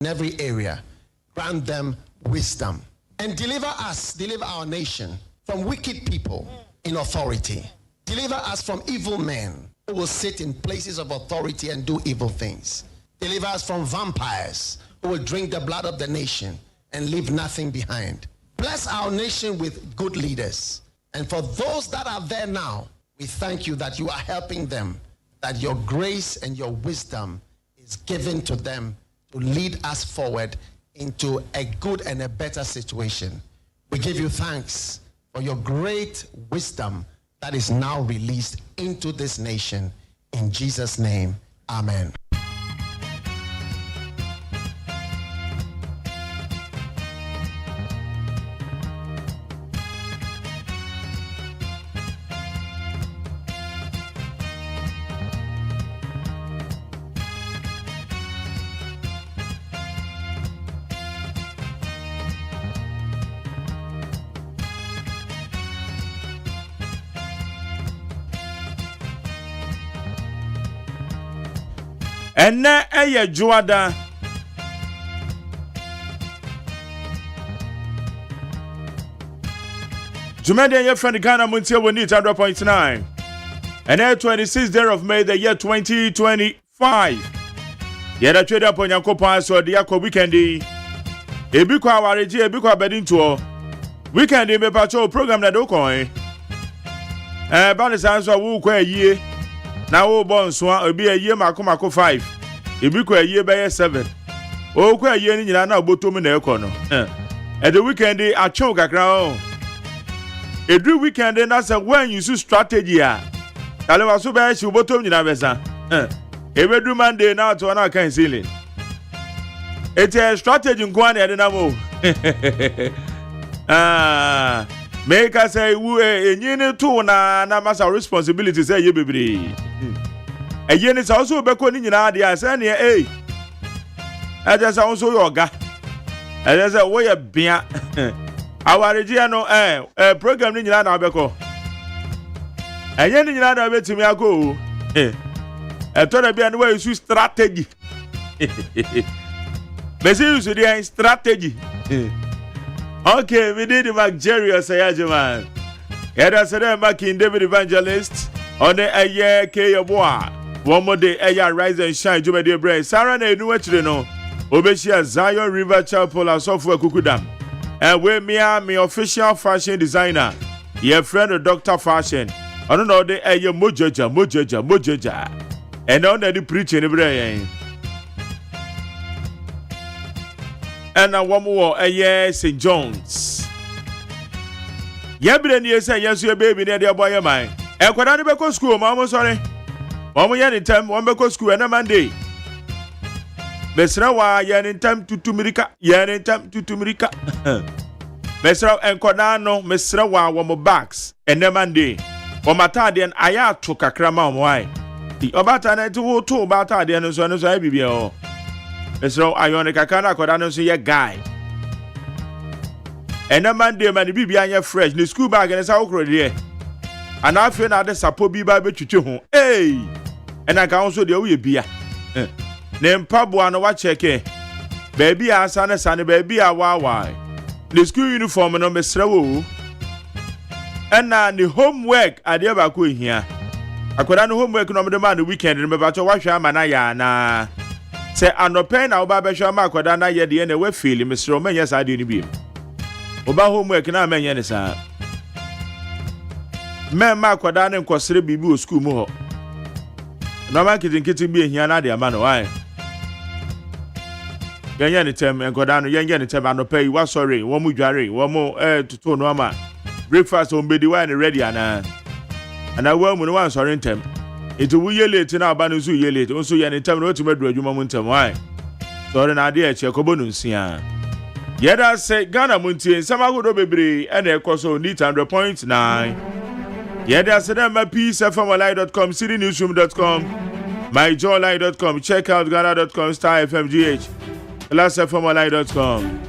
in every area. Grant them wisdom. And deliver our nation from wicked people in authority. Deliver us from evil men who will sit in places of authority and do evil things. Deliver us from vampires who will drink the blood of the nation and leave nothing behind. Bless our nation with good leaders. And for those that are there now, we thank you that you are helping them, that your grace and your wisdom is given to them to lead us forward into a good and a better situation. We give you thanks for your great wisdom that is now released into this nation. In Jesus' name, amen. And na eye juada Jumede your friend Ghana Montie woni 100.9 and 26th day of May the year 2025 Yeda trade up on Yakopa so the Yako weekendi ebi kwa wareji ebi kwa bedinto weekendi me pacho program na do coin ba ne sanso wo kwa yie na wo bon so obi ayie mako 5 ebi kwa ayie be 7 o kwa ayie ni nyina na obotom na ekọ no e the weekend achew kakra o every weekend na say when you use strategy a tale waso be shi obotom nyina besa ebedu Monday na to na kan ceiling it's a strategy nko na de na mo make us say we enyini to na masa responsibility say ye bebre eye ni so so be ko ni nyina de ase na e just so yoga just wo ye bia awaregia no program ni nyina na be ko eye ni nyina na betimi ago to da bia no we use strategy Besi use the strategy okay, we did the McJerry OSEI AGHYEMAN. Yada said Makin David Evangelist on the aye K Boa. One more day aye rise and shine Juma de Bray. Sarah ne nu wetire no. Obeshia Zion River Chapel and software Kukudam. And we me official fashion designer. Your friend Dr. Fashion. I don't know the aye mojaja. And on the preaching Bray. And one more St. John's. Yabren say yes, your baby near the boy of mine. And could I go school, Mamma? Sorry. Mamma, yan in time, one go school and a Monday. Besrawa, yan in time to Tumirica, yan in time to Tumirica. Besra and Cordano, Mesrawa, one more bags, and a Monday. For Matadian, I took a cram why. The Obata to 2 Batadian and so on as I be. So Ionic Akana could announce a guy. And a man dear man be behind fresh, the school bag and a sour crowd. And I feel not the support be by between. Hey! And I can also do a beer. Name Pabwana watch check. Baby, our son, baby, our why. The school uniform and Miss Rawo. And now the homework I never could here. I could have homework on the man the weekend, remember to watch Manaya na. Say anope na oba be hwa makoda na ye de na we feel Mr. Omanya sa de ni bi oba homework na amanya ne sa me makoda ne nkosere bibi o school mu ho na ma kitin bi ehia na de ama no why yanya ne tem enkoda no yanya ne tem anope wa sorry wo mu dware wo mu tutu no ama breakfast on bedi wine ready ana wo mu no wan sorry tem it will ye late na aba no so ye late onso ye ne tam no to medu adwuma mu ntam why sorry na ade e che kobo no nsia yeda say Ghana Montie sama godo bebre e na ekoso need 100.9 yeda say dem peacefmli.com citynewsroom.com myjoyline.com check out ghana.com star fmgh plusfmli.com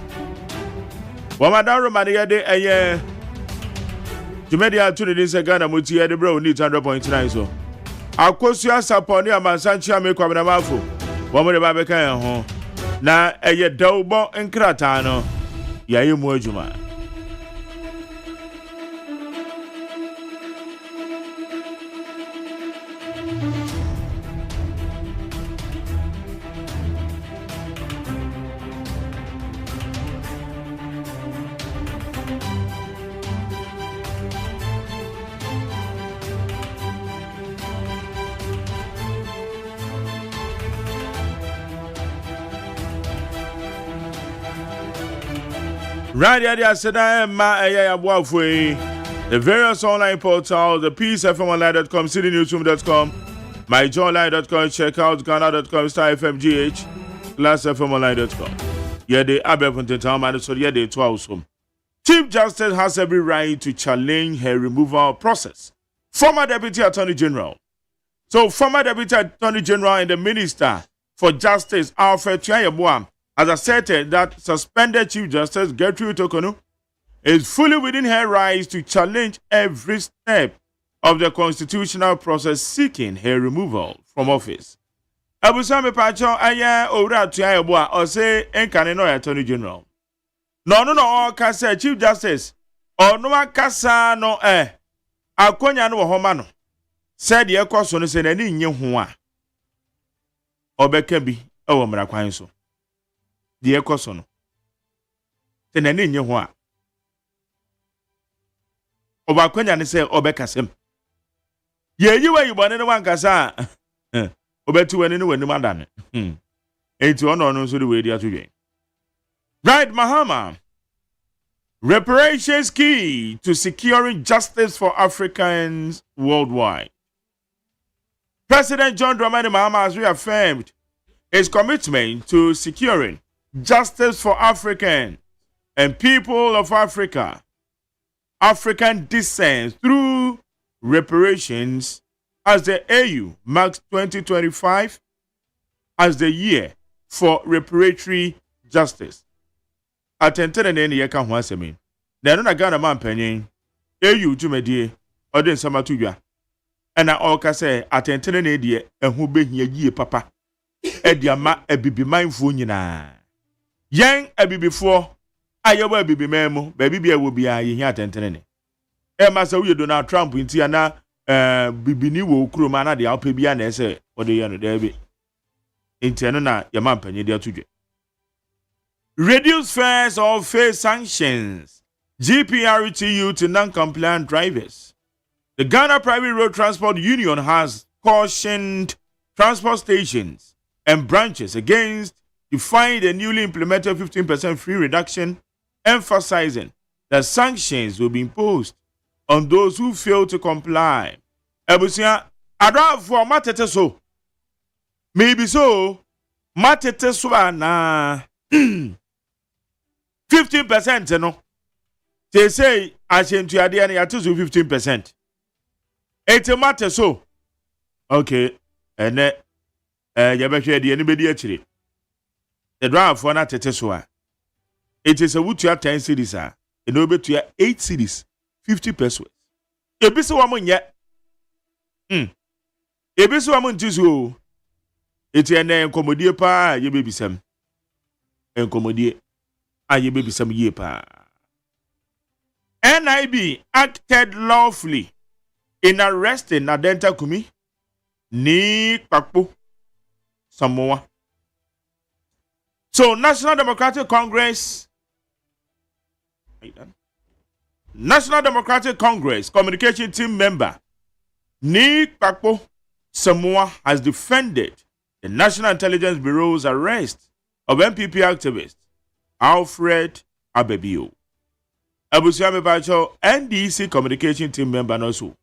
Wamadaro maniyade eye Jumedia tune din say Ghana Montie de bro need 100.9 so Akosua saponi amansanchi amekwa na mafo. Wo mo de ba be kan ho. Na eye dawbo nkrata no yaye mu adwuma. Right here, the various online portals, the peacefmonline.com, citynewsroom.com, myjoyline.com, check out ghana.com, starfmgh, glassfmonline.com. Yeah, they are so yeah, they too. Chief Justice has every right to challenge her removal process. Former Deputy Attorney General. So, former Deputy Attorney General and the Minister for Justice, Alfred Tuayeboa, has asserted that suspended Chief Justice Gertrude Tokonu is fully within her rights to challenge every step of the constitutional process seeking her removal from office. Abusame Pacho aya owura Tuayeboa or say enkane no Attorney General. No kasa Chief Justice or no kasa no akonya no homa no said ye kwaso no se nani nye ho a obeka bi e wo mra kwan so. The Ecoson. Then a name you want. Obaquanya say Obecasem. Ye, you were you born in one casa. Obetu and anyone, no man. It's one on the way today. Right, Mahama. Reparations key to securing justice for Africans worldwide. President John Dramani Mahama has reaffirmed his commitment to securing justice for Africans and people of Africa, African descent through reparations as the AU marks 2025 as the year for reparatory justice. Attention any yeka ho asemi. Na no na Ghana man panyin AU dwumadi odin sama tudwa. Ena oka say attention na die ehu behia yie papa. Ediama abibi manfo nyina. Yen abibifo ayewa abibi memu ba bibia wo bia ye hia tentenene e masa wo Donald Trump ntia na bibini wo kroma na de awpa bia na ese ode ye no da bi ntia no na ye mampanye de atudwe. Reduce fares or face sanctions. GPRTU to non-compliant drivers. The Ghana Private Road Transport Union has cautioned transport stations and branches against defying the newly implemented 15% free reduction, emphasizing that sanctions will be imposed on those who fail to comply. Ebusia, Ada for matete so. Maybe so. Matete so na 15%, no. They say I sent to Adi and Yatu 15%. It's a matter so. Okay, and Yabaki anybody actually. The drive for not Tetesua. It is a wood to 10 cities, and over to 8 cities, 50 pesos. A bit of woman yet. A bit of woman to it's a name commodity pa, ye baby some. And commodity, ye baby some ye pa. NIB acted lawfully in arresting Nadenta Kumi, ni Pakpo, Samoa. So, National Democratic Congress communication team member Nick Pakpo Samoa has defended the National Intelligence Bureau's arrest of MPP activist Alfred Abebio. Abusiame Bacho NDC communication team member also.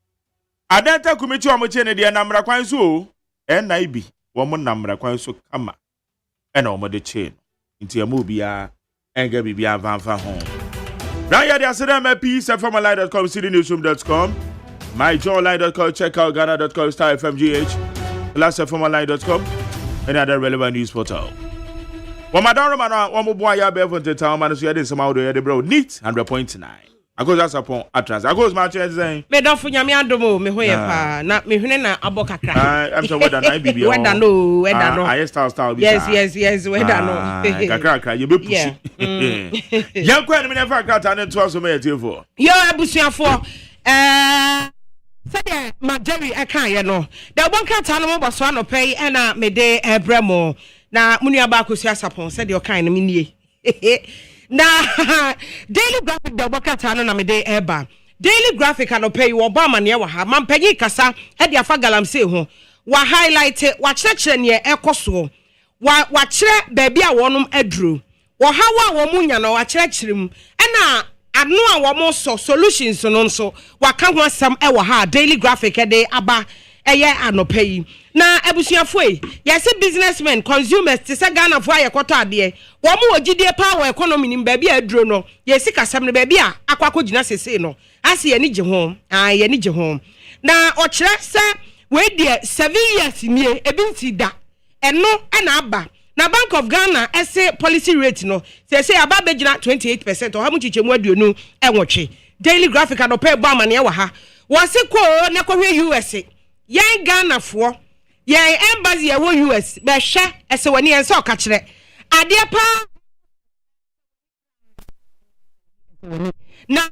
Adanta Committee on Mochene de Namra Kwanso NIB woman Namra Kwanso Kama and over the chain into a movie and get bibia van home. Now yeah, there's a piece at FMLI.com, citynewsroom.com, myjoyline.com, check out Ghana.com, starfmgh, glassfmonline.com, and other relevant news portal. Well, Madonna, one more boy, I bear for the town, man, so you didn't somehow do the bro, neat 100.9. Agoes asapon atras. Agoes match saying. Me don't for nyame adomo me hoye pa na me hwene na abokakra. I'm sure whether na bibi. Whether no. I style. Yes, whether no. Kakra you be push. Young kwan me never kata na to so me for. Yo abusuafo said Majeri aka no. The one kata no mo boso anopai e na me de ebremo na munu aba akosi asapon said your kind me nie. Na daily graphic the wakata no na me dey eba daily graphic ano pay wo ba mane wa ha mampanyi kasa e de afa galamsey ho wa highlight wa kyerɛkyerɛ ne ekoso wa kyerɛ baabi a wonum aduru wo ha wa wo munya no wa kyerɛkyerɛ mu ɛna ano a wo mo so solutions no nso wa ka ho asɛm e wo ha daily graphic e de aba eye anopa yi na abusuafo yi yesi businessmen consumers te se Ghana fo ayekoto ade wo mo ogidie power economy nim ba bia aduro no yesi kasam ne ba bia akwakọ gina sese no ase ye ni je ho ye ni je ho na o kire se we de 7 years nie ebinti da eno na aba na Bank of Ghana ese policy rate no se aba begina 28% o ha mu chichemu aduonu enwotwe daily graphic anopa ba amane wa ha wo se ko na kohwe US yan Ghana fo yan embassy e wo US be hwe ese wani en se o ka kire ade pa na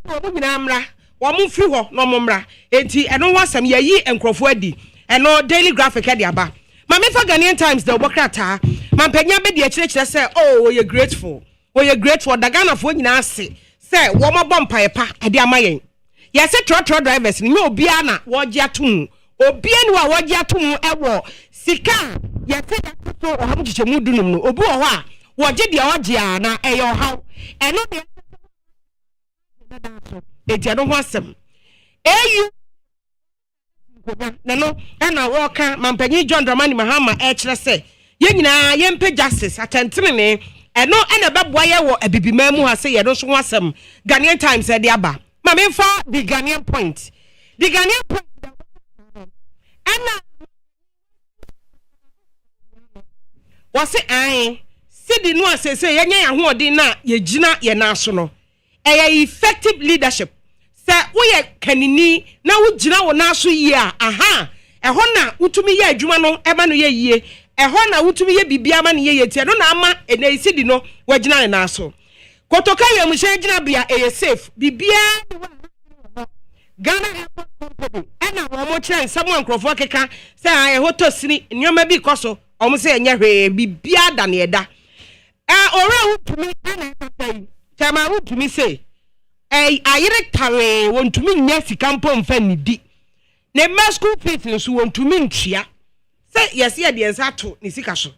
omo nyina mra wo mo firi ho no mo mra enti eno ho asam yayi enkrofo adi eno daily graphic ade aba ma me fa Ghanaian Times the obokrata mampanya be de kyerɛkyerɛ sɛ oh we are grateful da Ghana fo nyina ase sɛ wo mabɔ mpae pa ade ama yɛn yɛ sɛ trotro drivers ni obia na wo gye atom obia ni wa wo gye atom ɛwɔ sika yɛ sɛ so o ha mugye dunum no obi wɔ hɔ a wo gye de o gye a na ɛyɛ ɔhaw ɛno de eti no ho asɛm eyu na no ɛna wo ka mampanyi John Dramani Mahama kyerɛ sɛ ye nyina ye mpe justice atentene ɛno ɛna bɛboa ye wɔ abibima mu ha sɛ ye no so ho asɛm Ghanaian Times ɛde aba ma me fa the Ghanaian point ɛna wɔse an sidi no asese ye nya yahoɔden na ye gina ye na so no ɛyɛ effective leadership sɛ woyɛ kanini na wogina wo na so yi a aha ɛhɔ na wotumi yɛ adwuma no ɛba no yɛ yie ɛhɔ na wotumi yɛ bibia ma no yɛ yie tie no na ama ɛnɛisi di no wagina ne na so kotoka yɛ mu hyɛ gina bia ɛyɛ safe bibia Ghana Airport Company ɛna wɔn mo kyerɛ nsɛm nkrɔfoɔ keka sɛ ɛhɔ to sini nneɛma bi kɔ so wɔn sɛ ɛnyɛ hwee bibia da ne ɛda ɔwura wotumi ɛna ɛkata yi kyɛma wotumi sɛ ayere tare wontumi nya sika mpo mfa nidi ne ma school fees nso wontumi ntua se yesi ye de ensa to ne sika so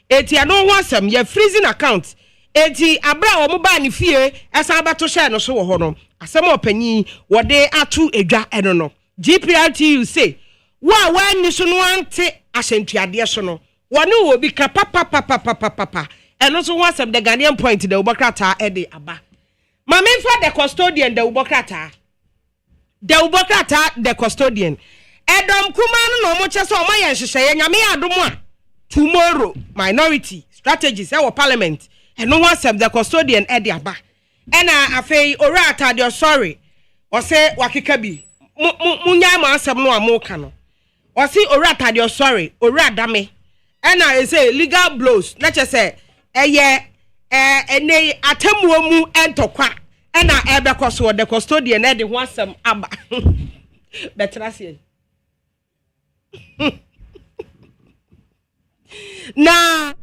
eti ano ho asem ye freezing account eti abra wo mo ba ne fie esa abato hye no so wo ho no asem opanyi wo de ato edwa eno no GPRTU say wa ni so no ante ahyentuade so no woni wo bi ka papa eno so ho asem the Ghanaian point de obokrata e de aba ma me fa the custodian the ubokrata the custodian edom kuma no mo che so o ma ye hyehyeye nyame adom a tomorrow minority strategies e wo parliament eno ho asem the custodian e de aba ena afei ora atade sorry o se wakeka bi munya ma asem no amoka no o se ora atade sorry ora adame ena e say legal blows na che se eye ene atamuo mu entokwa ena ebekọ so the custodian e de ho asem aba betrase na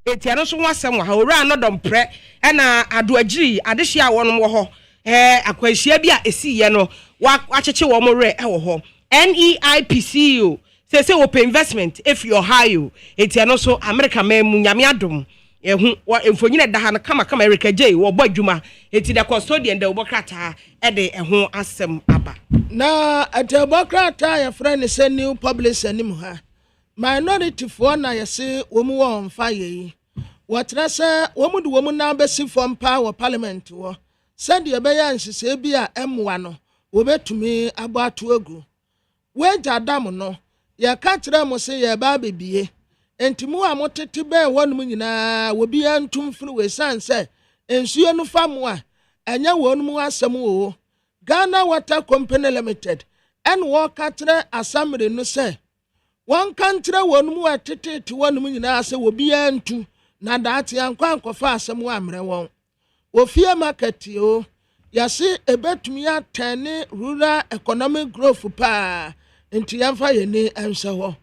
etiano so wasem wa ha owura no dompre na adoagiri adehye a wonom wo ho akwahia bi a esi ye no wa akyeche wo mo re wo ho NEIPCO say open investment if your high etiano so America memu nyame adom ehu wa emfonyina da ha no kama Erica J wo bɔ adwuma enti the custodian de obokrata de eho asem aba na atebokrata ya friend say new publisher nim ha minority for na yesi wo mu won fa yi wotra say wo mu de wo mu na besi from power parliament wo said ye be ya nhise bi a emwa no wo betumi abo ato agu we jadam no ya ka kire mo say ye ba bebie enti mu a motete be wonum nyina wo bi antum firi we san say ensuo no fa mo a enya wonum asem wo Ghana Water Company Limited and walk at assembly no say one country one more tete to 1 million as will be two na that young quanko fast some won. O fear market yo yasi a bet me at 10 rural economic growth pa into Yamfa ye and so.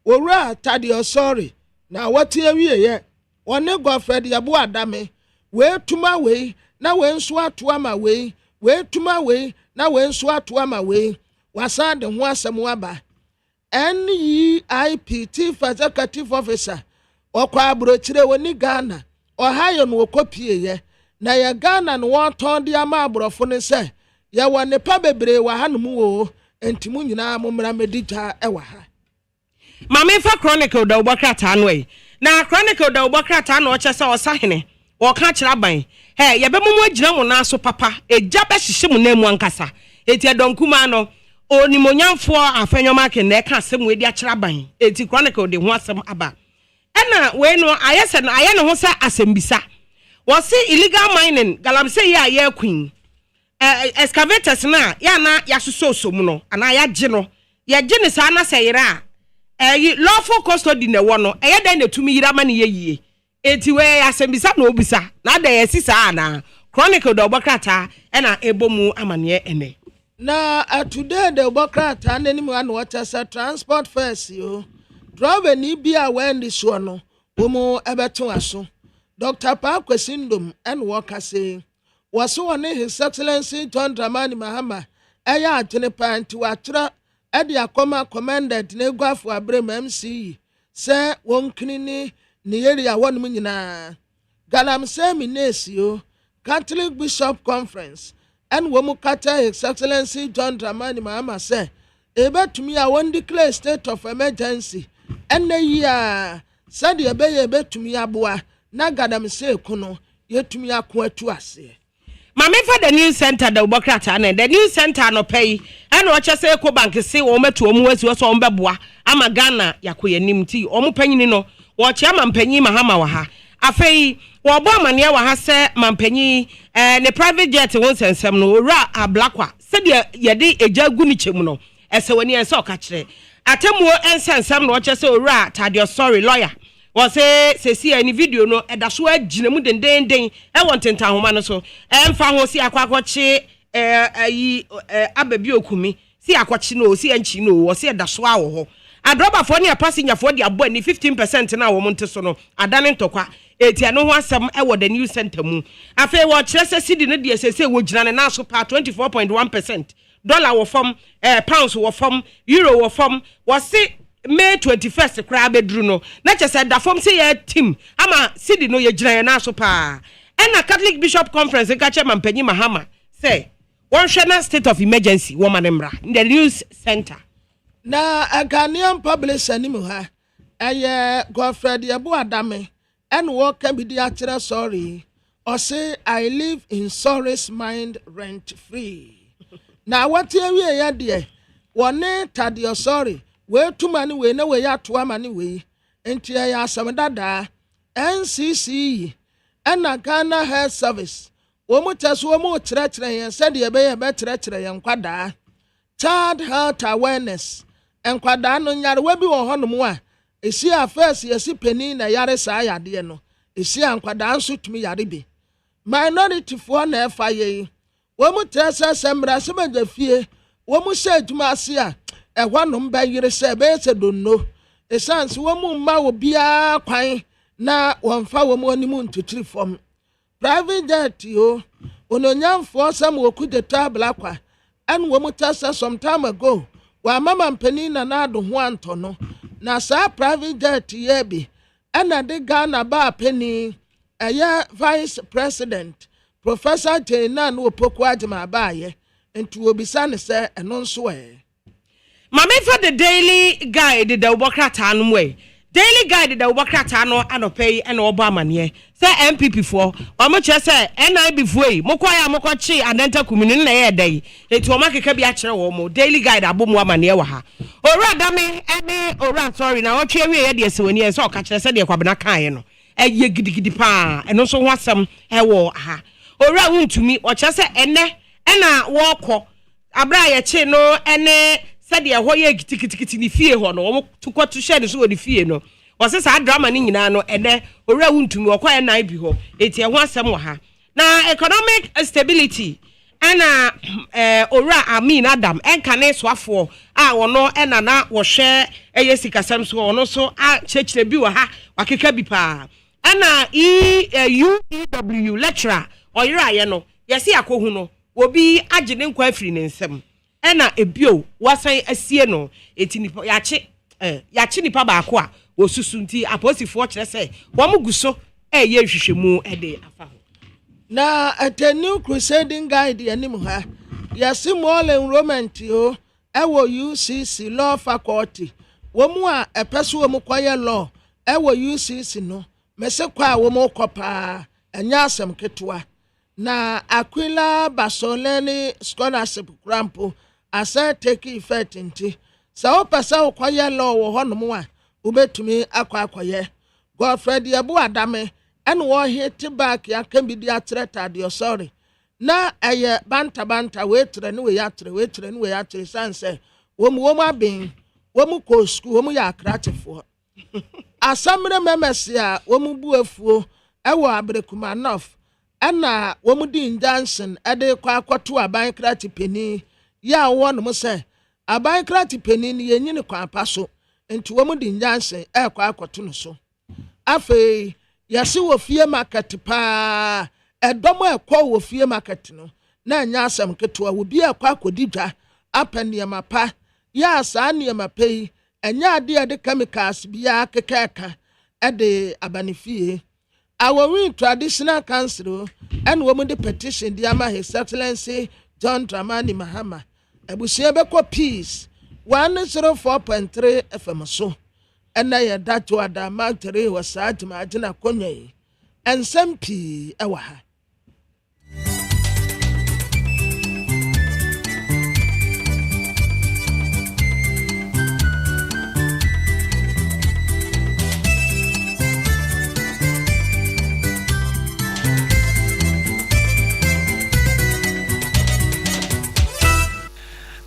Ora tadio sorry. Now what here we one go Fred Yabu Adame, where to my way, now when swat to my way. We to my way, now when swat to my way, was I the one some waba. NEIP Chief Executive Officer, or Quabrochire when Ghana, or high on Wokopi ye, na ya Ghana and one ton the amabro for say, ya one the pabebre wa hanumo, and Timunina Mumra Medita ewaha. Mamifa Chronicle the Wakata anway. Now Chronicle the Wakata no chesa or sahine, or catch rabai. Hey, ya be mo gyina mo na so papa eja be hihye mo na mu ankasa eti adonkuma no oni monyamfo afanyoma ke na ka asem we di akira ban eti Chronicle de ho asem aba ena we no ayese no aye ne ho sa asembisa wo se illegal mining galamse ya ya queen excavators na ya na ya soso mu no ana ya gye no ya gye ne sa na seyira lawful custody ne wo no eye den na tumi yira ma ne yeyie eti we asembisa na obisa na da yesisa na Chronicle the Obokrata ena ebomu amane ene na today the Obokrata nani mu anu watasa transport first yo driver ni bia when this one no omo ebeto aso Dr. Pakwesindom and worker say was one his excellency John Dramani Mahama eya atene panti watra e dia koma commanded na egwafo abrem MC say won kinini ni area wonum nyina galam say minesio Catholic Bishop Conference and womu kata His Excellency John Dramani Mahama say ebetumi a won declare state of emergency and the year said ye be betumi aboa na gadam say kuno yetumi akoatu ase Mame for the new center the Obokrata and the new center no pay and watch say Eco Bank say o metu omu asi so ombeboa ama Ghana yakoyanim ti omu panyini no watch mampanyi Mahama wa ha afei wo bo amane wa ha se mampanyi ne private jet won sensem no ora ablakwa se de yede eja gu ni chemu no ese wani ense o ka kire atemuo ensensem no watch say ora tadio sorry lawyer was say any video no edaso agina mu denden e wontentan homa no so emfa ho si akwakwache ayi ababi okumi si akwache no si anchi no wo se edaso awo ho adroba fo ne passenger fo de abo ni 15% na wo monte so no adane ntokwa etia no ho asem e wo the new center mu afi wo kire se cedi no de se wo gina ne na so pa 24.1% dollar wo fam pounds wo fam euro wo fam wo se May 21st kra bedru no na chese da fom say ya team ama city no ye gina na so pa na Catholic Bishop Conference ka che mampanyi Mahama say one shana state of emergency woman emra in the news center na a Ghanaian publisher ni mu ha aye Godfred Yabu Adame and work can be the sorry or say I live in sorry's mind rent free na what here ya de one tadio sorry we too many we na we ya to amani we enti ya asam dada NCC and Ghana Health Service wo mu teso wo mu kire yen said ye be kire yen kwada child health awareness enkwada no nyare we bi wo honom a esi affairs yesi pani na yare saa yade no esi ankwada nso tumi yare bi minority for na efa ye wo mu tesa sembra semeja fie wo mu se adwuma ase a ehwanom ba yire se be se donno essence wo mu ma obi a kwan na wonfa wo mu onimu ntutiri fom private jet yo ononyamfo sam okude tabla kwa and wo mu tesa some time ago wa mama mpani na ado ho anto no na sa private jet ye bi ana de Ghana ba penny Vice President Professor Tenan Opoku Agyeman abaye nti obisa ne se eno nso Mama for the daily guide the Obokrata no way. Daily guide the Obokrata no anopay and Obama ne. Say MPP for omo che say NIB foi mokwaya mokwachi adenta kumini na ye dai. Etu omakeka bi a kire wo mo daily guide abomu amane wa ha. Ora dame ene ora sorry na otwe wie ye de sewani e so ka kire se de kwabena kan no. Eye gidigidi pa eno so ho asem e wo ha. Ora wuntumi o che se ene na wo kọ abra ye che no ene said ye ho ye gitikiti ni fie ho no wo tukwato hye ne so wo ni fie no wo se sa drama ni nyina no ene owura wuntumi wo kwa na bi ho eti ho asem wo ha na economic stability ana owura Amin Adam enka ne soafo a wono ena na wo hwe eye sikasem so wono so a chechire bi wo ha wakeka bi pa ana UEW lecturer oyira ye no yesi akohu no obi agene nkwa afiri ne nsem ena ebio wasan asie no eti nipa yache nipa baako a wosusu nti aposifo kire se wo muguso ye hwehwemu de afa ho na at a new crusading guide anim ha yasi mall enrollment o ewo UCC law faculty wo mu a epeso wo mu kwaye law ewo UCC no mese kwa wo mu kopa anya asem ketua na Aquila Basoleni scholarship crampo asa take effect nti sa opasa okoye law wo honom a ubetumi akwaye Godfred Yabu Adame and wo hit back ya can be the atreta de sorry na eye banta wetre no we atre sanse wo mu abin wo mu ko school wo mu ya kratifo asamre memesi a wo mu bu afuo ewo abrekuma nof ana womudin Johnson ade kwa akwato aban krati peni ya won mo se aban krati peni ni yenyini kwa paso enti womudin Johnson kwa akwato no so afi yasi wo fie market pa edomo ekwa wo fie market no na nya asem keto wo bi ekwa akodidwa apane mapa ya sa ne mapa yi enya ade chemicals bia kekeka ade abanifie our traditional council and woman the petition the His Excellency John Dramani Mahama ebusia beko peace 104.3 FM so and na that to adama tere was adima agina konye and sempi ewa ha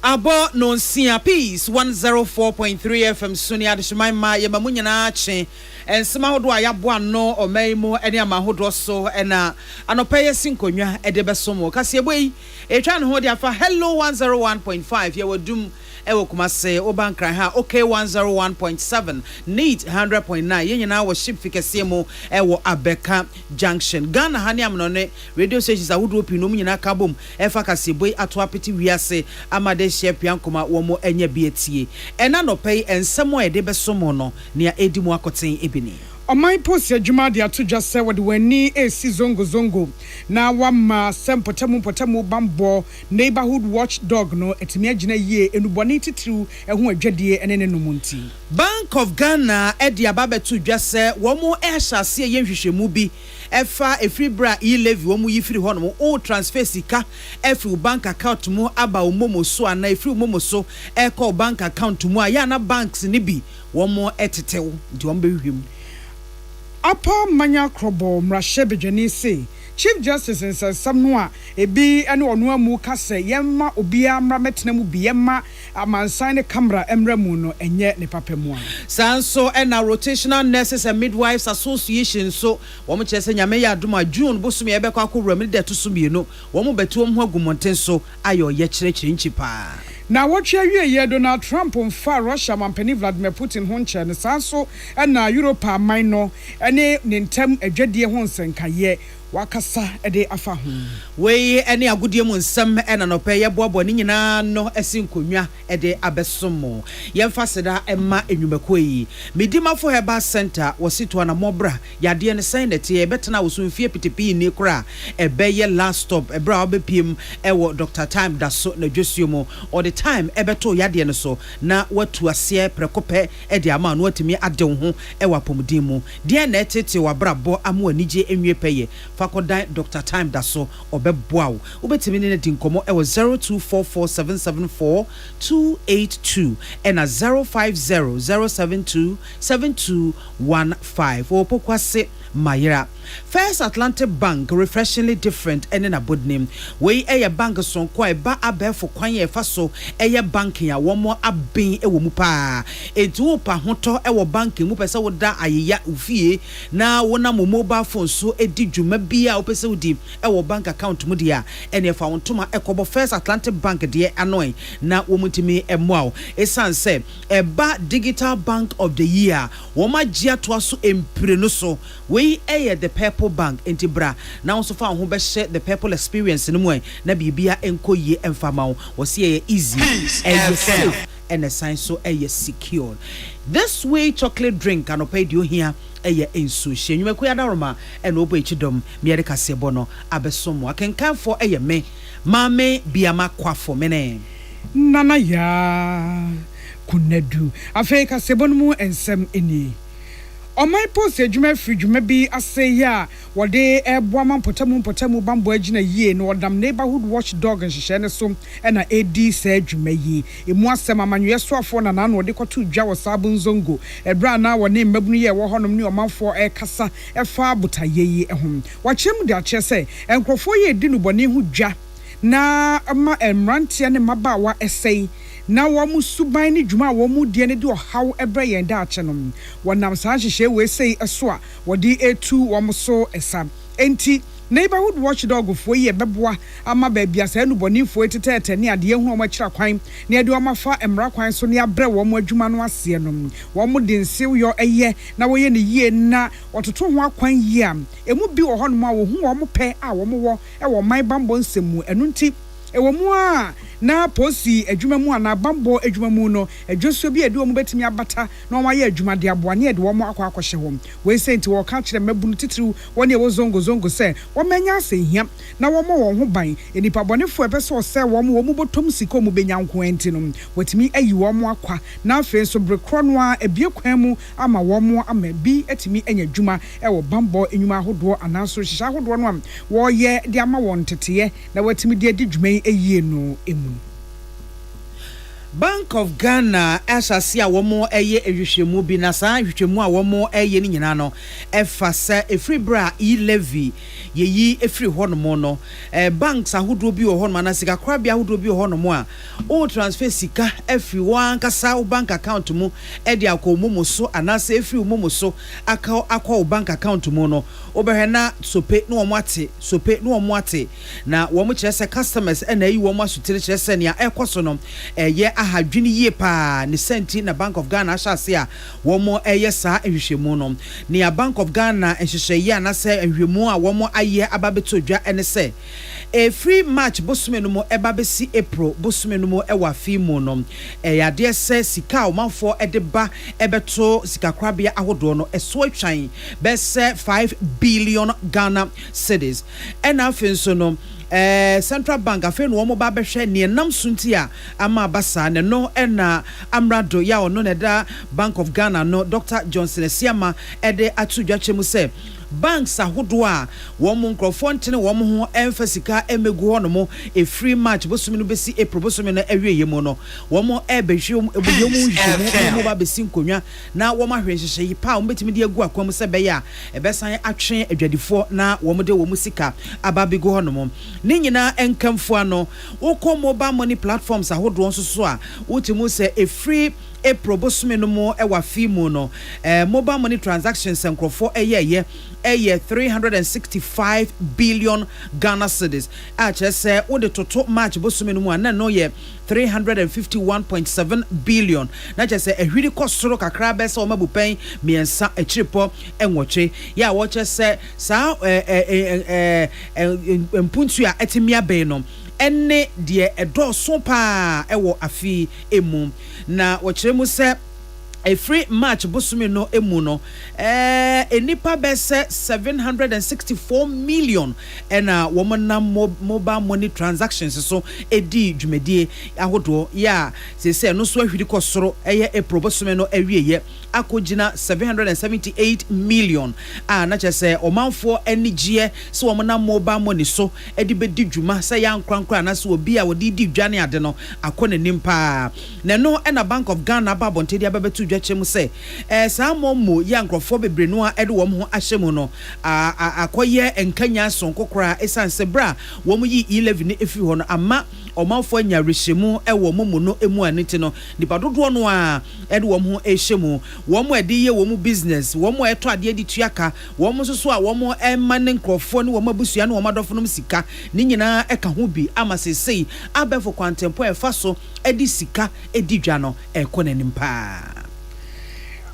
Abo non sia peace 104.3 FM Suni adishmaima ye mamunya na ache ensema hodo ayabo ano omaimo ene amahodo so ena anopeye sinkonwa edebesomo kase boyi etwa ne ho de afa hello 101.5 ye wodum ewo kumase obankran ha okay 101.7 need 100.9 yenyina wo ship fikese mu ewo Abeka Junction Ghana hani amnone radio stations ahudo pinu mu nyina kabom efa kaseboy ato apeti wiase amade shepian kuma wo mo enya bietie ena no pay ensemo ede besomo no ne edimu akoten ebini Omai post ya juma di atu just say wadi weni esi zongo na wama potemu bambo neighborhood watchdog no etimi agina ye enuboni titru ehu adwadie enene no munti Bank of Ghana edi ababetu just say womo ehhyase ye nhwehwemu bi efa efri bra e-levy womo yifiri ho no o transfer sika efri bank account mu aba omomo so ana efri omomo so e call bank account mu aya na banks ni bi womo etetew ndi wombe hwem Apa manya krobo mrashe bejani say Chief Justice says samnoa ebi ene onu amu kase yemma obia mra metena mu bi yemma amansan ne camera emra mu no enye ne papemu a sanso ena rotational nurses and midwives association so wo mo chese nyame ya adoma June bosumi ebekwa akowura mi de to so mienu wo mo betu wo ho agumonten so ayo ye kyerɛkyerɛ nchipa na watch ye Donald Trump on far Russia mampani Vladimir Putin ho nche ne sanso na Europe amai no ene nintem adwadie ho nsenkaye wakasa ede afa ho we ene agudie mu nsem ena no pe ye boabo ni nyina no esinkonwa ede abesomo yemfa seda emma enwumako yi medimafo heba center wasito na mobra yade ne sen de tie betena wosumfie pitipi ni kra ebeye last stop ebra obepiem ewo Dr. Time daso na dwosuomo all the time ebeto yade ne so na watu ase prekope ede ama no watimi ade ho ewa pomudin mu de na etete wabrabo amu anije enwie peye fakodan Dr. Time daso obeboawo obetimi ne di nkomo ewo 0244774282 and 0500727215 opokwase Mayra. First Atlantic Bank refreshingly different and in a good name. We a bank son quite ba abe for kwanye faso a banking a one more abin e womupa. E tuopa honto e banking mupesa woda ayeya ufie na wona mo mobile phone so e di dwuma bia opese wodi e bank account mu dia ene fa wontoma e kobo First Atlantic Bank de anoy na womutimi e moaw e sanse e ba digital bank of the year woma gia to aso empire no so we the Purple Bank intibra now so far who best share the Purple experience in way na bibia enko ye emfama was ye easy and safe and a sign so secure. This way chocolate drink and pay you here ensu she you make roma and obo chidom miarika sebono abesomo akenkan for me mame biama kwafo mene nana ya kunedu afeka sebono mu ensem eni Omai post adwuma free dwuma bi ase ya wode eboama potamu bambo agina yie no odam neighborhood watchdog nhihye ne so na edi sa adwuma yi emu asem amanwe so afo na na wode kwato dwa wo sabon zongo ebra na wone mmabunu ye wo honom ne omanfo kasa efa abotaye yi ehum wachem de ache se enkrofo ye di no bone hu dwa na ama emrantia ne mabawa esei na wamu suban ni dwuma wamu die ne de ohaw ebre yen da achenom wonam sa hihye we sei eso a wodi etu wamu so esa enti neighborhood watchdog fo ye beboa ama ba bia sa enuboni fo etetete ne ade hu omo kira kwan ne ade omo fa emra kwan so ne abre wamu adwuma no ase nom wamu de nsew yo eye na wo ye ne yie na ototo ho akwan yie am emu bi wo honom a wo hu wamu pe a wamu wo e wo man bambo nsemu enu nti e wamu a na posi adwuma mu ana bambo adwuma mu no adwoso bi ade wo betimi abata na wo aye adwuma de aboane ade wo mo akwa hom we senti wo ka kire mabunu titiriw woni e wo zongo se wo manya asehia na wo mo won ho ban enipa bonefo ebeso se wo mo botom sika mu benya nko enti no wetimi ayi wo mo akwa na afi so brekro no a ebie kwan mu ama wo mo ama bi etimi anya adwuma e wo bambo enwuma ahodo anaso hihya ahodo no am wo ye de ama won teteye na wetimi de adwuma eyie no emu Bank of Ghana asase a womo eye ehwehwemu bi na saa ehwehwemu a womo eye ni nyina no efasa efri bra levy yeyi efri hono no banks ahodo bi wo hono na sika kwabia ahodo bi wo hono a o transfer sika efri wan kasa bank account mu e de akomumu so anasa efri umumu so akọ bank account mu no obehena sope no omo ate na wo mo kire customers na yi wo mo asutire kire se ne ekoso no ye ahadwini yie pa ne senti na Bank of Ghana ashase a womo sa ehwehwemu no ne a Bank of Ghana ehwehweye anase ehwemu a womo aye ababeto dwa ene se a free match bosume no mo ebabesi April bosume no mo ewa fi mu no yade se sika omanfo edeba ebeto sika krabia ahodo no eso atwan be se 5 billion Ghana cedis ena afenso no Central Bank afen wo mo ba behwe ne nam sunti a ama basa ne no na amrado ya ono ne da Bank of Ghana no Dr. Johnson Esiama ede atudwa chemu se banks ahodo a wo mo nkrofo ntene wo mo ho emphasika emegu ho no mo e free match bosumi no besi April bosumi no awieye mo no wo mo ebehwe ebuyom hwemu mo ba besi nkonwa na wo ma hwenhyehyɛ yi pa wo betimi de agu akwam se be ya ebesan atwe adwadifo na wo mo de wo mu sika ababegu ho no mo ni nyina enkamfo ano wo ko mobile money platforms ahodo nso so a wotimu se a free April bosome no mo ewa fi mu no mobile money transactions enkrofo eye 365 billion Ghana cedis a chese wo de toto March bosome no mu na no ye 351.7 billion na chese ehwiri kosoro kakra be se o mabupen miensa echiripo enwoche ya wo chese sa mpuntu a etimia be no enne de edoso pa ewo afi emu na wo kire mu se a free March bosumi no emu no enipa bese 764 million ena woman na mobile money transactions so edi dwumedie ahodo ya se no so ahwiri kosoro eye April bosumi no awieye akogina 778 million na chese omanfo enigye so woman na mobile money so edi bedi dwuma se ya nkrankra na so obi a wodi di dwane ade no akone nimpa na no ena Bank of Ghana babontedi abebetu dwachem se sa momo ya nkrofo bebre no a ede wo ho ahyemu no akoye enkanya sonkokora esanse bra wo mu yi 11 efi ho no ama omanfo anya rehemu ewo momo no emu anite no nipa dodo no a ede wo ho ehyemu wo mu ede ye wo mu business wo mu eto ade edi tuaka wo mu soso a wo mu emane nkrofo no wo mabusua no wo madofo no sika ni nyina eka ho bi ama sesei abefo kwantempo efa so edi sika edi dwa no ekonanim pa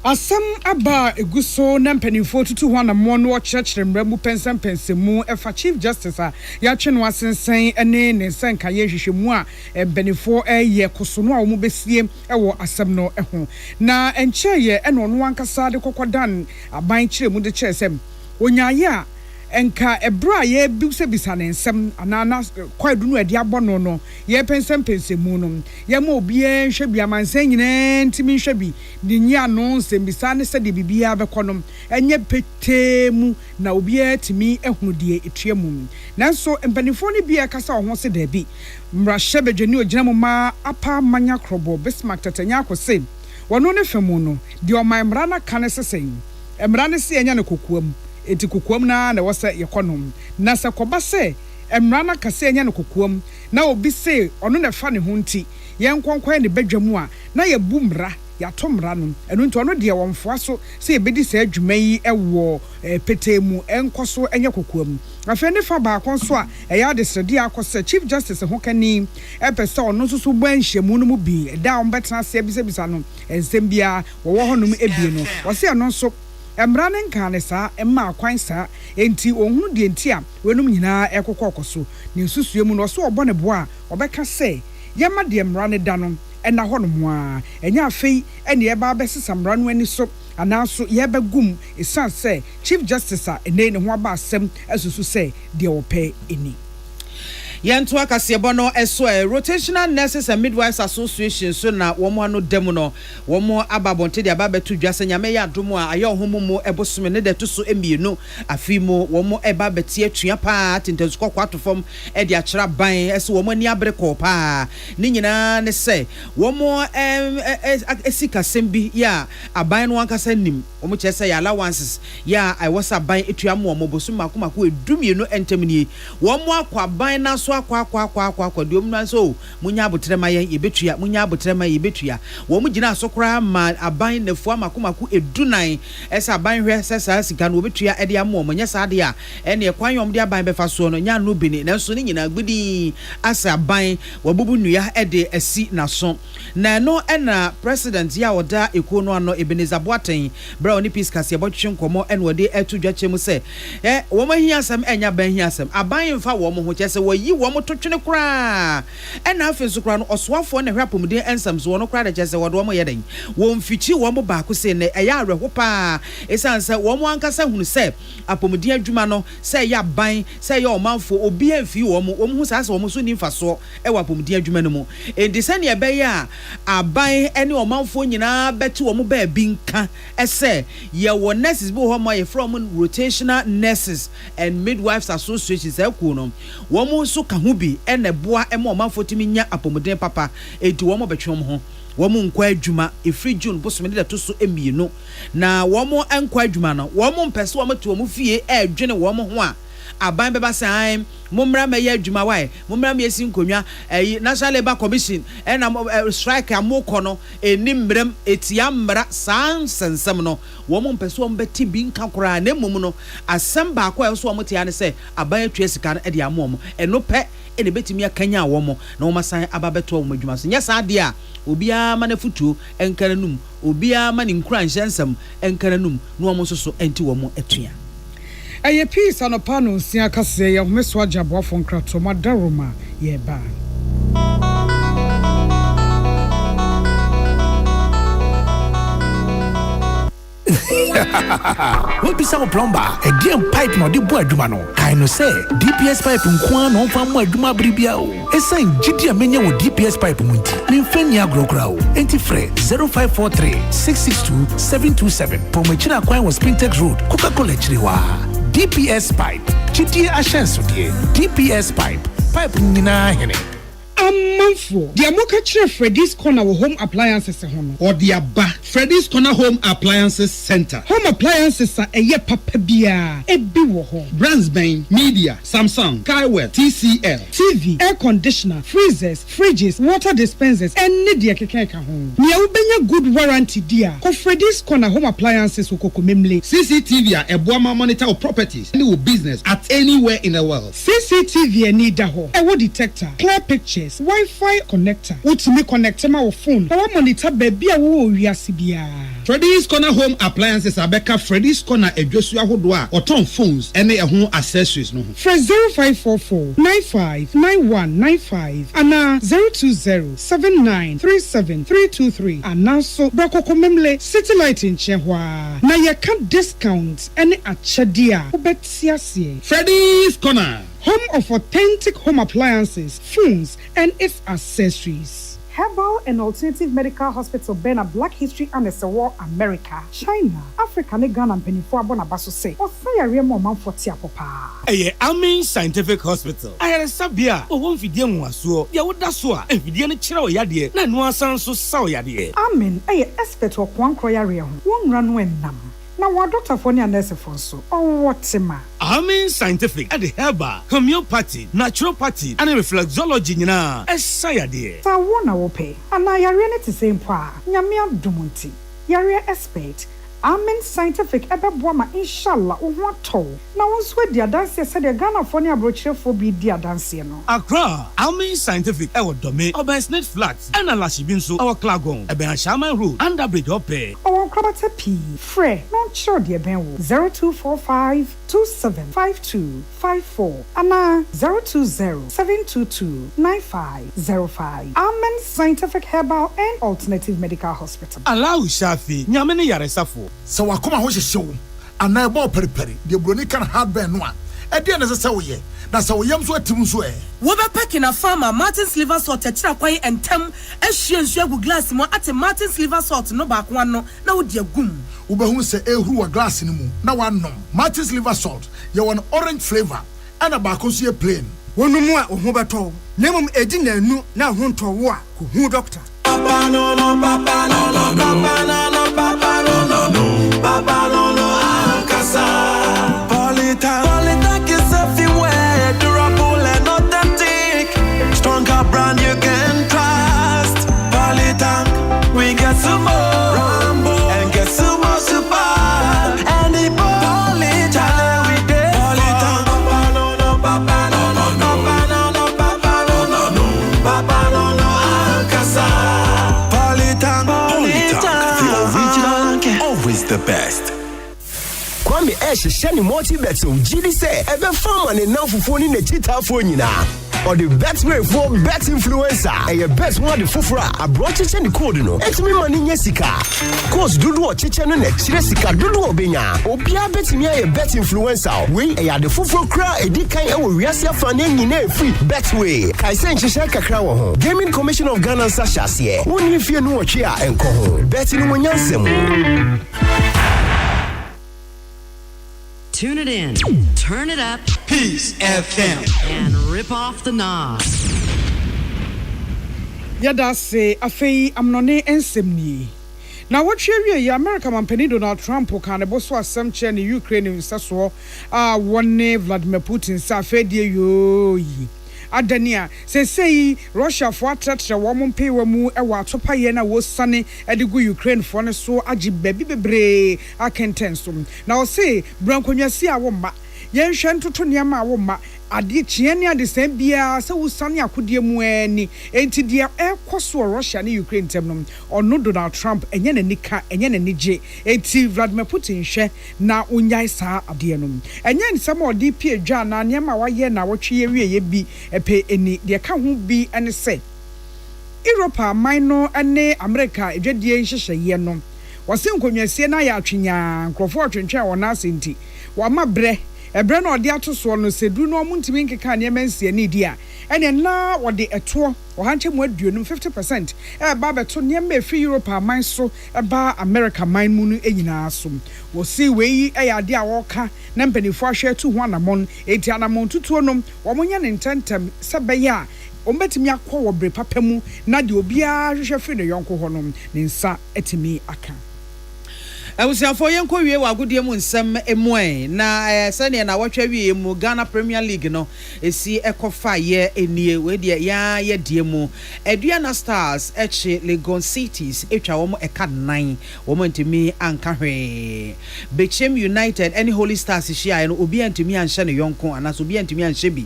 Asam aba eguso na mpanimfo tutu ho na mo no kyerkyere mramu pensempensemu efa Chief Justice a ya twe no asensen ene ne nsanka ye hwehwemu a mpanimfo ye kosono a wo besie ewo asam no ho na enche ye eno no ankasa de kokodan aban kyerɛ mu de kyerɛ sem onyaye a enka ebra ye bise bisa ne nsem anana kwadu no ade abono no ye pensempensemu no ye ma obi enhwe bia mansan nyina ntimi nhwe bi de nya no nsem bisa ne se de bibia bekonom enye petemu na obi etimi ehunu de etuamu nanso empanifo ne bia kasa ho se da bi mrahye bedwani ogina mo ma apa manya krobo Bismarck tatanya akose wono ne femu no de o man mra na kane sesen emra ne se enya ne kokuam eti kokuam na wasa yekonom na se koba se emra na kase enya ne kokuam na obi se ono na fa ne ho nti yenkonkwan ne badwamu a na ye bumra ya tomra no enu nti ono de wonfoa so se ebedi se adwuma yi ewo petemu enkoso enye kokuam afa ne fa ba konso a eya de sredi akose Chief Justice ho kani epese ono susu banhwemu no mu bi da on betena se bisa no ensem bia wo ho no mu ebie no wo se ano so emra ne nka ne sa emma akwan sa enti ohunu de enti a wenum nyina ekokokoso ne nsusuemu no so obone bo a obeka se yema de emra ne da no ena ho no mo a enya afei ene ye ba besesa mra no ani so anaso ye bagum esan se Chief Justice a ene ne ho aba asem asusu se de ope eni Yantu akasiebo no eso Rotational Nurses and Midwives Association so na womo ano demo no womo ababonte de ababetu dwase nyame ya domo a aye homomo ebosome ne de to so emienu afimo womo ebabeti atua pa tintezuko kwato fom e de akira ban eso womo ani abre ko pa ni nyina ne se womo esika sembi ya aban no ankasa nim womo chese ya allowances ya I was aban etua mo womo bosu makomako edumienu entemni womo akwa ban na so akwa diom na so munya abotrema yen yebetua munya abotrema yebetua wo mu gina asokora ma aban nafu amakomako edunan esa aban hwe sesa sika no obetua ede amo mo nya saade a ene ekwanyom de aban befa so no nya no bini nanso ni nyina gbidi asa aban wabubu nua ede asi na so na no ena president ya oda eko no ano Ebenezer Boaten bra oni peace kase botwe nkomo ene wode etu dwachem se wo mahia asem enya ban hia asem aban mfa wo mo ho chese wo yi wo mo totwene kra ena afenso kra no osoafo na hwapomden ensam so no kra da chese wo do mo yeden wo mfichi wo mo ba ko se ne eya areho pa esanse wo mo ankasa hunu se apomden adwuma no se ya ban se ya omanfo obi amfi wo mo hu sase wo mo so ni mfaso e wa apomden adwuma no mu endise ne ebe ya aban ene omanfo nyina beti wo mo ba bi nka ese ye wo nurses bo ho mo ye from Rotational Nurses and Midwives Association se ku no wo mo so ka ho bi ene boa e mo omanfo timi nya apomden papa edi wo mo betwem ho wo mo nkwa adwuma efri June bosome de to so emienu na wo mo nkwa adwuma no wo mo mpese wo mo to wo mo fie adwene wo mo ho a aban beba san momra me ya adwuma wae momra me esi nkonwa National Labour Commission na strike amoko no enimrem etia mra san sensem no wo mo mpeso mo beti bi nka kora na mum no asem ba ko so mo tia ne se aban atwa sika no de amom eno pe ene betimi akanya wo mo na wo masan ababeto wo adwuma so nya sa de a obia ma na futuo enkaranum obia ma ne nkura nhyensem enkaranum na wo mo so enti wo mo atua Aye peace anopano sia kase ya meso agabo fo nkrato madaroma ye ba What be some plumber? A damn pipe no the boy dumano. I know say DPS pipe nkwan no fa mo aduma bribia o. Esan gidi amenya wo DPS pipe munti. Me mfanya agrokra o. Enti frɛ 0543 662 727. Pomachina kwan was Spintex Road. Coca-Cola chiriwa. DPS pipe. Gidi ashenso die. DPS pipe. Pipe nina hene. Amanfo dia mo ka kire Freddy's Corner wo home appliances ho no or dia ba Freddy's Corner Home Appliances Center. Home appliances a eye papa bia ebi wo ho Brands Bain, Media, Samsung, Kaiwell, TCL, TV, air conditioner, freezers, fridges, water dispensers and dia keka ho. Nia wo benya good warranty dia. Ko Freddy's Corner Home Appliances wo kokomemle. CCTV a eboama monitor of properties any business at anywhere in the world. CCTV ani da ho. E wo detector, clear pictures, Wi-Fi connector. Utimi connect ma wo phone. Na wo monitor baby a wo wiase bia. Freddy's Corner Home Appliances abeka Freddy's Corner edwosu ahodo a oton phones ene ehun accessories no ho. For 0544 959195 ana 0207937323 ana so brakoko memle city light in chehwa na ye can discounts ene achadia obetiasie. Freddy's Corner, home of authentic home appliances, phones and its accessories. Herbal and Alternative Medical Hospital Bena Black History and the War America, China, Africa, ne Ghana and Penifua Bonabaso say, or say a real man for Tiapopa. Aye, Amen Scientific Hospital. I had a sabia, or one video was so, ya would that's so, and video chiro yadie, na no sound so saw yadie. Amen, aye, expert or one croyario, one run when nam. Now, what doctor for near nurse for so, or what's ma? Amen Scientific at the herbal, homeopathy, naturopathy, and reflexology, na, as sayadie. So, one I will pay, and I are really the same pa, Yamia Dumunti, Yaria expert. Amen Scientific Ebebwama inshallah uwato. Na wonswe dia dance said the Ghana for near brochure for be dia dance no. Accra, Amen Scientific ewo dome, Oben Snake Flats, and Alashibinso, our Klagon, Eben Shaman Road, Underbridge Ope. Our Krabata P. Frey, not sure dear Ben 0245 275254 Ana 020-722-9505. Amen Scientific Herbal and Alternative Medical Hospital. Allow Shafi, Nyamene Yaresafo. So wakoma ho hyehyew ana ebo periperi de broni kan hardware no a e de na se woye na se woyam so atim so e wo be packing a farmer Martin's liver salt tira kwan entem ehwie nsu agu glass mo ate Martin's liver salt no ba kwa no na wo de agum wo be hu se ehuru wa glass ni mu na wanom Martin's liver salt ye won orange flavor ana ba ko so ye plain wonumu a ho beto na mum edi na anu na ho nto wo a ko hu doctor Papa no no papa no no papa no no papa no no no papa no no Ankasa Polytank is everywhere durable and authentic stronger brand you can trust Polytank we get some more Rambo and get some more super and the Polytank we get Polytank papa no no papa no no no papa no no papa no no no papa no no Ankasa always the best. Kwame sheni MONTIE bets on GD say ebe farmer ne nanfufo ni ne chitafo nyina. Or the best way for bet influencer. E bet one the fufura abroad chiche ni code no. Etimi mani nye sika. Course dudu o chiche no ne chire sika dudu obenya. Obia betimi e bet influencer. We e ya the fufuro kra edi kan e wo wiase afane nyina free bet way. Kai se nchiche kakra wo ho. Gaming Commission of Ghana sashase. Woni fie no ochi a enko ho. Bet ni wonyansem. Tune it in, turn it up, Peace FM, and rip off the knob. Yada say afei amnone ensemni. Now what you America Mampeni Donald Trump can boso asem che ne Ukraine nsaso wonne Vladimir Putin sa fedie yo yi adania say Russia for attractor wom pay wemu e wa topa ye na wo sane e de go Ukraine for ne so agi baby bebre akentenso now say brankonwasi a wo ma yen hwe ntoto niam a wo ma ade chiene ade san bia se wo sane akodie mu ani enti dia ekoso Russia ne Ukraine tem no ono Donald Trump enye na nika enye na nije enti Vladimir Putin hwe na onyai sa ade no enye nsam odi pie dwa na niam a waye na wotwe ye wie ye bi epe eni de ka ho bi ene se Europa minor ene America edwadie nhyehyeye no wose nkonwasie na ya atwenya nkrofo atwentwa wona asenti wama bre ebre na odi atoso no sedu no omuntimi nkeka ne mansie ne dia ene na wode eto ohanche mu aduonum 50% ba beto ne ma efi Europe aman so ba America man mu no enyina so wo si weyi ade a woka na mpanifo ahwe tu ho anamon eti anamon tutuo no wo munya ne ntentem sebe ya ombetimi akọ wo bre papa mu na de obia hwehwe fi ne yonko ho no ne nsa etimi aka Awusiafo yenko wie wagodie mu nsem emoe na sene na watwa wie mu Ghana Premier League no esi ekofa ye enie we de ya ye die mu Aduana Stars eche Legon Cities etwa wo eka 9 wo ntimi anka hwe Bechem United any Holy Stars hia no obi antimi anhye ne yonko anaso obi antimi anhye bi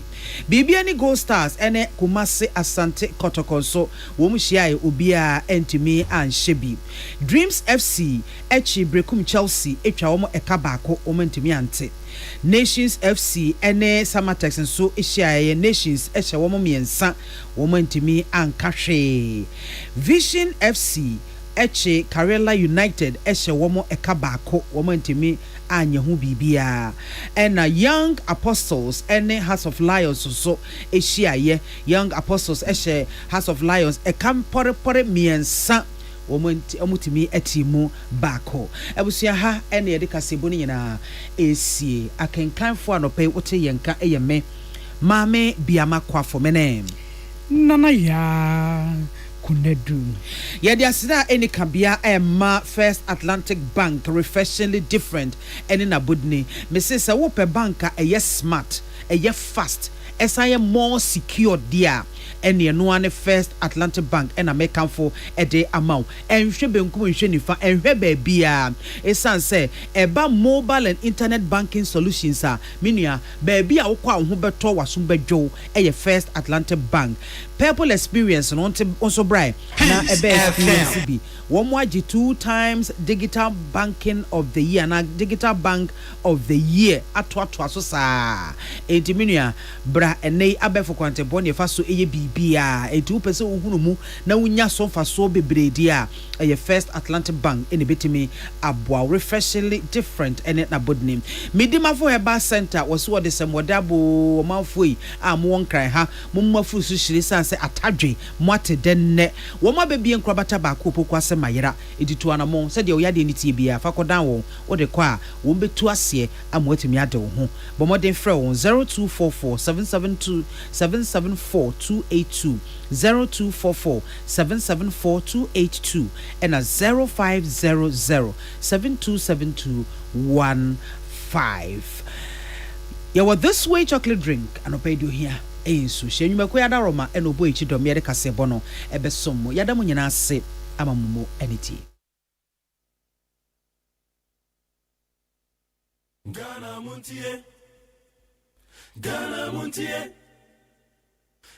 bibia ni Gold Stars ene Kumasi Asante Kotokonso wo mu hia obi a antimi anhye bi Dreams FC eche Brekum Chelsea etwa wo eka baako wo ntimi ante Nations FC ene Samatex nso ehia Nations ehye wo miensa wo ntimi anka hwe Vision FC eche Karela United ehye wo eka baako wo ntimi anya hu bibia ena Young Apostles ene House of Lions so ehia Young Apostles ehye House of Lions eka pore miensa omutimi etimu bako ebusia ha ene ye de kasebo ni nyina esie akenkanfo anope wote yenka eyeme maame biama kwafo menem nana ya kunedu ye de asida eni kabia emma First Atlantic Bank refreshingly different eni na budni mesese wo pe banka eye smart eye fast esaye more secure dia ene no ane First Atlantic Bank ena mekan for ede amount enhwe benkum enhwe nifa enhwe ba bia esan se eba mobile and internet banking solutions a menua ba bia wo kwa ho beto wasum bedwo eye First Atlantic Bank people experience no onso brai na ebe experience bi wo mo agi 2 times digital banking of the year na digital bank of the year ato so sa enti menua bra ene abefo kwante bone fa so eye bibia enti upese ohunu mu na wunya so fa so bebredi a eye First Atlantic Bank ene betimi aboa refreshingly different ene na bodnim midimafo heba center was what the semodabo manfoi a mo wonkran ha mo mafu su shiri sanse atadwe moate denne wo ma bebie nkrabata ba ko pokwase mayera editu anamo se de oyade ni tie bia fa kodan wo wo de kwa wo betu ase amwatimi ade wo ho bomoden frɛ wo 0244 772 774282 0244 774282 and a 0500 727215. Yeah, this way chocolate drink and obey you here. So she you make yada roma and obo ichi do mere kase bono ebe sommo yada mo nyina ase amamumo anity. Ghana Montie Ghana Montie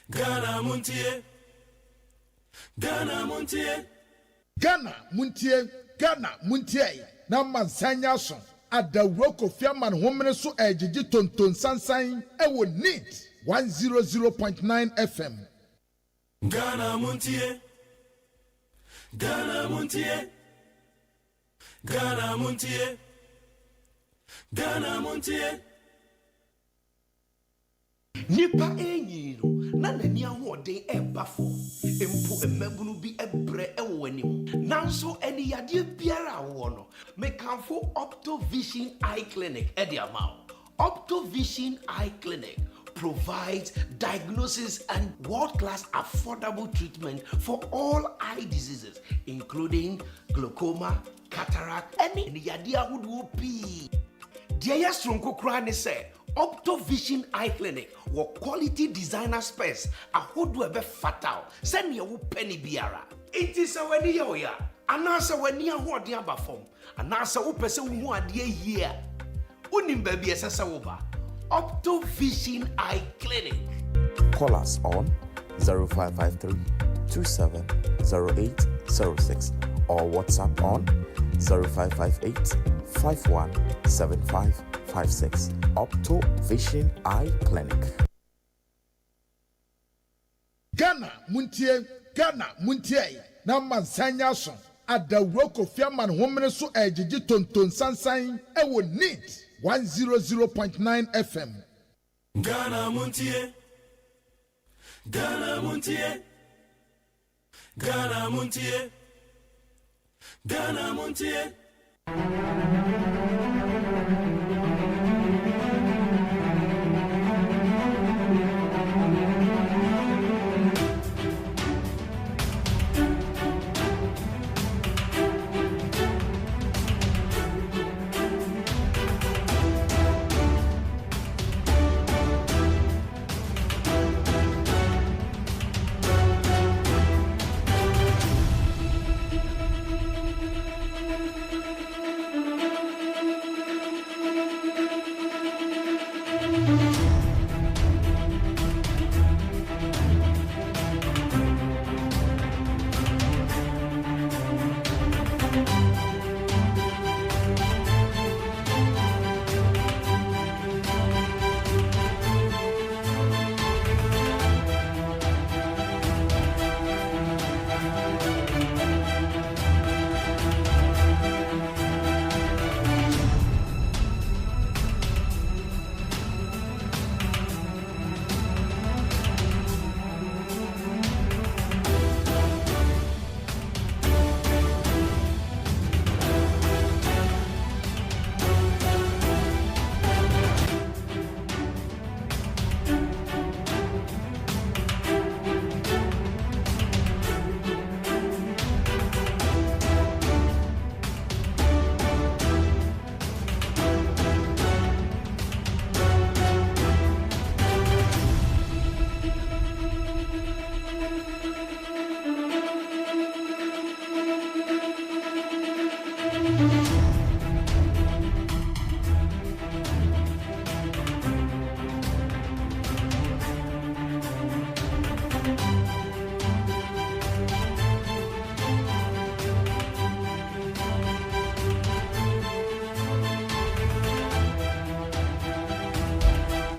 Ghana Montie Ghana Montie Ghana Montie Ghana Montie na mansanya so adawro kofiaman homene so ejiji tonton sansan ewo neat 100.9 FM Ghana Montie Ghana Montie Ghana Montie Ghana Montie Nipa enyiro na nani ahode ebafo empo emabunu bi ebre ewonim nanso eni yade biara wo no mekanfo Optovision Eye Clinic edi amount Optovision Eye Clinic provides diagnosis and world-class affordable treatment for all eye diseases, including glaucoma, cataract, and yadia would be. Dear Stronko Krani say, Optovision Eye Clinic, where quality designer space, a hood be fatal, send you penny biara. It is a when you anasa when you are the abafom, anasa upese who are dear year. Unim baby sasawoba. Optovision Eye Clinic. Call us on 0553 270806 or WhatsApp on 0558 517556. Optovision Eye Clinic. Ghana Muntie na mansanya so adawroko fiaman homene so ejiji tonton sansan ewo neat 100.9 FM. Ghana Muntie. Ghana Muntie. Ghana Muntie. Ghana Muntie.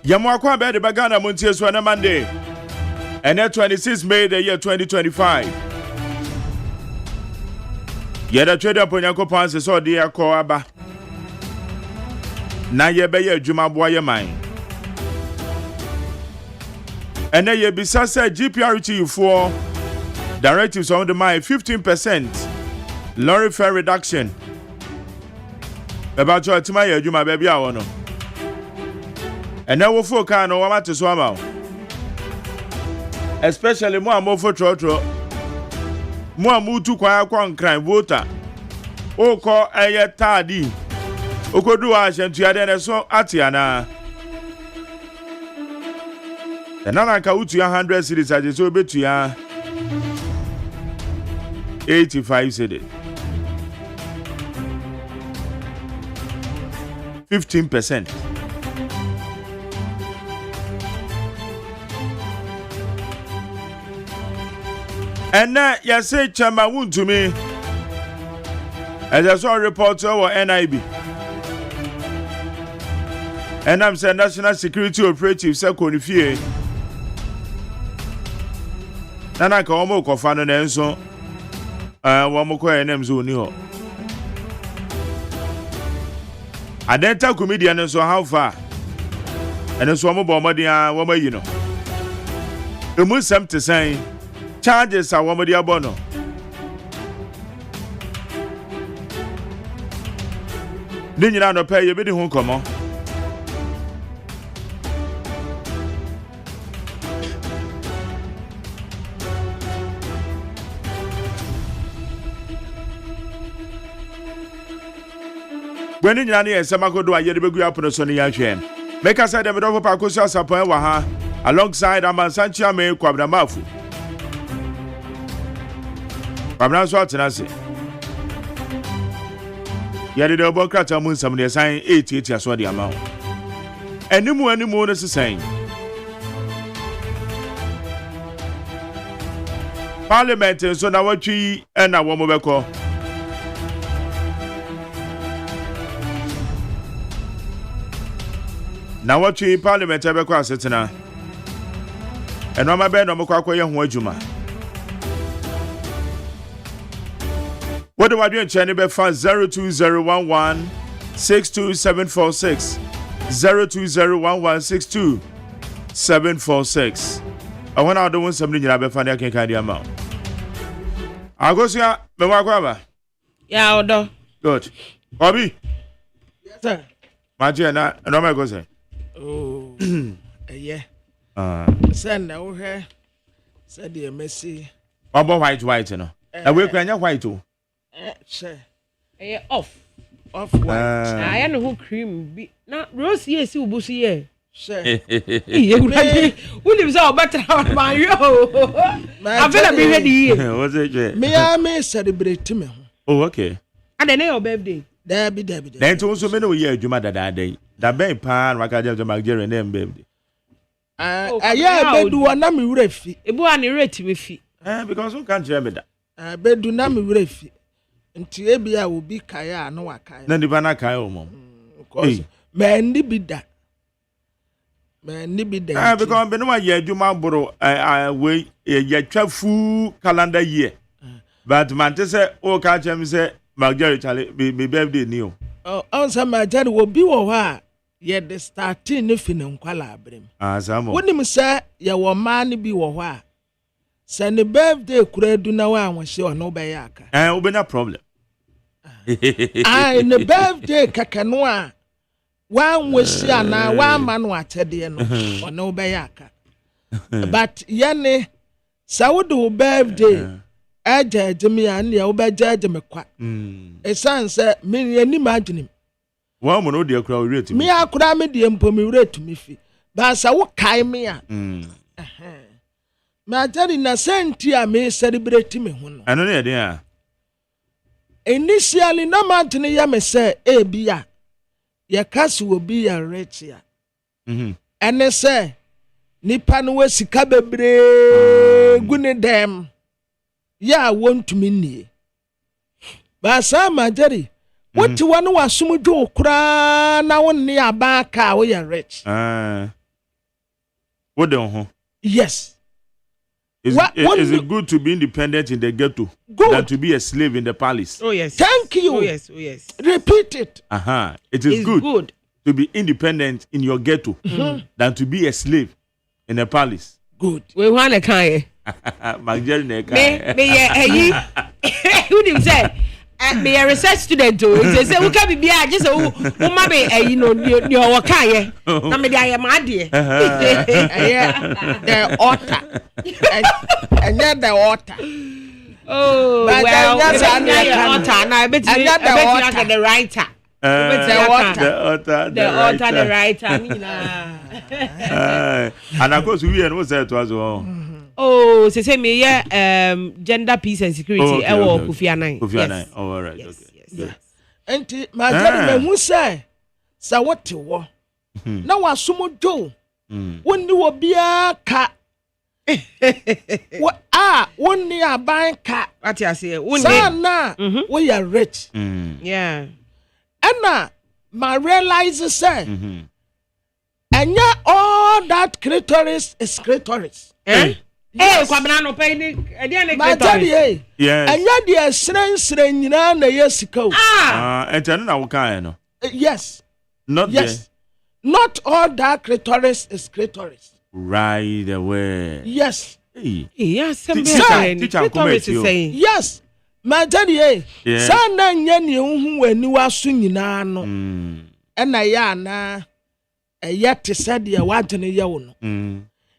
Yamwakwa bede bagana Montie so na Monday. And 26 May the year 2025. Yeda trade up on Yankopon se so de akọ aba. Na ye be ye adwuma boa ye man. And ye bisa say GPRT for directives on the mind 15% lorry fare reduction. About your tima ye adwuma baby awono. And now we focus on what to swam, especially more for trotro. More move to quiet crime voter. O call a tardy. O could do as and to other so Atiana. The Nana Kautia 100 cities at the bit to ya 85 cities. 15%. And now, you say, Chama wound to me. As I saw a reporter or NIB. And I'm saying National Security Operative Second Fear. Nana Kaomo Kofano Nenso. Wamoko NM Zuni. I then tell comedian so how far. And it's one more bombardier, woman, you know. The most to say. Charges are one of the abono. Didn't you not pay your bidding home come on? When you are near Samakodo, I get a big opportunity. Make us say the middle of Pacosa Sapawaha alongside Amansancha May Quabramafu. Quabran Swatanasi. Yet the Bocrata Moon some the sign 88 as well the amount. And no more is the same. Parliament and so now tree and a woman call. Now what tree Parliament ever cross it now? And on my bed, I'm a quack young Wajuma. What do I do in Channel Fund 02011 62746 02011 62746? I want to do something you have found. I can't carry amount. I'll go see ya. Yeah, Odo. Good. Bobby. Yes, sir. My dear, and I'm going to say. Oh, yeah. Send over. Said the Messi. Bumble white, you know. And we're going to white too. Sure. Off white. I know who cream be. Now, Rose, yes, you will see ye. Sure. Williams are better on my yo. I'm gonna be ready. What's it? Me celebrate me. Oh, okay. And then your birthday. Debbie. Then to also many years, you mother that day. That bay pan, like I just Magdalene and them, baby. I do one name refi. A boy and rate with fee. Because who can't hear me that? I bet do name refi. Until Abia will be Kaya, no Kaya. Then the Banaka, mom. Of course, man, be that. Man, be that. Because no one yet do my borough. I wait a full calendar year. But Mantessa, oh, catch him say, Margaret, be birthday new. Oh, answer my dad will be or yet the starting if in Qualabrim. Some wouldn't him say, your man be or send the birthday could do now when she or no bayaka. And will be no problem. I in the birthday Kakanoa. One was now, one man wanted or no bayaka. But Yanni, so do birthday. I judge me and you obey judge me quack. A son said, me and imagine him. One would know the crowd rate me. I could have made the impomire to me. But I would kai me. My daddy na senti a me celebrate me. I know the idea. Initially, no man to me, me say, bia. Your cash will be a rich ya. And they say, Nipan was sikabebre, gune dem. Yeah, I want to mean but some my daddy, what you want to assume do cry now near back we are rich. What don't? Yes. Is it good to be independent in the ghetto than to be a slave in the palace? Oh yes. Thank you. Oh yes. Repeat it. It is good to be independent in your ghetto than to be a slave in the palace. Good. We want a kind. Magdalene who did say be a research student too. He say we can be just who maybe you know your kai na me dey am ade the author and the author. Oh well that's the author now I bet you the writer. The writer and of course we know say to as well. Oh, say me gender peace and security. Kofi Annan. Oh, all right. Yes, okay. Yes. And my daddy who say, "Sa what you want?" Now I sumo do. When you will be a cat. What one near buying cat? What you say? Sana, we are rich. Yeah. And now my realize say, and yeah, all that clitoris is clitoris. Yes. Kwabrano pay ni my daddy, yes. And yeah, the sren na yesiko. And then now no. Yes. Not yes. There. Not all that clitoris is clitoris. Right away. Yes. Hey. Yes, clitoris is saying. Yes. My daddy, sana nyani hu wani wasu nyina no. Ena ya na yet said ya wadene ya wo no.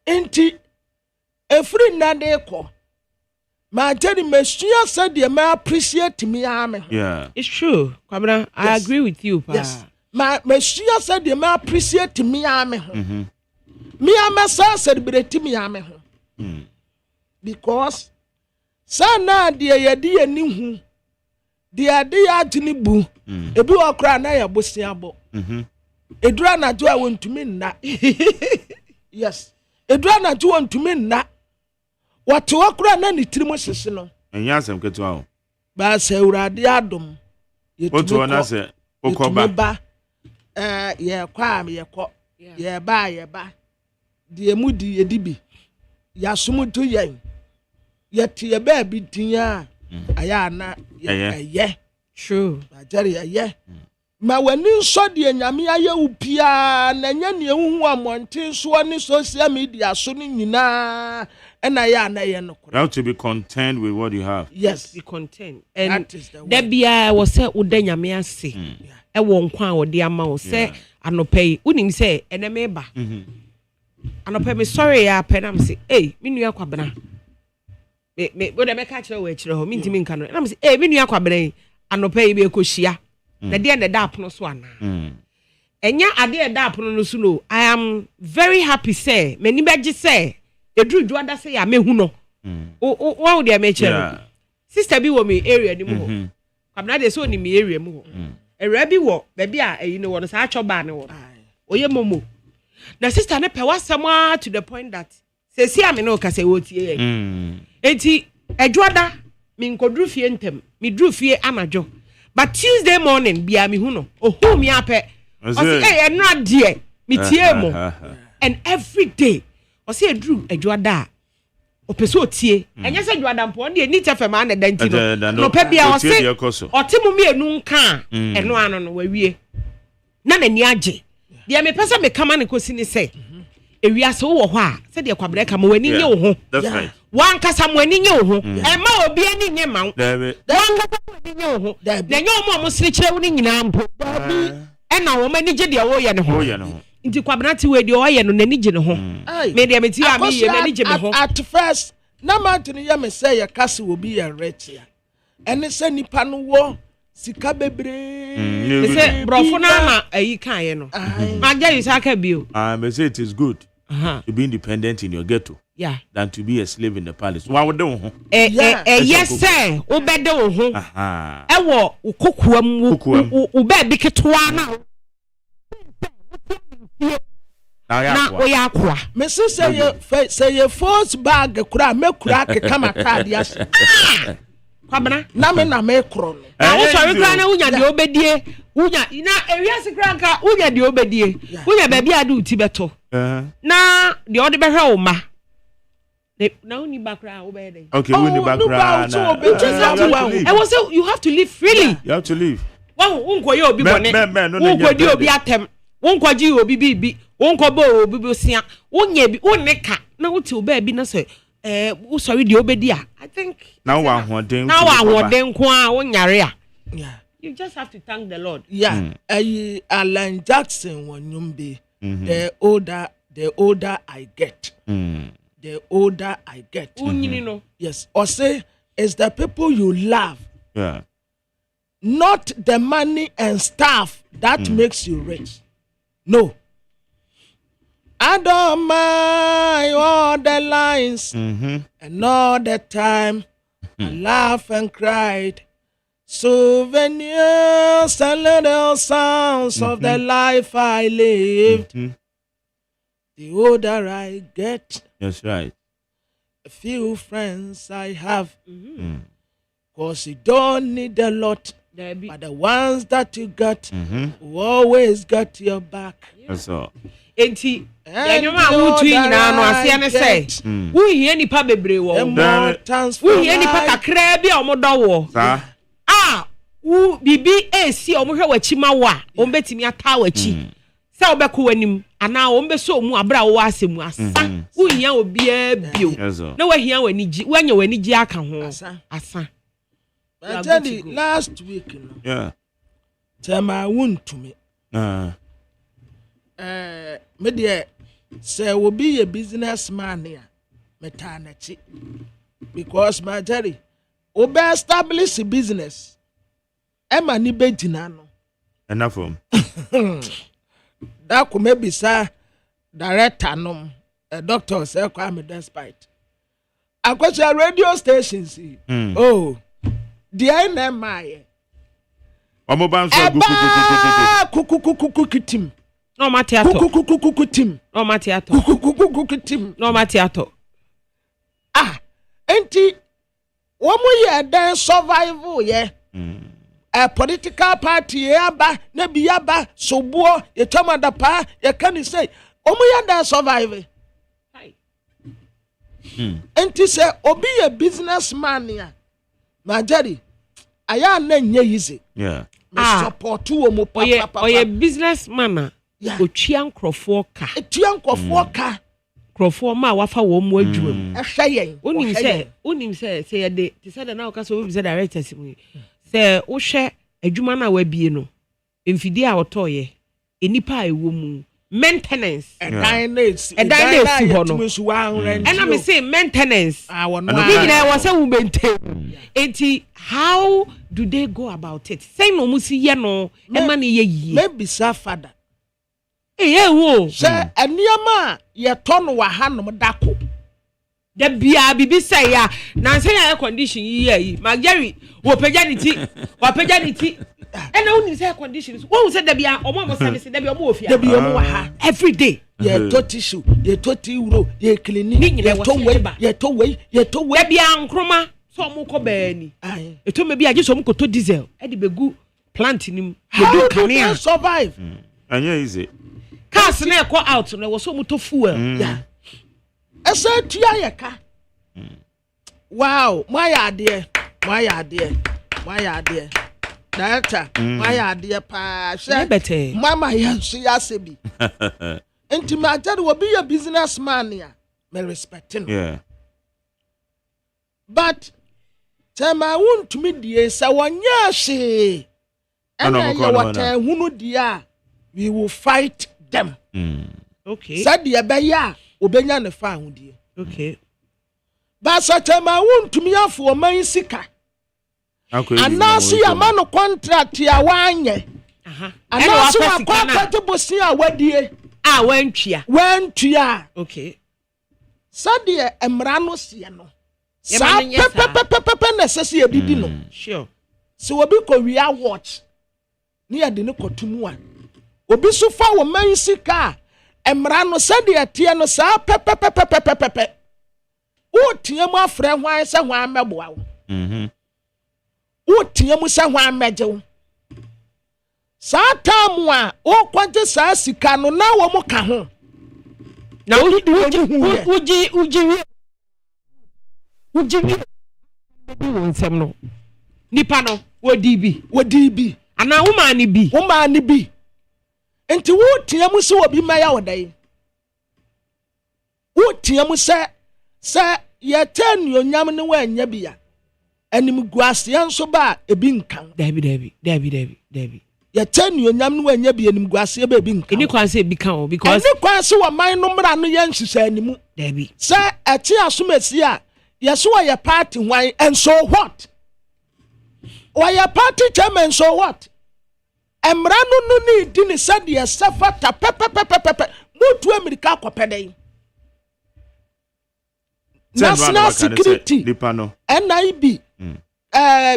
Enti efri na de ko My daddy, Monsieur said, the man appreciate me. Yeah. It's true. Kwabena, I agree with you, pa. Yes. My Monsieur said, the man appreciate me. Me, celebrate me. Because, sana, dear, dear, new. Dear, dear, Jimmy Boo. A blue or crown, I am bossiable. A drana do I want to mean that. Yes. A drana do want to mean that. What to walk around any trimmer, and yes, I'm good to all. But say, Radiadum. What to one as a Okoba? Yeah, quam, yeah, ba. Dear Moody, ye dibi. Yasumu to yang. Yet your baby, tia. Ayana, yeah. True. I tell you, yeah. Ma when you saw the Yamia Upia, Nanyan, you want to social media soon na. And now to be content with what you have. Yes, be content. And that be I was said Udenya me say. I won't qua or dear mouse say I no pay. Unim say and a member. I no pay me sorry I pen am say, hey, Minya Quabana. Me would I catch your way to home into me can. I'm say, hey, Minya Quabana. I no pay be a cushia. The dear the dark no swan. And ya I dear dark no suno. I am very happy, say. Many badges say. The Drew Dwada say, I may who know. Oh, wow, dear Major. Sister be me area anymore. I'm not a son in me area more. A rabbi walk, baby, you know what is actual banner. Oh, your momo. Now, sister, never was somewhere to the point that says, see, I'm no case what ye. And he, a Dwada, mean could drew fientem, me drew fear amajo. But Tuesday morning, be a me who know, oh, whom ya pet. I say, and not dear, me tiemo. And every day. I say Drew a Jwada. O peso tie. Enya se Jwada mpo de ni tefe ma na danti no. No pe bia o se. O temu me enu nka eno ano no wawie. Na ni age. De me pesa me kama ne kosi ni se. Ewiase wo ho a se de kwabere kama wani nye wo ho. That's right. Wan kasa mo ani nye wo ho. E ma obi ani nye ma wo. Wan kasa mo ani nye wo ho. Na nye wo mo sire kire wo ni nyina mpo. E na wo mani je de wo ye ne ho. Inti kwabnati we de oye no nani gye ne ho me de meti a me ye nani gye me ho at first na mantini ya me say ya kase obi ya rich ya ene se nipa no wo sika bebre se brofo na ma ayi kan ye no ma gya yi saka bio me say it is good to be independent in your ghetto than to be a slave in the palace wa wo de wo ho yes sir wo be de wo ho e wo kokoam wo be bi ketwa na na oyakwa me say ye first bag kura me kura ke kama card ya kwabana na me kro no na wo sorry kra na unya de obedie unya na ewiase kra nka unya de obedie unya ba bia de uti beto na de ode behwe wo ma na uni bakra wo be dey okay uni bakra na I was say you have to live freely you have to live unko ye obi bone unko di obi atem unko ji obi bibi unko bo obi bosia unya bi uneka na uti oba bi na say wo sorry de obedi a I think now wa hoden ko a unyare a you just have to thank the Lord Alan Jackson wonyumbe the older I get the older I get unyini no yes or say it's the people you love not the money and stuff that makes you rich no I don't mind all the lines and all the time I laugh and cried. Souvenirs and little sounds of the life I lived. The older I get, that's right. A few friends I have. Cause you don't need a lot. But the ones that you got who always got your back. That's all. Enti yanyoma wutu nyina no ase ne say wo hie nipa bebre wo wo hie nipa kakra bi a omodo wo wo bibi esi omohwe wachi ma wo a ombetimi ata wachi se obekọ wanim ana ombeso mu abra wo asemu asa wo hie obi a bio na wo hie wanigi wanya wanigi aka ho asa Jadi last week tema won't me me de say will be a businessman here metanachi because my Jerry obe establish a business Emma ni bentina no enough of that could maybe sir director no a doctor say kwame despite akwesha radio stations oh the NMI omo ban so kukukukukukutim no matiato kukukukukutim no matiato kukukukukutim no matiato enti womu ye den survival ye a political party aba na biyaba sobuo ye tomada pa ye can say womu ye den survive enti say obi a businessman ya majari aya na nye easy yeah support womu papa oye businessman otwia nkrofo ka etwia nkrofo ka krofo ma wafa wo mu adwuma mu ehwe onim se ye de ti say na o ka so be say directors mu se wo hwe adwuma na wa bie no mfidi a otoye enipa ewo mu maintenance edan na esi ho no ena me say maintenance na was say wo maintain enti how do they go about it say no mu si ye no e ma ne ye yie maybe sir father wo say eniama ye tono wa hanom dako da bia bibi say ya na say ya condition yi magari wo pagya ni ti ena woni say conditions wo say da bia omo service da bia omo ofia da bia omo wa ha every day ye to tissue ye to tiwro ye clinic ye to wei da bia nkroma so omo ko baani eto me bia giso omo ko to diesel e de begu plant nim do kania survive anya easy cars na go out na wo so omo to fuel yeah esa tua ye ka wow my idea Director, my idea pa she mama ya sebi enti ma tell will be a businessman ya me respecting yeah but tell my want to me die say wonya she and ya wata hunu dia we will fight them okay said the be ya obenya ne fa hu die okay but so tell my want to me afo man sika anasi amano contract ya wanye anasi wa contract bosi a wadie wantua okay sade emra no se no sa pepepepepe na sese edidi no sure so obi ko wia watch ni ade ne kotumu a obi so fa wo man sika emra no sade atie no sa pepepepepe o tie mu afre hwan se hwan meboa wo o tie mu se hwan mejewo sa tamu a o kwante sa sika no na wo mu ka ho na uji wonsem no nipa no wodi bi ana woma ni bi enti wo tie mu se obi maya wodai wo tie mu se ye tenu onyam ne wa anya bia anim guase enso ba ebi nkan dabi ye tenu onyam ne wa anya bia anim guase ba ebi nkan eni kwan se ebi kan o because eni kwan se wa man no mra no ye nhisa animu dabi se ati asomasi a ye so wa ye party hwan and so what wa ye party chairman so what emra no ni di ni said ye safata pepepepepe mutu amerika kopedai national security NIB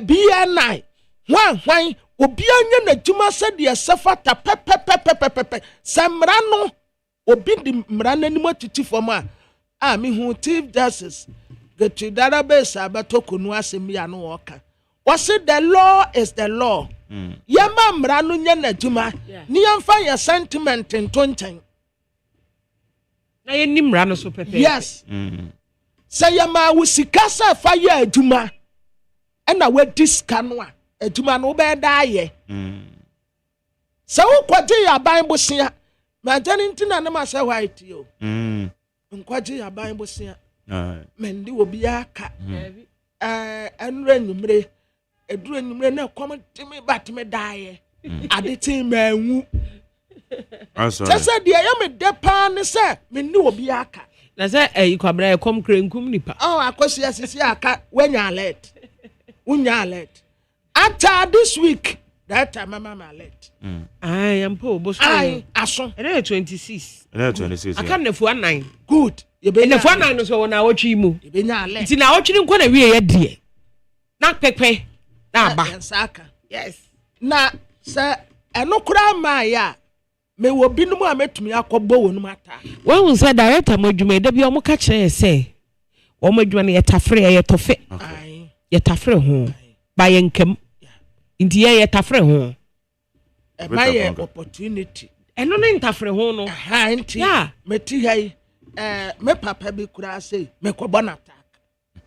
BNI hwan obi anya na djuma said ye safata pepepepepe samra no obi di mra nanim atiti fom a me hu chief justice getu database abatokunu asemi ya no oka was it the law is the law yema mra no nya na djuma ni yemfa ye sentiment ntonchen na ye ni mra no so pepe yes say yema wusika sa fa ye adwuma na we diska no a adwuma no be da ye say wo kwaje ya bible sia ma jani ntina na ma say white yo nkwaje ya bible sia mendi obi aka enra nyumre edura nyumre na kom timi batime da ye adetin manwu asa say de ya me de pa ne say mendi obi aka na say kwabra kom krenkum nipa oh akosi asisi aka wenya alert unya alert after this week that time mama alert I am po bo so aso 26 aka nefu 9 good nefu 9 no so na wotwi mu yebenya alert ti na wotwi nko na wie ye de na pepe na ba yes na se enokura ma ya me wo binum a metumi akọbọ wonum ata won say director mo adwuma da bi o mo ka kire say o mo adwuma ne yetafre yetofe yetafre ho ba yenkam nti yetafre ho e ba ye opportunity eno ne ntafre ho no nti meti hai me papa bi kura say me kọbọ na attack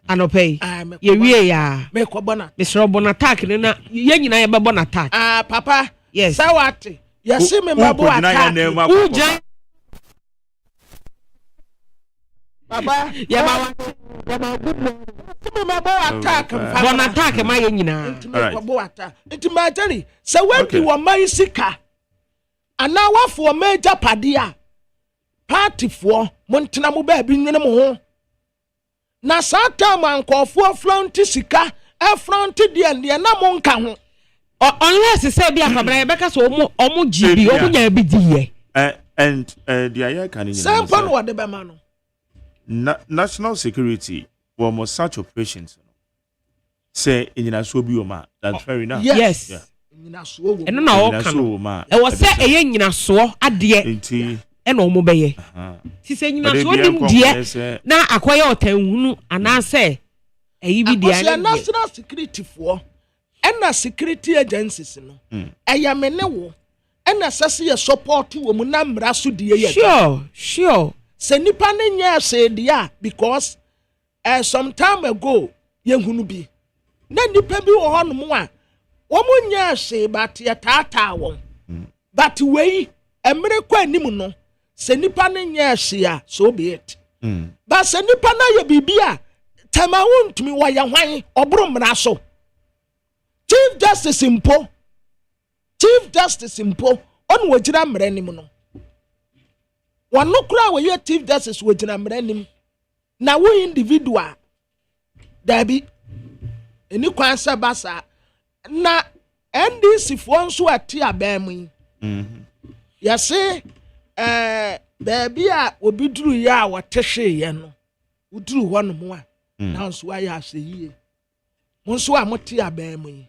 anopei ye wie ya me kọbọ na me sro bon attack ne na ye nyina ye be bon attack papa yes sawate yes me mabo attack uja baba ya ma good morning me mabo attack bon attack ma ye nyina mabo attack nti ma jari se wadi wo mai sika ana wafo major padia party fo montena mo ba bi nwene mo ho na sata man kofo front sika front dia na mo nka ho unless say be akabra e beka so omo gibi omo nya bi diye and the aye kan nyina sample no de be ma no national security were more such operations say nyina so bi o ma that's fair enough yes nyina so wo eno na o kan e wo say eye nyina so ade enti ena omo beye ti say nyina so dim die na akoye otanhunu ana say eyi bi dia na national security for ena security agencies no eya me ne wo ena sase ye support wo mu na mra so die ye sure se nipa ne nya se dia because some time ago ye hunu bi na nipa bi wo hono a wo mu nya se but ye tata won but we emre kwa anim no se nipa ne nya se a so be it but se nipa na ye bibia tema wontumi wo ye hwan obro mra so Chief Justice Impo on wajira mrenim no wano kura we Chief Justice wajira mrenim na wo individual dabi eni kwansa basa na NDC fo nso ati abemu yase baby a obi duru ya watehwe ye no uduru ho no mo a na nso aya aseyie mo nso a moti abemu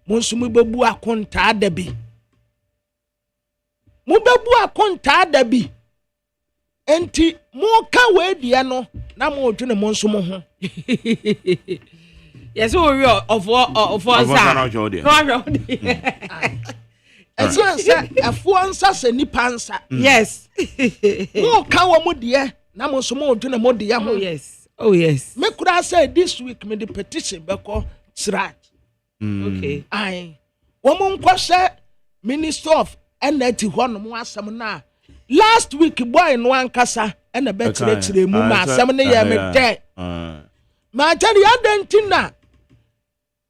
Monsumu bebu akonta adabi. Mu bebu akonta adabi. Enti mo ka we dia no na mo dwene monsumu ho. Yes we of no jode. Eso say afuansa se nipansa. Yes. Mo ka wo mo dia na monsumu dwene mo dia ho. Yes. Oh yes. Me could say this week me the petition beko srat. Okay. Woman kwase Minister of Energy hono mo asem na last week boy no ankasa na betirechire mu ma asem ne ye me de. Ma jari adentina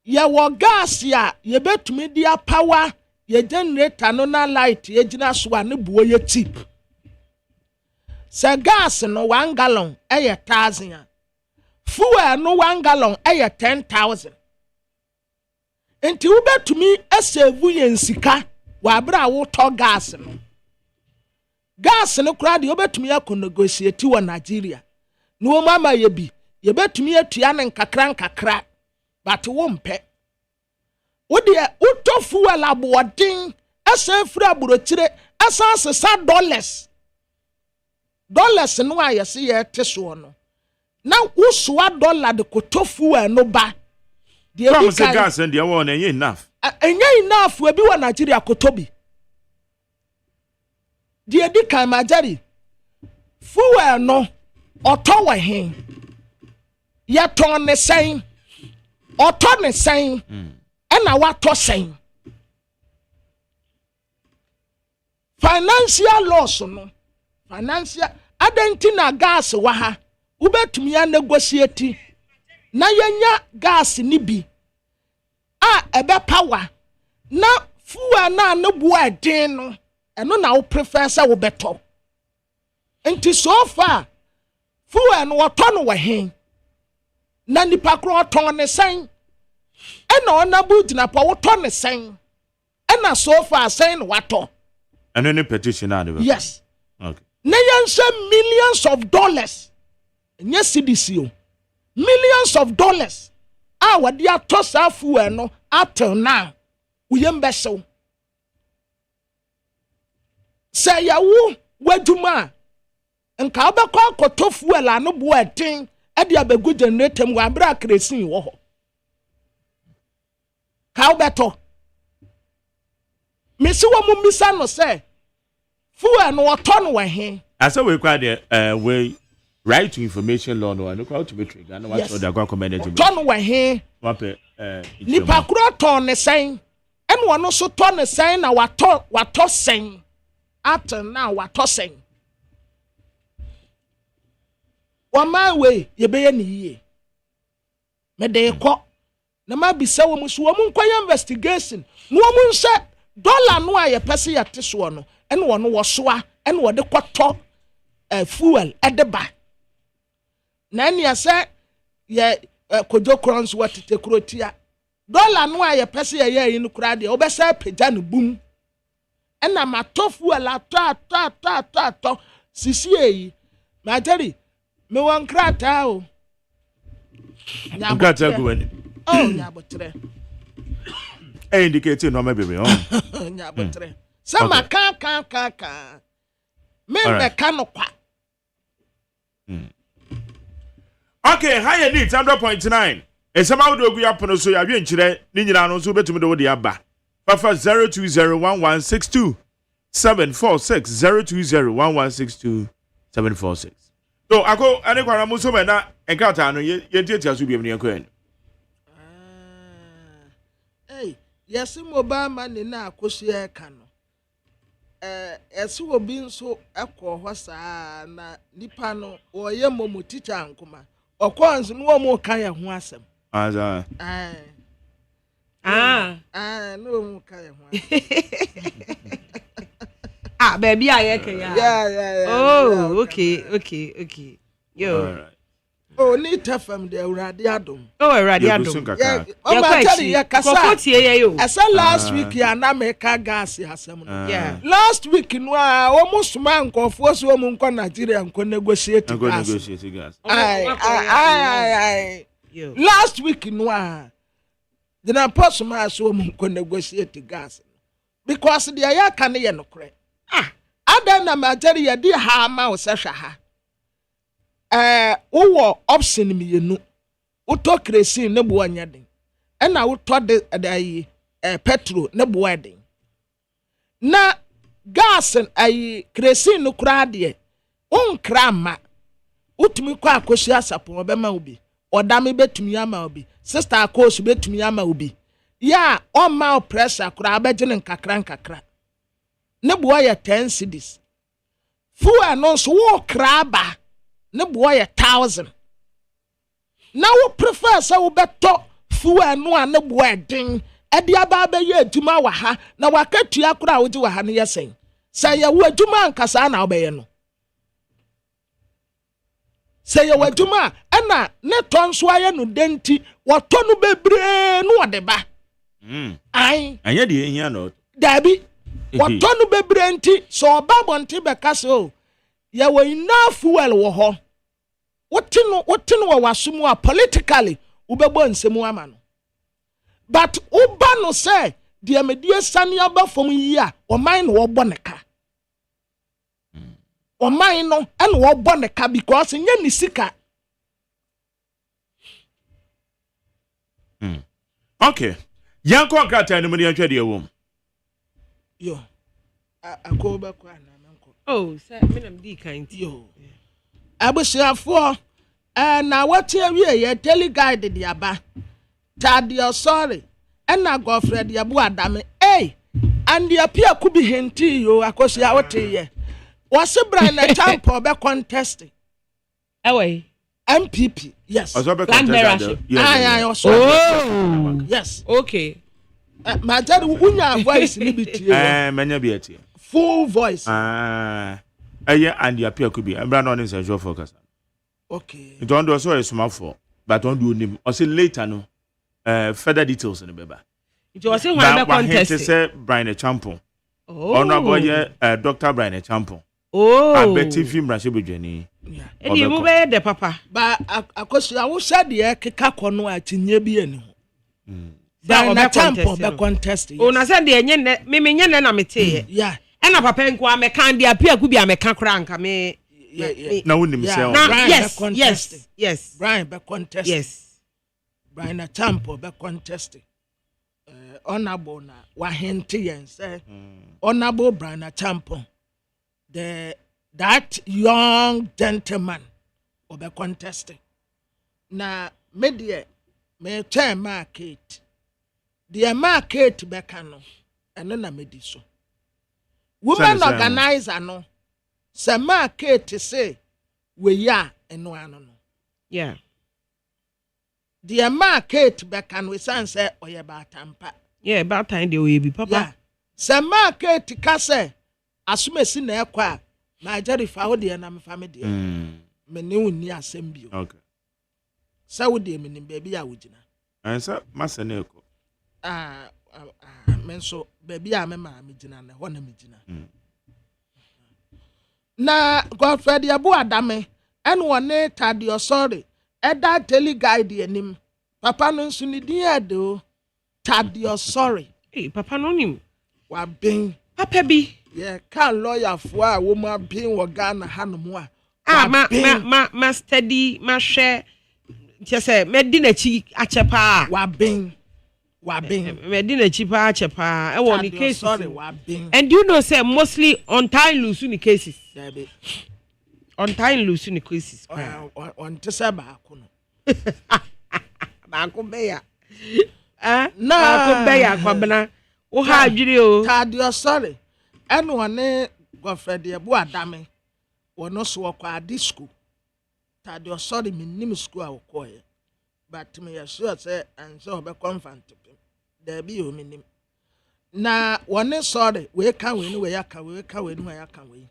ye wo gas ya ye betumi dia power ye generator no na light ye gina so a ne buo ye tip. Se gas no 1 gallon 1,000. Fuel no 1 gallon 10,000. Enti ube tumi esevu yensika wa bra wo to gas no. Gas no kura de ube tumi akonegotiate wa Nigeria. No mama ye bi, ye betumi atua ne nkakra but wo mpe. Wo de uto fuel abodin esefru aburochire asasesa dollars no ayese ye teso no. Na wo soa dollar de koto fuel no ba. Come say gas and the one ain't enough. Ain't enough we be wa Nigeria kotobi. Die di kan majari. Fuel no oto wa hen. Ya ton ne sen. Oto ne sen. Na wa to sen. Financial loss no. Financial adentina gas wa ha. Ubetumi ya negotiate. Na yenya gas ni bi ebe power na fuwa na no bua den no eno na wo prefer say wo beto enti so far fuel no wɔtɔ wɔ he na nipa koro ɔtɔn ne sɛn ɛna ɔnabu gyina pa wɔtɔ ne sɛn ɛna so far sɛn no watɔ ɛno ne petition na ne yes okay na yɛnhyɛ millions of dollars nyɛ CDC o millions of dollars a wɔde atɔ saa fuel no until now uyem bɛhyɛw sɛ yɛwo w'adwuma nka wobɛkɔ akɔtɔ fuel ano boa ɛden ɛde abɛgu generator mu wɔ abere akresin wɔ hɔ ka wobɛtɔ mesi wɔ mu misa no sɛ fuel no wɔtɔ no wɔ he asa we kwa de we right to information law no kwa to be trigger na what the government management tɔ no wɔ he wape nipa koro tɔ ne sɛn ɛna wɔn so tɔ ne sɛn na watɔ sɛn after now watɔ sɛn wɔn we yɛbɛyɛ ne yie mɛde kɔ na ma bisa wɔn so wɔn nkɔyɛ investigation na wɔn nhyɛ dollar no a yɛpɛ sɛ yɛte soɔ no ɛna wɔn wɔsoa ɛna wɔde kɔtɔ fuel ɛde ba na nea sɛ yɛ kodwo koro nso wɔtete kuro tia dollar no a yɛpɛ sɛ yɛyɛ yi no kura deɛ wɔbɛsɛ pagya no bum ɛna matɔ fuel atɔ sisi eyi materi me wɔn krataa o nkrataa gu wani nyabotre indicate no mebebe nyabotre sɛ maka me meka no kwa okay higher need 100.9 esama wodo gu yapono so ya hwe nkyire ni nyina no so betumi de wo de aba fafa 0201162746 0201162746 so ako ane kwa mo so na enkata no yentiatia so biam ne yakwan yes mobile money na akosia ka no ese obi nso ekọ hɔ saa na nipa no oyɛ momo teacher ankoma ɔkɔnso no wo mo kan yɛ ho asɛm aza no mo kan yɛ ho baby I can yeah oh okay yo oh ni tafam de awurade adom awurade adom o ma tell you kasa asa last week ya na meka gas asem no yeah last week no a o mo suma nkofo so mo nko Nigeria nko negotiate gas ai last week no a the na posuma so mo nko negotiate gas because the ya kan ye no kre adan na majeri ya di ha ma o se hwa ha wo option mienu uto kresin ne bo anya den na uto de ayi petrol ne bo den na gas ayi kresin no kura de unkra ma utumi kwa akosi asapo obema obi odame betumi ama obi sister akosi betumi ama obi ya o ma pressure kura abegene nkakra ne bo ya 10 cedis fu anonso wo kraba ne boy 1,000 na wo prefer say wo beto fuel no a ne boy den e dia ba be ye adwuma wa ha na wakatua kora wo di wa ha ne yesen say ye wo adwuma ankasa na wo be ye no say ye wo adwuma e na ne ton so aye no denti wo to no bebre no wo de ba ai anya de ehia no dabi wo to no bebre nti so ba bonti be ka so ya we enough fuel wo ho wotino wo wasumu a politically ubebo nsemu ama no but uba no say de medie sane aba fom yi a o man no wo boneka o man no en wo boneka because nya ni sika okay yanko krata no me yantwa de wom yo akoba kwa na oh say me nam di kan yo abushiafo na wati awie ye daily guide de aba tadio sorry na gofred ya bu adame and the appear could be hinti yo akosia wote ye wase bran na champo be contest away MPP yes yes okay my dad unya voice ni bitie manya biatie full voice and the appear could be. I'm not on this show focus. Okay. It don't do so a small for, but don't do him. Or say later no. Further details in the baby. It was in one contest. Say Brian Champon. Oh. Honorable Dr. Brian Champon. Oh. I bet if him Rashibu Jenny. And you move the papa. But of course, I will say the Kikakono at Nebian. Brian Champon be contesting. Oh, na said the yen, Mimi yen and amete. Yeah. And a papa and me can't appear could be a mechanc. Me. No, himself. Yes. Brian be contesting. Yes. Brian Champon be contesting. Honorable na wahenti and say Honorable Brian Champon. That young gentleman will be contesting. Now, media may tell market. The market becano and then a mediso. Women organizer no. Say market say we ya and no ano. Yeah. The market becano we say or ya batampa. Yeah, about time they will be papa. Yeah. Say market kase asume si na ekwa ma jari fa wo de na me family me ne woni asem bio. Okay. Sa wo de me nim baby a wo gina. Answer masane ko. Men so baby a me ma me gina na ho na me gina. Na Godfrey Abu Adame en wone tadio sorry eda tele guide enim papa no nso ni din ado tadio sorry. Hey papa no nim wa ben papa bi. Yeah, can lawyer for a woman being Wagana Hanumwa. Ma steady, ma share. Just say, Medina chi achepa. Wabing. Medina chipa achepa. I want the case. Sorry, wabing. And you know, say, mostly on time loose in the cases. On time loose in the cases. On Tessaba. Bakubeya. No, Bakubeya, Kwabana. Oh, how you Tadio, sorry. And one Godfrey Abu Adame was no so a disco. Tadio sorry me name school I will call it. But me assure say and so be confident. There be you meaning. Na one sorry we can win we can we can we.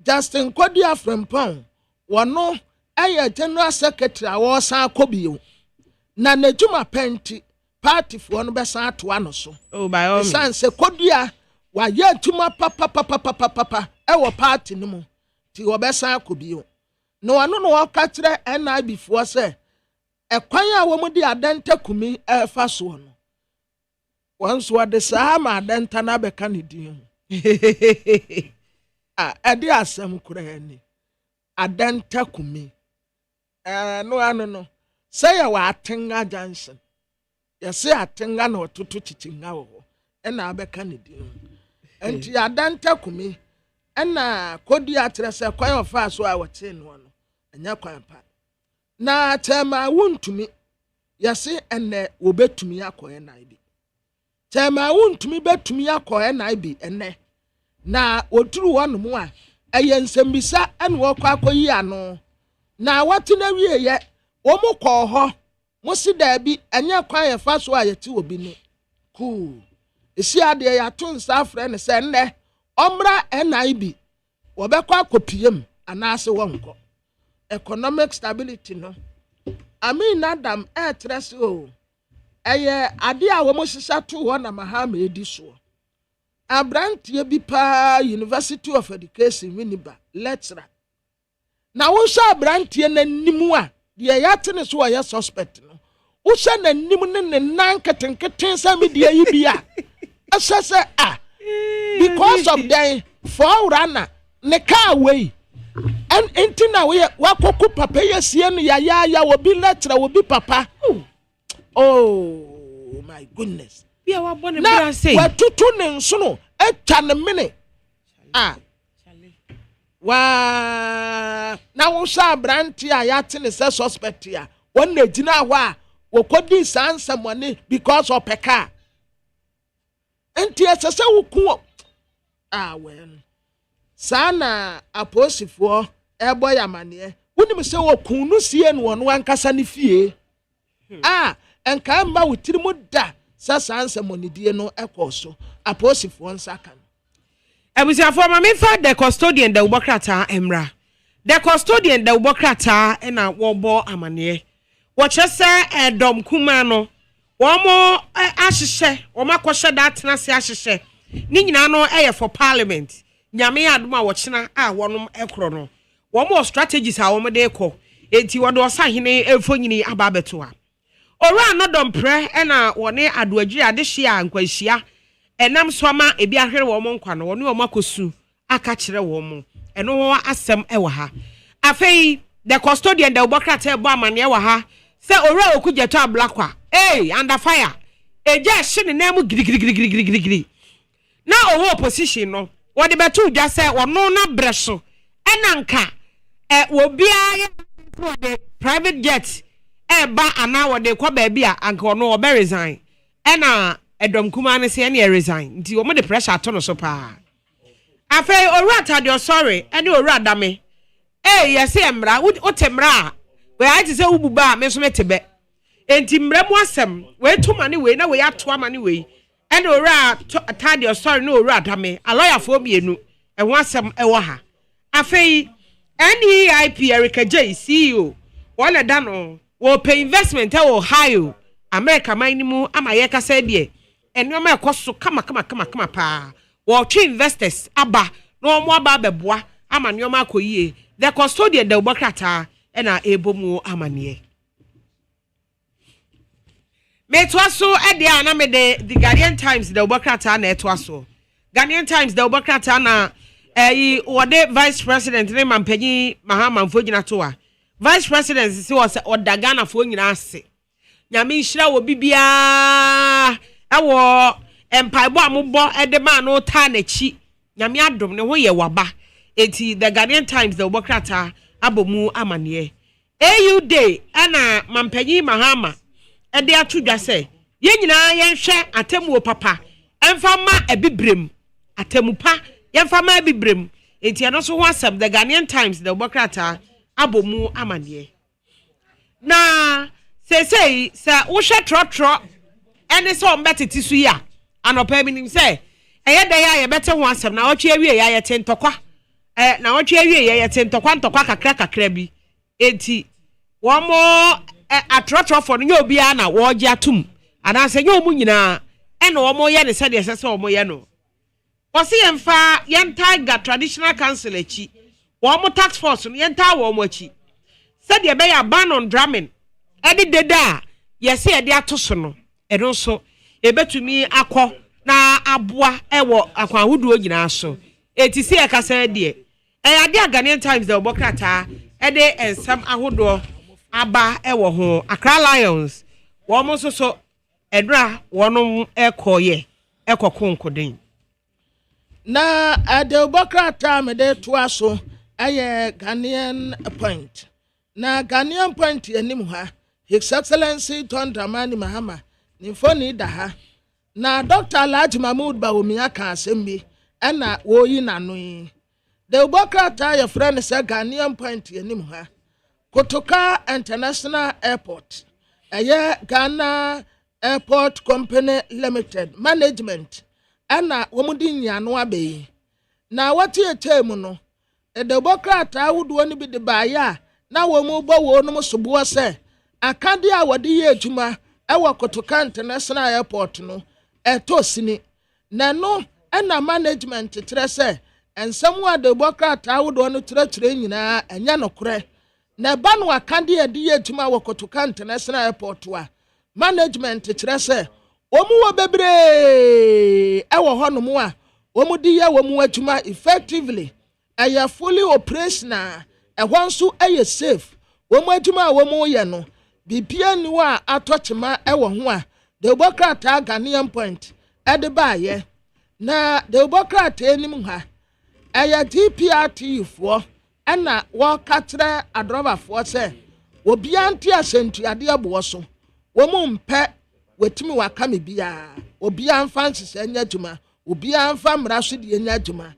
Justin Kodia from Pong one no a general secretary was a cobio. Na nejuma penti party for one best to one so. Oh by all means. Say Kodia. Wa ye tuma papa e wo party no mu ti wo besan akobio no anu no waka kire NI before say e kwan a wo mu di adenta kumi e fa so no once what the sama adenta na be kan din e di asem kura ni adenta kumi no anu no say wa atenga Johnson ye say atenga na otutu chichinga wo e na be kan din enti adanta kumi ena kodi atrese kwan ofa so a wote no no anya kwan pa na tema wuntumi yase ene wobetumi akoye na ibi tema wuntumi betumi akoye na ibi ene na woturu wonu mu a eye nsembisa ene wokọ akoyi ano na wate na wie ye wo mu kọ ho mo si da bi anya kwan ye fa so a yeti obi ni cool isi ade ya tun sa frɛ ne sɛ nne ɔmra NIB wɔbɛkɔ akɔpiem anaase wɔnkɔ economic stability no Amin Adam ɛtrɛse o ɛyɛ ade a wɔn hyehyɛ to hɔ na mahama edi so abrantie bi pa University of Education winiba lecturer na wo hwɛ abrantie n'anim a deɛ yɛate ne so ɔyɛ suspect no wo hwɛ n'anim ne ne nan ketenketen sɛ me deɛ yi bia asese because of the forerunner ne car way and intina we wakoku papa yesie no ya obi lecturer obi papa oh my goodness bia wa bone bra say wa tutu ne nso no etwa ne mene wa na wo sha branti a ya te ne se suspect ya won na gina hɔ a wo kodi sansam woni because of peka enti esese wo ku well sana aposifo ebo yamane wonim se wo ku no sie no no ankasa ne fie enka mba wotiri mu da sansam onidie no ekoso aposifo nsaka ebusiafo ma me fa the custodian da ubokrata emra the custodian the wokrata na wobo amane wo chese dom kuma no wo mo ahihye wo makɔhye that na se ahihye ni nyina no for parliament nyame adoma wo chena a wonom ekro no wo mo strategies a wo mo de kɔ enti wo do osahene efonyini aba beto a ora no dom pre na wone adoagiri adehye a nkwanhia enam so ama ebi ahwere wo mo nkwa no wone wo makosu aka kire wo mo eno ho asem ewa ha afei the custodian the obokrata ebo amane ewa ha se ora okujeto ablakwa under fire eja hye ne namu girigirigirigirigiri na owo opposition no wo de betu dwa se wono na breso enanka wo bia ye for the private jet ba ana wo de kwa ba bia anka wono obe resign ena edom kuma ne se ne resign nti wo mo de pressure ato no so pa afei ora tadio sorry ene ora dame yesi emra wo temra we ati se ububa me so metebe enti mra mu asem we tuma ne we na we ato ama ne we ene ora tadio sorry no ora dame a lawyer for mienu e ho asem e wo ha afei NEIP Erica J CEO wala dano wo pay investment e wo high America man mu ama ye ka se de eno ma ekoso kama pa wo twi investors aba no mo aba beboa ama nyoma akoyie the custodian the obokrata na ebomu amane me toaso e de ana me the Ghanaian Times the obokrata na etoaso Ghanaian Times the obokrata na wode vice president ne mampanyi Mahama Mfogina toa vice president si was odagana fo nyina ase nyame nhira wo bibia ewo empaibo ambo edema no ta na chi nyame adom ne ho ye waba eti the Ghanaian Times the obokrata abomu amane AU day ana mampanyi Mahama ede atudwa se ye nyina ye hwe atemu papa emfa ma ebibrem atemu pa yemfa ma ebibrem eti ano so ho asem the Ghanaian Times the obokrata abomu amane na say wo hwe trotro ene so mbetiti su ya anopa minim se eye da ya ye bete ho asem na otwe awie ya ye tentokwa na otwe awie ye tentokwa kakra bi enti wo mo atrotro for no obi na wo gye atum ana se nyo mu nyina ene wo mo ye ne se de se wo mo ye no wose yemfa yenta traditional council achi wo mo tax force no yenta wo mo achi se de be ya ban on drumming edi deda yesi edi atoso no eno so ebetumi akọ na aboa ewo akwa huduo nyina so etisi ekasa de ade Ghanaian Times the obokrata ede ensam ahodo aba ewo ho Accra Lions wo mo so edra wono ekoye ekokonkoden na ade obokrata me de toaso aye Ghanaian Point na Ghanaian Point enim ha His Excellency John Dramani Mahama nimfoni daha na Dr. Alhaji Mahmoud Bawumia ka asembi ena woyi nanu de obokrata ya friend say Ghanaian Point enim ha Kotoka International Airport Ghana Airport Company Limited Management ena womudi nyano abeyi na wati etemu no de obokrata awudo ni bi de baaya na womu bo wo no sobuo se akade a wode ye adwuma ewo Kotoka International Airport no etosini na no ena management tere se ensam wa de obokrata awudo no tere nyina enya nokore na ba no akade a de ye adwuma wo Kotoka International Airport wa management tere se omu wo bebre ewo hono a omu di ye wo mu adwuma effectively aya fully operational ehonso eye safe wo mu adwuma wo mu ye no bibia ni wa atochema ewo ho a de obokrata Ghanaian Point ede baaye na de obokrata enim ha aya DPRT fo ena wo katre adroba fo se obi anti asentu ade abo so wo mu mpe wetimi wakame bia obi anfa nsese anya adwuma obi anfa mraso de anya adwuma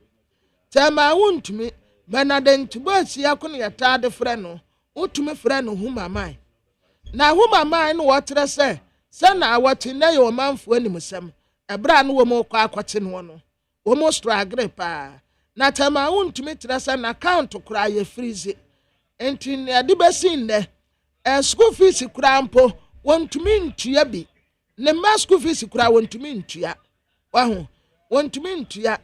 tema wuntumi benadent bosi yakone yatade frɛ no utumi frɛ no humamai na humamai no wotre se na awati na yo manfo animsem ebra no wo mo kwa akwate no no wo mo struggle pa na tema wontumi tresa na account kura ye freeze enti ne de besin de school fees kura mpo wontumi ntua bi ne ma school fees kura wontumi ntua wahu wontumi ntua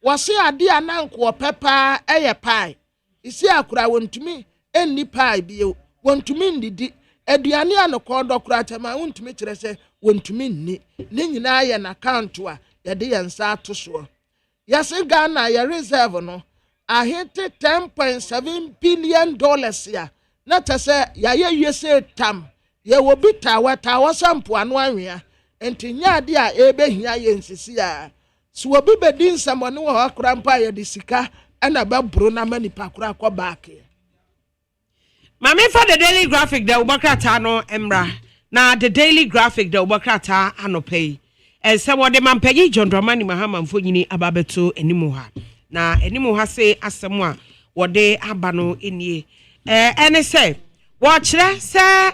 wase ade ananko pepa eye pie isi akura wontumi enni pie bi wontumi ndidi aduane anokodo kura tema wontumi tresa wontumi nni ne nyina ye na account a ye de yensa atoso yase Ghana ya reserve no ahete $10.7 billion ya na tese ya ye tam ye wo bita wata sampo anu anwea enti nya de a ebehia ye nsisi a so obi bedin samone wo akora mpa ye de sika ana babro na manipa kora kwa back Mame for the Daily Graphic the Ubakata no emra na the Daily Graphic the Ubakata anope se wode mampegi John Dramani Mahama mfonyini ababeto enimu ha na enimu ha se asemu a wode aba no enie ene se wo kire se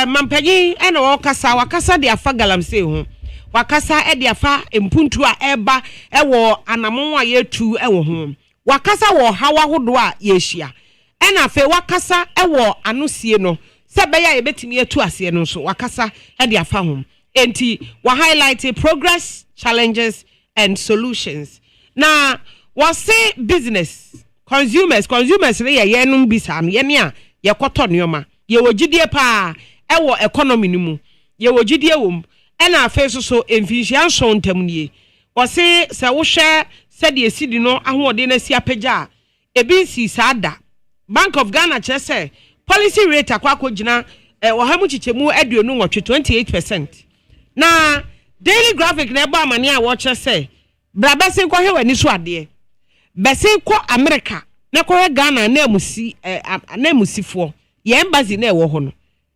mampegi ene wo kasa wakasa de afa galamse ho wakasa de afa empuntu a eba ewo anamon a yetu ewo ho wakasa wo hawa hodo a yehia ena fe wakasa ewo anosie no se beya yebetimi etu ase no so wakasa de afa ho enti wa highlight progress, challenges and solutions. Na wa say business consumers re ye num bisa no ye ne a ye kwoto neoma ye wogidie pa ewo economy ni mu ye wogidie wom ena afa so enfinhia nso ntam nie wa say se wo hwe se de esidi no ahode na si apagya ebi si sada Bank of Ghana chese policy rate akwakogina wo hamu chichemu aduonu nwotwe 28%. Na Daily Graphic na eba amane a wo chese bra besin ko hwe wani so ade besin ko America na ko Ghana na amusi amusifo ye embassy na ewo ho no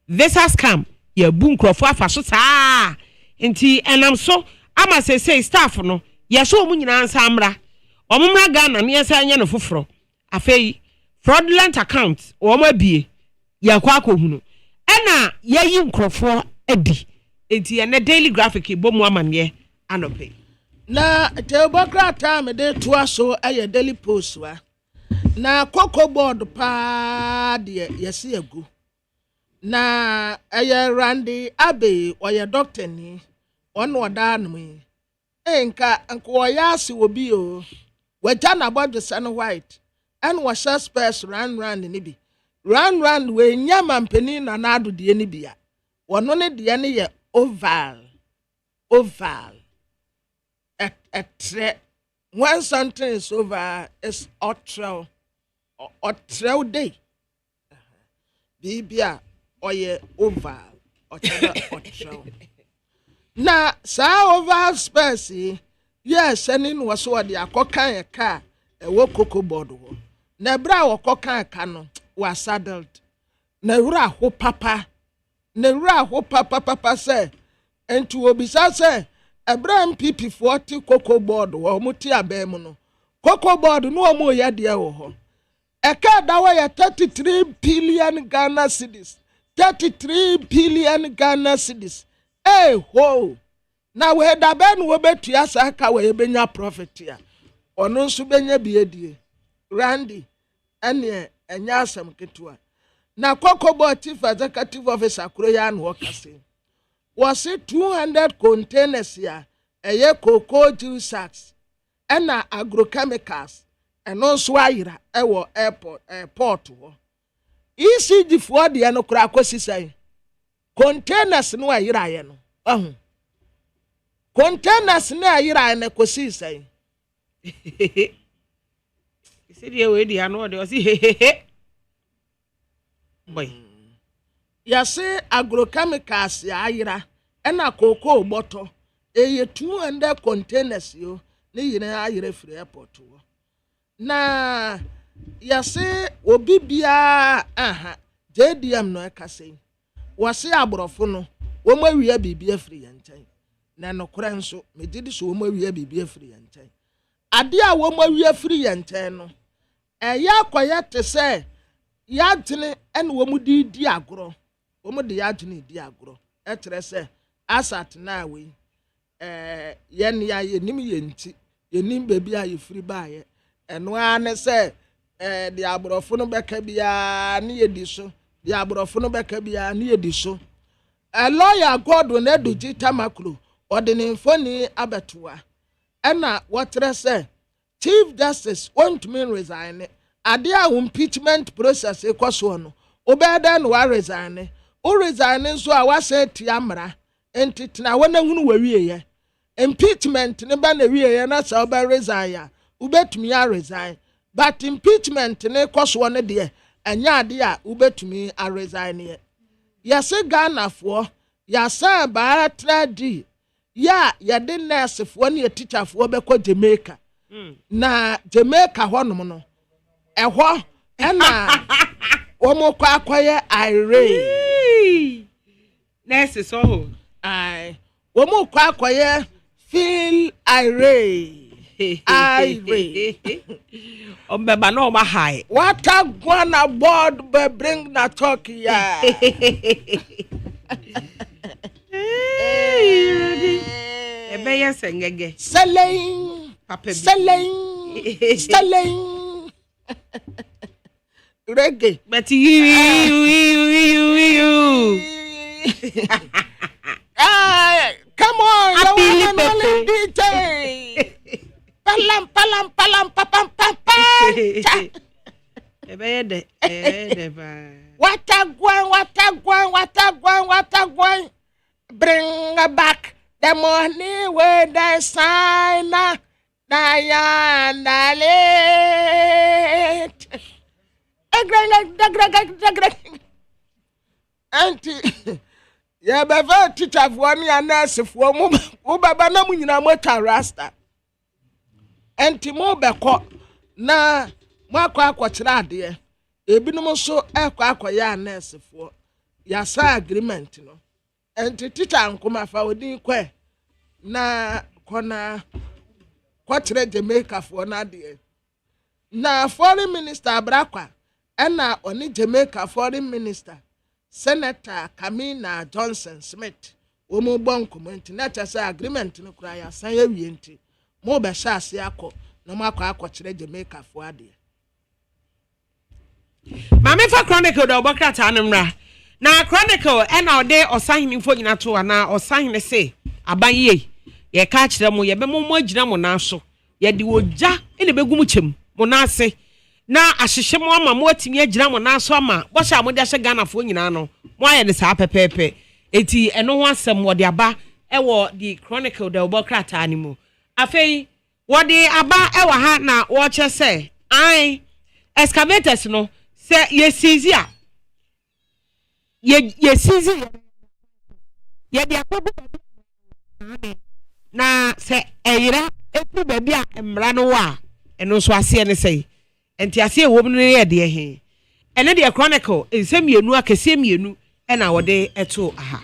visa scam ye bu nkrofo afa so saa enti enam so ama say staff no ye so mu nyina ansa amra omumra Ghana na yesa anya no foforo afei fraudulent account wo ma bie ye kwa akohunu ena ye yi nkrofo adi enti ene Daily Graphic bomu amane anope na tebokra time de toa so aye Daily Post wa na koko board pa de yesi agu na aye Randy Abe oye doctor ni ono oda anum enka nko ya si obi o waja na board Sun White and was space run ni bi run we nyama mpeni na nado de ni bia wono ne de ne ye oval when something is over is otrel day bibia oye oval otrel na sa oval space yes anin was what the akokan car e wo cocoa board wo na bra wo kokan ka no was saddled na wura ho papa say enti obisa say Abraham PP 40 cocoa board wo muti abem no cocoa board no mo ya de wo ho eka dawa ya 33 billion Ghana cedis 33 billion Ghana cedis ho na we da ben wo betua sa ka we benya profit ya ono nso benya biedie Randy ene enya asem ketua na cocoa board chief executive officer kuro ya no kase was it 200 containers ya eye cocoa juice sacks ena agrochemicals eno so ayira ewo airport wo ECG for de no kura akosi sai containers no ayira ye no containers no ayira na akosi sai isi de we di anu de o si boy ya say agrochemicals ya ayira ena cocoa bottle eye 200 containers yo ne yina ayira free airport wo na ya say obi bia JDM no ekase wase aborofo no wo mawiya bibia free yanchen na no kora nso medidi so wo mawiya bibia free yanchen ade a wo mawiya free yanchen no eya akoya te say ya tene en wo mu di agoro wo mu de ya tene di agoro etere say asat na we yen ya yenim yenti yenim bebi a ye free ba ye eno ane say the aborɔfo no bɛka bia ne yedi so the aborɔfo no bɛka bia ne yedi so a lawyer Godwin Eduji Tamaklo ɔde ne mfoni abɛtoa ɛna wɔtrɛ sɛ Chief Justice won't mean resign ade a impeachment process ekoso no obɛda no wa resign o resign nso a wase tia mra entitena wona hunu wawie ye impeachment ne ba na wie ye na sa oba resign ya ubetumi a resign but impeachment ne koso ne de anya ade a ubetumi a resign ye yase Ghana fo yasa ba tradi ya yade nurse fo ne teacher fo beko Jamaica na Jamaica honom no ehwo ena omo kwa akoye irate nurse so ai omo kwa akoye feel irate ombeba no ma high what a gonna board be bring na talk ya ebe yesengege selling reggae but you come on you want DJ palam papam ebe de ba what a gwan bring back the money where the sign Auntie, yeah, beva teacher for me and nurse for mo baba na munyina mota rasta. Auntie mo beko na mo akwa ade. Ebinom so akwa nurse for. Ya sa agreement no. Auntie teacher nkoma fa odin kwe na kona kwachire Jamaica for na ade. Na foreign minister abrakwa ena oni Jamaica foreign minister Senator Kamina Johnson Smith omo bon comment na chase agreement no kura ya san awie nti mo be sha ase akọ na mo akọ kire Jamaica fo ade Mame fa Chronicle da obokrata anmra na Chronicle ena ode osahini mfo nyina to na osahini se abanye ye ka kire mo ye be mo agina mo na so ye de oja ene begum chem mo na ase na ahyehye mo ama mo atimi agina mo na so ama bo sha mo de hye Ghana fo nyina no mo aye ne sa pepepe eti eno ho asem wo de aba ewo the Chronicle da obokrata animu afei wo de aba ewo ha na wo che se ai excavators no se yesizi a yesizi ye de akobu na se eyira epu ba bia emra no wa eno so ase ne sei enti ase ewom no ye de he ene de Chronicle ensemienu akese mienu ena wode eto aha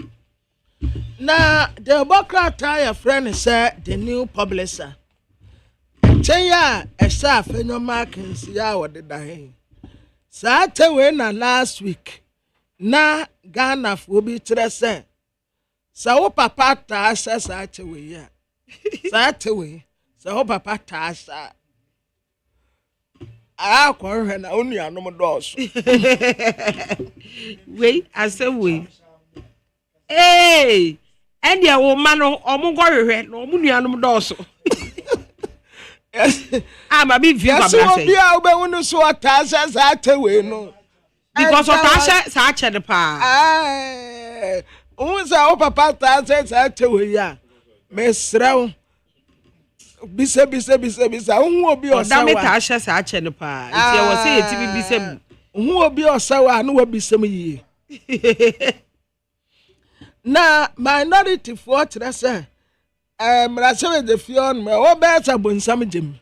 na the Democrat your friend said the new publisher Chenya esa fenyo markings ya wode da he saate we na last week na Ghana fo bi kire se sa wo papa ta asa saate we ya saate we sa wo papa ta asa akwa hwe na onu anom dos we ase we eh and ya wo ma no omugwo hwe na omunuanom dos ama bi view ba so bi a obe wonu so ta asa saate we no because of tasha sa che de pa unza wo papa ta asa saate we ya mesrew bisa hu obi osawa da meta ahye sa ache ne pa nti e wo se yetibi bisam hu obi osawa na wo bisam yi na minority for trese mrase de fion me wo be sa bonsam jem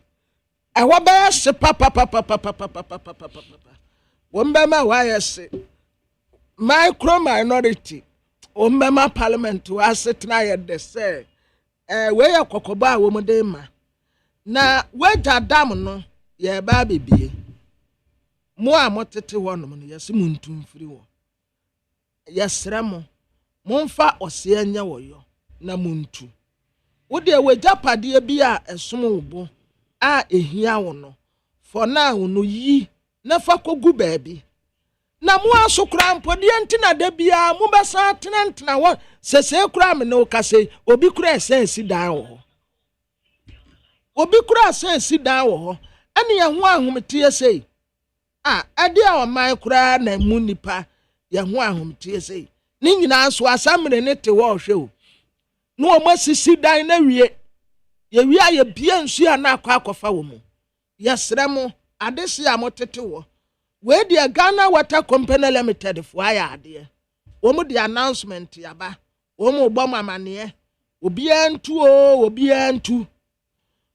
e wo be se papa wo mbe ma wa yese micro minority wo mbe ma parliament wa setna ye de se we ya kokoba wo mu de ma na weja dam no ye ba bebie mo a motete wonom no yesi muntu mfiri wo yesre mo momfa ose anya wo yo na muntu wo de weja pade bi a esom wo bo a ehia wo no for now no yi na fa kogu baabi na mo aso kra mpodi antina da bia mo besa tenantena wo sese kra me no kase obi kra esensi dan wo obi kra esensi dan wo ene ye ho ahomtie sei ade a man kra na mu nipa ye ho ahomtie sei ni nyina so asamre ne te wo hwe o no o masisi dan na wie ye wie ye bia nsu a na akwa wo mu yesre mo adesi a motete wo we dia Ghana Water Company Limited fo aya ade wo mu di announcement yaba wo mu bom amane obi antu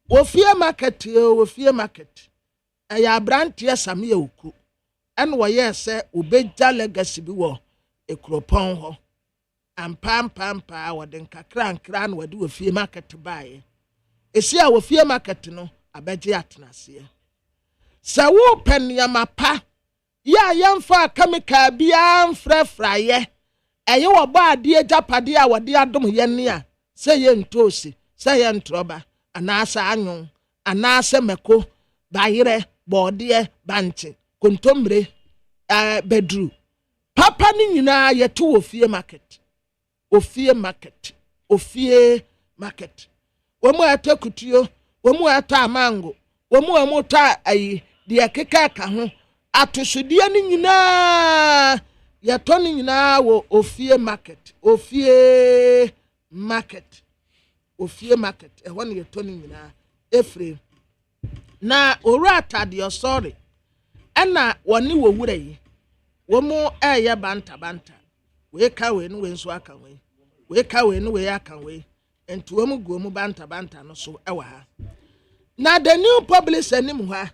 wo fie market aya brantie same ya oku en wo ye se obeja legacy bi wo ekropon ho ampampa wo den kakra no wo fie market bae esi a wo fie market no abeje atenase sa wo pen ya mapa ya yamfa chemical bia mfrafraye eye wo ba ade japade a wode adom ye ne a se ye ntosi se ye ntroba anasa anyon anasa meko bayire bode banche kontombre bedru papa ni nyina ye to ofie market womu atakutuo womu ata mango womu amuta ayi de keka ka ho atosudie ni nyina ye to ni nyina wo ofie market ehwo ni ye to ni nyina efre na ora atade sorry ena woni wo wura yi womu eye banta we ka we no we nso aka we ka we no we aka we enti womu go mu banta no so ewa ha na the new publisher nim ha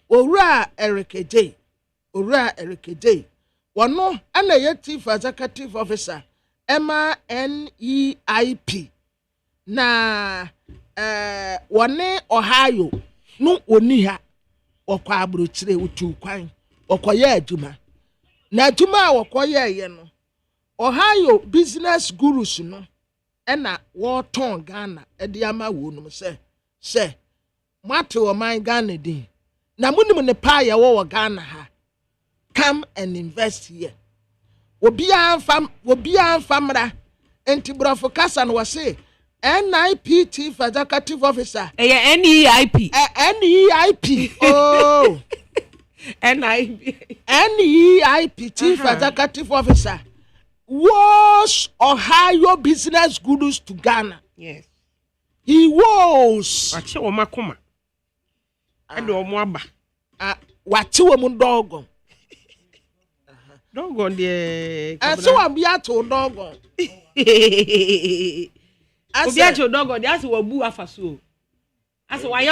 owura Eric J wono ana ye chief executive officer MANEIP na wone Ohio no oni ha okwa abrochire utu kwan okoye aduma na aduma okoye ye no Ohio business gurus no ena woton Ghana edi ama wo no se mate o man Ghana din na munim ne pa ye wo Ghana ha come and invest here obi amfamra enti brofo kasa no wose NIP chief executive officer NEIP oh NEIP chief executive officer was Ohio business gurus to Ghana. Yes. He was. Wache wo makoma. Ade wo aba. Wache wo mu dogon. Dogon de. So wa bia to dogon. Obi a to dogon de ase wo bu afaso. Ase waye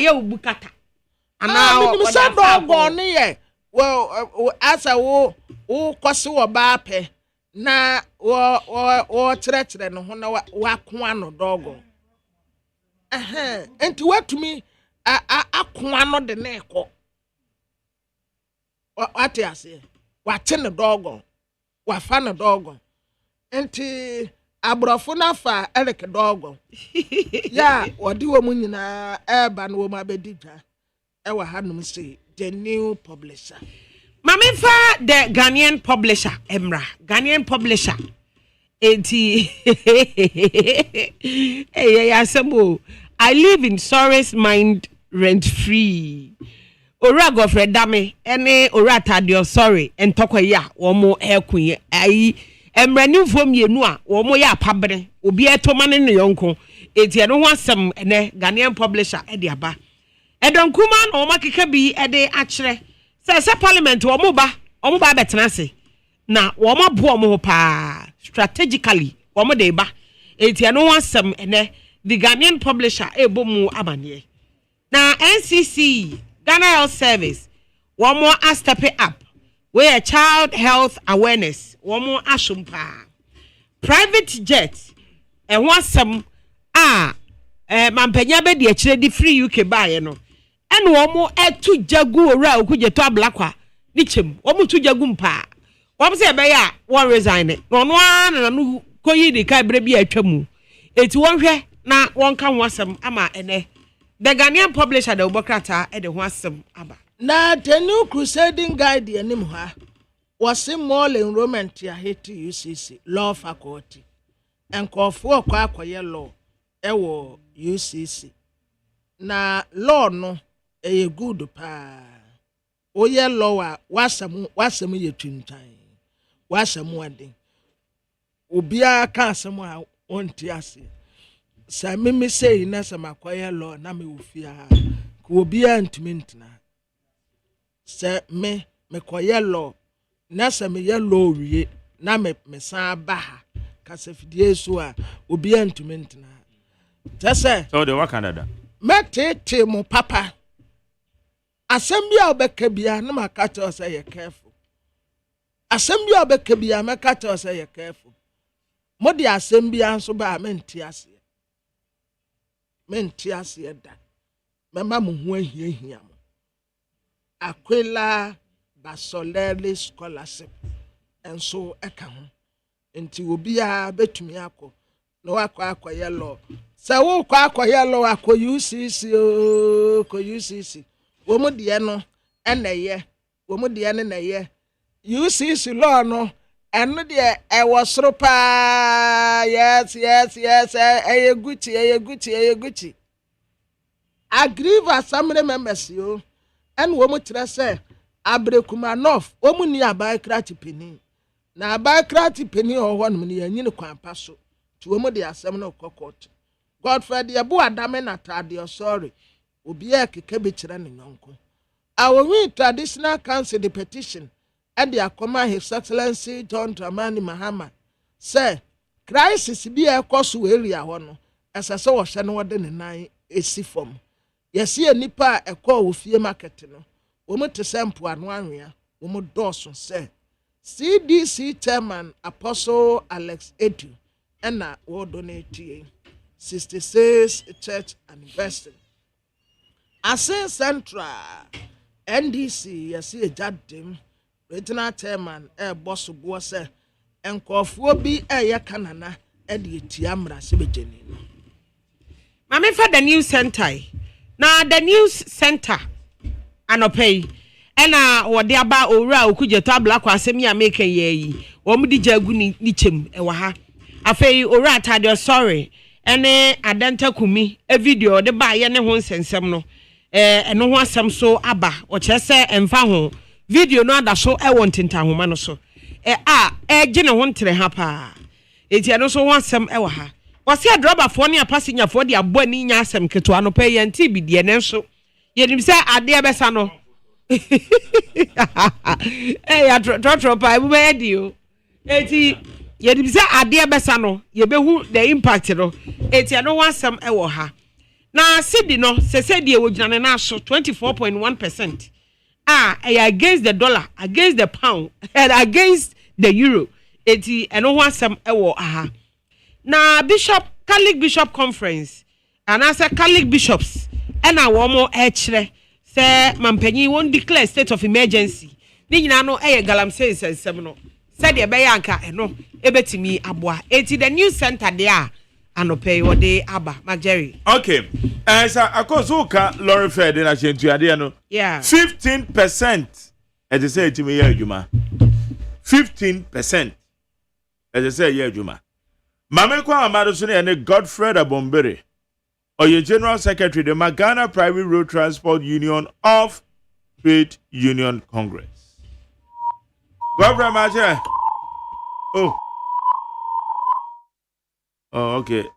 wo bu kata. Ana wo se dogon ne ye. Well asa wo kwase wo ba pe. Na wo chere no ho na wa ko ano dogo enti watumi akko ano de na ekọ ate ase wate ne dogo wa fa ne dogo enti abrofo na fa Eric dogo ya wodi wo munyina eba no wo ma bedidwa e wa hanum say the new publisher. Mamifa the Ghanaian publisher Emra Ghanaian publisher enti asemo I live in Sorry's mind rent free ora gofre dame ene ora tadio sorry entokoya wo mo ekunye ayi Emra ni fo mienu a wo mo ya pabre obi etoma ne yonko enti eno ho asem ene Ghanaian publisher e de aba edonkuma na o makeka bi e de akire se parliament wo mo ba betenase na wo mo bo mo pa strategically wo mo de ba enti eno wasem ene the Ghanaian publisher ebomu amane na NCC Ghana Health Service wo mo a step up we a child health awareness wo mo ashumpa private jet e wasem mampanya be de akire di free UK bae no ene wo mo etu jagu owura okujeto ablakwa nichem wo mo tu jagu mpa wo mo se be ya wo resign no no na no koyi de kai bre bi atwamu eti won hwe na won ka ho asem ama ene The Ghanaian publisher the Obokrata e de ho asem aba. Na the new crusading guide anim ha was more enrollment ya hate UCC law faculty. Enkofo kwa akoye law e wo UCC. Na law no e good pa. Oye law a wasam ye twintan. Wasam ade. Obia ka asem a onti ase. Sa me say na sama akoye law na me ofia. Ko obia ntumi ntena. Se me koye law na se me ye law wie na me san ba ha ka se fidie so a obi antumi ntena tese so de wa Canada metete mo papa asem bia obeka bia na makata o say ye careful asem bia obeka bia makata o say ye careful mo de asem bia so ba menti ase da mema mo ho ahia mo Aquila Basolele scholarship and so eka ho enti obi a betumi akọ no akọ yellow se wo akọ yellow akọ UCC ko UCC wo mu de no eneye wo mu de ne neye UCC law no eno de e wo soro pa yes eyeguchi Agrieve assembly members yo and woman say Abrekumanov, woman near by crati penny. Now by crati penny or 1 million in a passo to woman the assembly of cockot. Godfrey the abu adamen at your sorry, Ubia Kikabich running uncle. Our we traditional council the petition and the command His Excellency John Dramani Mahama. Say, crisis be a cost area one as I saw a channel than a nine a sea form. Yes, ye nipa a call with your market no. Woman to sample and one year, woman Dawson say. CDC chairman Apostle Alex Edu and I will donate to you. 66 church anniversary. Asin Central NDC, yes, a judge regional chairman boss of say and Kofu be a yakanana Eddie Tiamra Sibijeni. Mame for the news center. Now the news center anopay ena wode aba owura okuje tabla kwa asem ya make yeyi wo mu di jagu ni chem e wa ha afei owura atade sorry ene adenta kumi e video de ba ye ne ho nsensem no eno ho asem so aba o chese emfa ho video no ada so e won tentahoma no so je ne ho ntere ha pa eti eno so ho asem e wa ha wase driver fo ne passenger fo de abo ani nya asem keto anopay ye nti bi de ne so yenim se ade besa no ya trotro pa bu be di o eti yenim se ade besa no ye behu the impact no eti no wansam e wo ha na cedi no se die wo gina na so 24.1% against the dollar, against the pound and against the euro eti no wansam e wo ha na Catholic Bishop Conference and as a Catholic bishops and a woman echere say mampanyi won declare state of emergency ni nyina no galamsey sensem no said e be yanka eno ebetimi aboa eti the news center there anopay wode aba Jerry. Okay sir akozuka lorry fed na chentuade no yeah 15% as they say etimi ya adwuma 15% as they say ya adwuma Mame kwa amado so ne Godfrey Abombere or your General Secretary, the Magana Private Road Transport Union of Trade Union Congress. Godfrey Maje. Oh, okay.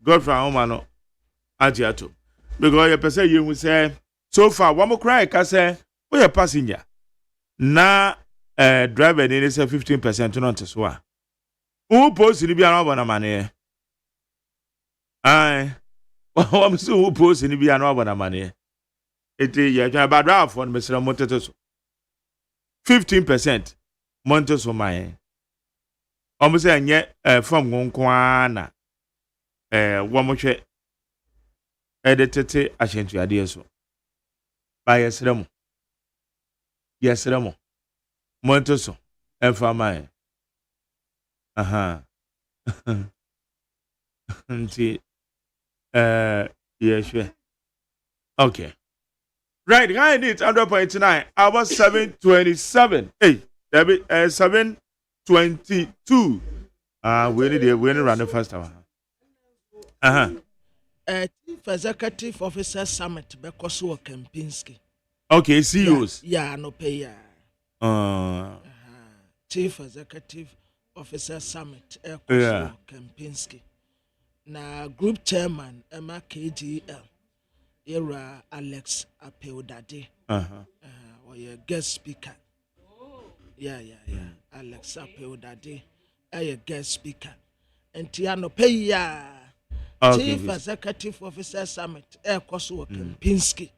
Godfrey Omano Ajiato. Because your person you will say, so far, one more cry, can say, we are passenger. Na driver in say 15% not to swear. Who post in the Biana money? Aye. I'm so post in the Biana money. It is a bad draft for Mr. Montetos. 15% Montes for my. Almost saying yet from Gonkwana. One more check. Edited I sent you ideas so. By a ceremony. Yes, ceremony. Monteso and for my. Nti yeah sure Okay. Right, I need 100.9. I was 727. Hey, that be 722. We need run the first hour. Chief Executive Officer Summit Bekoso Kempinski. Okay, CEOs. Yeah, no pay. Chief Executive Officer Summit Bekoso Kempinski. Na Group Chairman Emma KGL. Era Alex Apeodade. Or your guest speaker. Yeah. Alex Apeodade. A guest speaker. And Tiano Paya. Chief Executive Officer Summit Koso Kempinski.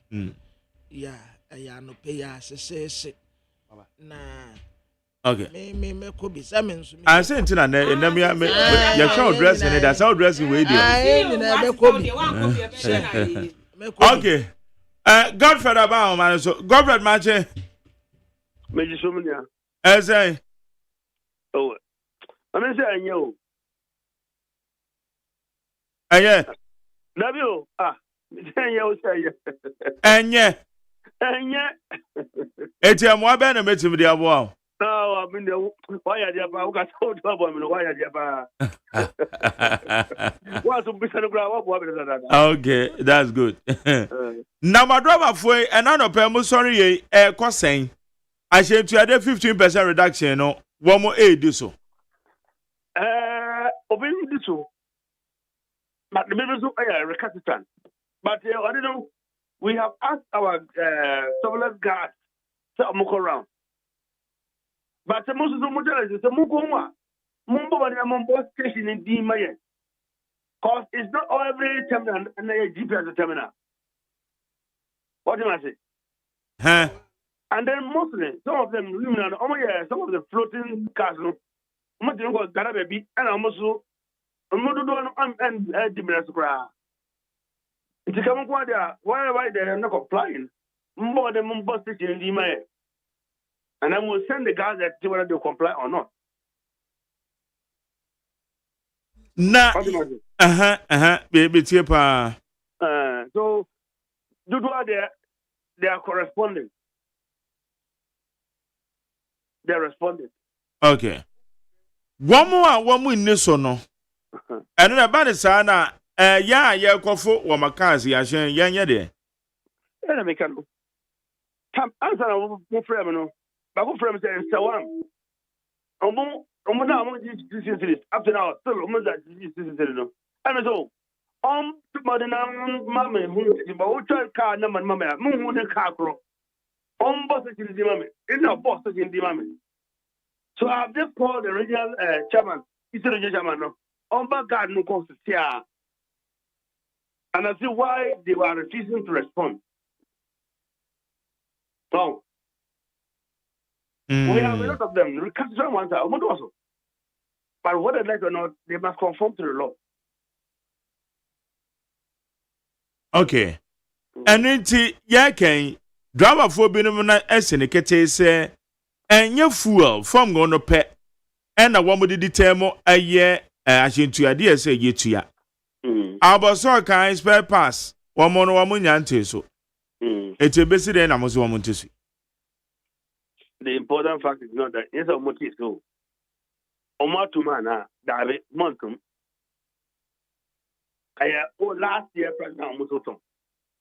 Yeah, no Paya say. Na. Okay. Me could be summons. I said to you, dressing it. That's how dressing we do. Okay. Godfrey about man, so Godfrey Mache. Major Sumania. As I. Oh, I'm saying you. Yeah. Nabio. You say. And yeah. It's a more benefit to the wall. No, I mean, why are you about? Got so trouble. Why are you about? What's the business of ground? Okay, that's good. Now, my driver for another payment, sorry, cost saying I should to add 15% reduction. No, one more aid do so. Obeying this so. But the members of recalcitrant. But I don't know. We have asked our surveillance guards to move around. But the most of the models is a Mugoma. Mumbo and Mumbo station in D Mayan. Because it's not every terminal and a GPS terminal. What do I say? Huh? And then mostly, some of them, some of the floating cars, much you got Garababy and almost so. And Diminus Gra. It's a common quadra. Why they are not complying? More than Mumbo station in D Mayan. And I will send the guys that see whether they comply or not. Nah. Baby Tipa. So, they are corresponding. They are responding. Okay. One more in this or no. And then about the sana, yeah, coffee, or Mackenzie, I say, yeah, there. And I make a answer no friend. Babu from Sawam. Now, after now, still almost that no. And so, Modern Mamma, who tried car number Mamma, Moon and Carcro. Bosses in the moment, in our bosses in the moment. So I've just called the regional chairman, he's a regional chairman, back guard no cost here. And I see why they were refusing to respond. So, we have a lot of them. Recalcitrant ones are also. But whether they like or not, they must conform to the law. Okay. And it's can driver for Binamana Essenicate say, and your fuel from going to pet. And I want to determine a year as into idea say ye to ya. Our so kind spare pass. One more woman so. It's a basic and I must want to see. The important fact is not that it's a motive so. Omatumana, David Montum. Last year, President Musoton.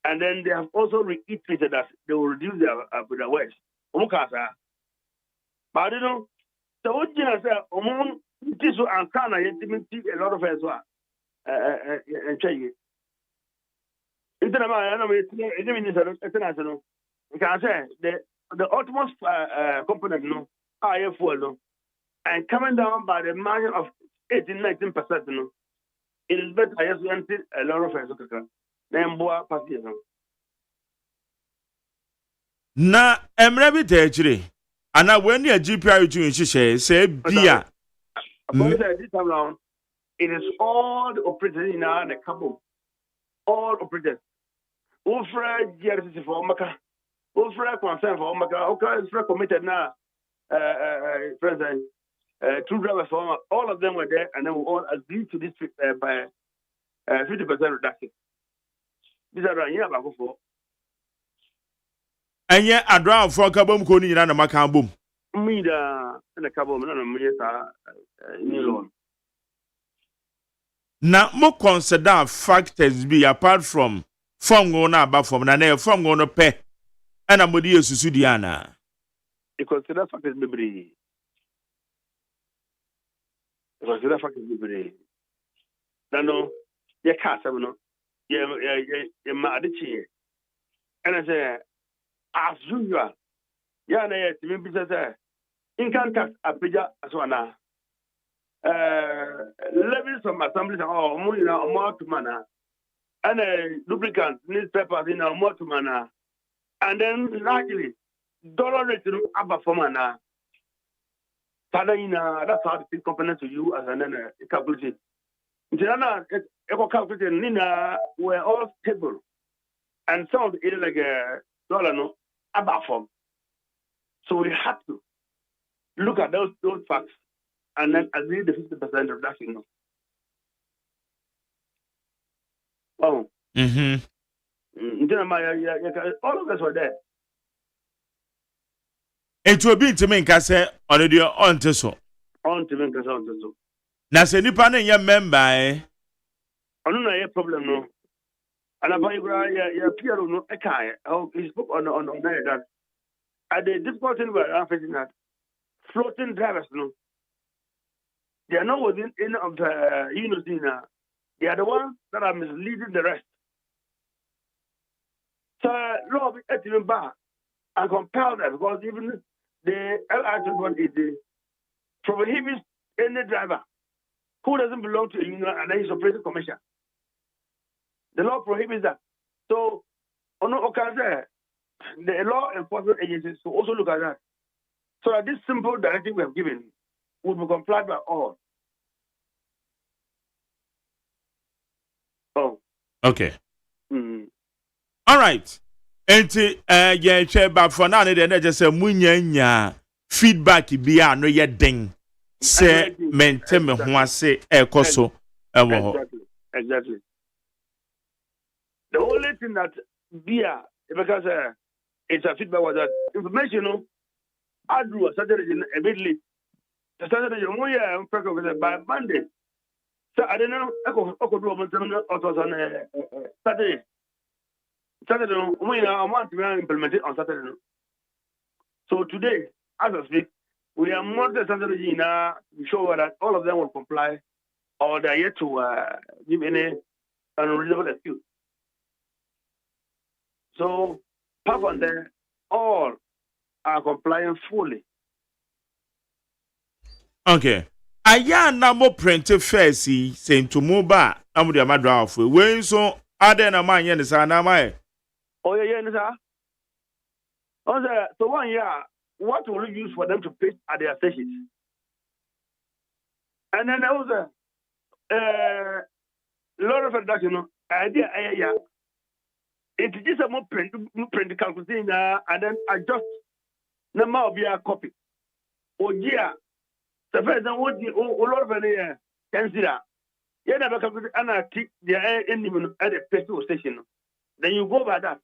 And then they have also reiterated that they will reduce their waste. Omukasa. But I don't know. So what you say, Omon, this will answer a lot of us. And check it. International, international. You can say the utmost component, no, higher fuel, no, and coming down by the margin of 18-19%, no, it is better. I just wanted a lot of us. Then, boy, passing. Na emrebi techiri ana when the GPR to nhihye say bia this time around it is all the operators in the couple all operators who for GRCC for Maka who for concern for Maka okay is committed now president two drivers for all of them were there and then we all agreed to this by 50% reduction. These are here about for Enye adra for kabom ko ni nyina na maka bom. Me da na kabom na me sa ni loan. Na mo consider factors be apart from from go na aba from na from go no pe. Ana mo di esusu di ana. You consider factors be consider factors be. No, ye ka say no. Ye ma adichi. And I say as usual. Ya na ye timi bi say income tax apeja aswana. Levies from assemblies or money now more to mana. And lubricants, newspapers in more to mana. And then largely dollar rate above for mana. That's how the component to you as an calculation. Nina, eco calculation, Nina were all stable. And some of it like a dollar no above form. So we had to look at those facts and then agree the 50% reduction. Oh. All of us were there. It will be to me say on the on to so. On to me so. Na se nipa na ye member eh. Ono na ye problem no. And about you ya peer no e kai. Oh, he spoke on that. At the difficult thing we are facing that floating drivers no. They are not within any of the unity now. They are the ones that are misleading the rest. So, Lord, let them back and compel them because even the LR2180 prohibits any driver who doesn't belong to a union and then is operating commercial. The law prohibits that. So, on occasion, the law enforcement agencies will also look at that. So that this simple directive we have given will be complied by all. Oh. Okay. All right. Enti ye che ba for now dey just say munya feedback bia no ye den say mente me ho ase ekoso ewo. Exactly. The only thing that bia because it's a feedback was that information no Andrew Saturday a bit late. The Saturday by Monday. So I don't know. I could do on Saturday. Saturday, we want to implement it on Saturday. So today, as I speak, we are more than Saturday now. We show that all of them will comply, or they are yet to give any unreasonable excuse. So, apart from that, all are complying fully. Okay. Aya na mo print first say to mobile amu de amadra of we so ade na man ye ne sa na mai. Oh yeah, sir. So 1 year, what will you use for them to pay at their stations? And then there was a lot of reduction idea. It is just a more print calculation and then adjust number of your copy. Oh yeah. The first time what the lot of consider. You never calculate and tick the enemy at the petrol station. Then you go by that.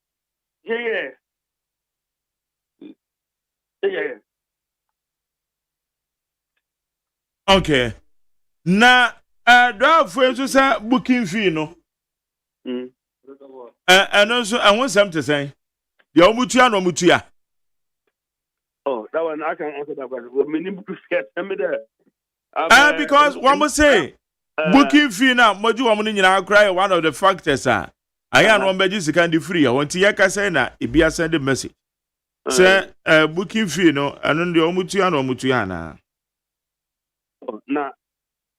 Yeah. Okay. Na do for so say booking fee no. And also I want something to say. The omutua no mutua. Oh, that one I can answer that question. We need to get me there. Because one must say booking fee na moju wa muni nyina cry one of the factors I am one beji sika ndi free. I want to yaka say na e bia send the message. Say booking fee no anu ndi omutua no mutua na. Now,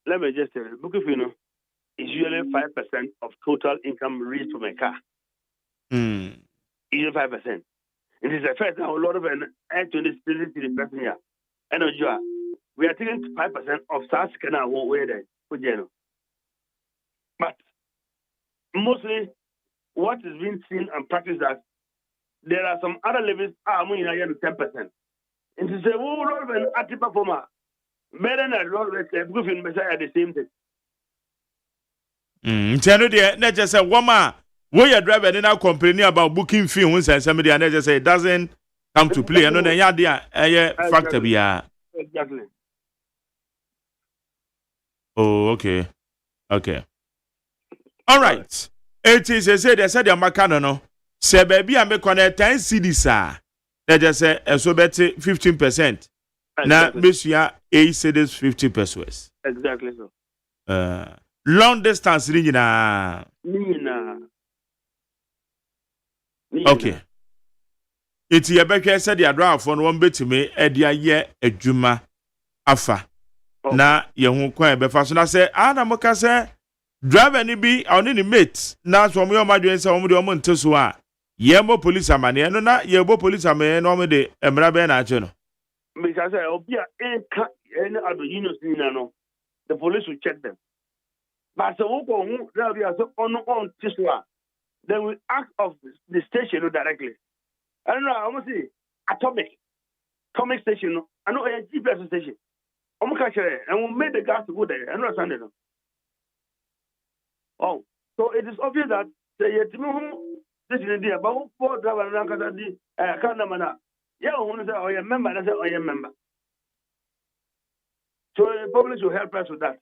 let me just tell you, booking fee no is usually 5% of total income raised from a car. Usually 5%. It is the first time a lot of an add to this to the person here. And we are taking 5% of SARS canal where they put general. But mostly what is being seen and practiced that there are some other levels are moving here to 10%. And to say, a lot of an active performer, better than a lot of goofing at the same thing. Tell you, not just a woman. When your driver then now complaining about booking fee when somebody and they just say it doesn't come to play. And then yeah, factor be Exactly. Oh, okay. Okay. All right. It is they said the makano no. Say baby I make on 10 cedis they just say so bet 15%. Now Monsieur 8 cedis 50 pesos. Exactly so. Long distance Nina. Okay. It's your back said the draft on one bit to me edia ye adwuma afa. Na ye hu kwan be fa so na say ana moka say driver ni bi on ni mate na so mo madwen say omo de omo nteso a ye mo police amane no na ye bo police amane no omo de emra be na ache no. Me say obi a enka any other unions ni na no the police will check them. But so who go who there be so on teso a then we ask of the station directly. I don't know, I want to see atomic station. I know a GPS station. I'm going to and we'll make the gas to go there. I understand it. Oh, so it is obvious that the this is the idea. But for driver and can't manage. Yeah, I want to say, oh, yeah, member. I say, oh, yeah, member. So the public will help us with that.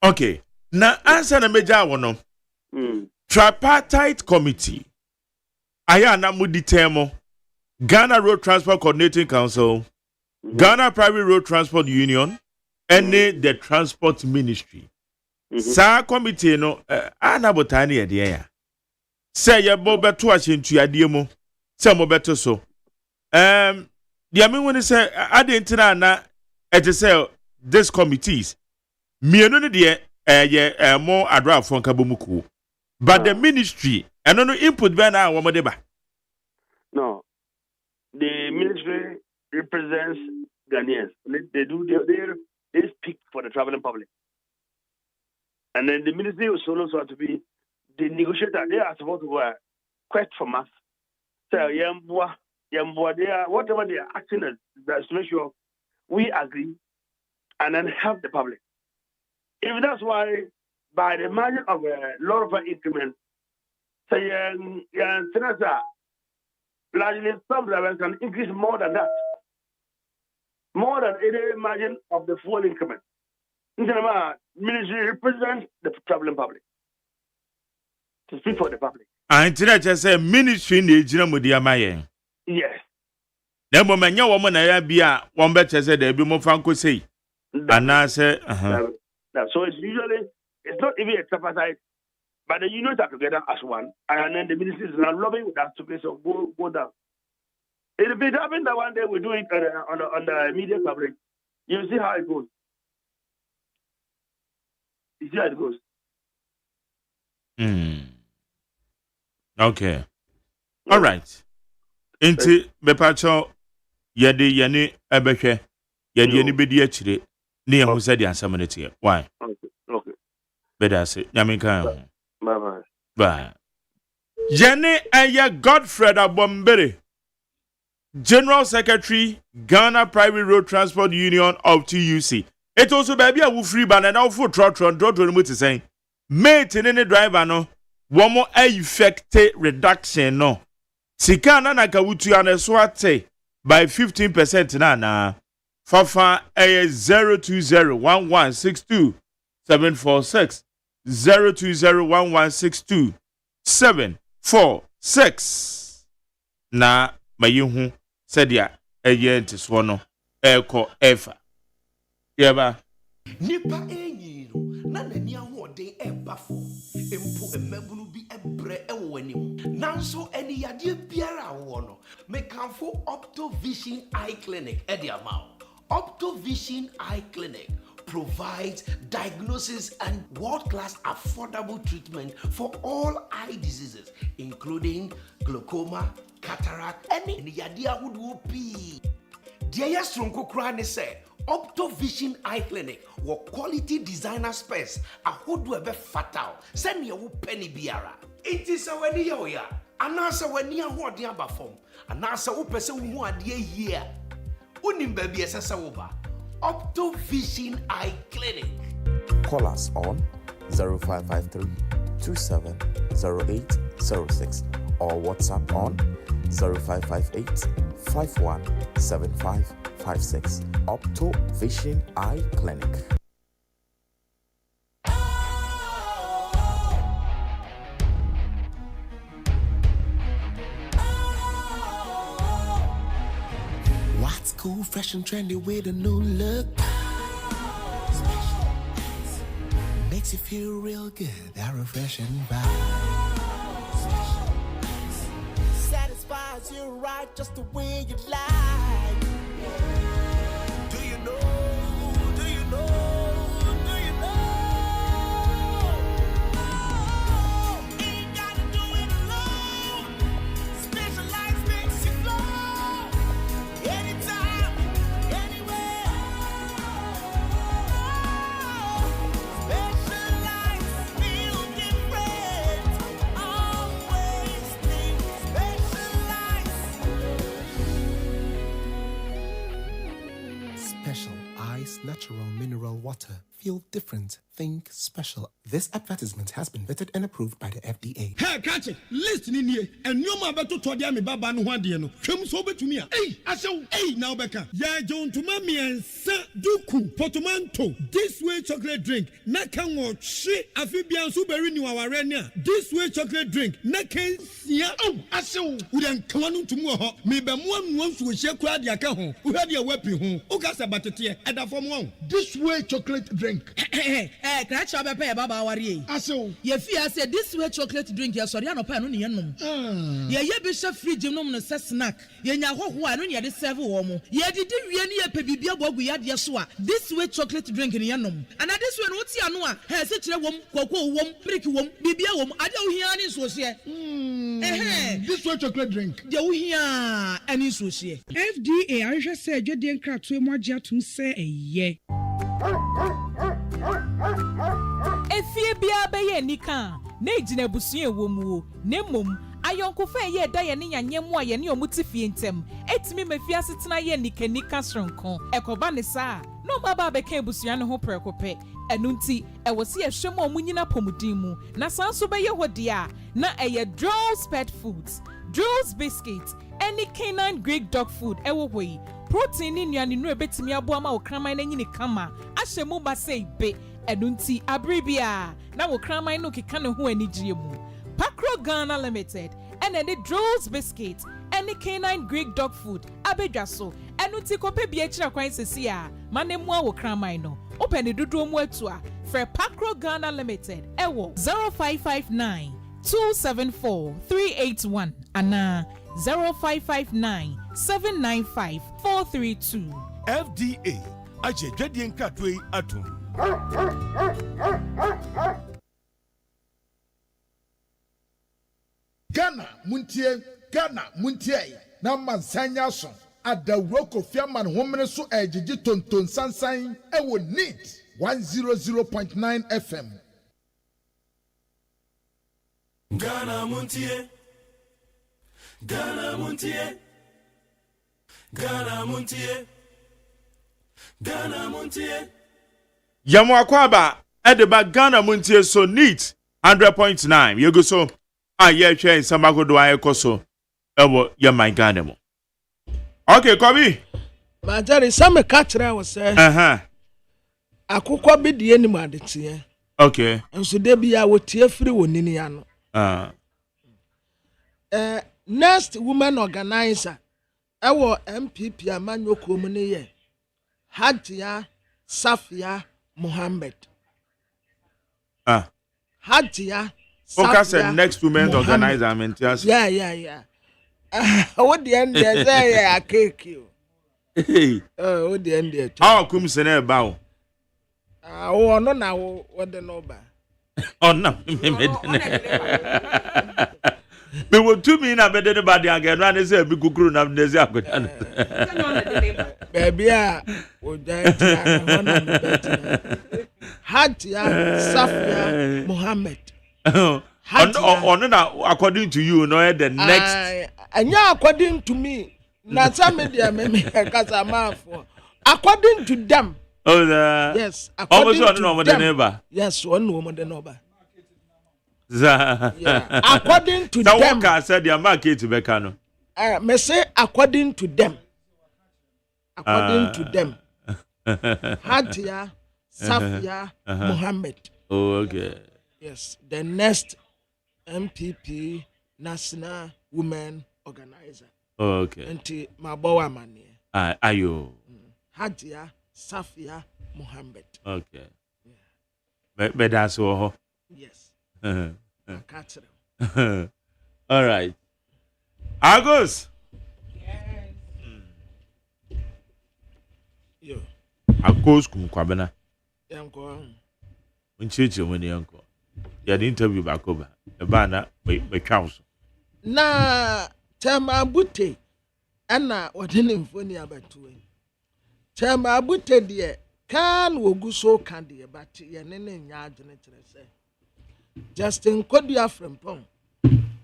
Okay. Now, answer the major one. Tripartite committee. Aya na mudi temo. Ghana Road Transport Coordinating Council, Ghana Private Road Transport Union, and the Transport Ministry. Sa committee no ana botani e de ya. Say ye bo beto ahyentu ade mu. Say mo beto so. The mean when say adentina na it say this committees. Mienu ne de ye more adra for kabomuku. But the ministry and no input be na wo modeba. No. The ministry represents Ghanaians. They speak for the traveling public. And then the ministry was also to be the negotiator. They are supposed to quest from us. So whatever they are acting as, that's to make sure we agree and then help the public. If that's why, by the margin of a lot of increments, so largely some drivers can increase more than that. More than any margin of the full increment. Ministry represents the traveling public. To speak for the public. And today just say ministry in the Jiramudiamaye. Yes. Then when you woman I be a one better said there be more franco say. And I say, so it's not even a tripartite, but the unions are together as one, and then the ministries are lobbying with that to place of go down. It'll be happening that one day we do it on the media coverage. You see how it goes. You see how it goes. Okay. All right. Inti bepacho yedi yani ebehwe yedi yani bedi achire ne ye hu said the answer why? Okay. Better say Yaminka. Bye. Bye. Jenny Aya Godfred Abombere, General Secretary, Ghana Private Road Transport Union of TUC. It also baby a free ban and now for trotron to saying, mate in any driver no, one more effect reduction no. Sikana na kawutu ane swate by 15% na. Fafa a 0201162 746 0201162 746 na mayuhu said ya enti swono eko efa yeba nipa enyiro na nani ahoden ebafo empo emabunu bi ebre ewonim nanso eni yade biara wo no mekanfo Optovision Eye Clinic ediamao Optovision Eye Clinic provides diagnosis and world-class affordable treatment for all eye diseases, including glaucoma, cataract, any yadia would whoopee. Dear Stronko Krani said, Optovision Eye Clinic were quality designer space, a hood webe fatal, send you penny biara. It is a when you are, and answer when you are what the other form, and answer who person who are dear year. Unim baby as a Optovision Eye Clinic. Call us on 0553 270806 or WhatsApp on 0558 517556. Opto Vision Eye Clinic. What's cool, fresh and trendy with a new look? Makes you feel real good, that refreshing vibe. Satisfies you right just the way you like. Do you know? Do you know? Do you know? Ain't gotta do it alone. Specialized makes you flow. Anytime, anywhere. Specialized feel different. Always think Special Ice Natural Mineral Water. Feel different. Think special. This advertisement has been vetted and approved by the FDA. Hey, catch it. Listen in here. And you ma beto to dia me baba no hwade no. Hwem so betumi a. Hey, asew. Hey, now beka. Ya John to mami ensa duku potomanto. This way chocolate drink. Na kan wo hwe afibia so beri ni waware ne a. This way chocolate drink. Na kan sia. Oh, asew. Wo den kan no ntumu ho. Me be mo anu nsu hye kura dia ka ho. Wo hwade wapi ho. O ka sa batete e da fom ho. This way chocolate drink. Crash up a baba worry. Aso. Ye fear said this way chocolate drink, ya sorry, no pan on yenum. Ye bishop free genome no snack. Ye nya ho no ye de serve womo. Ye did really a pebibia bogu ya dia soa. This way chocolate drink in yenum. And at this one, what's yanua? Has it a wom, cocoa wom, brick wom, bibia wom, I don't hear any source. This way chocolate drink. You hear any source. FDA, I just said, you didn't crack to more to say a ye. Efie bia be ye nika na ejina busue womuo nemom ayonkofa ye da ye ne nyanyemu a ye ne omutifie ntem etimi mafia setena ye nika sronko ekoba ne saa no baba be ka busua ne ho prekope enunti ewosi ehwem omunyina pomudimu na sanso be ye hodia na eye Drew's Pet Foods, Drew's Biscuits, any canine Greek dog food ewohoi protein ni nuane no ebetimi aboama okraman na nyini kama ahyemu ba sei be edunti abribia na wo kraman no keka ne ho anigye mu Pakro Ghana Limited and any Drew's Biscuit any canine Greek dog food abedwaso enunti kope bia kira kwan sesi a manemu a wo kraman no open the dudu mu atua for Pakro Ghana Limited ewo 0559 274 381 ana 0559 795 432 FDA aje dwadie nkatwe atum. Ghana muntie na mansanya so adawro kofiaman homene so ejiji tonton sansan ewo neat 100.9 FM. Ghana muntie. Ghana muntie. Ghana muntie. Ghana muntie. Yamu akwaba edeba Ghana muntie so neat 100.9 yego so aye hwe nsamagodo ayekoso ewo ye my Ghana mo. Okay, Kobi. Majari some katra was say akukwa bi die ni madetie. Okay. Nso de bia wotie free wonini ya no. Next woman organizer ewo MPP amanyoko mu ne ye Hajia Safia Muhammad. Hajia Focus on next women organizer amentias. Yeah. What the end there say a cake you. What the end there. How come sene ba? Oh no na what the number. Oh no. Me wo to me na bede body again na say bi kukuru na ndezi akoda. Baby o jai Hajia Safia Muhammad. According to you, no, the next. According to me, not some media, according to them, Oh, the yes. Almost According one to the them. neighbor. Yes, one woman the neighbor. Yeah. According to them. them. That said their market to Becano. Me say according to them. According to them. Hadia Safia Muhammad. Oh, okay. Yes, the next MPP National Women Organizer. Oh, okay. Anti Mabawa Mani. Ayo. Hadia Safia Muhammad. Okay. But that's all. Yes. All right. August. Yo. August kumkwabena. Yanko. Nchichi mwini yanko. Ya di interview bakoba. Eba na me Na tema bute ana wadene mfoni abatuwe. Tema bute die kan woguso kan die bati ye nene nya adwene kire se. Justin Kodia Frempong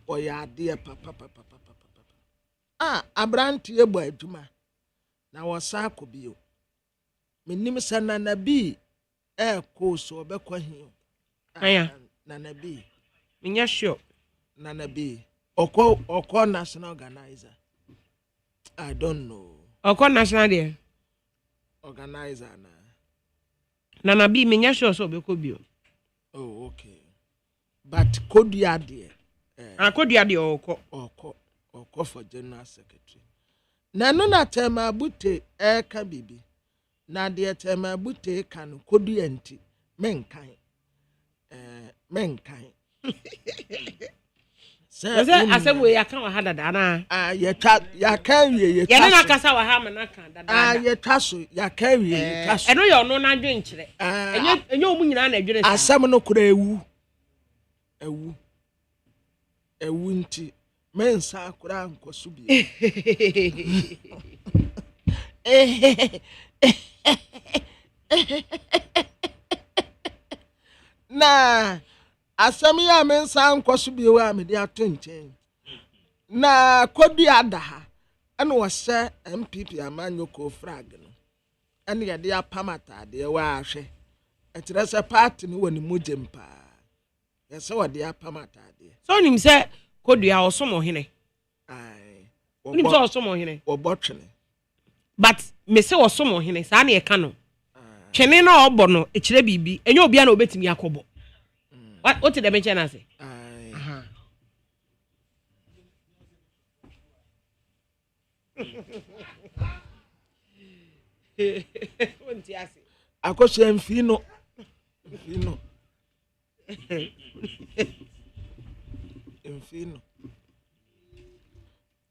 oya de papa. Abranti ebo aduma. Na wasa akobio. Menim sana na bi ko so obekwa hin. Aya. Nana B. Minya sure. Nana B. Oko national organizer. I don't know. Oko national there. Organizer na. Nana B minya sure so be ko bio. Oh, okay. But Kodia there. Kodia there Oko for general secretary. Na no na tema bute ka bibi. Na de tema bute kan Kodia nti menkan. Menkan. Say asem we yakan wa hada dana. Yakan we ye. Ya na kasa wa ha manaka dada. Ye taso yakan we ye taso. Eno ye no na dwen kire. Enye omu nyina na dwen sa. Asem no kura ewu nti mensa kura nkoso bi. Na asami ya mensa nkoso bi wa me dia to nchen na kodu adaha ana wo se MPP amanyoko frag no ana ye dia pamata de wa ahwe etire se party no woni mujempa ye se wo dia pamata de so nim se kodu ya osomo hene nim se osomo hene obotwene but me se osomo hene sa na ye ka no twene na obo no ekire bibi enye obi na obetimi akobo. What did I mention? I say, I could say, Fino.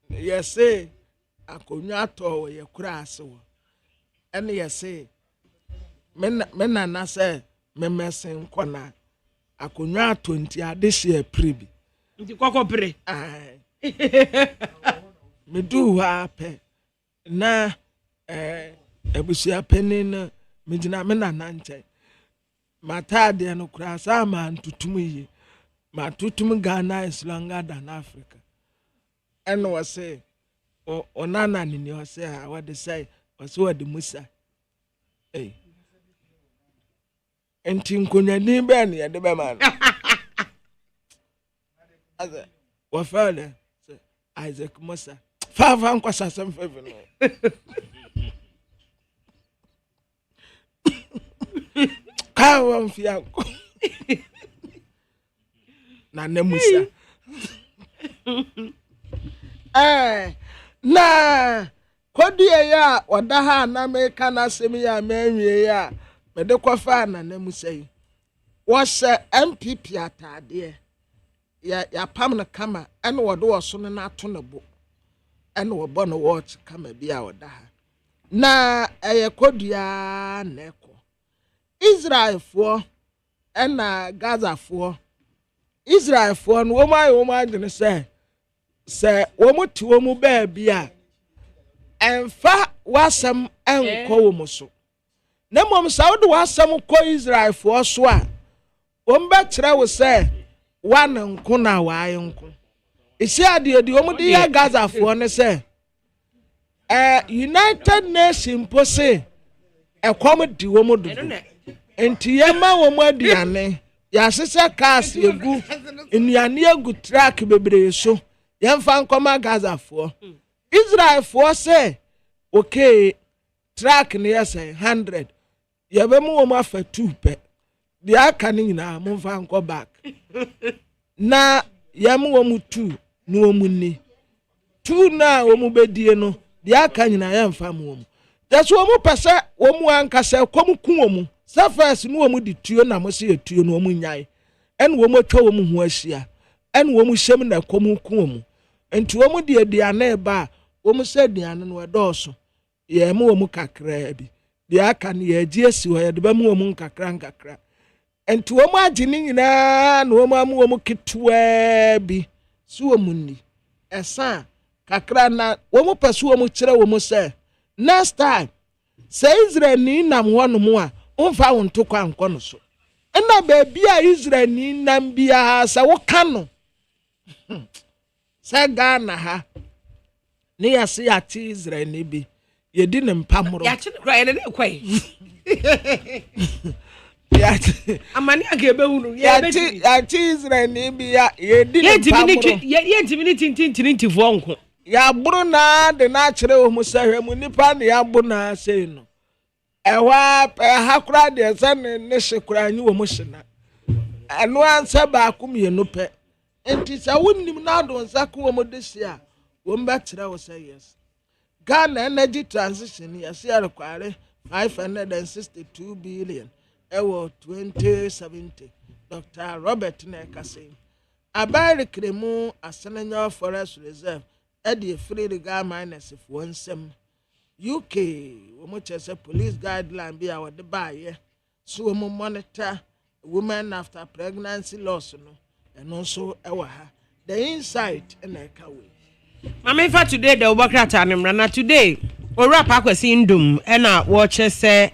Yes, say, I could not tow your crass. And yes, say, men, say, me messing corner. Akonya 20 adehye prebi nti kokko pre me do ha pe na ebusia penin me gina me na nanche matade no kura sa ma ntutum yi ma tutum Ghana is longer than Africa and was say onana ni o say what they say was what the Musa enti nkonya ni be na ye de be man aza wa fala Isaac Musa fa nkwasa sam fa no ka wa mfia na ne Musa na kodie ya odaha na me kana semi ya menwie ya de kofa na namusai was MPP atade ya pam na kama ene wodo woso na ato ne bo ene wo bo no watch kama bia woda ha na kodua na eko Israel fo ena Gaza fo Israel fo no wo ma de se wo muti wo mu ba bia emfa wasam enko wo muso na mom Saudi wasam ko Israel fo so a ombetre wo se wan nko na wae nko isi ade de omde ya Gaza fo ne se United Nations pose ɛkɔm di wɔn do nti yɛma wɔn aduane yɛasesa cars egu nnuane egu truck bebree so yɛmfa nkɔma gazafoɔ israelfoɔ sɛ okay truck ne yɛ sɛ 100 yɛbɛmu wɔn afa 2 pɛ deɛ aka ne nyinaa momfa nkɔ back na yɛmu wɔn 2 na wɔn ni 2 na wɔn bɛdie no deɛ aka nyinaa yɛmfa mu wɔn yɛso wɔn pɛ sɛ wɔn ankasa kɔm ku wɔn sɛ first no wɔn di tuo na mo se yɛ tuo no wɔn nyae ɛna wɔn atwa wɔn ho ahyia ɛna wɔn hyɛm na kɔm ku wɔn nti wɔn de aduane ba wɔn sɛ aduane no ɛdɔɔso yɛmu wɔn kakraa bi deɛ aka no yɛgye asi hɔ yɛde bɛmu wɔn nkakra nti wɔn agye ne nyinaa na wɔn amu wɔn ketewa bi so wɔn ni ɛsan kakra na wɔn pɛ so wɔn kyerɛ wɔn sɛ next time sɛ Israel ni nam hɔ nom a wɔmfa wɔn to kɔ ankɔ no so ɛna baabi a Israel ni nam biara sɛ wɔka no sɛ Ghana ha ne yɛse yɛate Israel ni bi yɛdi ne mpamoro yɛate ne kora yɛde ne kɔe amani agebe hunu yɛate Israel ni bi yɛdi ne mpamoro yɛntimi ne tintintintintifo nko yɛaboro na de na akyerɛ wɔ mu sɛ hwɛ mu nipa ne yɛabo na sei no ɛhɔ ha kora deɛ sɛ ne hye kora nye wɔ mu hye na ɛno ansa baako mmienu pɛ nti sɛ wonnim na ado nsa ko wɔ mu de si a wɔn bɛkyerɛ wɔ sɛ yes Ghana energy transition yɛse yɛrekware 562 billion ɛwɔ 2070 Dr. Robert na ɛkasa yi abaare kremu asenanya forest reserve ɛde free legal miners for nsɛm UK wɔn kyerɛ sɛ police guideline bi a wɔde baayɛ so wɔn monitor women after pregnancy loss no ɛno nso ɛwɔ ha the insight ɛna ɛka wei mama fa today the obokrata nemra na today owura pa kwasi ndum ɛna wɔkyerɛ sɛ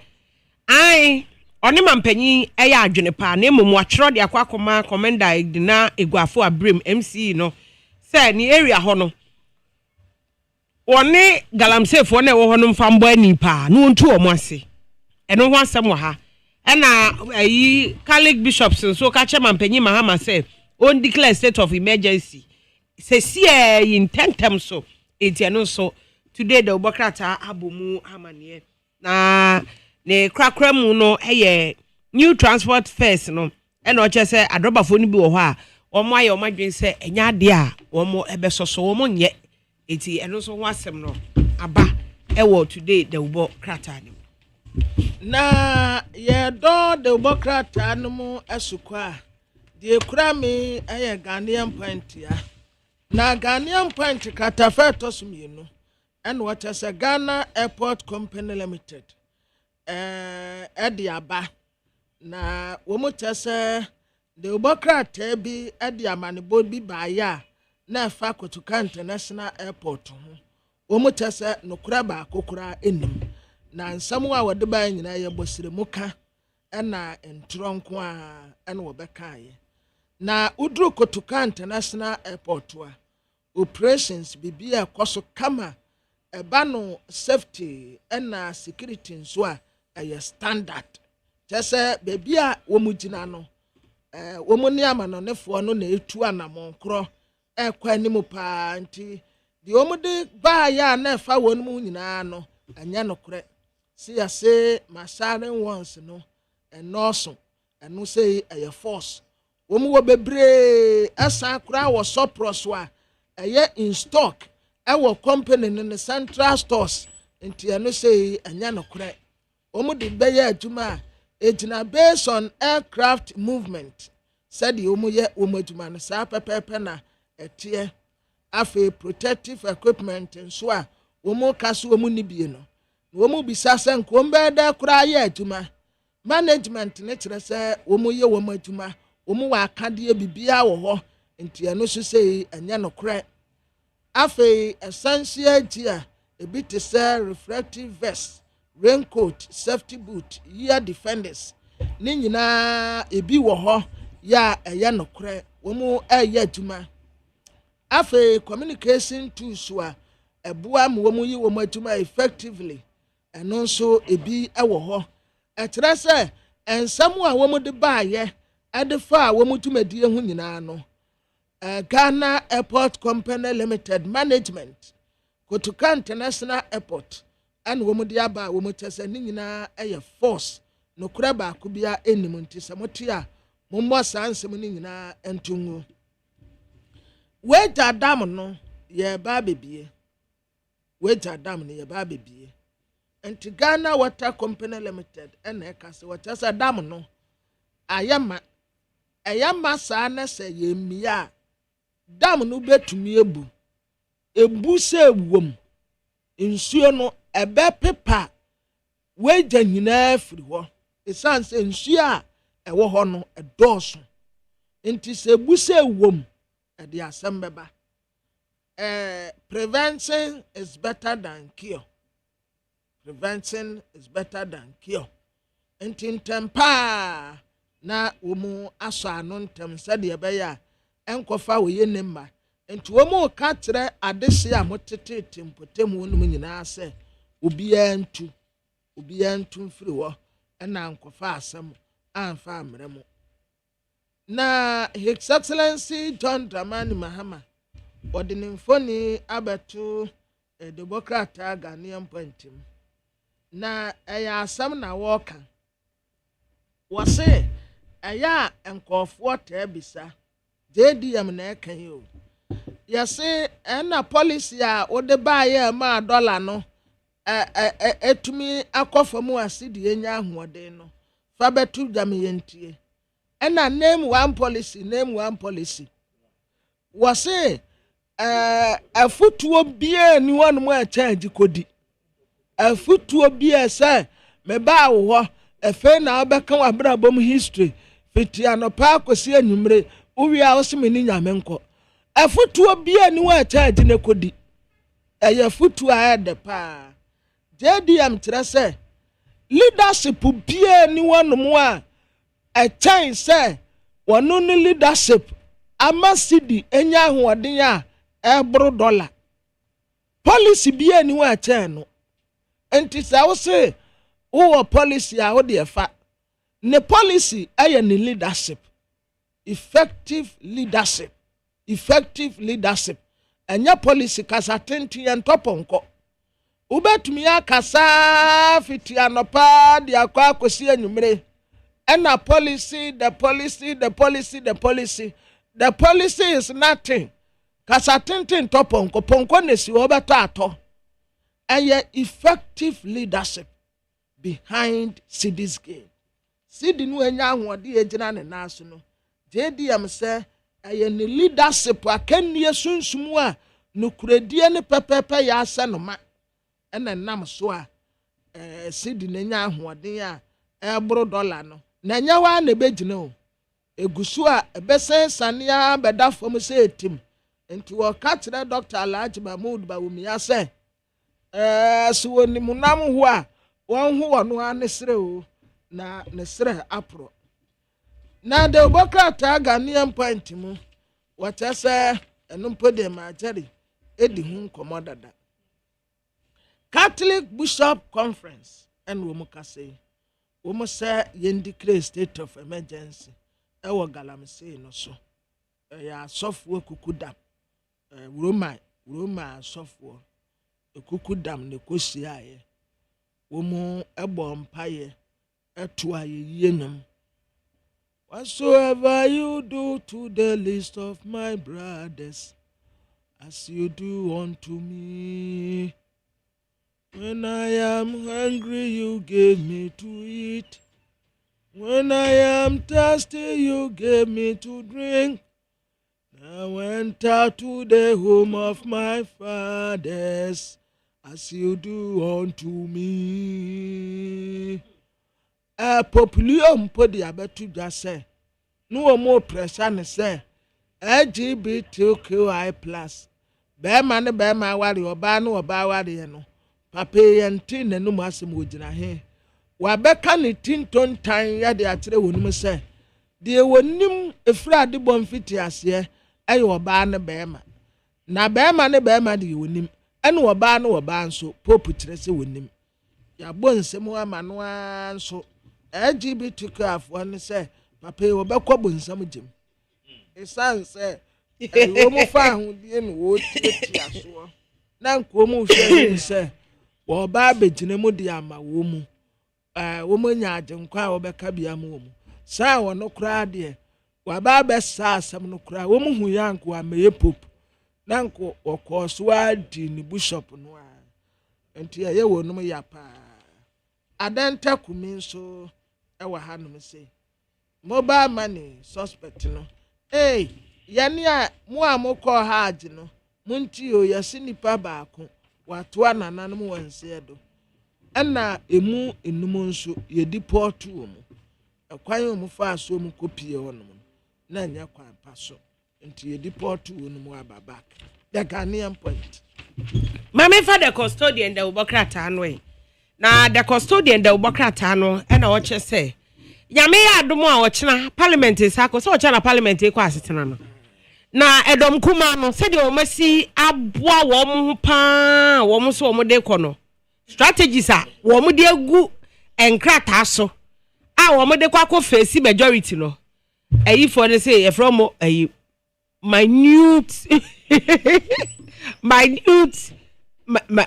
ai ɔne mampanyin ɛyɛ adwene pa na mmom atwerɛ de akɔakɔma commander Edina Eguafo Abrem MCE no sɛ ni area hɔ no wɔne galamsefo na ɛwɔ hɔ no mfa mbɔ ani pa na wontu wɔn ase ɛno ho asɛm wɔ ha ɛna ayi Catholic bishops nso ka kyɛ mampanyin Mahama sɛ on declare state of emergency sɛ sie intentem so etiano so today the obokrata abomu amane na ne krakra mu no ɛyɛ new transport fares no ɛna ɔkyɛ sɛ adrobafo no bi wɔ hɔ a wɔn ayɛ wɔn adwen sɛ ɛnya ade a wɔn ɛbɛsɔsɔ wɔn nyɛ eti ɛno so ho asɛm no aba ɛwɔ today the obokrata no na yɛdɔ the obokrata no mu asukɔ a deɛ kura me ɛyɛ Ghanaian point ya na Ghanaian point katafa ɛtɔso mmienu ɛna wɔkyɛ sɛ Ghana Airport Company Limited ɛde aba na wɔn kyɛ sɛ the obokrata bi ɛde amanebɔ bi baayɛ a na ɛfa Kotoka International Airport ho wɔn kyɛ sɛ nokora baako kora enim na nsɛm a wɔde baa nyinaa yɛ bɔsiremu ka ɛna ntoronko a ɛna wɔbɛkaayɛ na udru Kotoka International Airport a operations bibia ɛkɔ so kama ɛba no safety ɛna security nso a ɛyɛ standard kyɛ sɛ baabi a wɔn gyina no wɔn ne amanɔnefoɔ no na etu anamɔnkorɔ ɛkɔ anim paa nti deɛ wɔn de baayɛ a na ɛfa wɔn mu nyinaa no ɛnyɛ nokorɛ si yɛse masaring ones no ɛnɔɔso ɛno sɛ ɛyɛ force wɔn wɔ bebree ɛsan koraa wɔ Sopros a ɛyɛ in stock ɛwɔ company no ne central stores nti ɛno sɛ ɛnyɛ nokorɛ wɔn de bɛyɛ adwuma a egyina based on aircraft movement sɛdeɛ wɔn yɛ wɔn adwuma no saa pɛpɛɛpɛ na ɛteɛ afei protective equipment nso a wɔn ka so wɔn ni bie no wɔn bisa sɛ nkom bɛɛ dɛ koraa yɛ adwuma management ne kyerɛ sɛ wɔn yɛ wɔn adwuma wɔn wɔ akadeɛ bibia wɔ hɔ nti ɛno so sɛ ɛnyɛ nokorɛ afei essential gear ebi te sɛ reflective vest raincoat safety boot ear defenders ne nyinaa ebi wɔ hɔ ya ɛyɛ nokorɛ wɔn ɛyɛ adwuma afei communication tools a ɛboa ma wɔn yi wɔn adwuma effectively ɛno nso ebi ɛwɔ hɔ ɛkyerɛ sɛ nsɛm a wɔn de baayɛ ɛde fa a wɔn tumadi ho nyinaa no Ghana Airport Company Limited Management Kotoka International Airport ɛna wɔn de aba a wɔn kyɛ sɛ ne nyinaa ɛyɛ force no kura baako bia enim nti sɛ mote a mommɔ saa nsɛm ne nyinaa ntungu wagya dam no yɛ ba bebie wagya dam no yɛ ba bebie nti Ghana Water Company Limited ɛna ɛka sɛ wɔkyɛ sɛ dam no ayɛma saa na sɛ yɛ mmea dam no betumi ebu sɛ ewom nsuo no ebe pepa wagya nyinaa firi hɔ esan sɛ nsuo a ɛwɔ hɔ no ɛdɔɔso nti sɛ ebu sɛ ewom ɛde asɛm bɛba prevention is better than cure nti ntɛmpa na wɔn asɔ ano ntɛm sɛdeɛ ɛbɛyɛ a ɛnkɔfa wɔyɛ ne mma nti wɔn ka kyerɛ adehye a motete tempotem wɔn mu nyinaa sɛ obiara ntu mfiri hɔ ɛna nkɔfa asɛm amfa amrɛ mu na His Excellency John Dramani Mahama wɔde ne mfoni abɛto Democrat Ghanaian Pontim na ɛyɛ asɛm na wɔka wɔse ɛyɛ a nkɔfoɔ tɛɛ bisa JDM na ɛka yi o yɛse ɛna policy a wɔde baayɛ ma dollar no etumi akɔfa mu asidi enya ahoɔden no fa bɛtu dame yɛntie ɛna name one policy wɔse afutuo bie ni wɔn mu ɛkyɛn kodi afutuo bie sɛ meba wo hɔ efe na ɔbɛka wabrabɔ mu history fiti anɔpa akɔsi anwumre uwia osimi ni nyame nkɔ afutuo bie ni wɔn ɛkyɛn ne kodi ɛyɛ afutuo a ɛde paa JDM kyerɛ sɛ leadership bie ni wɔn mu a ɛkyɛn sɛ wɔn ne leadership amasidi enya ahoɔden a ɛboro dollar policy bie ni wɔn ɛkyɛn no enti sɛ wo se wo policy a wo de ɛfa ne policy ɛyɛ ne leadership effective leadership ɛnyɛ policy kasa tenten yɛn tɔpɔnkɔ ubetumi akasa fiti anopa de akɔ akɔsi anwumre ɛna the policy is nothing kasa tenten tɔpɔnkɔ pɔnkɔ nesi wɔbɛtɔ atɔ ɛyɛ effective leadership behind city's game city no anya ahoɔde egyina ne naso no JDM sɛ ɛyɛ ne leadership akannie sunsumu a nukuredie ne pɛpɛpɛ yɛ asɛ no ma ɛna nam so a city n'anya ahoɔden a ɛboro dollar no na nya wa na ebegyina o egusu a ebɛsɛn sanea bɛda fam sɛ etim nti wɔka kyerɛ Dr. Alhaji Mahmood Bawumia sɛ so wonimu nam ho a wɔn ho wɔn ane sere o na ne sere apro na de Democrat Ghanaian Pontim wɔkyɛ sɛ ɛnompo de magyeri edi ho nkɔmɔ dada Catholic Bishop Conference and Womukase. Womusa declare state of emergency. Ewa galamse no so. Ya software kukudam. Roma software. Kukudam ne kosiaye. Womu ebo mpaye. Etuaye yenum. Whatsoever you do to the least of my brothers, as you do unto me. When I am hungry, you gave me to eat. When I am thirsty, you gave me to drink. I went out to the home of my fathers, as you do unto me. A populium podi abetu jase. No more pressure ne say. LGBTQI+. Bema ne bema wari oba no oba wari no. Papa yenti nenum asem wogina he wabeka ne tinton tan ya de akyere wonum se de wonim efra de bomfiti ase ayi oba ne bema na bema ne bema de wonim ene oba ne oba nso popu kyere se wonim ya bonsem wa manoa nso LGBTQ afọ ne say papa wo bekọ bonsam gem esan say wo mu fa ahodie no wo tiatia so na nko mu hwe say wo ba begine mu de ama wo mu wo mu nya agenkwa wo beka bia mu wo mu sa wo no kra de wa ba be sa asam no kra wo mu hu yanko ameye pop na nko wo so adi ni bishop no a enti ye wo no ya pa adanta kumi nso ewa hanom say mobile money suspect no yani a mu amukọ ha age no munti o yesi nipa baako wato anananom wanse edo na emu enum nso ye deport wo mu akwan mu fa so mu kopie wonom na nya kwan pa so nti ye deport wo no mu aba back the Ghanaian point mama fa the custodian the ubokrata no na the custodian the ubokrata no na o che say nyame ya adomo a ochena parliament sako so ochena parliament e kwa asetena no na edom kuma no se de o masi aboa wo mo pa wo mo so wo de kɔ no strategies a wo mo de agu enkrata so a wo mo de kwa face majority no ayi for dey say from ayi minute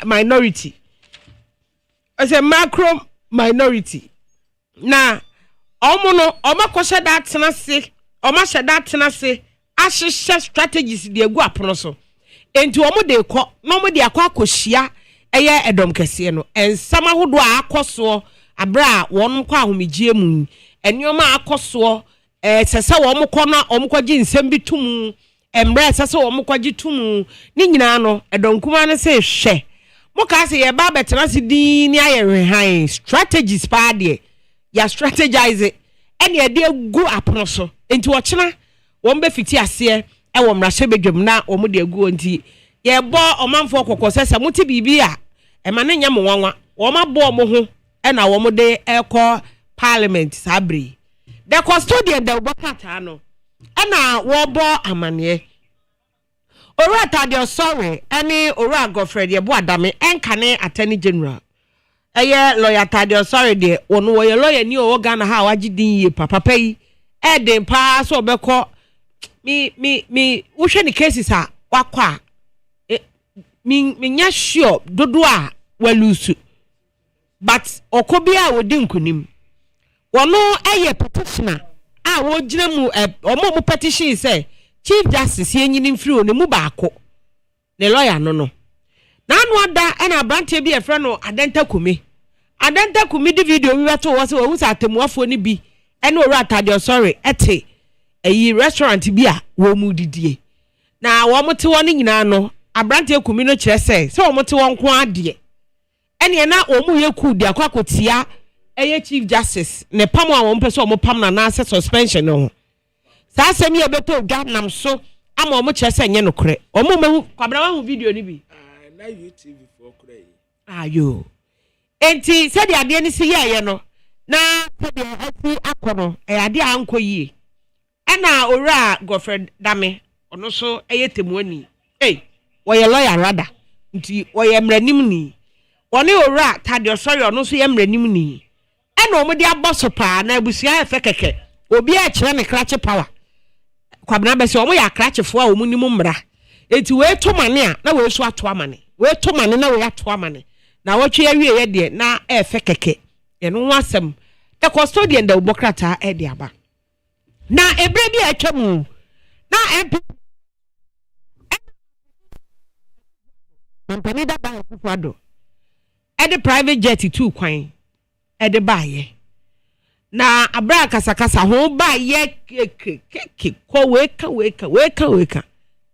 minority as a macro minority na omo no omo kwhye dat tena se omo hye dat tena se ahyehyɛ strategies de agu apono so enti omo de kɔ na omo de akɔ akohia eye edom kese no ensama hodo a akoso abra won kɔ ahomegie mu enioma akoso sese wo mo kɔ na omo kɔgye nsɛm bi tum emre sese wo mo kɔgye tum ni nyina no edom kuma ne se hwɛ mo ka se ye ba betena se din ni aye han strategies pa de ya strategize ene e de agu apono so enti wo kyena won be fiti ase e wo mrahye bedwam na wo mo de agu enti ye bo omanfo kokko sese muti bibi a e ma ne nya mo wanwa wo ma bo mo ho e na wo mo de ekọ parliament sabri the custodian the obokata no e na wo bo amane ora tadio sorry any ora Godfred ye bo adame enkane attorney general eye lawyer tadio sorry de wono wo ye lawyer ni o Ghana ha wagidin ye papa yi e den pa so obekọ mi wo hwe ni cases a wakwa mi nya sure dodo a walusu but okobia wodi nkunim wono eye petitioner a wo gina mu omo petition say chief justice yenyini mfiri onemu baako ne lawyer no na anu ada na branche bi e frɛ no adenta kumi di video wi weto wo se wo husa atemuafo ni bi ene ora atade sorry ete eyi restaurant bi a wo mu didie na wo mote wo ni nyina no abrante kumi no kyerɛ sɛ wo mote wo nko ade ene na wo mu ye ku di akwakotia eye chief justice ne pam a wo mpɛ sɛ wo pam na na suspension no saa asɛm ye beto dwanam so ama wo kyerɛ sɛ nye no korɛ wo mu mahu kwabra wa hu video ni bi na YouTube for korɛ ayo enti sɛ de ade ni si ye no na sɛ de asi akɔno ade anko yie ena ora Godfred dame ono so eye temuani wo ye lawyer rada nti wo ye mranim ni woni ora tadio sorry ono so ye mranim ni ena omo de aboso pa na abusia efe keke obi a kire ne krache power kwabena be se omo ya krache fo a omo nim mra enti we to mane a na we so ato amane we to mane na we ato amane na wo twe awie ye de na efe keke ye no wasem the custodian da ubokrata e de aba na ebre bi atwamu na MP company da ba Akufo-Addo e de private jet tu kwan e de ba ye na abra kasakasa ho ba ye keke ko weka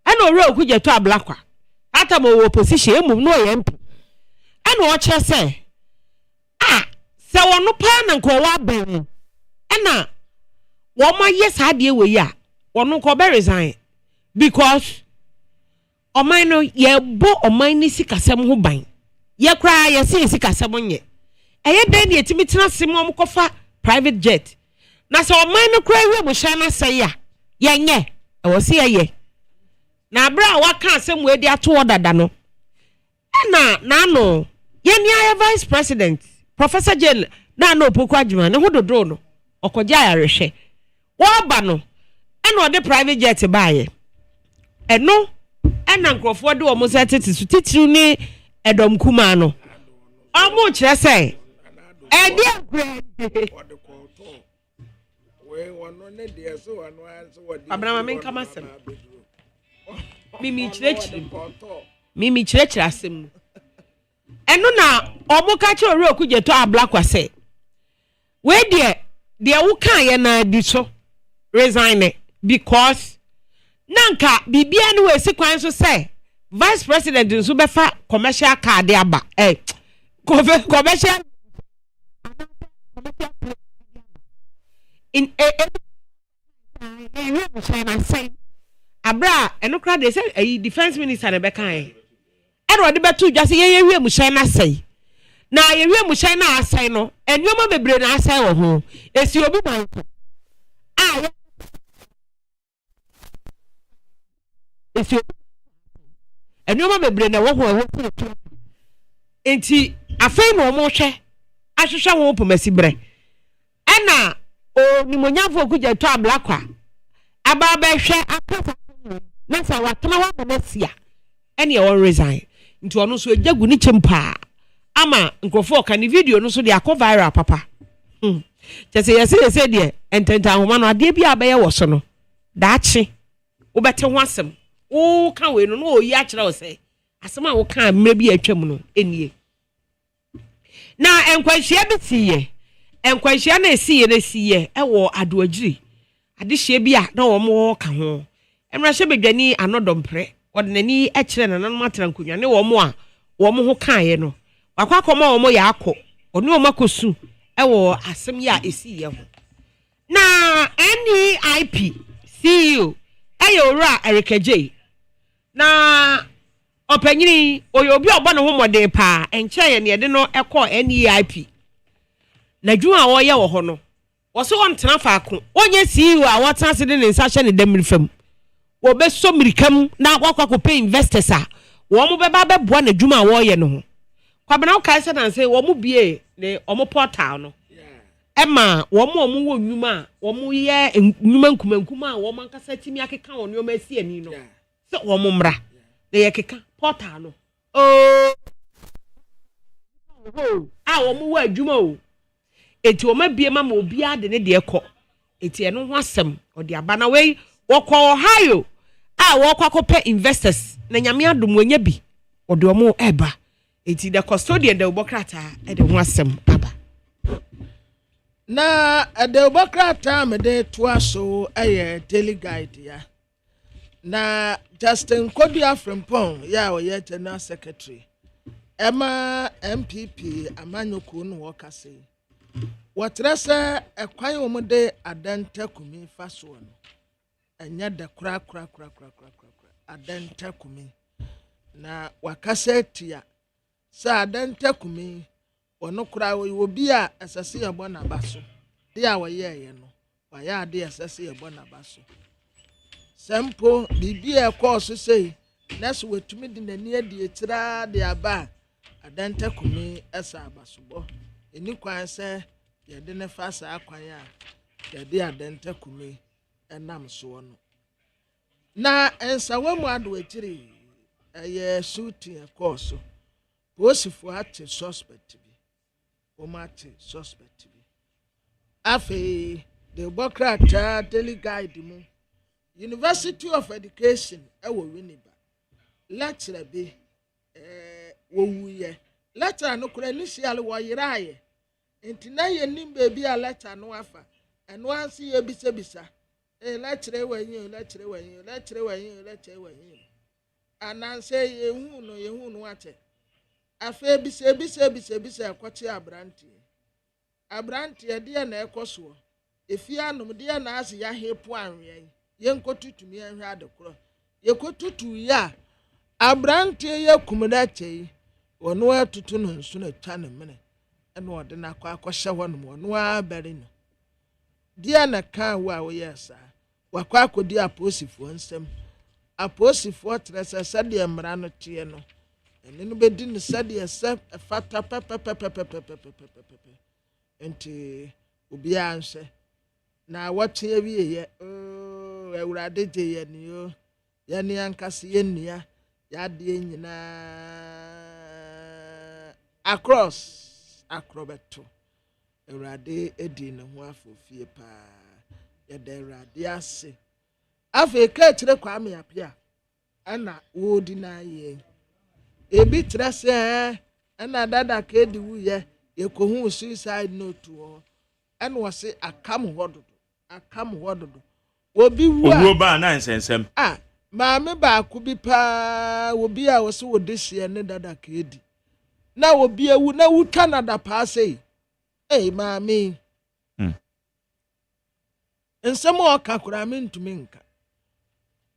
ana ore okuje to ablakwa ata mo opposition emu no ye MP ana o che se se wono pa na nko wa ban mu ana woma yes ade we ya wono ko be resign because oman no ye bo oman ni sikasem ho ban ye kra ye se sikasem nye eye den de etimi tena sem om kofa private jet na se oman no kra wi mo hye na se ya ye nye e wo se ye na bra wa ka asem we de ato dada no na no ye ni vice president Professor Jane na no poku adwuma ne ho dodo no okoja yarehwe wo ba no ena ode private jet baaye eno ena nkrofo de omo se tete su titiru ni edom kuma no omo kire se edi akure we wono ne de so wano anso wodi Abraham men kama sem mimi kire asem eno na omo ka kire ori oku jeto abla kwase we de wo kan ye na di so resign it because nanka bibia no we sekwan so say vice president nso befa commercial card aba commercial in abra eno kra de say defense minister na beka e ero de betu dwa say ye wie mu shan na say na ye wie mu shan na asai no enwoma bebre na asai wo ho esi obi man esi enwoma bebre na wo ho enti afei no mo hwe ahwehwe wo pomasi bre ena o nimonyafo kugye to ablakwa aba ba hwe akasa na sa watena wa bonasia ene won resign nti ono so ejagu ni chempa ama nkrofo ka ni video no so de akọ viral papa chese yese de ententa homa no ade bia abaye wo so no daachi wo bete ho asem wo ka we no no oyi akira wo se asem a wo ka mre bi atwam no enie na enkwanhia bi tiye enkwanhia na esiye ewo adoagiri adehie bi a na wo mo ka ho emrahye bedwani anodompre wodnani akire na nanom atran kunwa ne wo mo a wo mo ho kae no wakwa koma wo mo ya akọ oni wo makosu ewo asem ya esiye ho na NEIP CEO ayora Erika J na opanyini oyobi obo ne ho mode pa enche ye ne de no ekọ NEIP na dwuma wo ye wo ho no wo so won tena faako onye CEO a wotan se de ne nsa hye ne damirifam wo be so mirikam na akwa ko pay investors a wo mo be ba be boa na dwuma wo ye no ho kwabena kai se na se wo mo bie ne omo portal no Emma wo mo wo nnwuma wo mo ye nnwuma nkumankuma wo man kasa timi akeka wo ne o ma si ani no se wo mo mra na ye keka portal no wo mo wa adwuma o eti wo ma bie ma obi ade ne de ekọ eti eno ho asem odi aba na we wo kọ Ohio wo kwa pay investors na nyame adom wanya bi odi omo eba eti the custodian de obokrata e de ho asem aba na de obokrata me de toaso eye daily guide ya na Justin Kodia Frimpong ya o ye general secretary Emma MPP amanyoko no wokase watrese ekwan wo de adanta kumi faso no enya de kra adanta kumi na wakase tia sa adanta kumi ono kra wo bi a asase yebo na baso de a wo ye no wa ya de asase yebo na baso sempo bibi e course sei na so wetumi de nani adi etira de aba adanta kumi esa abaso bo eni kwan se ye de ne fasa akwan a ye de adanta kumi enam so no na ensawa mu ado akiri ye shooting e course posifo ate suspect bi o mate suspect bi afi the Bokrata daily guide mu University of Education ewo Winneba lecturer bi wo wuye lecturer no kura initial wo yiraye enti na ye nim bebi a lecturer no afa eno ansi ye bisa lecturer wanyi ananse ye hu no ate afa bisa akwati abranti de na ekoso efia anum de na ase ya hepo anwen yenkotutumi ahwe adekoro yekotutu ya abranti ye kumda chei wono atutu no nsu na twa ne mene ene ode na akwa honom wono abere no de na kan wo yesa wakwa akodi aposifo nsem aposifo trese sade mra no tie no ɛne no bɛdi ne sɛdeɛ sɛ ɛfata pɛpɛpɛpɛpɛpɛpɛpɛpɛ nti obiara nhwɛ na wɔte awieyɛ awurade gye yɛ ne yo yɛne ankasa yɛnnua yɛadeɛ nyinaa across akrɔbɛto awurade edi ne ho afofie paa yɛda awurade ase afei ka kyerɛ kwame apia ana wodi na yɛ ebi kyerɛ sɛ ana dada ka edi wuyɛ yɛkɔhu suicide note wɔ ɛna wɔse akam hɔ dodo obi wu a owuo ba na nsensem maame baako bi paa obi a wɔse wɔde hyeɛ ne dada ka edi na obi ewu na wu Canada paa sɛ maame nsɛm a ɔka koraa mentumi nka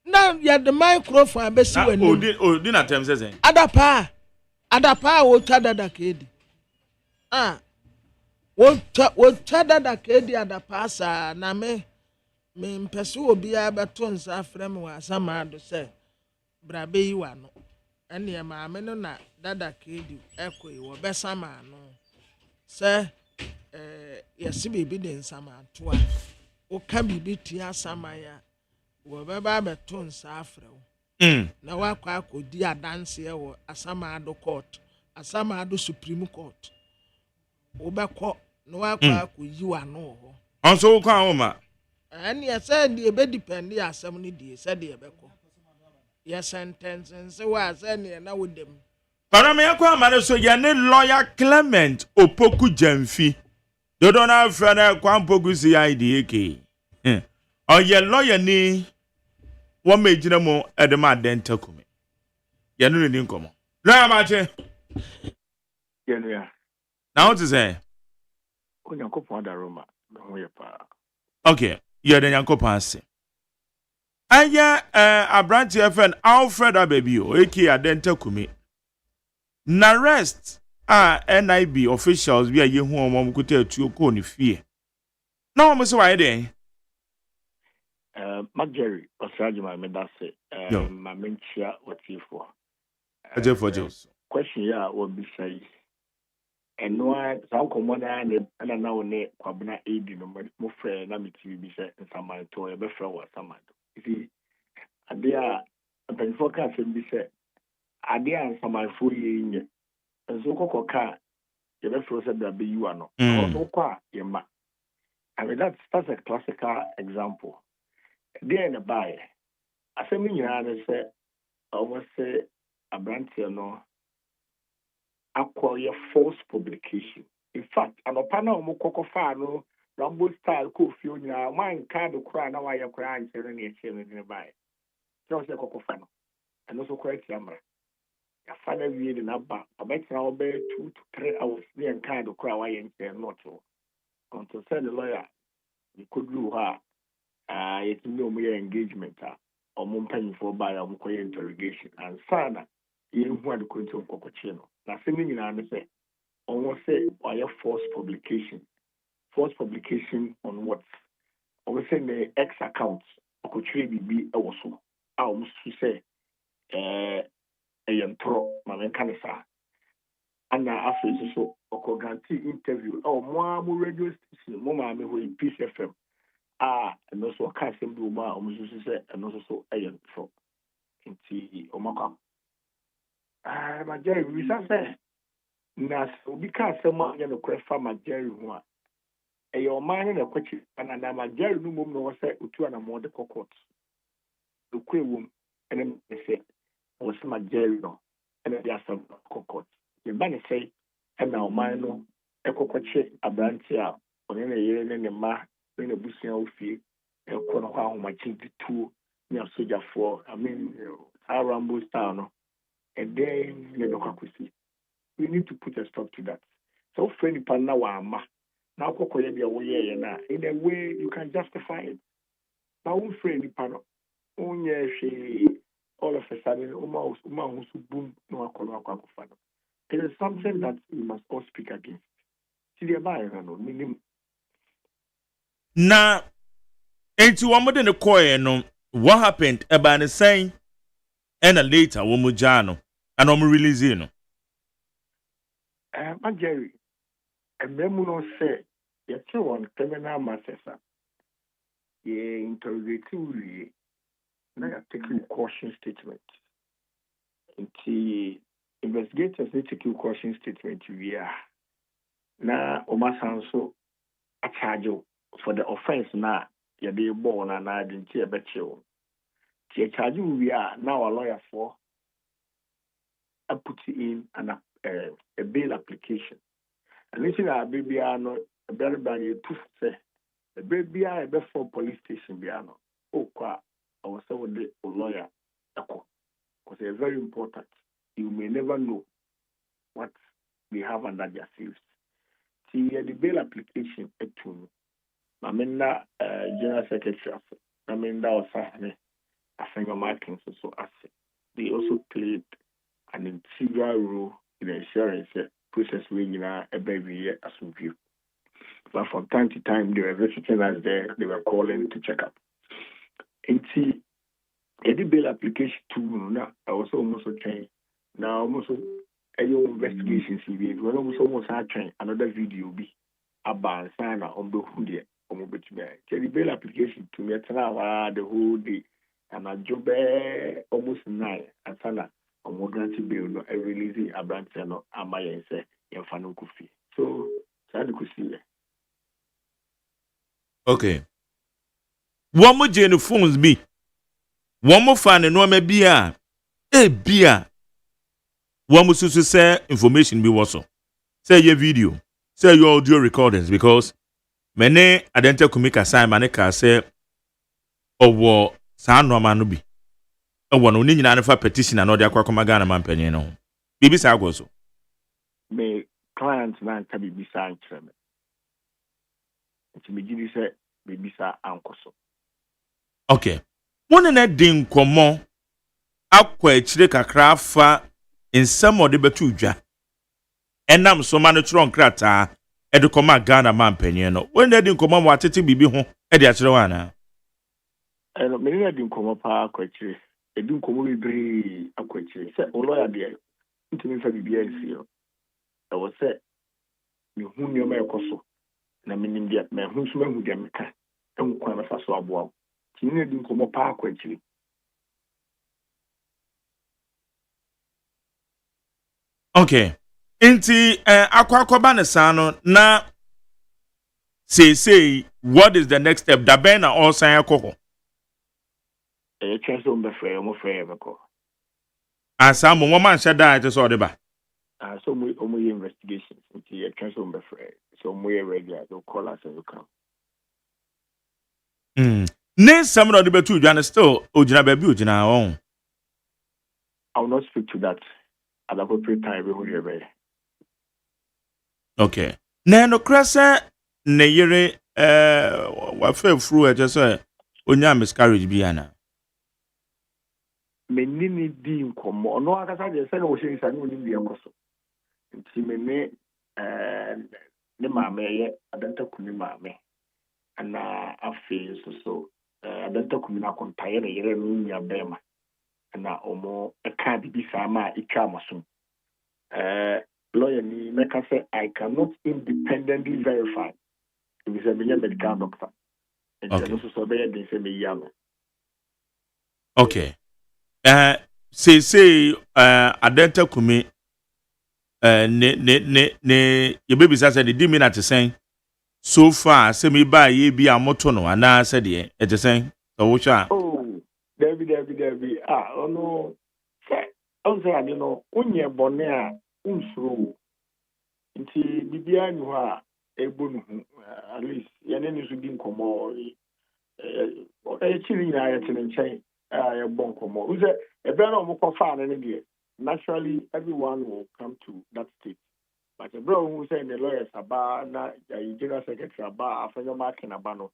na yɛde microphone abɛsi w'anim odi na tem sɛ adapa a wɔtwa dada ka edi wɔtwa dada ka edi adapa saa na me mpɛ sɛ obiara bɛto nsa afrɛ me wɔ asamaado sɛ bra bɛyi w'ano ɛneɛ maame no na dada ka edi ɛkɔ yi wɔbɛsama ano sɛ yɛsi biribi de nsamato a woka biribi tua saman a wɔbɛba abɛto nsa afrɛ wo na wakɔ akɔdi adanseɛ wɔ asamaado court asamaado supreme court wobɛkɔ na wakɔ akɔyi w'ano wɔ hɔ ɔnso wokɔ a woma ɛneɛ sɛ deɛ ɛbɛdipɛnde asɛm no die sɛdeɛ ɛbɛkɔ yɛ sentence nse wɔ a sɛneɛ na wodam Parame yakɔ amane so yɛne lawyer Clement Opoku Jamfi dodo na afra na kwampoku si IDK ɔyɛ lawyer ni wɔn megyina mu ɛdema adenta kumi yɛne ne nkɔmɔ lawyer mache yɛnua na what is say onyankopɔn da Roma me ho yɛ pa okay yɛde nyankopɔn ase aya abranti FN Alfred Abebio aka adenta kumi na rest NIB officials bi a yehu omom kuta atuo ko ne fie na omo se waye den Mageri osajima me da se ma menchia otifo ajefo jos question ya obi say enwa sa komo na na woni kwabena edi no mo frɛ na meti bi se nsaman to e be frɛ wa saman ifi ade a penfo ka se bi se ade a nsaman fo ye nye nso kokoka ye be frɛ se da be you ano so kwa ye ma I mean that's a classical example there in the buy asemi nyina ne se almost say abrantie no acquire false publication. In fact, an opana mo kokofa no Rambo style ko fi onya man card kura na wa ye kura ankyere na eche me ne bai. So say kokofa no. And also correct yamra. Ya fana wie de na ba. Obetna obe 2 to 3 hours ni en card kura wa ye nkyere not so. Until say the lawyer we could do her yet no more engagement or mo mpanyfo ba ya mo koye interrogation and sana ye hu ade kontu kokoche no. Na semi nyina ne say almost say why false publication on what almost say the X account okochire bibi e wo so a almost say yentro ma men kan sa ana afi so okoganti interview mo radio station mo ma me ho Peace FM and also ka sem do ma almost say and also so yentro nti omaka ma Jerry we say na obi ka asem a no kwefa ma Jerry ho a eyo man na kwachi na ma Jerry no mom no say otu na mo de kokot do kwewum ene me say o se ma Jerry no ene dia asem kokot ye ba ne say na o man no ekokwachi abranti a one na yere ne ma ne busia ofie ekọ no kwa ahomachi dituo ne soja for I mean Rambo style no and then we need to put a stop to that. So friendly partner wama now kokoye bia wo ye na in a way you can justify it. Now friendly partner onye she all of a sudden uma boom no akolo akwakufa. It is something that we must all speak against. No minimum. Na enti wamode ne koye no what happened about the saying and later wo mujano and I'm releasing no. Jerry, a memo say, you're true on criminal matters. Ye interrogating now you're taking caution statement. The investigators need to take caution statement. We are now Omasanso a charge for the offense now. You're being born and I didn't hear about you. The charge we are now a lawyer for. I put in a bail application. And listen, our baby are not a better than you to say. The baby are before police station. Biano. Oh, I was with the lawyer. Because it's very important. You may never know what they have under their sleeves. See, the bail application at two. I mean, that General Secretary, I mean, that was I think markings so as they also played an integral role in ensuring the process we a baby as review. But from time to time, they were visiting us there, they were calling to check up. And see, the bail application too, I was almost okay. Now, almost a investigation CV, we almost trying another video be about sign on the hoodie. The bail application to me, the whole day, and I job almost 9 at Sana. On granted bill, no, a releasing a branch, no, am I say, in Fano Kufi. So, sad to see. Okay. One more Jane phones be. One more fan and one may be a beer. One more to say information be also. Say your video, say your audio recordings because many identical comic assignment can say or San Romanubi. One only in for petition and other Quacomagana Mampaniano. Bibi Sagoso. May clients man can be beside them. It's me, say, Bibi Sa Uncle. Okay. One and that ding common. Aqua chileka crafa in some of the betuja. And I'm so managed crata at the command Ghana Mampaniano. When they didn't come on what it be home at the Atroana. And many didn't come up our question. I do come very a question. Say, oh, lawyer, dear, into me for the BNC. I was said, you whom you may also. Na meaning that my who's men who get me can and quite a fast swab. You didn't come up our question. Okay. Inti Aquacobana Sano na say what is the next step? Da bena or say Coco. A chance on the frame of forever. And some woman said that it's all the so we investigations into a chance on the frame. So we are ready. They'll call us and you come. Ne some of the betu Jan still Ojina baby Ojina own. I will not speak to that at appropriate time. We will be ready. Okay. Nano crasa ne yere wa fe fru just say onya miscarriage biana. Menini di nkomo no akasa je se na wo hye nsa ne oni bi enkoso. Nti mene ne maame ye adanta kuni maame ana afi so adanta kuni na kontaye ne yere no nya bema na omo eka bibi sama itwa maso lawyer ni meka say I cannot independently verify if it's a medical doctor. Okay. So be say me yalo. Okay. Say adenta kumi ne your baby said the dim minute saying so far say me buy ye be a moto no and I said ye at the same so which are Debbie oh no say I know unye bone unsuru nti bibia ni ho a ebonu at least ye ne nso di nkomo chiri na ya tene nchen ya bonkomo uze ebe na omukọ fa na ne naturally everyone will come to that state but the bro who say the lawyers about na general secretary about after marking abano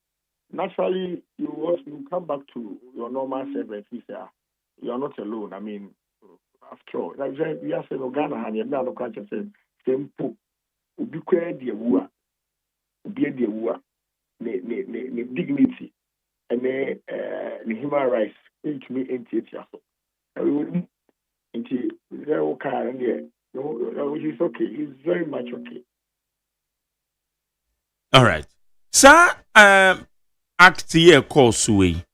naturally you come back to your normal service. You are not alone. I mean, after all, like we are saying, Ghana and you have no culture. Simple. Ubi kwe diewua, ubi diewua, ne dignity, and ne human rights. Into me, into it, yaso. We would into okay, he's okay. He's very much okay. All right. Sir, act here course way.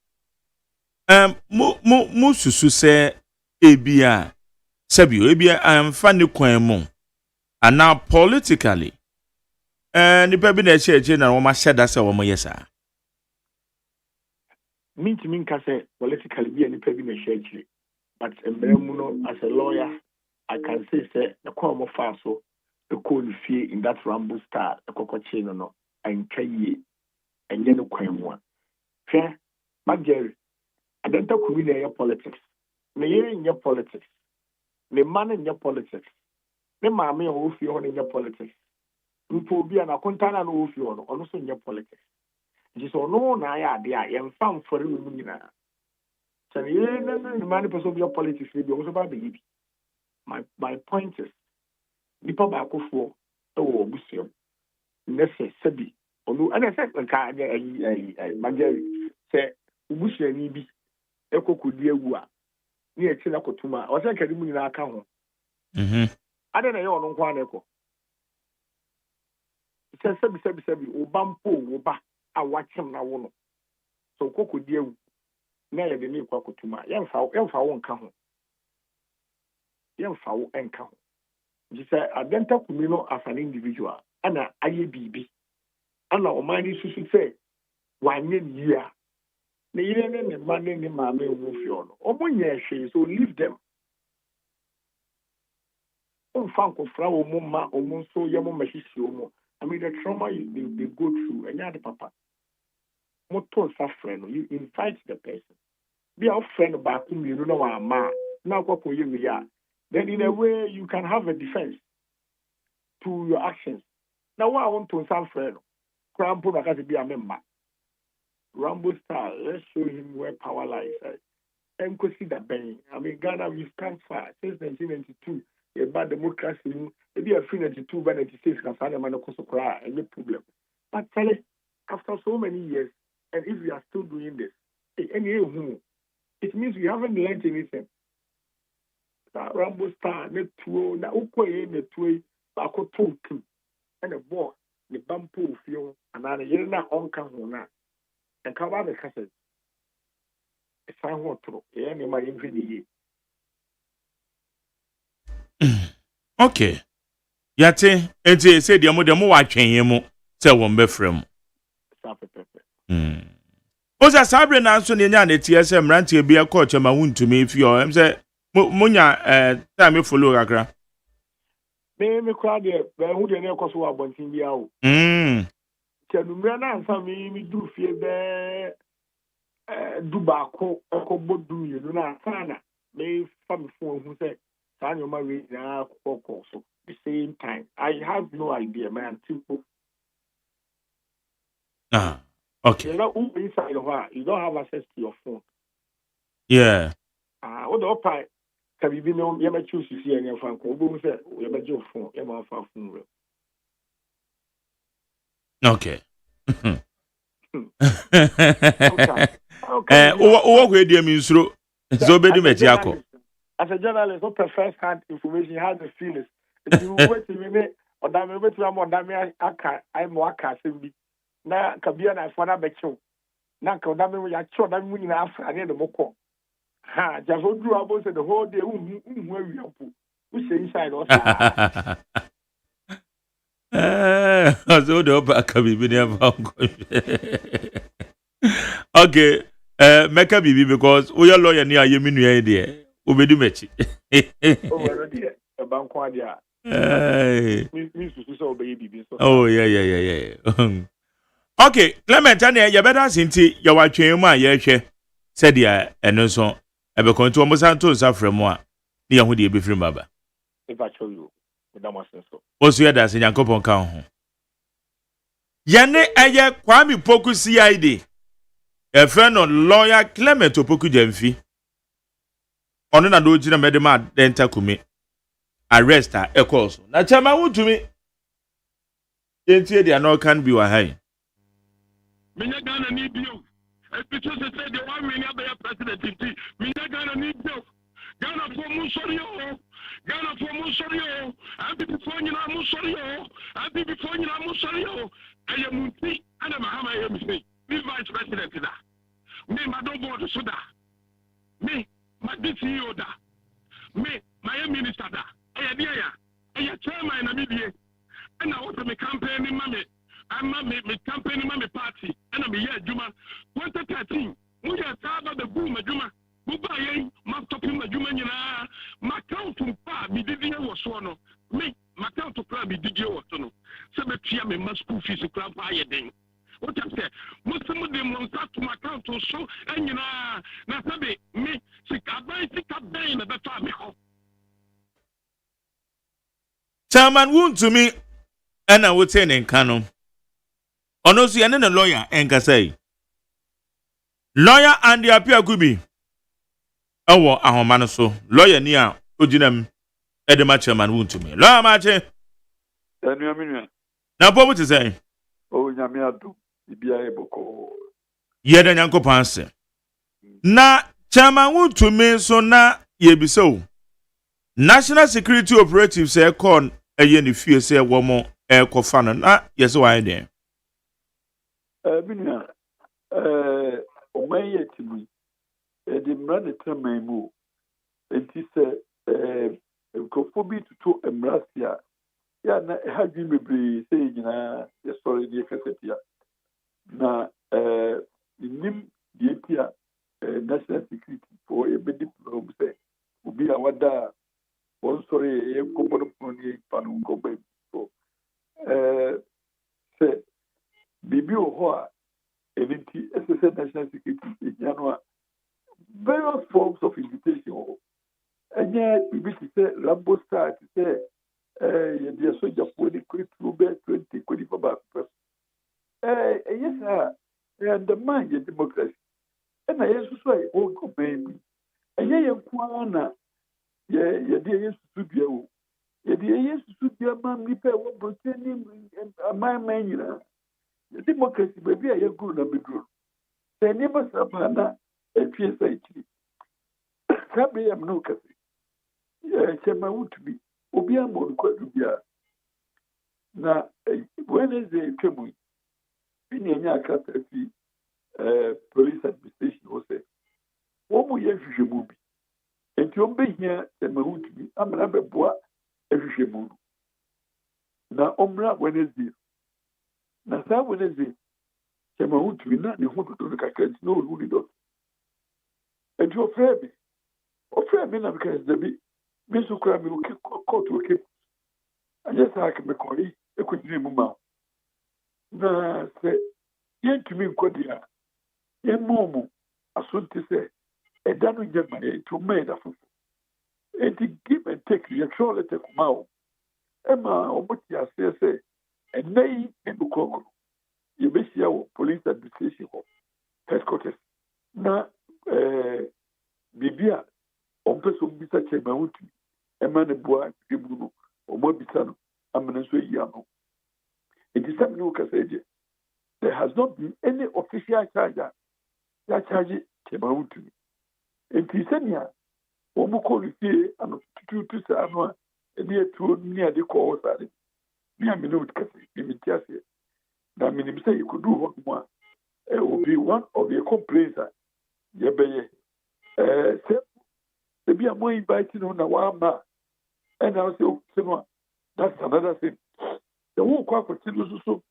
Mo susu say ebia sabio ebia funny kwemo and now politically nipa bi na eche na wo ma sheda say wo mo yesa Me can say politically be nipa bi na eche but as a lawyer I can say the kwamo fa so the call fear in that ramble star the kokoche no and kaye and no kwemo fair magere I don't talk with your politics. Me in your politics. Me man in your politics. Me mammy who feel in your politics. Me for be an acontana no feel also in your politics. Just so no na idea and found for you. So the man person of your politics will be also about the my point is nipa back for busium. Nesse sebi. And I said Magari say busia bi ekokudi ewu a ni eti na kotuma o se kadi mu nyina aka ho ade na ye ono nkwa na eko se sebi o bampo wo ba a wachem na wo no so kokudi ewu na ye de ni kwa kotuma yemfa wo nka ho yemfa wo enka ho just adenta kumi no as an individual ana aye bibi ana o mani susu se wanye yia ne yire ne mane ne mame wo fio no omonye hwe so leave them on fanko fra wo mumma o mun so ye mo mahisi o mo I mean the trauma they go through and the papa moto suffering you invite the person be a friend back to you know wa ma na kwa ko ye ya then in a way you can have a defense to your actions now I want to suffer crampo na ka be a member Rambo Star, let's show him where power lies. And consider Ben. I mean, Ghana, we've come far since 1992. About democracy, maybe a 392 by 96 can find a man who cry, no problem. But after so many years, and if we are still doing this, it means we haven't learned anything. Rambo Star, net two, na ukoye net two, bako two, and a boy, the bamboo feel, and I yell on Kahuna. And cover the cassette. A sign what through any my infinity. Okay. Yate, ente say the mo watching yemu, say one befrem. Oza sabre na so ne nya na TSM rantie bia coach ma wuntu me fi o em say munya time follow kakra. Me crowd there, who dey na koso abontin bia o. Number na nsa mi du fie be du ba ko bodu you na sana me fam phone who say san your marry na ko so the same time I have no idea man simple okay you know inside of her you don't have access to your phone yeah what the opa can be no you may choose to see any phone ko bo say you may your phone you may phone okay. What do you mean, so bedu metiako? As a journalist, who prefers hand information, has the feelings. If you wait a minute, or damn it, I'm more casting. Now, Kabia and I for a becho. Now, Kodame, we are sure that we have the Moko. Ha, just what drew about the whole day, where we are. We say inside us. So the upper be okay, make a baby because we are lawyer near you mean you idea. Ubedu mechi. Oh yeah. Okay, Clement and you better sinti you watch him ye said ya and so I be going to almost Santos from moi. Near who be free baba. If I show you. Osu ya da se Yankopon kan ho. Yene eye Kwame Poku CID. A friend on lawyer Clement Opoku Jamfi. Ono na do jina medema denta kumi. Arrest her equals. Na chama wu to me. Yentie dia no can be wa hai. Minya Ghana need you. Because they said the 1 million president. Minya Ghana need you. Ghana for Musorio, Ghana for Musorio, and before you know Musorio, and before you know Musorio, I am Munti, and I'm a MC. Me vice president da. Me madam board soda. Me my DCO da. Me my minister da. I chairman na media. And I want to make campaign in mommy. I'm my campaign in mommy party. And I'm here Juma 2013. We are about the boom Juma. Bubaye, my topping Juma Yana. My count to pa be digging was one. Me, my count to club be digging was one. Seventy me must school fees to club higher thing. What I say, most of them won't start to my count to show, and you know, Nasabe, me, sick up day in the family. Chairman wound to me, and I would say in canon. Onosi and a lawyer, and can say. Lawyer and the appear could be. Oh, our man so, lawyer near Ujinam, Edema Chairman wound to me. Lawyer Marche. Now, what to say? Oh, Yamiado. Yeda nyanko panse. Na chairman would to me so na ye be so. National Security Operatives say con a yeni fear say woman air cofana na yes why there. Minia Omaye Timu the man trememu and he said cophobia to embracia. Ya na had you be saying na sorry dear Cassetia. Na nim the national security for a bit diploma say will be our da one story a couple of money pan go back so say bibi ho eventi SSN national security in January various forms of invitation and yet bibi say Rambo start say the soldier for the quick through 20 for back yes, sir. And the mind of democracy. And I used to say, oh, baby. And ye inquire, ye dear studio. Ye dear studio, man, repair what pretending my man, you know. The democracy, baby, I am good and be good. They never sabana a PSIT. Sabi am no cafe. Chema would be, Obiamon quite to be. Now, Wednesday came. Pinyanya Katati police administration was a woman Yashimubi. And you be here, the Mahuti, I'm an Abba Yashimu. Now, Omra Wednesday. Now, that Wednesday, Samahuti, not the one to the Kakans, no, who did not. And you afraid me. Afraid me, because the Miss Ukrami will call to a kid. I just like me calling a quick name. Na se yen tumi nkodia yen momu asonte se edanu nyema to made afo enti give and take you actually take mawo ema omoti ase se enai endukoko yebesia wo police administration ho headquarters na bibia ompeso bisa chema wutu ema ne boa dibunu omo bisa no amene so yiyano. It is something we can say. There has not been any official charge that charge came out to me. And Tisania, Omuko Rifi, and two Anua, and near near the call, near Minute Cafe, Imitiasi. Now, Minim say you could do one more. It will be one of your complaints. Yebe, there be a more inviting on a Wama, and I'll say, that's another thing. The whole quack so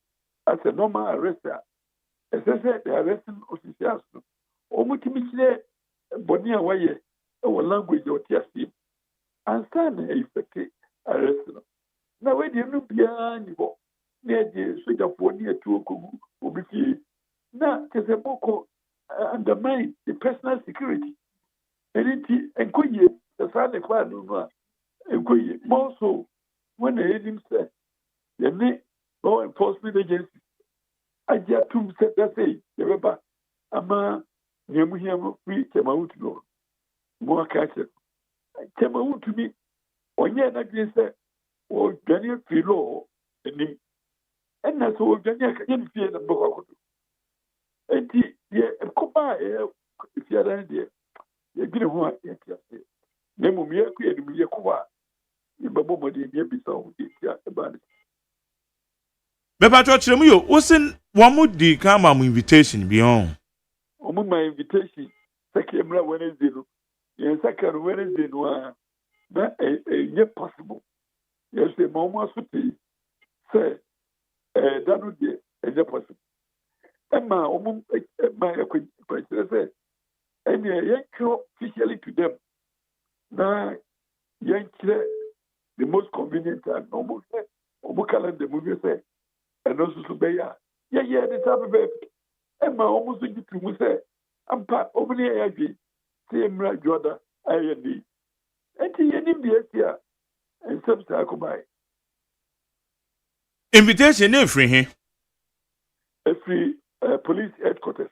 as a normal arrester. As I said, the arresting officials, Omutimile, Bonia Waye, our language or TSC, and stand a effective arrest. Now, when you look behind you, near the soldier for near to Obuki, now, Keseboko undermine the personal security. And it Kuye, the Sunday Quad, and Kuye, more so when the heading said, the law enforcement agency. I just to say that say, Yabba, Ama, Yamuham, free Kemaut no more catcher. Kemaut to me, or yet against that, or Daniel Philo, and him. And that's all Daniel can fear the book. And yeah, and come by if you are there, you didn't want it. Nemo Miaku and Miakua, the Babomodi, Yabisa, Ebani. Beba Church Remu, wasn't one would the come invitation beyond. My invitation, second Wednesday, and second Wednesday, that yet possible. Yes, the Mama Suti say, that would be a possible. Emma, my acquaintance said, and yank officially to them. Now, yank the most convenient and almost the movie say, and also to be the type of baby. Emma almost get to say, I'm part of the AIG, same right, Jordan, IND. And he ended the year and some circle by. Invitation is free here. A free police headquarters.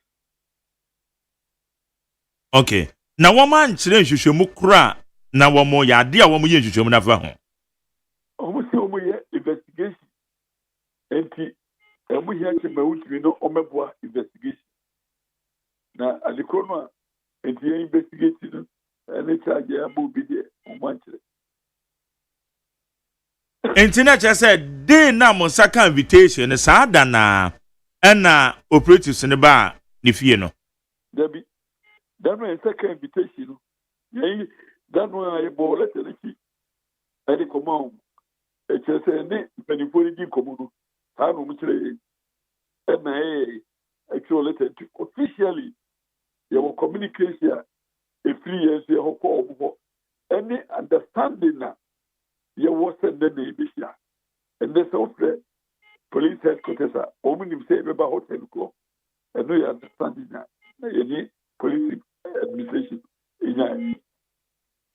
Okay. Now, one man, you mukra. Now, one more idea, one more you should never home. Almost investigation. And we had to know Omebua investigation. Now, at the corner, and the investigation, and it's a will be there on one. Internet said, they now must second invitation, a sadana, and operatives in the bar, if you know. Debbie, that was a second invitation. That one I bought letter, and the command. It's a name, when you put it in command. How much and actual letter officially, your communication, a 3 years, your call, any understanding now. You was sent the name this year. And that's also police headquarters are only say about hotel go. And we understand that. Any police administration.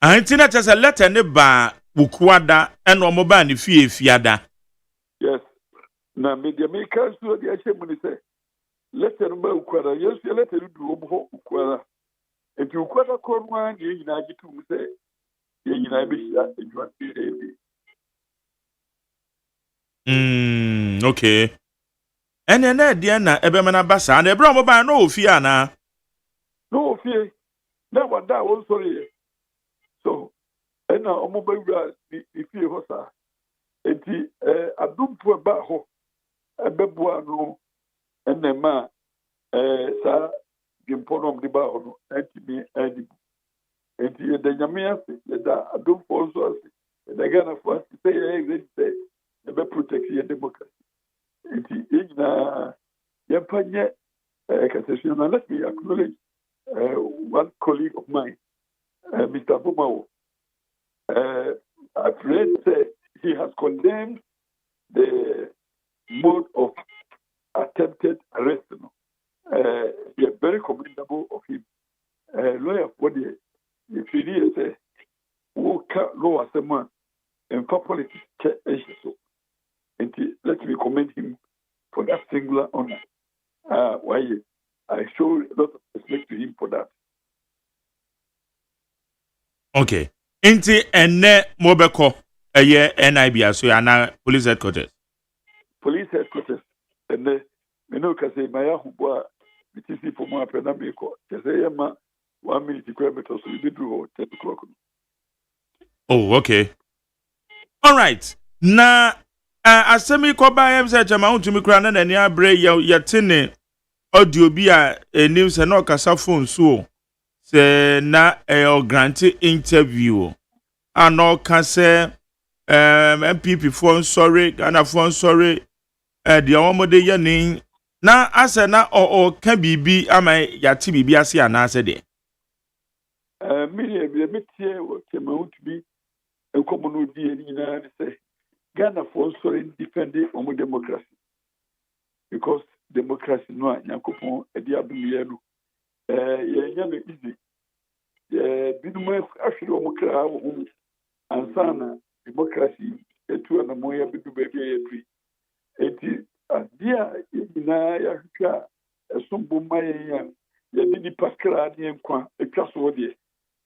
I think that's a letter in the bar, Bukwada, and Omobani Fie Fiada. Yes. Now, media makers do the Ashemuni say, letter Ukwada, yes, you let it do Ukwada. If you quite a corn one, you to say, okay. And then Diana Ebemana Bassa and a brother by no fear now. No fear. That one that was sorry. So, and now mobile if you hosa. And I don't put about ho a bebuano and the man, sir, Gimponom de Bahono, and me, and the Yamia, that I don't fall so. And I got a first to say, the protect your democracy. Yampanya, let me acknowledge one colleague of mine, Mr. Bumao. I've read that he has condemned the mode of attempted arrest. They are very commendable of him. Lawyer for the if he did say, who can't lower someone and politics, and let me commend him for that singular honor. Why I show a lot of respect to him for that. Okay. Inti ene mobeko eye NIB so yana police headquarters. Police headquarters. And me no ka say my ahubwa bitisi for my pena me ko. Say ma 1 minute kilometers so we do 10 o'clock. Oh, okay. All right. Na asemi ko ba yem se chama untumi kura na nani abre ye tene audio bi a news na okasa phone so se na grant interview ano ka se MPP for sorry Ghana for sorry the omode ye ni na ase na o ka bibi ama yati bibi ase ana ase de me tie o chama untumi enkomo di ni na say Ghana for sorry defending on democracy because democracy no yakopon edi abuye no yenya no easy biduma afiri o mukra wo ansana democracy etu na moya bidu baby yetri enti adia ina ya hwa esombo maye ya yedi pakra ni nkwa etwa so de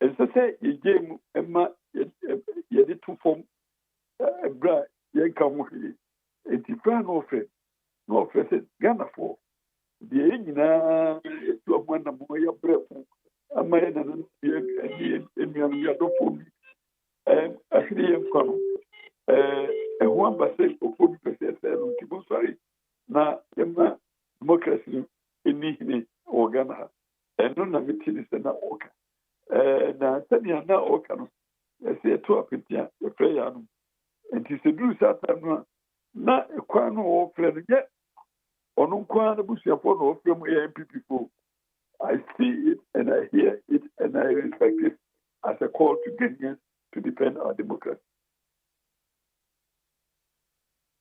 ensese yegem ema yedi tu form bra yenka mo enti plan ofe no offense Ghana for the enina to amana moya brefu amaya na ya do for no ɛho aba sɛ ɔfo bi pɛ sɛ ɛsɛ no nti monsɔre na yɛma democracy ɛni hene wɔ Ghana ha ɛno na mete ne sɛ na ɔka na sɛnea na ɔka no yɛsɛ yɛto apɛti a yɛfrɛ yɛ anom nti sɛ duru saa tam no a na ɛkwan no wɔfrɛ no nyɛ ɔno nko ara no busuafoɔ na wɔfrɛ mu yɛ MPP fo. I see it and I hear it and I respect it as a call to Kenyans to defend our democracy.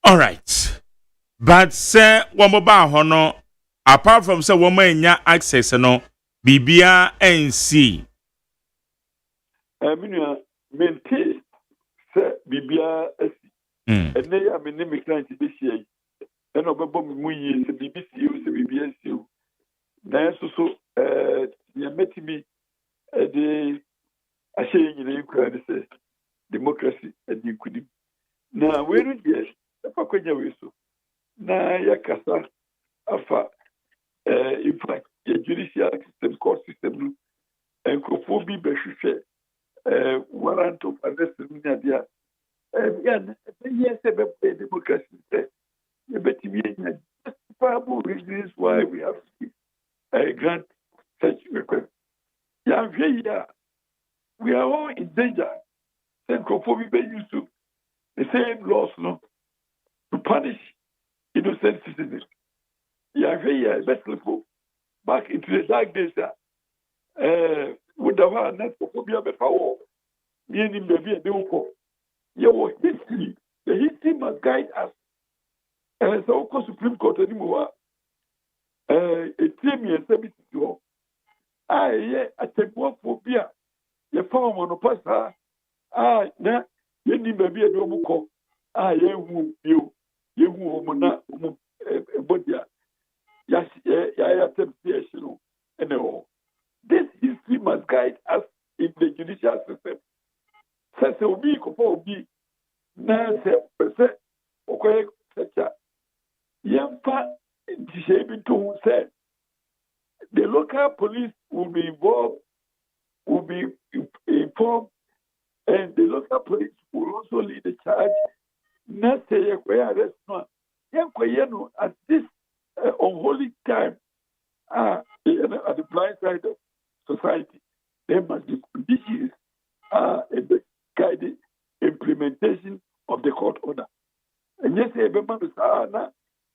All right. But say one mobile hono apart from say woman nya access no bibia NC. Minua mente say bibia asi. And they are me name client this year. And obebo me mu yi say BBC say bibia asi. Na so ya metimi de ahye nyina ikura de say democracy and equity. Na we no yes, afa kwanya we so. Na yakasa afa in fact the judicial system, court system and cophobia behwehwe warrant of arrest in India. Yes, democracy say justifiable reasons why we have to grant such request. We are all in danger. Then cophobia used to the same laws no to punish innocent citizens. Back into the dark days, with the one that phobia before, meaning maybe a deal. Your history, the history must guide us. And so, Supreme Court anymore. A team and 72. I take one phobia. You found one of us. Now, you need maybe a double call. You woman, Bodia. Yes, this history must guide us in the judicial system. Says a week or be now, say, okay, such a young part disabled to say the local police will be involved, will be informed, and the local police will also lead the charge. Not say a arrest no. At this unholy time, at the blind side of society, there must be conditions in the guided implementation of the court order. And yes, everyone is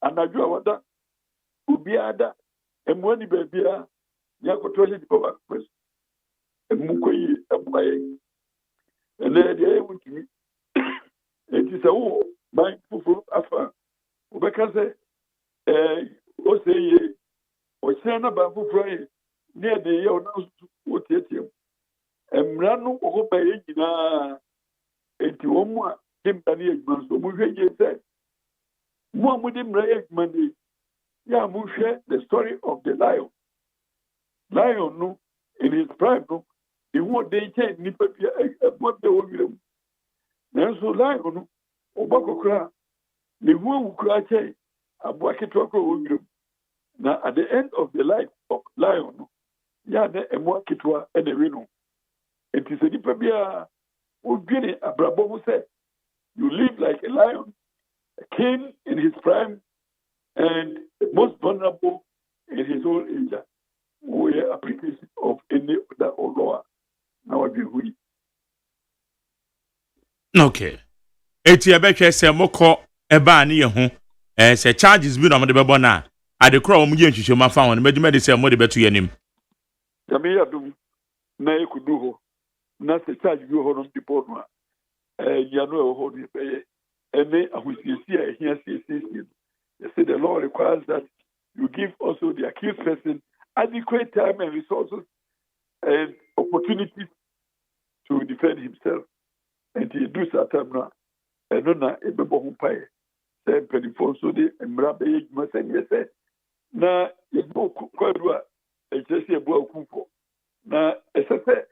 and I do what Ubiada and Money Babia, Yakotoya, the power question, and Mukoyi, and then they are able to me. It is a war, my fufu affair. Because OSEI Oceana Babu Fry near the year what yet him. And Rano Obayina and Tiomua, Timpani, so Mushe said, Muamudim Rayek Ya Mushe, the story of the lion. Lion, no, in his prime, no, he won't they change Nipapia, what they will give him. Now, so lion, Obakokra, the one who cried, a bucket of now, at the end of the life of lion, Yada and Wakitwa and the Reno. It is a Nipabia who did it. Abrabo who said, you live like a lion, a king in his prime, and the most vulnerable in his old age. We are application of any other or lower. Now, we. Okay. Eti ebetwe se moko eba ne ye ho se charges bi no mo de bebo na ade kro mo ye nhwehwe ma fa won medwuma de se mo de beto yanim yami yadum na ekudu ho na se charge bi ho no tipo no ya no ho ni be ene ahusisi a ehia sisi. They say the law requires that you give also the accused person adequate time and resources and opportunities to defend himself, and he do that time now. And no, ebebo ho pae. Say penifo so de mra be yima say yes. Na yebo kwadua ejesi ebo akunfo. Na esese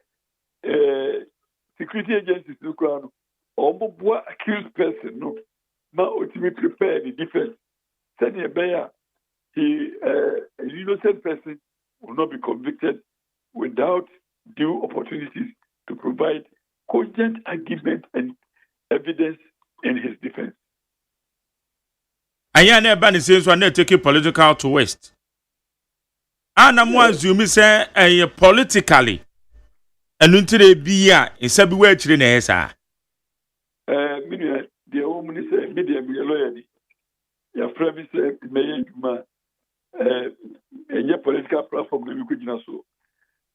security agencies no kwa no. Omoboa accused person no. Ma otimi prepare the defense. Say the bear an innocent person will not be convicted without due opportunities to provide cogent argument and evidence in his defense. Aya na eba ne say so na take political to west. Ana mo assume say politically. Enu ntire bi a isabi wa akire na esa. Media the woman say media be lawyer ni. Ya friend say meye djuma enye political platform na mi ko gina so.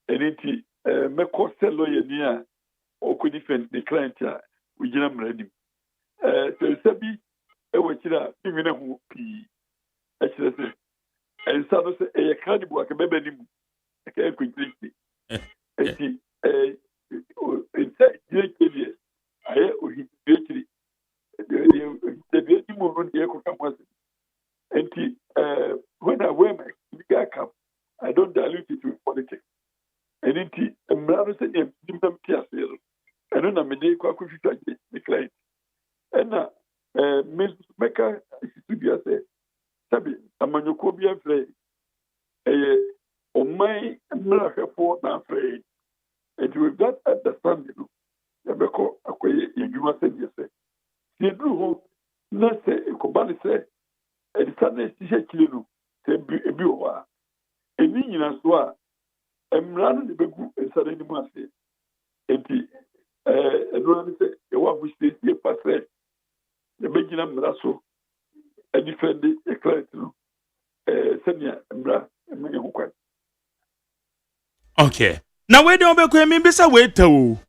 Eniti me ko sell lawyer ni a o ko defend the client a we gina mradi. So sabi e we kira bi na hu pi. E kira se en sa no se e kan bu aka bebe ni mu. E ka ko gidi. Enti aye ohi betri the beauty movement here could come was when I wear my bigger cap, I don't dilute it with politics. And it I'm rather saying them tears and then I'm a day quite the client. And Miss Mecca studio say Sabi I'm on your cobia play on my America for now afraid. And with that understanding, Yabeko akoye yedwuma se die se yedru ho na se ekobale se edisane tije kilenu se ebi ho a eni nyina so a emra no de begu esare ni mu ase enti eno na se e wa bu state pasre de begina mra so e defend e client no senia emra emenya ho kwan. Okay, now where do you be me bisa wait to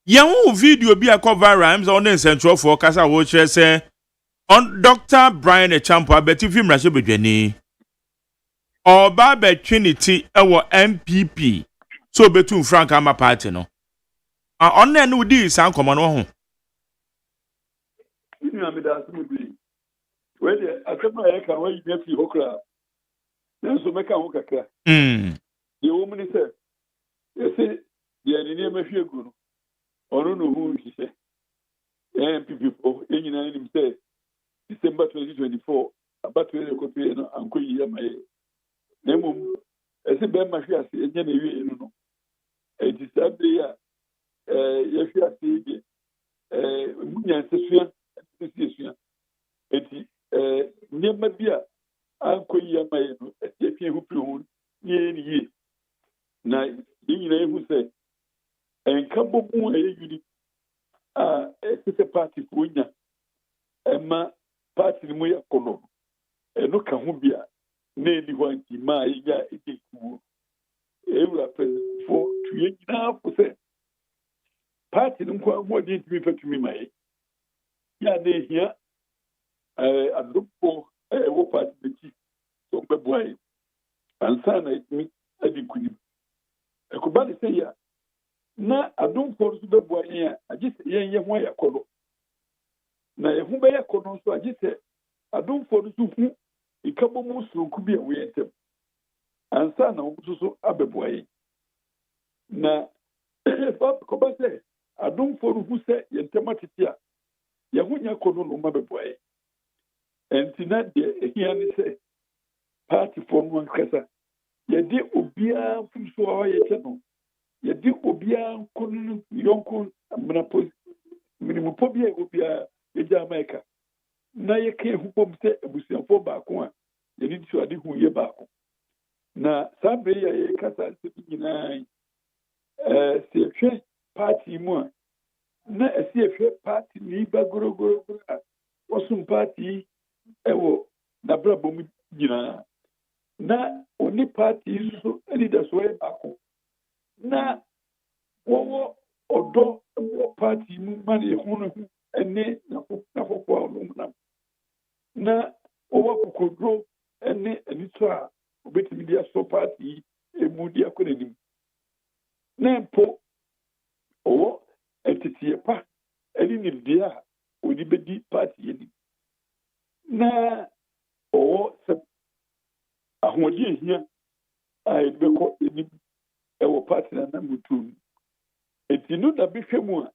Young video be a cover rhymes on the central for Casa watch say on Dr. Brian Echampo bet if him Rashe Jenny or Baba Trinity our MPP so between Frank and my party no. On then would this sound common on. You know me that well I come I can wait me fi hokra. Then so make am kakra. The woman said you see the name of you go. Or no who he said. MPP, him say December 2024, about 20 copy and quay my name. As a bear mafia, no. It is that day, yes, you see, Munya Session, it never be a quay my if you who ye. Now, you who say, and Cambo Moon, it's a party for Wina, and my party Moya Kono, and no Kahubia, Nady Wanti, my ya, it is cool. Ever present for 2.5%. Party don't quite more did me for me, my ya, they here. I look for a party the chief, so my boy, and son, I mean, I didn't. I could barely say, yeah. Na adom for so bebo yen agi se yen ye ho yakono na ye ho be yakono so agi se adom for so hu ikabo mu sunku bi we yentem ansa na wo so abebo yen na fa ko ba se adom for hu se yentem atete a ye ho yakono no mabebo yen entina de ehia ni se party for no nkasa ye de obia fu so ye no yedi obia nkunu yonku amnapo minimu pobia obia eja America na yeke hubom se ebusiafo baako a yedi tso ade hu ye baako na sabe ya ye kasa se nyina se hwe party mu a na se hwe party ni ba gorogoro a wasum party ewo na brabo mu nyina na oni party so leaders we baako na wo odo party mu mani hunu ene na kokwa olumna na wo kokodro ene enito a obetimi dia so party emudi akonenim na mpo o etitie pa eni ni dia odi bedi party eni na o se ahodi ehia a ebeko eni ewo party na mutum etinu da bi hwemu a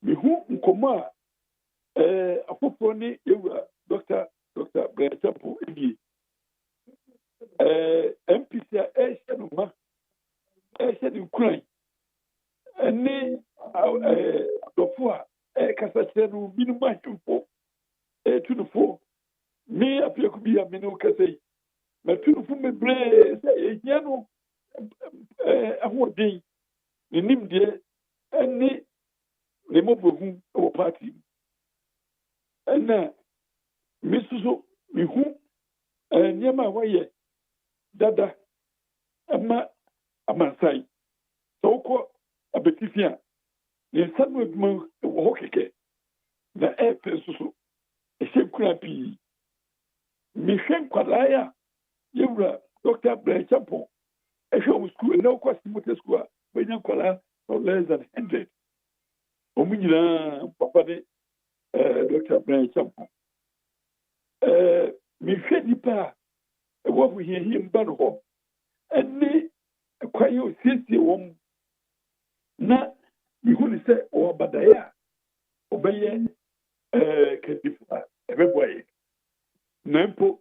mehu nkomo a afofo ni ewa Dr. Brian Echampo edi MPC a no ma di Ukraine ene dofo a kasachɛ no minimum ahemfo tunufo me apiaku bi a me ne wo kasa yi matunufo mebree sɛ ɛhia no ahoɔden ne nimdeɛ ne ne mmɔborɔhu wɔ party mu ɛna me nso mehu nneɛma a wɔyɛ dada ama amansan sɛ wokɔ abɛtifi a ne nsa no adwuma wɔ hɔ kɛkɛ na ɛɛpɛ nso so ɛhyɛ nkura pii mehwɛ nkwadaa a yɛwura Dr. Brian Champon ɛhwɛ wɔn sukuu ɛnna wokɔ simota sukuu a bɛnya nkwadaa no less than 100 wɔn nyinaa papa ne Dr. Brian Champon mehwɛ nipa a ɛwɔ ahohiahia mba no hɔ ɛne kwan yɛ osiesie wɔn na mehu ne sɛ ɔwɔ badaeɛ a ɔbɛyɛ kadifo a ɛbɛboa yɛ na mpo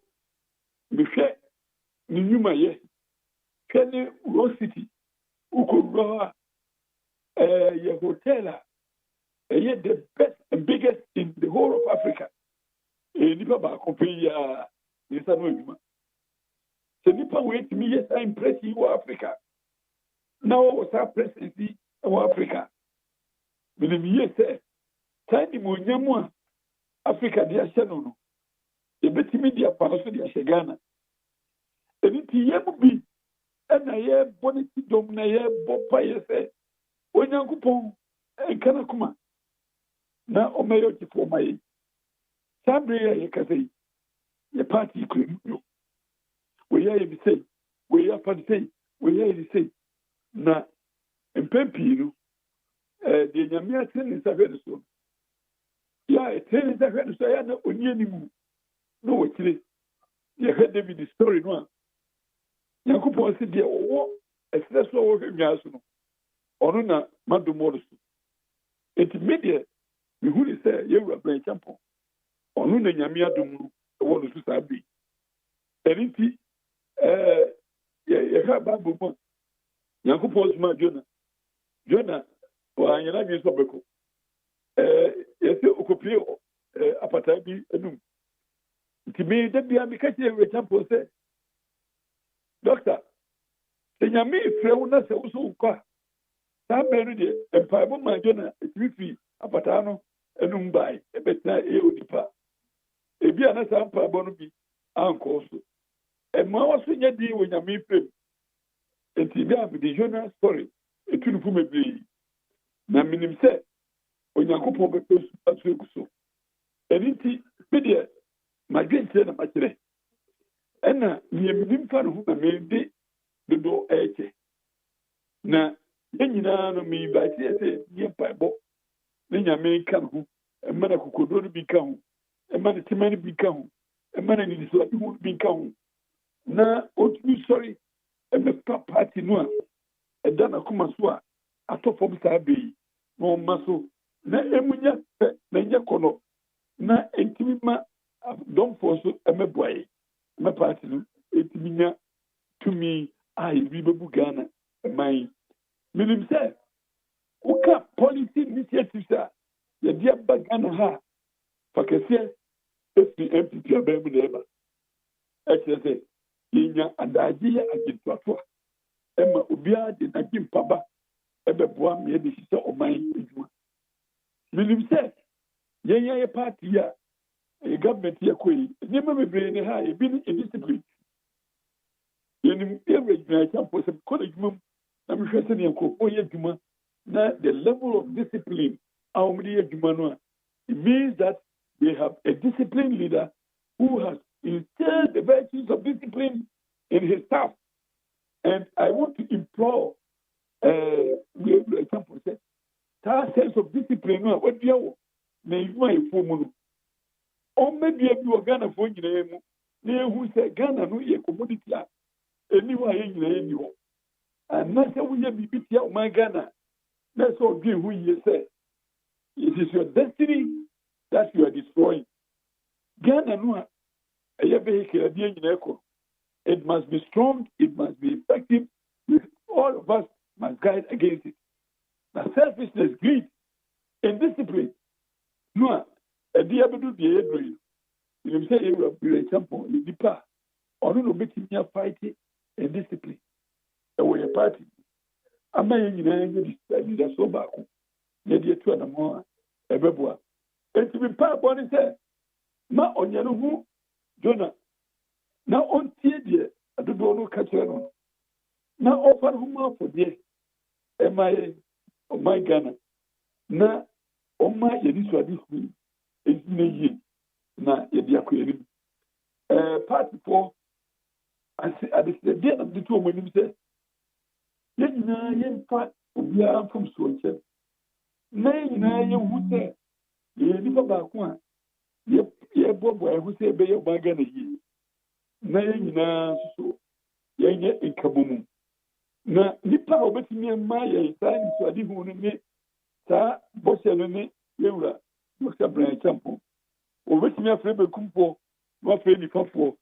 mehwɛ ne nnwumayɛ hwɛ ne Raw City wokɔwura hɔ a yɛ hotel a ɛyɛ the best and biggest in the whole of Africa nipa baako pɛ yi a ne nsa no adwuma sɛ nipa wɔatumi yɛ saa impress yi wɔ Africa na wɔwɔ saa presidency wɔ Africa menim yie sɛ saa nimonyam a Africa de ahyɛ no no yɛbɛtumi de apa no so de ahyɛ Ghana ɛno nti yɛ mu bi ɛna yɛbɔ ne ti dɔm na yɛbɔ payɛ sɛ Onyankopɔn ɛnka no koma na ɔmɛyɛ ɔkyefoɔ ma yɛ saa bere a yɛkasa yi yɛ party kura mu no wɔyɛ yɛ bi sei wɔyɛ afa no sei wɔyɛ yɛ ne sei na mpɛn pii no deɛ Nyame atene ne nsa hwɛ no so yɛ a ɛtene ne nsa hwɛ no so ɛyɛ na ɔni anim na wɔkyire yɛhwɛ David story no a Nyankopɔn sɛ deɛ ɔwɔ ɛserɛ so a wɔhwɛ nwaa so no ɔno na madom wɔ no so enti me deɛ mehu ne sɛ yɛwura Brian Champon ɔno na Nyame adom no ɛwɔ no so saa bere ɛno nti yɛhwɛ Bible mu a Nyankopɔn soma Jona wɔanyɛna dwe sɛ ɔbɛkɔ yɛsɛ ɔkɔpie apataa bi anum nti me da bia meka kyerɛ Brian Champon sɛ Doctor sɛ Nyame frɛ wo na sɛ wo so wokɔ a saa bɛn no deɛ mpaebɔ ma Jona ɛtumi firi apataa no anum bae ɛbɛtena ɛyɛ onipa ebi a na saa mpaebɔ no bi ankɔ so ɛma wɔ so nyɛ din wɔ Nyame fam nti bi a mede Jona story ɛtu no fu mebree na menim sɛ Onyankopɔn bɛpɛ aso egu so ɛno nti me deɛ madwenkyerɛ na makyerɛ ɛna nea menim fa no ho na mede dodo ɛɛkyɛ na yɛn nyinaa no mebakyerɛ sɛ nyɛ mpaebɔ ne Nyame ka no ho ɛma na kokodoɔ no bi ka ho ɛma na tema no bi ka ho ɛma na ninisoade ho bi ka ho na ɔtumi sɔre ɛbɛfa party no a ɛda n'akoma so a atɔ fam saa bɛyi na ɔma so na ɛmu nya pɛ na nyɛ kɔnɔ na ɛntumi ma dɔmfoɔ so ɛmɛboa yɛ ɛmɛ party no ɛntumi nya tumi a yɛbi bɛbu Ghana ɛman yi menim sɛ woka policy initiatives a yɛde aba Ghana ha a fa kɛseɛ ɛfiri MPP abɛn mu na ɛba ɛkyerɛ sɛ yɛnya adagye yɛ agyentoato a ɛma obiara de n'agye mpaba ɛbɛboa mmea de hyehyɛ ɔman adwuma menim sɛ yɛnya yɛ party a ɛyɛ government yɛkɔ yi nneɛma bebree ne ha a ebi ne indiscipline yɛnim yɛwura gyinaekyɛ mpo sɛ kɔ n'adwuma mu na mehwɛ sɛ neɛ nkurɔfoɔ yɛ adwuma na the level of discipline a wɔmde yɛ adwuma no a it means that they have a disciplined leader who has instilled the virtues of discipline in his staff. And I want to implore example, that sense of discipline, what do you want? My phone. Or maybe if you are Ghana for you, who say Ghana no ye commodity, anywhere in you. And that's how we have been here, my Ghana. That's all who you say. It is your destiny that you are destroying. Ghana no. It must be strong, it must be effective. All of us must guide against it. Now, selfishness, greed, indiscipline, no a dear do the every. You say you will be a example, you depart. Or no making your fighting and discipline. Away a party. I may in the so back. Yet you two and more. Everywhere. And to be part body said, Ma on your who, Jonah. Now on Tidia, I don't know catch on. Now offer whom for dear. Am I on my Ghana? Now on my Yediswa this week is me. Na Yedia Queen. Party 4. I say at the day of the two when you say, Yena yen fat we are from Swansea. Nay, you who say, ye never back one. Ye Bob, who say, Bay of Bagana ye. Nay, so ye in Kaboom. Na Nipa obeti me my sign so I didn't want to make that Bosselone, Yura, Dr. Brian Champo. Obeti me a frame of Kumpo, no afraid for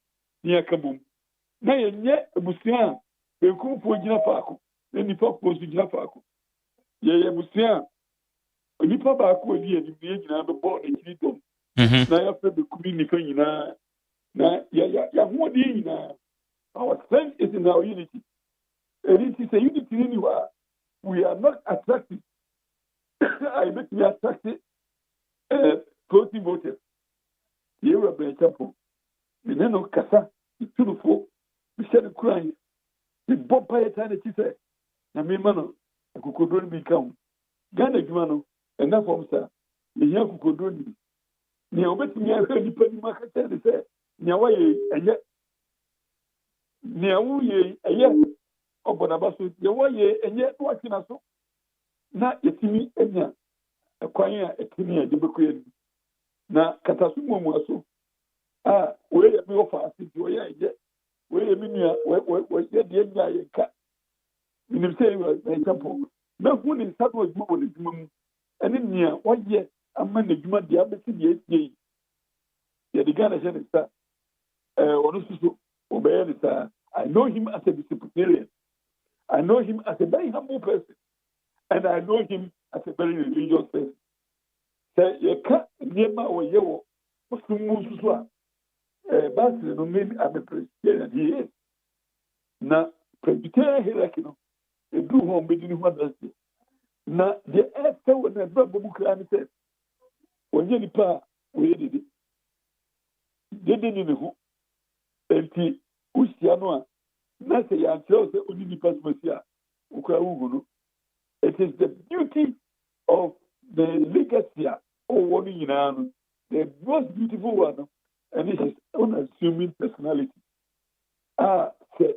near Kaboom. Na yenye ebusia bekumfo gina faako na nipa post gina faako ye ebusia nipa baako odi ani bi gina be bo e kiri dom na ya fe bekumi nipa nyina na ya ho di nyina our strength is in our unity and it is a unity anywhere we are not attracted I make me attracted protein voters ye were be example no kasa itulufo we said the crying. The Bob by a tiny teacher. Na me mano, a kukodoni become. Gana Gimano, and that from sir. The young kukodoni. Near obey me, I heard the penny market and say, Niawaye, and yet Niawaye, a yet. Oh, Bonabasu, Yawaye, and yet watching us. Not a timmy, and yet acquire a timmy at the Bukuan. Na Katasumo Maso. Ah, where me offer to yet. Where a minute, what yet the guy cut. In the same example, no one is that was more than human. And in near 1 year, a man the human diabetes, yet the Ghana said, I know him as a disciplinarian. I know him as a very humble person. And I know him as a very religious person. Say, you can't near my way, what's the most Basel, no, maybe I'm a Presbyterian, he is. Now, Presbyterian hierarchy, they do home between what does it. Now, the after when the Bible said, when you depart, we did it. They didn't know. And the Usianoa, not a young child, only the Pasmasia, Ukrauguno. It is the beauty of the legacy of one in the most beautiful one. And it is unassuming personality. Say,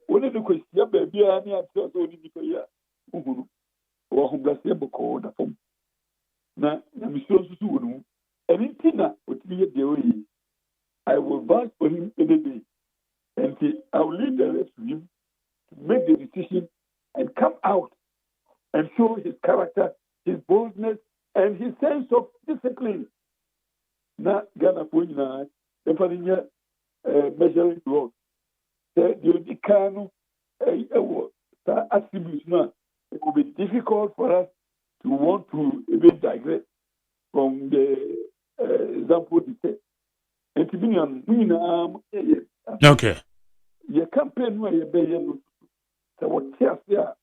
one of the questions, baby, I need to only be here. Or who bless them called the phone. Now, I'm so soon. And in Tina, with me at the way, I will vouch for him any day. And I will leave the rest to him to make the decision and come out and show his character, his boldness, and his sense of discipline. Na Ghana for na the measuring rod. The Odikano attributes now. It will be difficult for us to want to even digress from the example they say. And to be okay. Your campaign where you pay so what here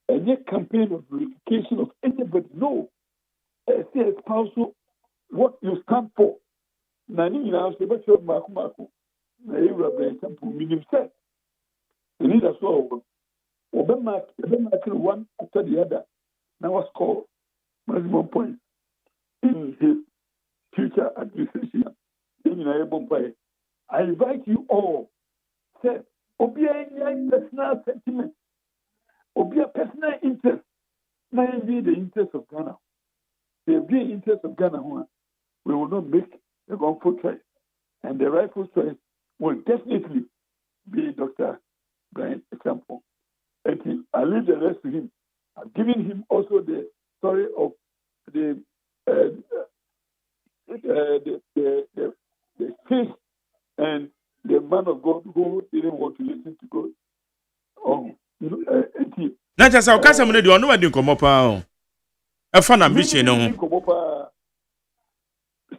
and your campaign of verification of anybody no say spousal what you stand for. Nani now say but you maku. Na you represent minimum set. You need as well. Obama one after the other. Now was called maximum point in his future administration. I invite you all. Say, obey personal sentiment, obey personal interest. Now be the interest of Ghana. The interest of Ghana, we will not make the wrongful choice, and the rightful choice will definitely be Dr. Brian example. And I leave the rest to him. I've given him also the story of the fish and the man of God who didn't want to listen to God. Not just our custom, they do not come up. Efa na mbiche no ho.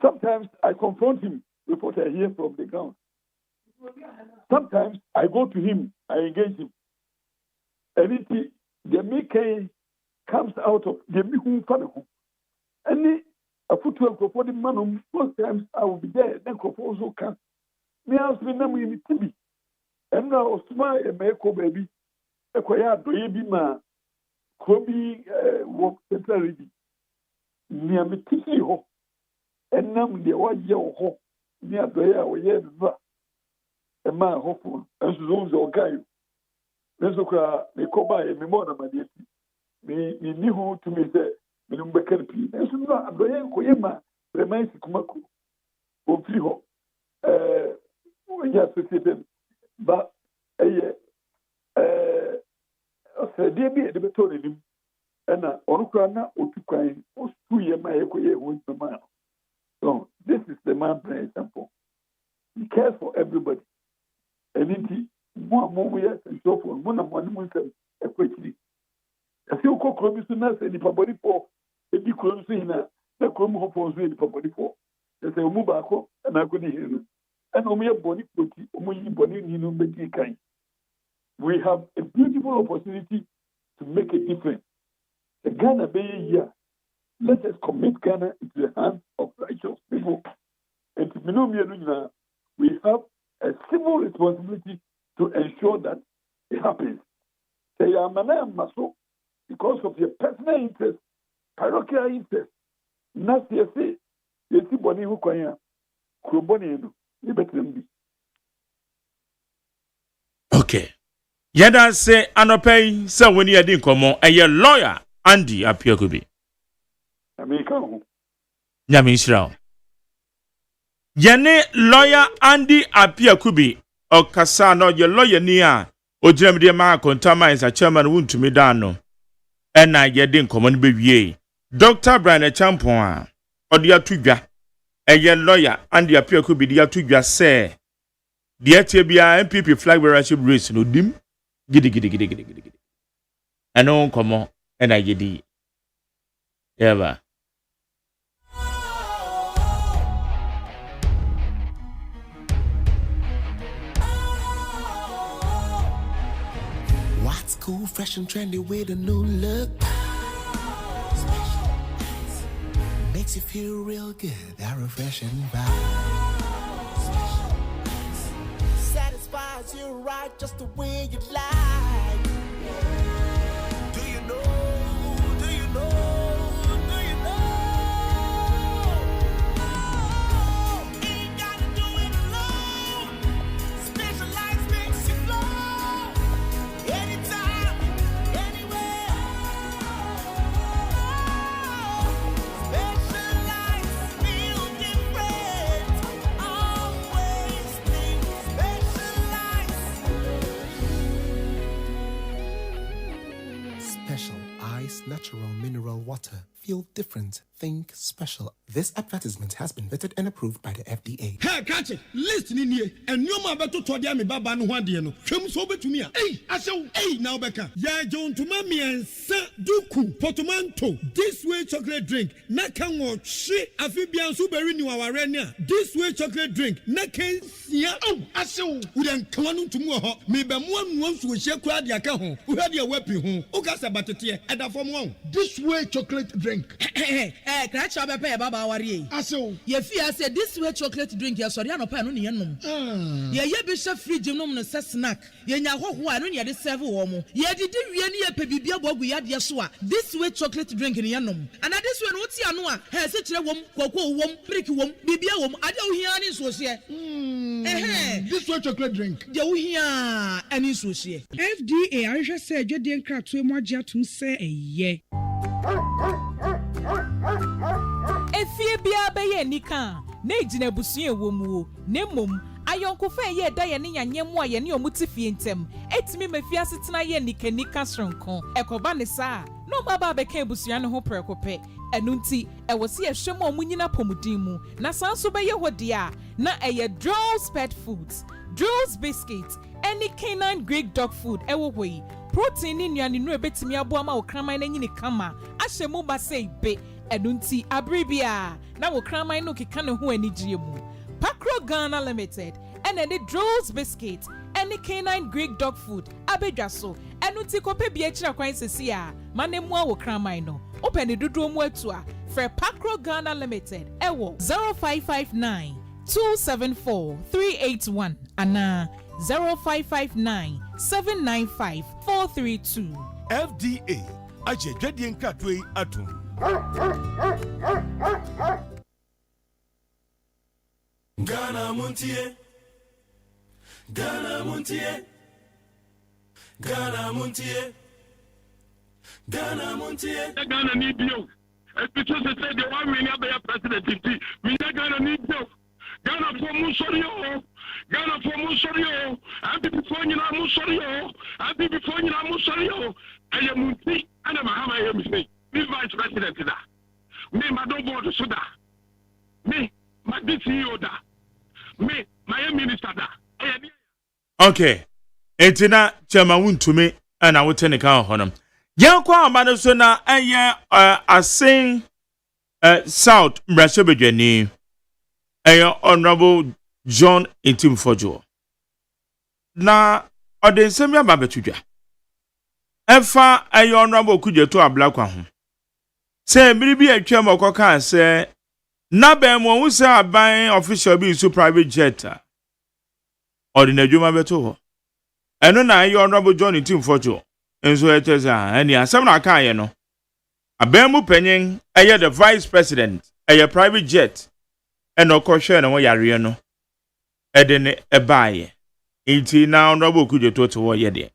Sometimes I confront him with what I hear from the ground. Sometimes I go to him, I engage him. Anything the making comes out of the Mihu Fanahu. Any a footwear for the man, most times I will be there, then also can. Me ask me name in Tibi. And now smile a meko baby. A quiet baby man. Kobe work centrally. Near me tissy ho. And now the white yellow ho. Near the air or yeah, a man hopeful. As those or guy. Nezuka, me koba, me mona, my dear. Me knew to me say, me no bekan pi. And so no, Adoyen Koyema, reminds Kumaku. Ofriho. When you associated, but dear be the beton him. And Orukrana, Otukain, was 2 years my equity with the man. So, this is the man, for example. He cares for everybody. And indeed, more years and so forth. One of one equity. As you cook Robinson, and the body for a big close in a chrome hop was really for body for. There's a mubako, and I couldn't hear him. And Omia Bonnie, Omi Bonnie, you make kind. We have a beautiful opportunity to make a difference. The Ghana Bay here, let us commit Ghana into the hands of righteous people. And to Minomia, we have a civil responsibility to ensure that it happens. Say, I'm Maso, because of your personal interest, parochial interest. Not you see Bonnie who can, Kroboni, you better be. Okay. Yada say anopay say when you din komo a lawyer Andy Apiakubi. American. Nyame Israel. Yene lawyer Andy Apiakubi o kasa no ye lawyer ni a o jirem de ma kontama is a chairman wuntumi dan no. E na ye din komo no be wie. Dr. Brian Champon a o de atudwa. E lawyer Andy Apiakubi de atudwa say the Ethiopia MPP flag bearership race no dim gidi. Ano komo and I gidi. Eva. What's cool, fresh and trendy with a new look? Makes you feel real good, that refreshing vibe. Satisfies you right just the way you like. Do you know? Do you know? Do you know? Ain't gotta do it alone. Specialized makes you flow. Anytime, anywhere. Specialized feel different. Always think special ice, natural mineral water. Feel different. Think special. This advertisement has been vetted and approved by the FDA. Hey, catch it. Listen in here. And you ma beto to dia me baba no hwade no. Hwem so betumi a. Hey, asew. Hey, now beka. Ya John to mami en duku potomanto. This way chocolate drink. Na kan wo hwe afibian so beri ni waware ni a. This way chocolate drink. Na kan sia. Oh, asew. Wo den kawanu tumu ho. Me be mo anu so hye kura de aka ho. Wo hwe de wepi ho. O ka se batete. E da fom won. This way chocolate drink. Crash up a baba worry. Aso, ye fear said this way chocolate drink, ya sorry, no pan on yenum. Ye bishop free gymnum no snack. Ye nya ho no ye de serve womo. Ye did we any a pebibia bogu ya de soa. This way chocolate drink in yenum. And this one what's ya no has it wom, cocoa wom, brick wom, bibia wom, I don't hear any so here. This way chocolate drink. You hear any so here. FDA, I just said, you didn't crack to more to say a ye. Efie bia beye nika na ejina busu ewomuo na mom ayonkofa ye da ye ne nyanyemu a ye ne omutifie ntem etimi mafia setena ye nika sronko ekoba ne saa no baba beka ebusua ne ho prekope enunti ewose ye hwem omunyina pomudin mu na sanso beye hode a na eye Drolls pet foods, Drolls biscuits, any canine Greek dog food ewo hoi protein ni nnuane no ebetimi aboa ma wo kraman na nyini kama ahye mu ba sei be edunti abribia na wo kraman no keka ne ho anigye mu Pakro Ghana Limited and the Drills Biscuit and the Canine Greek Dog Food abedwaso enuti kope bi akira kwan sesi a manemu wo kraman no open the dudu mu atua for Pakro Ghana Limited ewo 0559 274 381 ana 0559 795 432 FDA ajejadie nkatwe atum Ghana Montie Ghana Montie Ghana Montie Ghana Montie Ghana need you. Because they say the 1 million president. Me Ghana need you. Ghana for Musorio. Ghana for Musorio. And before you know Musorio. And before you know Musorio. I am Montie and Mahama MC. Me vice president da. Me Madam Board Suda. Me my DCO da. Me my minister da. Okay. Entina chama wuntumi ana wotene kan honam. Yankwa amane so na eye asen South Mrashebedwani. Eye Honorable John Intimfojo. Na odensem ya babetudwa. Efa eye Honorable Kujeto Ablakwa ho. Se biribi atwam okoka se na ben mo hu se aban official bi su private jet. Ordinary beto ho. Eno na eye Honorable John Intimfojo. Enso eteza ani asem na aka ye no. Abemu penyin eye the vice president eye private jet eno kohwe na wo yare no. Ede ne ebaaye. Inti na Honorable Kujeto to wo ye de.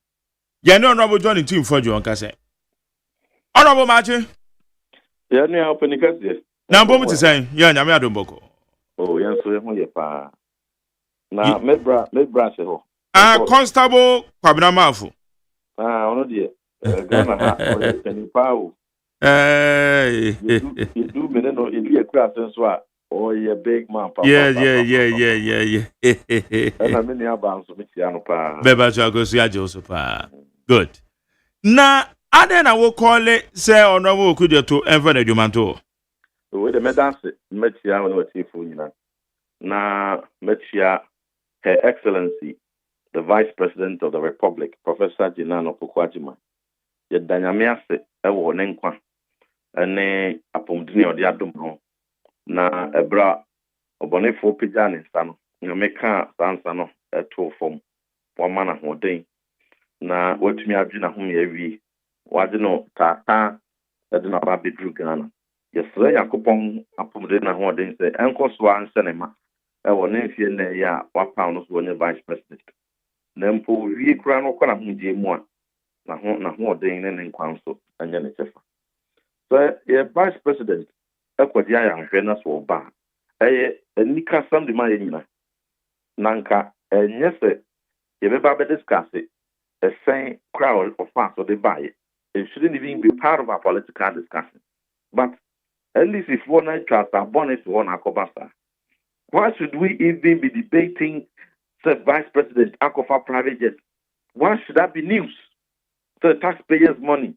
Ye no Honorable John Intimfojo onka se. Honorable Machi. Ya ni open kasi. Na bomu ti sen ya nyame adomboko. Oh, yanso ye ho ye pa. Na medbra se ho. Constable Kwabena Mafu. Ono die. Ghana ha o teni pa o. You do me no if you crash so a oh ye big man papa. Yeah. Na me ni aba so me tia no pa. Beba chagosu ya jo so pa. Good. Na ade na wo call it say Honorable Kujeto enfa na dwumanto. We the medance metia no watifu nyina. Na metia Her Excellency the Vice President of the Republic, Professor Jinano Pukwajiman. Ye danyamiase ewo nenkwa. Ene apomdini odi adum na ebra obonefo pijani nsano. Nyameka sansa no eto fom. Wamana hoden. Na wetumi adwina hom yewi. Wade no tata edina ba bedru Ghana. Yesre yakopon apomdini na hoden se enkoso ansenema. Ewo nemfie na ya wapa no so onye Vice President. Nempo wie kura no kwa na hunje mu a na ho odin ne nkwanso anya ne chefa so ye Vice President ekwadi aya hwe na so ba enika sam de ma ye nyina nanka enye se ye be ba be discuss a saying crowd of fans of the buy it shouldn't even be part of our political discussion but at least if one night trust are bonnet one akobasa why should we even be debating the Vice President Akofa private jet? Why should that be news? The taxpayers' money.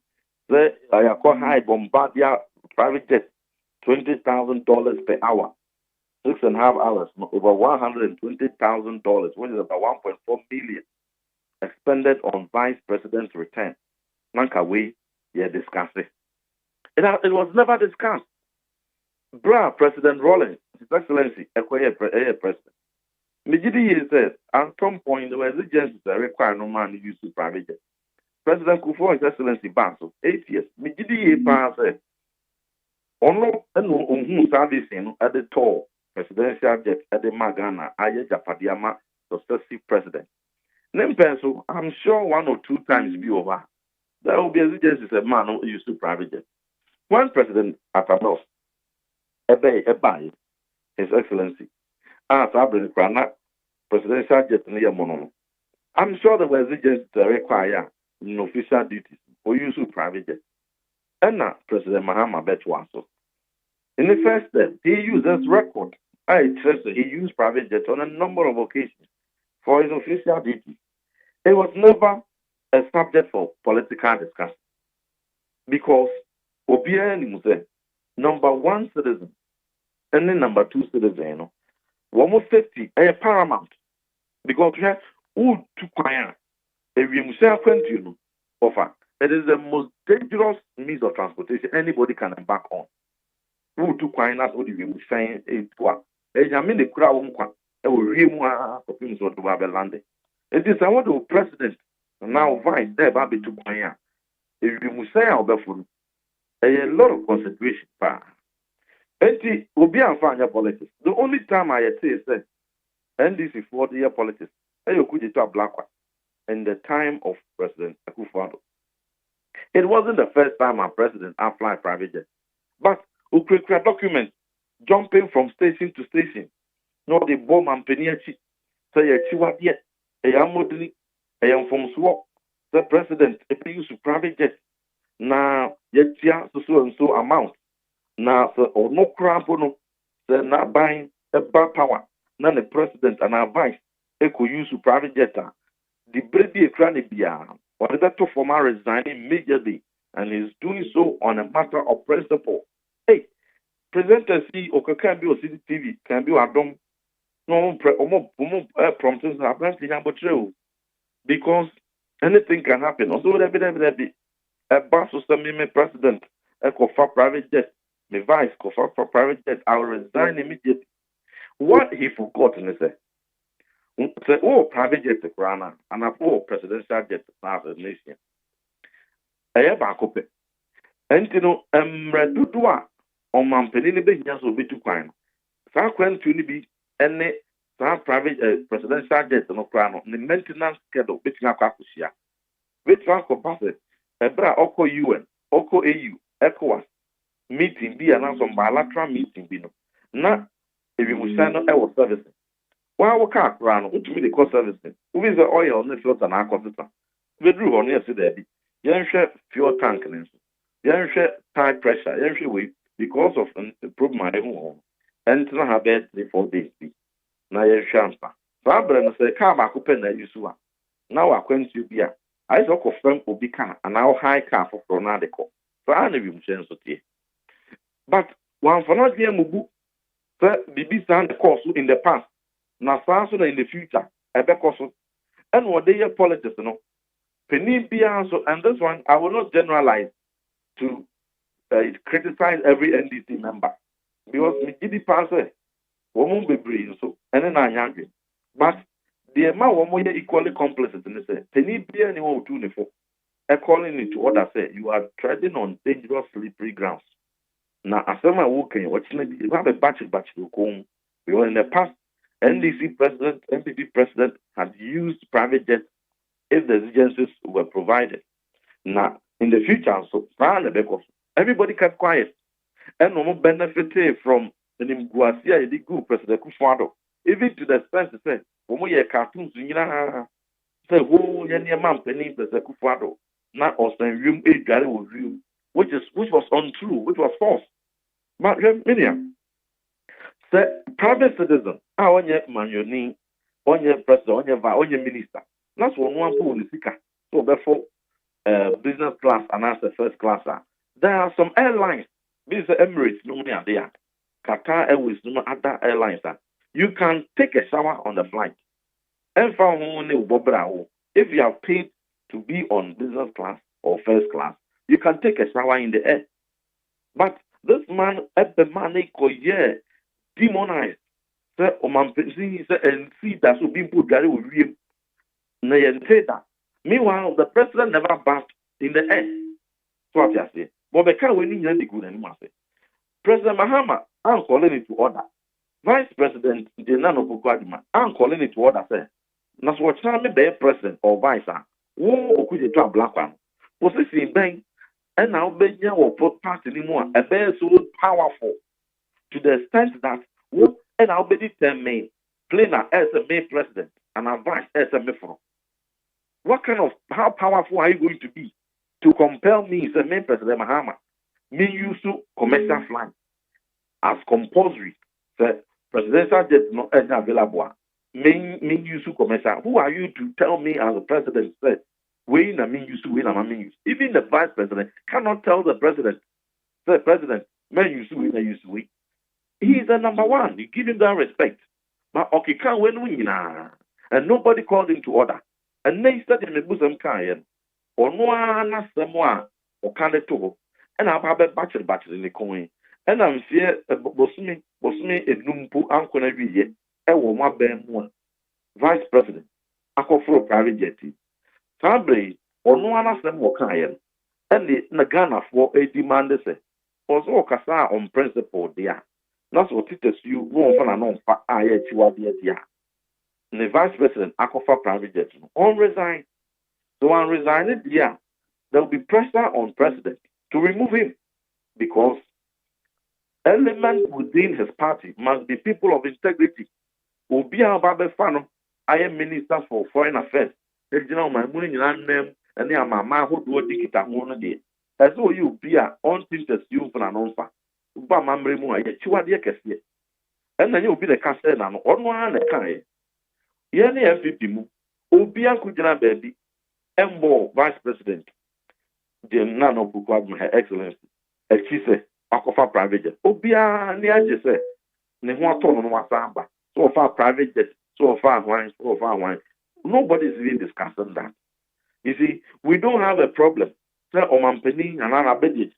The high Bombardier private jet, $20,000 per hour, 6.5 hours, over $120,000, which is about 1.4 million, expended on Vice President's return. Nankawe, yeah, discussed. It was never discussed. President Rawlings, His Excellency, President. Mijidi says, at some point, there were exigencies that require no man to use the private jet. President Kufuor, His Excellency, Basso, 8 years. Mijidi said, Ono service at the toll, presidential jet at the Magana, Aye Japadiama, successive president. Nempenso, I'm sure 1 or 2 times be over. There will be exigencies that man who use the private jet. One president at a loss, Ebay, His Excellency. Presidential jet near Mono. I'm sure there were exigencies that require official duties for use of private jet. And now President Mahama Betwaso. In the first step, he uses record. I trust he used private jet on a number of occasions for his official duties. It was never a subject for political discussion because obiara ni say number 1 citizen and then number 2 citizen no one safety paramount because who to kwaya ewiemuse akwantu no offer it is the most dangerous means of transportation anybody can embark on who to kwaya as what you saying etwa enyame ne kura wo nkwa e wo wiemu a kopim so to ba belande it is what the president now vice there ba be to kwaya ewiemuse a obefo a lot of consideration pa enti obi anfa politics the only time I say NDC for the year politics could to a black one in the time of President Akufo-Addo. It wasn't the first time our president applied private jet, but ukrekra documents jumping from station to station. No, the bomb and peniachi say a chiwadi a yamodini a yam from swap the president use private jet na yetia so and so amount na or no crampono the not buying a bar power na the president and our vice could use private jet the brady ekrani bia or the former resigning immediately and is doing so on a matter of principle. Hey, presenters see or can be CCTV can be adom no promptings happen because anything can happen. Also, a bus system, me president, a for private jet, the vice for private jet, I will resign immediately. What he forgot in say, private jet to Krana, and a presidential jet to the nation. I have a copy. And you know, Redudua on Mampenini business will be too kind. So when to be any private presidential jet no Krano, the maintenance schedule between Akakusia, which one could pass it. Ebra Oko UN, Oko AU, ECOWAS meeting be announced on bilateral meeting bino. Na if you must sign our servicing. Why we can't run to me the cost servicing? Who is the oil on the filter and our computer? We drew on yesterday. Young fuel tank and young tire pressure, young way because of the problem my home. And to have bed 3-4 days. Now you're shampa. So I'm going to say, come back open that you saw. Now I can't you be. I saw confirm Obika and now high car for Ronaldo. So I never chance to tea. But one for not being Mubu, the BB course in the past, now in the future, a becoso, and what they are politics, no. Penny so and this one, I will not generalize to criticize every NDC member because me give the passer, woman be brave, so and then I'm angry. But the amount of money equally complicit in this. Penny anyone to the for calling it to order say you are treading on dangerous slippery grounds. Now, as I'm walking, watching you have a batch to come. Because in the past, NDC president, MPP president had used private jets if the agencies were provided. Now, in the future, so everybody kept quiet. And no more benefited from the Nimguasia, the good President Akufo-Addo. Even to the extent to say, when we are cartoons, you know, say, who any man penny President Akufo-Addo, not also room 8 Gary was room, which was untrue, which was false. But Miriam, say private citizen, on your manual, on your president, on your minister. That's one pool in Sika. So therefore, business class and as the first class. There are some airlines, these are Emirates, no money are there. Qatar Airways, no other airlines. You can take a shower on the flight. If you are paid to be on business class or first class, you can take a shower in the air. But this man at the money demonized. Say and see that so being put Gary with you. Meanwhile, the president never bathed in the air. So I say, but because we need the good anymore. President Mahama, I'm calling it to order. Vice President Jenano Bukwadima, I'm calling it to order. Say, that's what time be president or vice. Who could you to a black one? Possessing bank. And now Benya will put part anymore. A bear so powerful to the extent that and I'll be determined plain as a main president and a vice as a mefro. What kind of how powerful are you going to be to compel me as a main president Mahama? Me use to commercial flight as compulsory. The presidential jet not available. Me use to commercial. Who are you to tell me as a president said We na me use, we na me use. Even the vice president cannot tell the president, say, President, man use, we na use, we. He is the number one. You give him that respect. But okay, can't win, and nobody called him to order. And they said in the bosom kind, or no one asked someone, or can't it to, and I've had a battery in the coin. And I'm fear, Bosumi, a numpu, uncle every year, and one band one. Vice President, I call for a private jet. Sabri, or no one asked them what kind, and the Nagana for a demand, say, also Kasa on principle, dear. That's what it is you won't find an for dear. The vice president, I call for private jet. On resign. So on resigning, yeah, there will be pressure on president to remove him because elements within his party must be people of integrity. Obi Ababe Fano, I am minister for foreign affairs. The general my money in name and they are my man who do a dictator one day. As though you be a on things you for an onfa. Uba mamre mo aye chiwa de kese. And then you be the castle na no one na kan. Ye ne MVP mu. Obi akujina baby. Embo vice president. The none of Her Excellency. And she said, Akofa private jet. Obia ni aje say. Ne ho ato no wasamba. So far private jet. So far wine. Nobody is even discussing that. You see, we don't have a problem. Say Omampeni and Anabedi,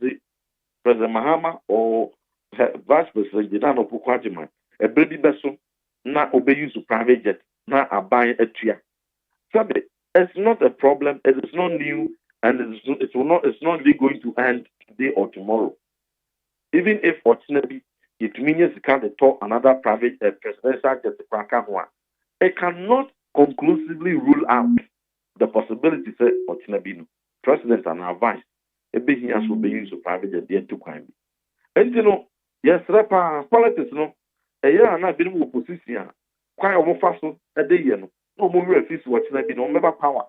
President Mahama or Vice President Jinano Pukwajiman, a baby vessel, not obey you to private jet, not a buy a tria. Sabe, it's not a problem, it is not new, and it's not really going to end today or tomorrow. Even if fortunately it means you can't talk another private presidential jet, it cannot conclusively rule out the possibility say fortunately president and our vice a big here will be used to private jet to crime. And you know, yes, politics no a year and I've been in opposition quite almost fast a day, no more refuse fortunately no member power.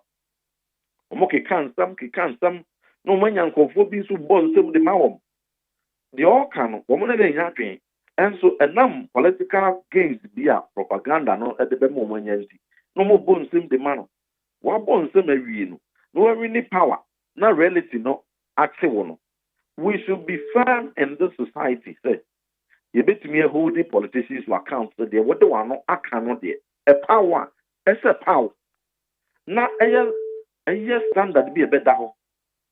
Okay, can some no man young conforming to born some the mouth. The all can woman in and so a numb political gains be a propaganda no at the moment. No more bones sim the man. What bones sim no any power, no reality, no action. We should be firm in this society. Say, you bet me a holding politicians to account that they what do I know? I cannot there. A power, it's a power. Now, a year standard be a better.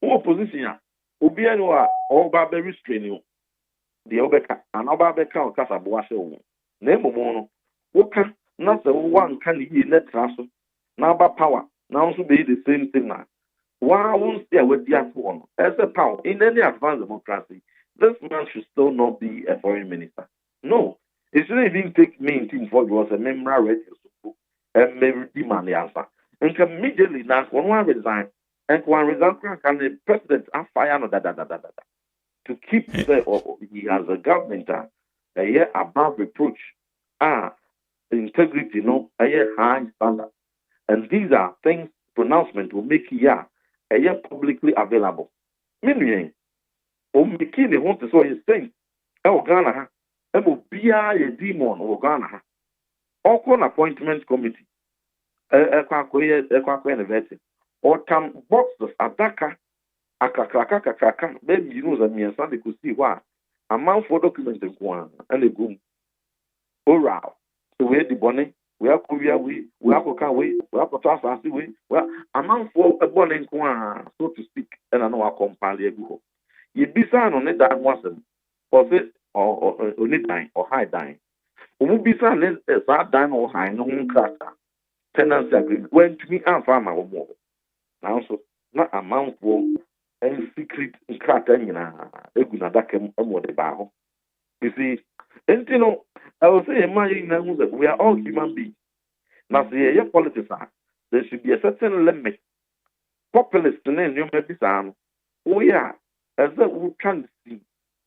Opposition, Obiano or Barber restraining the Obeka and Obabeka or Casabuasho. Name mono. Woka, not the one can he let transfer. Now about power, now to be the same thing now. Why won't stay with the one? As a power in any advanced democracy, this man should still not be a foreign minister. No, it shouldn't even take me in for it was a member ready and maybe demand the answer. And immediately now, when one resign, and one resign, can the president fire no to keep he has a government a year above reproach, integrity, no, a year high standard. And these are things pronouncement will make a year publicly available. Meaning, Omikini wants to say his thing. Ghana, a demon or Ghana. All appointment committee. Or come boxes adaka akakaka maybe you know that me and Sunday could see why a man for document one and a goom. Ora, so we the bonnet, we are Korea, we are Koka, we are Potas, we well a man for a bonnet one, so to speak, and I know I compile go. You be signed on it that wasn't or it or only dying or high dying. Who be signed as that dying or high no cracker. Tenancy agreement when to me and farmer or more. Now, so not amount for any secret cracker in a gunadakem or the barrel. You see, and you know, I will say, that we are all human beings. Now, see, your politics are there should be a certain limit. Populist name, you may be some. Oh, yeah, as that we can see,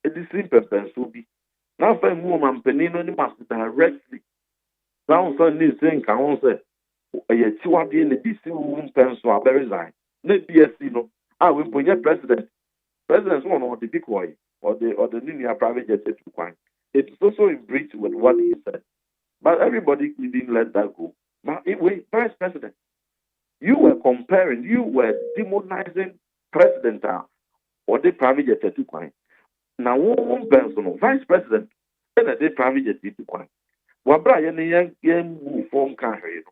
it is simple, so be. Now, if I'm woman, Penino, you must directly. Now, suddenly saying, I won't say. A 200 in the BC pencil are very high. Let BSC no. I will put your president. President's one or the big boy or the linear private jet to coin. It's also in breach with what he said. But everybody didn't let that go. But anyway, vice president. you were comparing, you were demonizing president or the private jet to coin. Now, one person, vice president, and a private jet to coin. What Brian young move from country.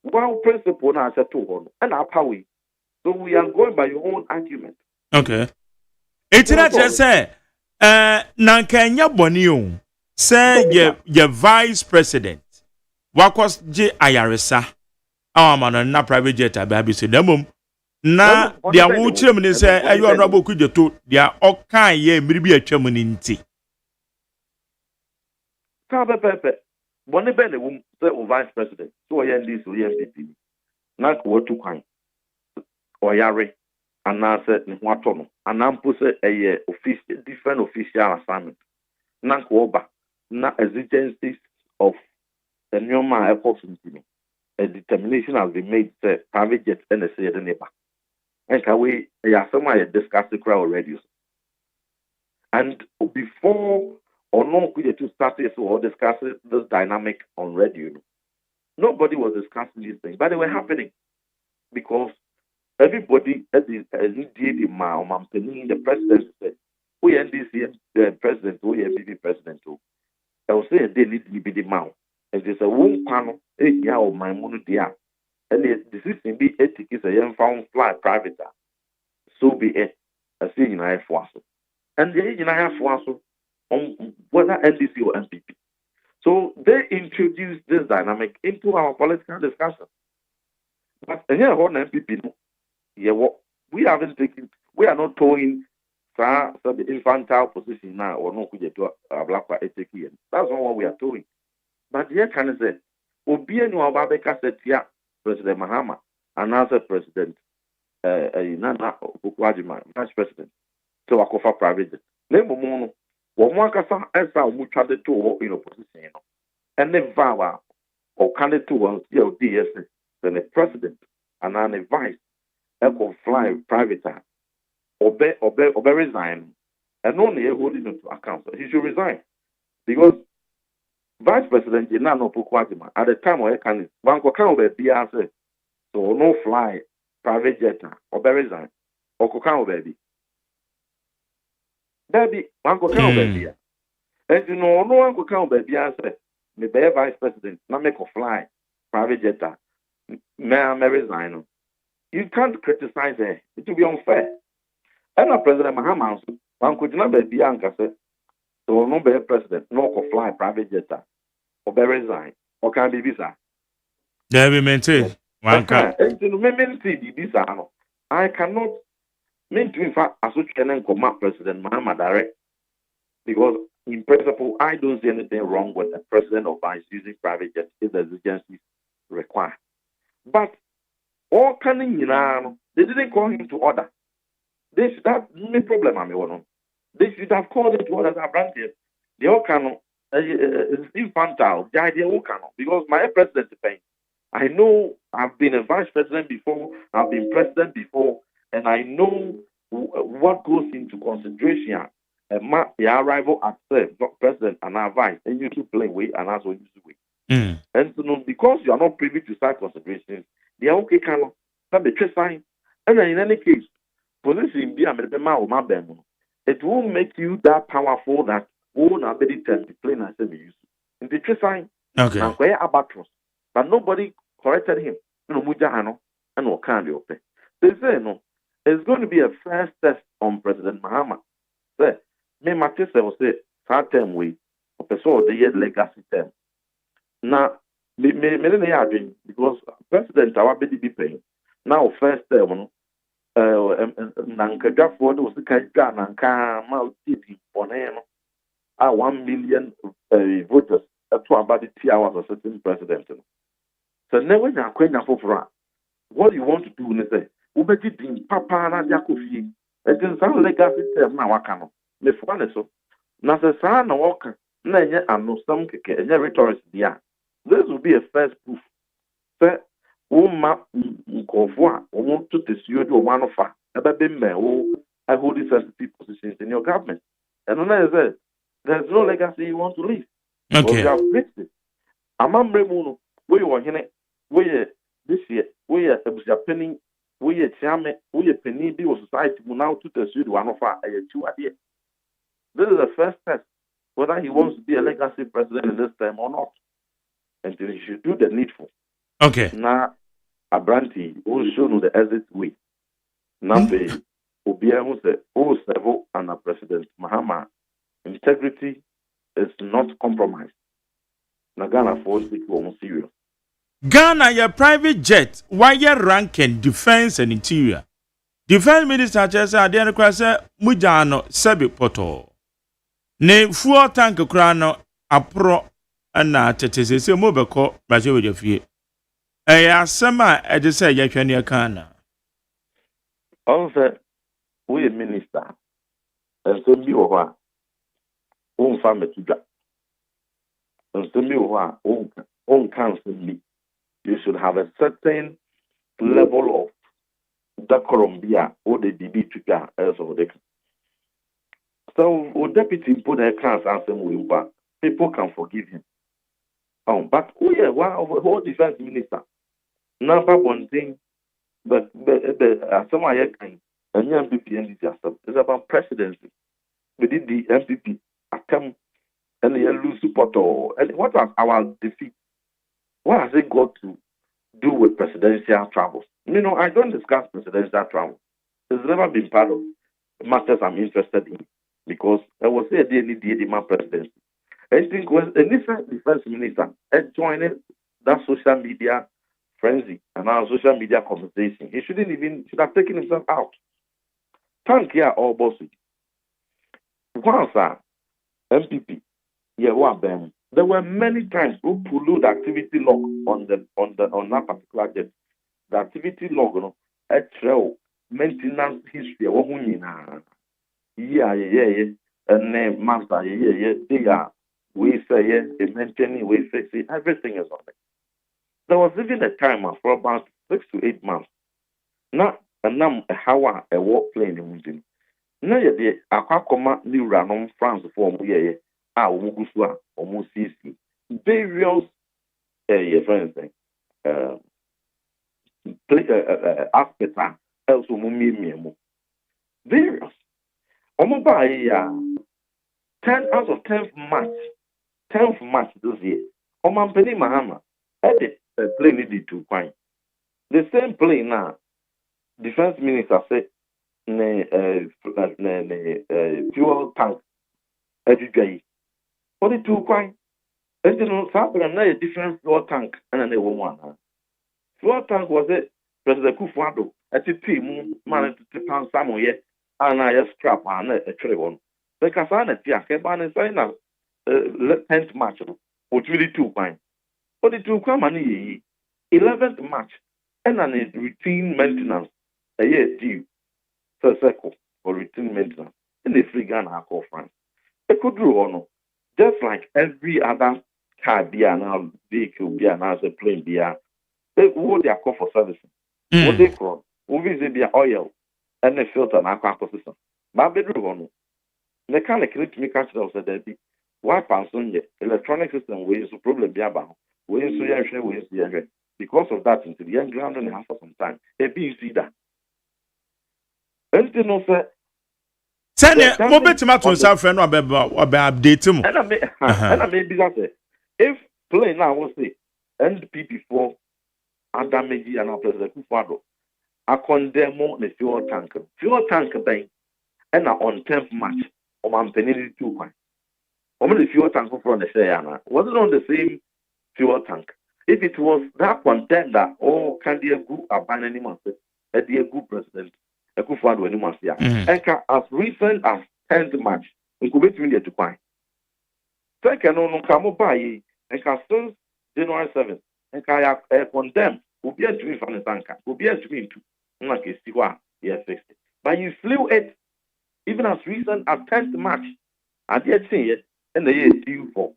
One principle now said to one, and our power. So we are going by your own argument. Okay. It's not just say, Nankanya Bonio, say, your vice president. Wakos J. Ayaresa. Our man, na private jet, baby, say, the na dia wo kyerem ne sɛ ayo honorable kujeto dia ɔkan ye miribi atwam ne nti ka pepe bone be ne wum sɛ o vice president so ye ndi so ye MPP na ko tu kwan oyare anase ne ho atɔ no anampo sɛ ɛyɛ official different official assignment na ko oba na exigencies of the new man airport a determination has been made say private jet NSA the neighbor. And can we somewhere discuss the crowd already? And before or no could to start this or discuss this dynamic on radio, nobody was discussing these things, but they were happening because everybody at the the president said, we NDC president, we MPP president too. I will say they need to be the mouth. And there's a one panel, of my mono dear. And the decision be ethic is a young found fly private. So be it. I see in I force. And the in I force on whether NDC or MPP. So they introduced this dynamic into our political discussion. But here on MPP, yeah, what we haven't taken, we are not towing the infantile position now or no could to a black ethic. That's not what we are doing. But here can I say, Obi no Ababeka said here. President Mahama, another president, Nana Okuagyeman, vice president, so Akofa private. Name mono, Wamwakasa, Esa, Mucha de two in opposition, and then Vawa or candidate to one CLDS, then a president, and then a vice, Echo fly private, obey, resign, and only holding him to account. He should resign because Vice President Jinano Pukwajima at the time where can Banco can be answered. So no fly private jet or resign or Kokao baby. Baby, Banco can baby. And you know, no one could count baby answer. Me be vice president, not make a fly private jet. May resign. You can't criticize her. It will be unfair. And a President Mahama, one could not be Bianca said. So no be president, no could fly private jet. Or be resign, or can be visa. There we maintain. One can. I cannot mean to in fact associate and command President Mahama direct. Because in principle, I don't see anything wrong with the president or vice using private jets if the exigencies require. But all can they didn't call him to order. They should have no problem. They should have called him to order that branches. They all cannot. It's infantile. The idea will cannot because my president is paying. I know I've been a vice president before, I've been president before, and I know what goes into consideration. The arrival at president and our vice, and you to play way and also use the way. And so because you are not privy to such considerations, they are okay cannot be sign. And then in any case, position be a it will make you that powerful that own ability to plain and say use. In the sign, okay. And where abatros, but nobody corrected him. No mujahano and no candy open. They say no. It's going to be a first test on President Mahama. Say, me Matisse will say, third term we, so the year legacy term. Now, me because President our be paying. Now first term, Nanka Ford was the Kaja Nanka Malti for 1 million voters to about the 2 hours of certain president. So never na kwenya for what you want to do is say, Ubeti din papa na Jacofi, it is some legacy term na wakano. Me for so. Na se sa na waka, na nye ano some keke, nye rhetorics dia. This will be a first proof. Say, Uma Nkofwa, want to pursue the one of her, I hold sensitive positions in your government. And then I there's no legacy you want to leave. Okay. You have fixed it. Amambre Muno, we were in it, we this year we are penny, we are chairman, we are penny bill society now to pursue one of our two ideas. This is the first test whether he wants to be a legacy president in this time or not. And he should do the needful. Okay. Now, Abranti will show you the exit way. Now, Obia who said, oh, Sevo and a President Mahama, integrity is not compromised. Nagana force it almost serious. Ghana, your private jet, why your rank and defense and interior. Defense Minister Chesa Adiana Kwasa Mujano Sebi Poto. Ne fuel tank krano apro na tetese se mobeko baje we fie. Asema e de say ya hwane kana. Also, we minister. And so be over. On family to that. And so be over. On council me. You should have a certain level of decorum here or the DB to that as of the. So, deputy put a class and say, people can forgive him. But we are one of the whole defense minister. Number one thing, but some of kind and young MPP and it's about presidency. We did the MPP attempt and they lose support. And what was our defeat? What has it got to do with presidential travels? You know, I don't discuss presidential travel. It's never been part of matters I'm interested in. Because I was there, they need the presidency. I think when a different defense minister joining that social media frenzy and our social media conversation, he should have taken himself out. Thank you all bosses. Once MPP, there were many times who pulled the activity log on that particular jet. The activity log, you know, a trail maintenance history. Yeah, and name master, they are. We say, maintaining, we fix it, everything is on it. There was even a timer for about 6 to 8 months. Now, a hour, a walk plane in Muslim. Now, the Aquacoma, New Ranon, France, for me, Muguswa, or Musisi, various, friends, aspects, also Mummy, various. 10 out of 10th March this year. Omampeni Mahama edit plane needed to find. The same plane now, defense minister said fuel tank educate. 42 coin. And you know, a different fuel tank and then one. Fuel tank was it President Kufuado at the team managed to pound some yet. And I scrap on a tray one. Because I had a ban and sign up 10th March, which really 2 coin. But the 2 coin money 11th March, and an routine maintenance a year due for cycle for routine maintenance in the free Ghana call France. It could do on just like every other car beer now, vehicle beer now, as a plane beer, they would their call for servicing. What they call, who visit their oil. And the filter and aqua system. My bedroom on mechanic to me catch those that be why person electronic system ways to problem be about ways to because of that into the young ground and half for some time. A B see that. And you know, sir. Send mobile tomato South friend or update him. And I may be that if plane now will say NPP4 and damage and our president Kufuado. I condemn the fuel tank. Fuel tank bank and on 10th March, I'm paying 2 coins. The fuel tank from the Sayana wasn't on the same fuel tank. If it was that contender, or can be a group abandon anyone, a dear good president, a good father, anyone here. And as recent as 10th March, we could be between the 2 coins. Second, on come by and can since January 7th, and can condemn, will be a dream from the tanker, will be a dream to. But you flew it even as recent as 10th March. And yet say it and the year due for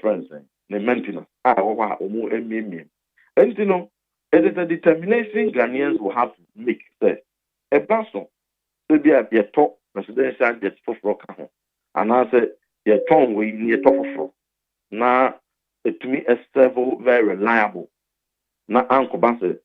friends, the maintenance. And you know, it is a determination Ghanaians will have to make. A person will be a top presidential jet for Froka. And I said, your tongue will be a top of Now, to me, a several very reliable. na anko ba se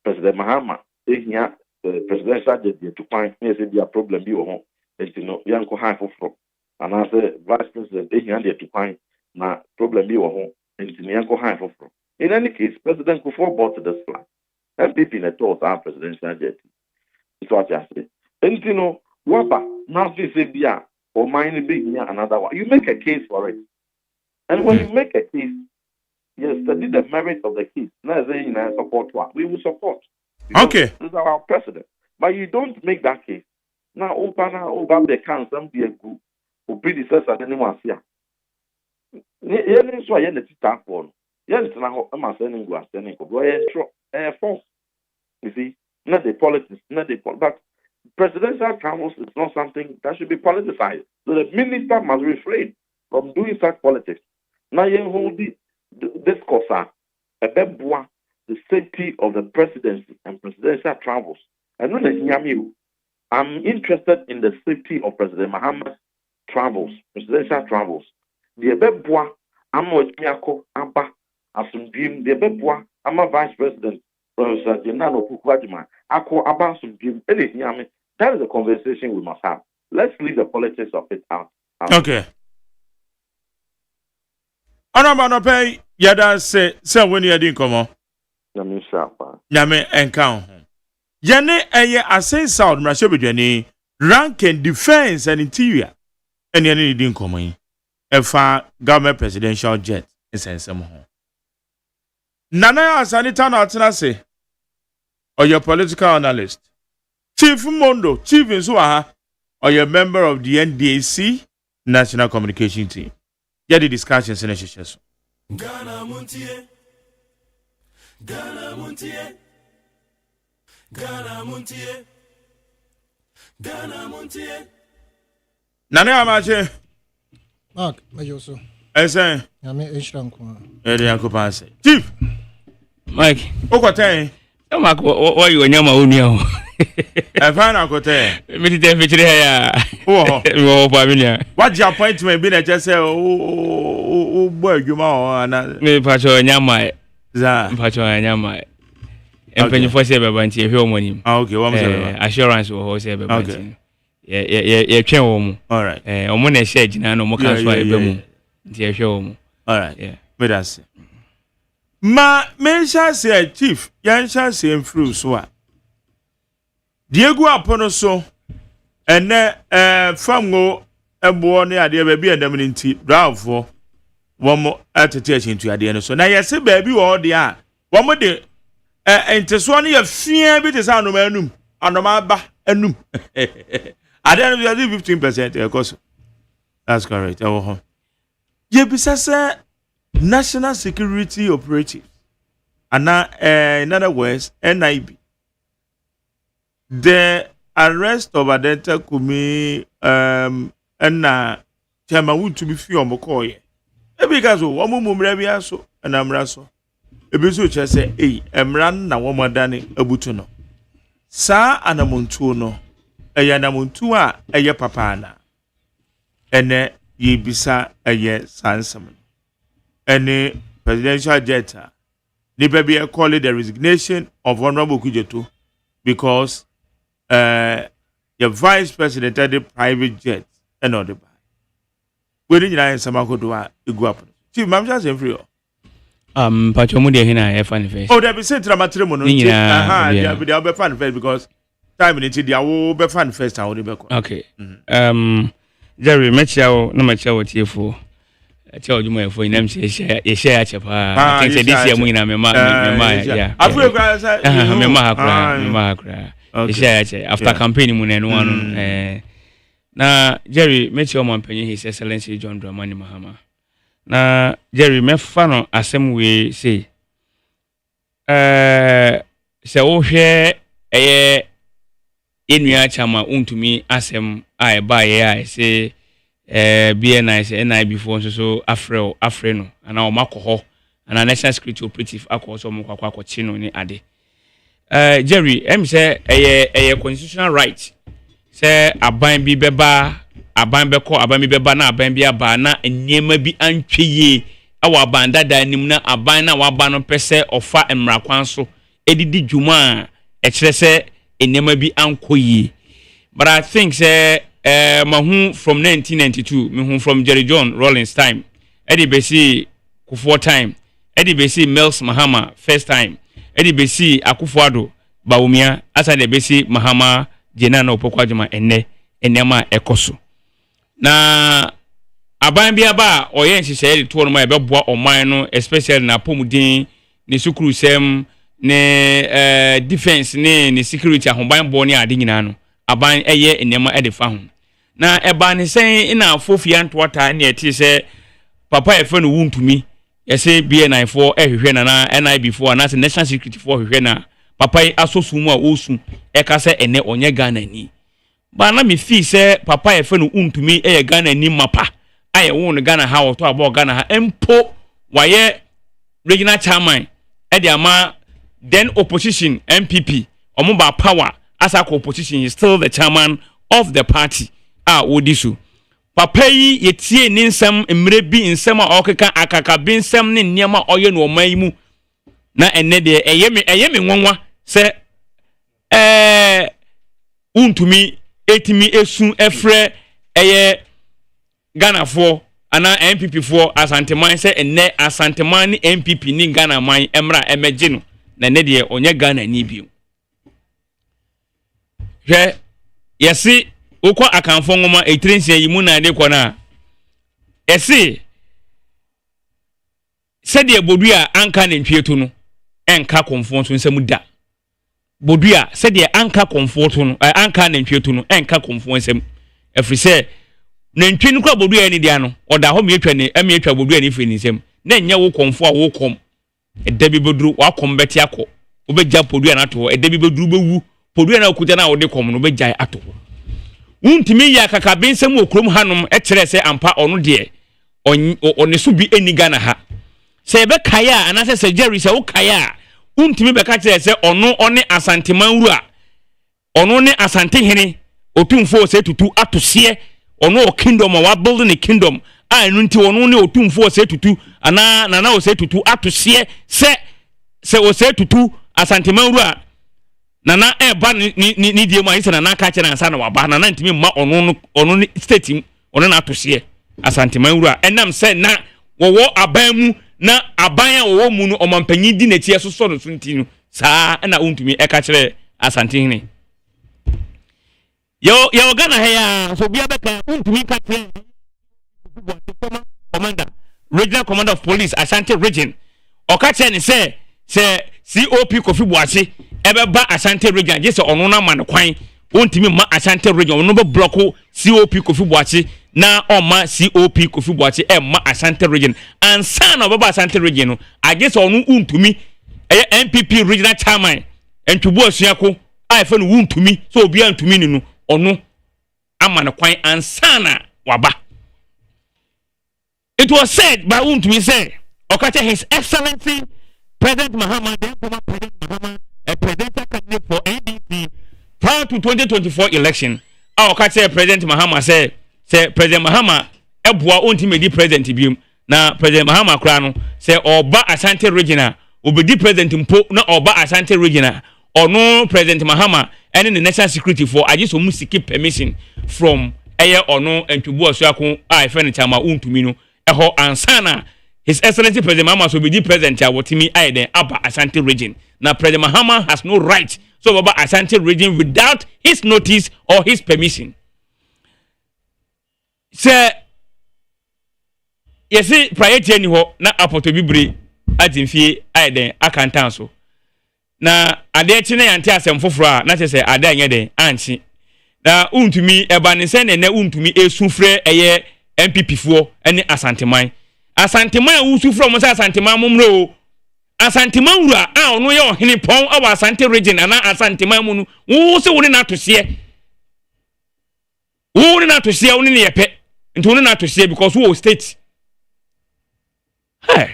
President Mahama ehia presidential judge to find me say dia problem bi wo ho enti no yanko high for and as vice president ehia dia to find na problem bi wo ho enti no yanko high for. In any case, President Kufuor bought this flag. MPP in a toss our presidential jet. It's what I say. And you know, Waba, now this is or mine big another one. You make a case for it. And when you make a case, you study the merit of the case. Not saying support one. We will support. Okay. This is our president. But you don't make that case. Now over the can some be a group who predecessor anyone here. Yes, why you need to for. Yes, now I'm sending you a sending for. You see, not the politics, but presidential travels is not something that should be politicized. So the minister must refrain from doing such politics. Now you hold the discourse about the safety of the presidency and presidential travels. I know that I'm interested in the safety of President Mahama's travels, presidential travels. The Ebeboa, I'm Abba. Asumdrim the Beboa, I'm a vice president, Professor Jenano Pukwadima, Ako Abasumdrim, anything. That is a conversation we must have. Let's leave the politics of it out. Okay. Anamano pay, Yada say when you didn't come on. Yami Shapa. Yame encounter. Yane aye Asen South Mrashobi rank and defense and interior. And Yanni didn't come in. Efa government presidential jet is in some home. Nana Asanita Natanase, or your political analyst, Chief Mondo, Chief Insuaha, or your member of the NDAC National Communication Team. Get the discussions in a session. Ghana Montie, Ghana Montie, Ghana Montie, Ghana Montie. Nana Amache, Mark, Majoso. I say, I'm a Ishranko. Chief Mike. Okote. Mark, what you nyama unio? I find Okote. Me te feature ya. Oh, familiar. What your appointment been just say oh boy you ma na me pacho nyama. Za pacho nyama. Empenyi for say baba nti ehwe omonim. Okay, what say assurance wo say baba nti. Ye twen wo mu. All right. Omo na share gina no mo kan so ebe mu. Nti ehwe wo mu. All right. Yeah. Me that's it. Ma mention say chief, yan sha say through so a. Diego apono so ene famgo ebo ne ade ba bi endam ni nti bravo wo mo atete achintu ade no so na yese ba bi wo de a wo mo de enteso ne ya fia bi te sa no manum anoma ba anum ade no be 15% e koso. That's correct. Ye bisa say national security operative and in other words NIB. The arrest of Adenta Kumi and Chama would to be few on Mokoye. Because one mumrebia so and Amraso. A bisu say, Emran na woman dani abutuno. Sa anamuntuno, a yanamuntua, a ye papana. Ene ye bisa a ye sansam. Ene presidential jetta. Ni baby call it the resignation of Honorable Kujetu because your vice president had a private jet and all the buy. We didn't know some could do a go up. Chief, I'm just in free. Pachomudia hina fan face. Oh, there be sent to matrimony. Yeah, but they'll be fan face because time in it, they will be fan first. Okay. Jerry, Metchao, no matter what you for. I tell you my for name share chapa. I think this year Muna yeah. I feel after campaigning Munan one na Jerry Metchao Mampenny, His Excellency John Dramani Mahama. Na Jerry me fano asem we say se wo hwe enua chama untumi asem ai ba ye say BNI say NI before so afre no ana o makoho ana national security operative akoso mo kwakwachi no ni ade Jerry say constitutional right say aban bi beba aban beko aban bi beba na aban bi aba na enema bi antweye awa abanda da nim na aban na waba no pese ofa emrakwan so edidi dwuma e kire se enema bi ankoyi. But I think say mahu from 1992 me from Jerry John Rollins time edi besi Kufuor time edi besi Mels Mahama first time edi besi Akufo-Addo Bawumia asa de besi Mahama Jenana Opoku-Agyeman enema ekoso na aban bia ba oye nhihye de to no ma ebeboa oman no especially na pomudin ne sukuru sem ne defense ne security ahoban bo ne ade nyina no aban eye enema edefa ho na eba ne sen ina afofia ntwata ne eti se papa efe no wuntumi yese BNI for ehwehwe na NIB for na national security for hwehwe na papa asosu mu a osu eka se ene onye Ghana ni ba na me fi se papa efe no wuntumi eye Ghana ni mapa aye won Ghana ha to abo Ghana ha empo waye regional chairman e de ama then opposition MPP omuba power as a opposition is still the chairman of the party odisu papa yi yetie ni nsam emre bi nsam a okeka akaka bi nsam ne niam a oye no oman mu na enne de eye me nwanwa se untumi etimi esu efre eye Ghana for ana MPP for asanteman se enne asanteman ni MPP ni Ghana man emra emeje no na ne de onye Ghana ni bio hwe yesi okwa akanfo ngoma etrensia yi mu na de kona esi sede bodua anka na ntwieto no enka konfo so nsam da bodua sede anka konfo to no anka na ntwieto no enka konfo nsam efrise na ntwi no kwa bodua ni dia no oda ho mietwa ne amietwa bodua ni feni nsam na nya wo konfo a wo kom edabi boduru wa kom beti akọ obegya bodua na to edabi boduru bewu podua na okuta na wode kom no begya ato untimi ya kaka bensem okrom hanom ekere se ampa ono de one so bi eni Ghana ha se be kaya anase se Jerry se wo kaya untimi be ka kere se ono one asanteman wura ono ne asante hene otumfo se tutu atose ono o kingdom wa building a kingdom a enu nti ono ne otumfo se tutu ana na o se tutu atose se o se tutu asanteman wura nana eba ni die ma isa na ka kire ansa na waba nana ntimi ma ono ni state ono na atose asanteman wura enam se na wo aban mu na aban a wo mu no omampanyin di na tie so so no suntinu saa na untumi e ka kire asantehene yo Ghana he ya so bia beka untumi ka kire commander regional commander of police Ashanti region o ka kire ni se COP Kofi Boakye ebe ba Ashanti region je se ono na man kwan untumi ma Ashanti region ono be block COP Kofi Boakye na oma COP Kofi Boakye ma Ashanti region ansa na baba Ashanti region no agese onu untumi MPP regional chairman entwubu asuako afa no untumi so obi antumi ni no onu amana kwan ansa na waba. It was said by untumi say okache His Excellency President Mahama, then former President Mahama, a presidential candidate for NDC prior to 2024 election. Okache President Mahama say President Mahama ebua ultimate president bium na President Mahama kra no say oba Ashanti regional obedi president mpo na oba Ashanti regional ono President Mahama and the national security for I just musiki permission from eye ono entwubu asuako a friend chama untumi no eho ansana His Excellency President Mahama so be president ya wotimi aide aba Ashanti region. Now President Mahama has no right so about Ashanti region without his notice or his permission. Sir, you see priority any ho na apoto bibri atimfie aide akantan so. Na ade chine yante asem foforo na se ade anye den anchi. Na untumi eba ne se ne untumi esufre eye MPP fo ene asanteman. Asanteman wusu from say asanteman mumro asanteman wura a ono ye ohene pon awa Asante region ana asanteman mu no wo se woni na atose woni ne yepe nti woni na atose because wo state hey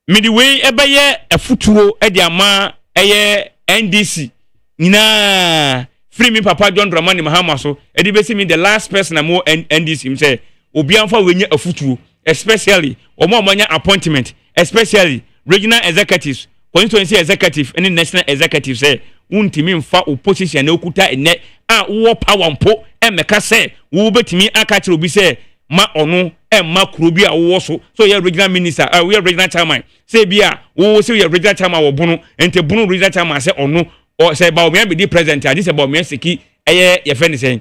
midway ebeye afutuo e de ama eye NDC nyina free me papa John Dramani Mahama so e de besi me the last person am NDC him say obi amfa wenye afutuo especially omo appointment, especially regional executives, constituency executive, and national executive say untimi mfa opposition na okuta ene a wo power mpo e meka say wo betimi aka kire obi say ma ono e ma kuro bi a wo so ye regional minister we regional chairman say bia wo say ye regional chairman wo bunu ente bunu regional chairman say ono or say ba o me be the president adi say ba o me seki ye friend say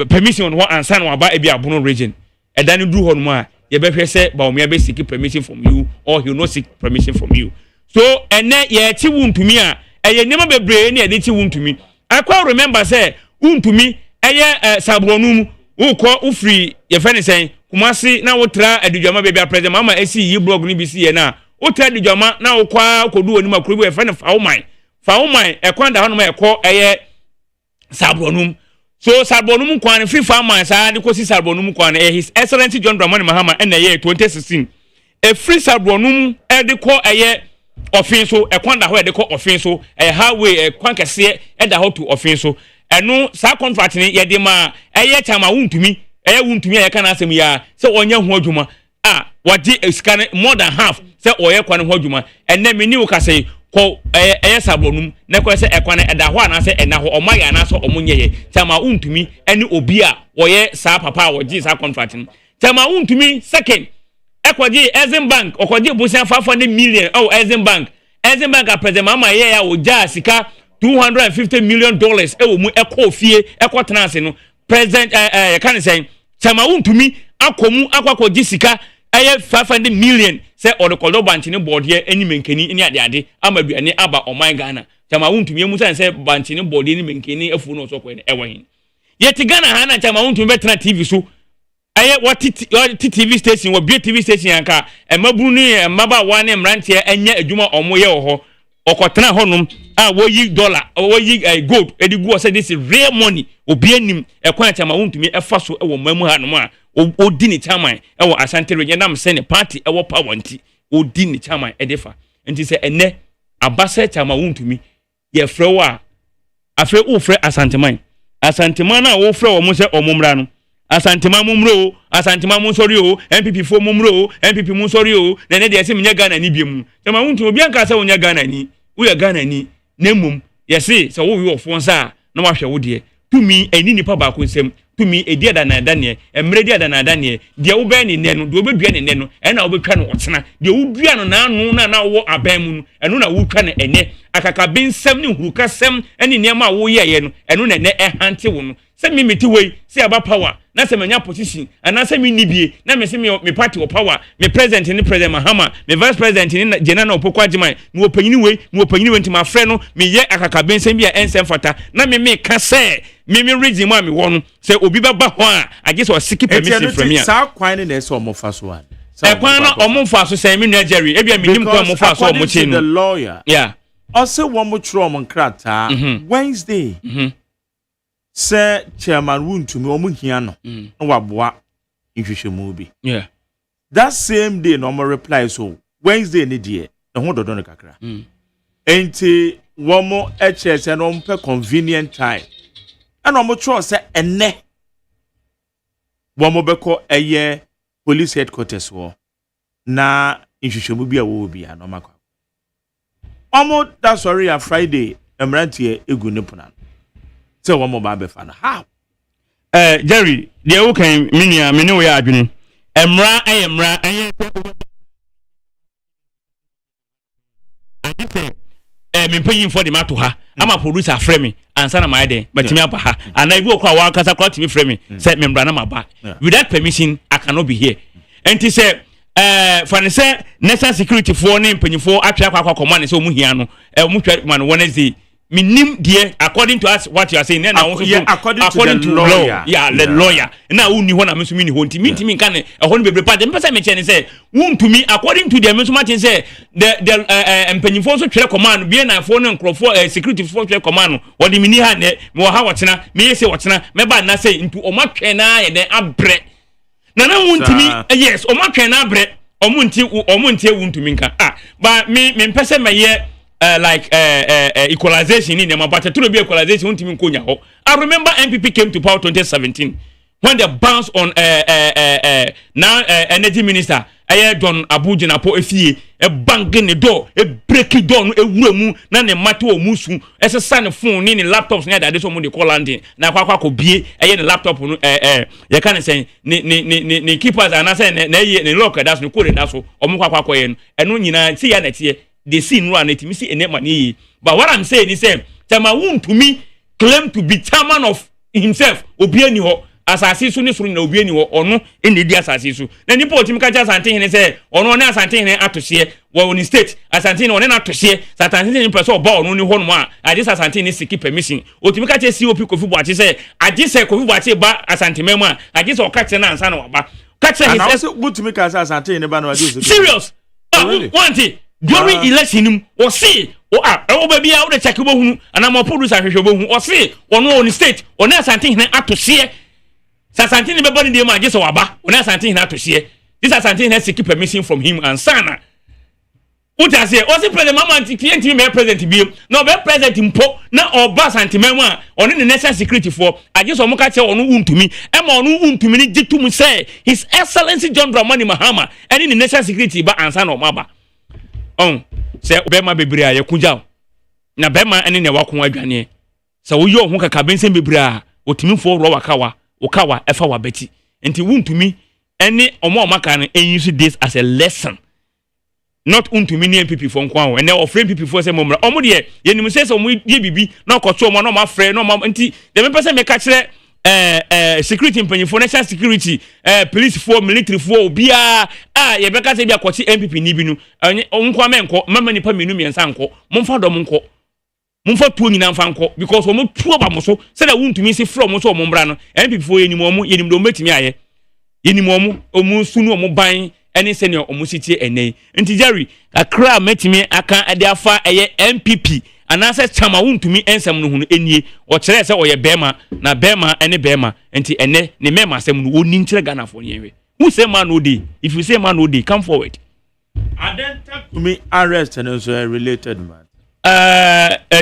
permission wo ansa na ba e bia bunu region e dan du ho no a ye be hwe say ba o me be seek permission from you or he will not seek permission from you. So ene ye ti wuntumi a eye nema bebre ne ye ti wuntumi. I quite remember say wuntumi eye sabronu ukọ ufri ye fene say kumasi na wotra adudwama bebia president mama esi yi blog ni bisi ye na wotra adudwama na wokwa kodu oni makrobu ye fene fauman ekwanda hanu ma ekọ eye sabronu. So sabronu kwan free farmer sa de kosi sabronu kwan his excellency John Dramani Mahama ene ye 2016 e free sabronu e de ko eye offenso ekwanda ho e de ko offenso highway kwan kese e da ho to offenso eno sa contract ni ye de ma eye chama wuntumi ye kana asem ya se onye ho adwuma wadi scan more than half se oye kwan ho adwuma enne me ni wo ka say ko eye sabronu na ko se ekwan e da ho ana se ena ho omaya na so omunye ye chama wuntumi ene obi a oye sa papa wodi sa contract ni chama wuntumi second ekwaji Exim Bank okwaji busia 500 million Exim Bank a president mama ye ya oja sika $250 million ewo mu ekofie ekotranse no president kan say chama wuntumi akomu akwakoji sika 500 million say odekodo bank ni board ye animenkeni ni ade amaduane aba oman Ghana chama wuntumi emu say bank ni board ni menkeni afu no so ko ne ewan yeti Ghana ha na chama wuntumi betra TV so aye what TV station wo be TV station anka emabunu ni emaba wa ne mrantie enya adwuma omoye ho okotena honum wo yi dollar wo yi gold edigu say this is real money obi anim ekwan chama wuntumi efa so wo mamu hanom a odi ni chairman wo Asante region nam se ne party wo power nti odi ni chairman edefa nti se ene abase chama wuntumi ye frɛ wo a afre wo frɛ asanteman na wo frɛ wo mo se omumra no Asantema mumro, asantema munsorio, MPP fo mumro, MPP munsorio, na ne de ase menya Ghana ni biemu. Tema wuntu obi anka se wonya Ghana ni, wo ya Ghana ni, nemum, yesi se wo wi ofonsa na wa hwe wo de. Tumi eni nipa ba ko nsem, tumi edi ada na dane, emre di ada na dane, de wo ba ni ne no, de wo bedua ne ne no, e na wo betwa no otena. De wo dua no na anu na wo aban mu no, eno na wo twa ne ene. Akaka bensem ni huruka sem eni niam a wo ye no, eno na ne hante wo no. Se mi meti wei, se aba power, na se menya position, ana se mi nibie, na me se me party o power, me president ni president Mahama, me vice president ni Jenana Opoku Agyeman, no opanyini wei nti ma frɛ no, me ye akaka bensem bia ensem fata, na me ka se, me reason ma me wo no, se obi baba ho a, age so siki permission from me. Sa kwan na so omo fa so an. Kwan na omo fa so se me nua Jerry, e bia me nim kwa omo fa so omo chi no. The lawyer. Yeah. Ose wo mo tro omo nkrata Wednesday. Sir chairman wuntumi omu hia no waboa nhwehwemu bi. Yeah. That same day no more reply so Wednesday ni de ho dodo no kakra. Enti wo mo HS no mpe convenient time. And omo tro say enne wo mo beko eye police headquarters wo na nhwehwemu bi a wo bi no makwa. Omo that sorry on Friday emrantie egu ne pona. So one more baby fan. How? Jerry, the okay, minia, minu ya adwini. Emra, I me paying for the matter ha. I'm a producer frame me, and son of my day, but me up ha. And I go kwa kasa kwa to me frame me, set me brana my back. Without permission, I cannot be here. And he said, for the say, national security for name penny for apia kwa command so muhiano, man Wednesday. Minim dear according to us what you are saying now according to the lawyer. Yeah, the lawyer. Now who ni one am me honti me kan e ho be prepare dem pesa me che ne say won to me according to the measurement say the empenyifo so twere command be na phone nkrofo security for twere command wo di mini ha ne me wo ha wotena me yese wotena me ba na say ntu o matwe na ye den abre na won to me yes o matwe na abre o munti won to me nka ba me pesa me ye like equalization in them, but to be equalization, I remember MPP came to power 2017. when they bounce on now energy minister John Abuja po efie banging the door break the door ewura na ne mate o musu esesa phone ni laptops na that so mo dey call landing na kwakwa ko bie ne laptop no ye kan say ni keepers and say na ye ne lock that's no code that so omo kwakwa ye no eno nyina see ya na tie they see no na timi see ene mani but what I'm saying is say Chama wuntumi claim to be chairman of himself obi ani ho asase so ne suru na obi ani wo ono ene di asase so na nipa otimi ka cha asante hene se ono ne asante hene atose wo ni state asante ne one na atose asante ne person oba ono ni ho no a ade asante ne siki permission otimi ka cha COP Kofi Boachi se ade se Kofi Boachi ba asante memu a ade se o ka che na ansa na oba ka che his utimi ka sa asante ne ba na ade serious want it during election o see o baby a o de check bo hunu ana mo producer hwehwe bo hunu o see ono on state ono asante hene atose Sasantin be body dey ma gese waba ona Sasantin na to share this Sasantin has seek permission from him and sana uta say o se president mama client me president bi no be president mpo na oba santimen a oni ne national security for agese o mo ka che onu untumi e ma onu untumi ni gitum say his excellency John Dramani Mahama any ne national security ba ansa na o maba on say be ma bebre a yakunja na be ma ene ne wakon adwane say wo yo ho kaka bensen bebre a otimi fo ro wakawa Okawa efa wabeti enti wuntumi ene omo omaka no use this as a lesson not untumi ni MPP for nkwa ho ene ofre MPP for say momra omo de ye nim say omo ye bibi na okoto omo na omo afre na omo enti de me pese me ka kire security mpanyifo national security police for military for obia ye be ka say bia kochi MPP ni bi no nkwa menko mama nipa menu miensa nko momfa do monko mumfa tuo nyina mfa nko because omo tuo ba mo so say that wuntumi si from mo so omo mbra no MPP fo yenim do metimi aye yenim omo sunu omo ban ene senior omo sitie ene nti Jerry akra metimi aka ade afa eye MPP anase chama wuntumi ensem no hunu enie o kire se oye bema na bema ene bema nti ene ne mema asem no oni nkire Ghana fo yewe who say man no dey if you say man no dey come forward adenta to me arrest and also related man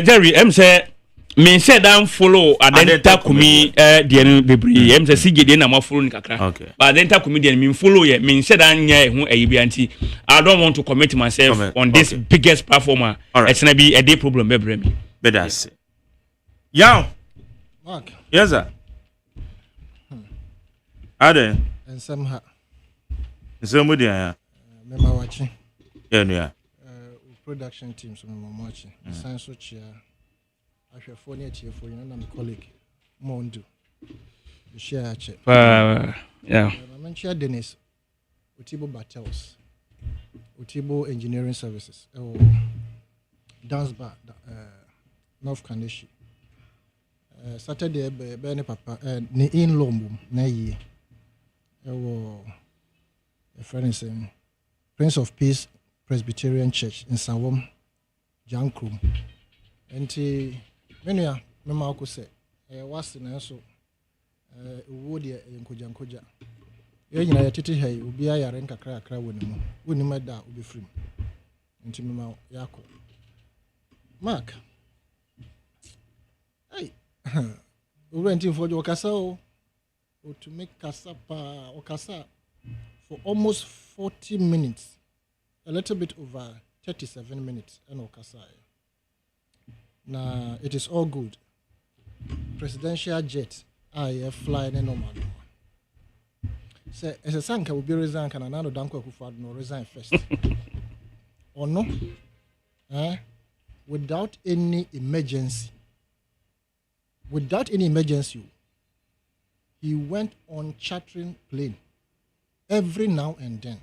Jerry, say me say dan follow adenta kumi de bebre say CJ de na ma follow ni kakra okay but adenta kumi de me follow ye me say dan nya hu ayi anti I don't want to commit myself on this biggest platform it's na be a day problem bebre me that's yeah Mark yes sir ade and somehow somebody yeah me ma watching yeah production team so me watching science so chia ahwe phone e tie phone na my colleague Mondo we share che yeah I'm share Dennis Otibo Battles Otibo Engineering Services dance bar North Kandishi Saturday be ne papa ne in lombo na yi a friend is Prince of Peace Presbyterian Church in Sawom Jankrum enti menua mema ko se wase na so wo de enkojankoja ye nyina yetete hai obi ayare nkakra akra wonimu wonimu da obi frim enti mema yako Mark hey enti fojo kasa o to make kasa pa o kasa for almost 40 minutes a little bit over 37 minutes and okasai. Now it is all good. Presidential jet I fly in normal. Say as a sanka will be resign can another danko who no resign first. Or no? Without any emergency. Without any emergency, he went on chartering plane every now and then.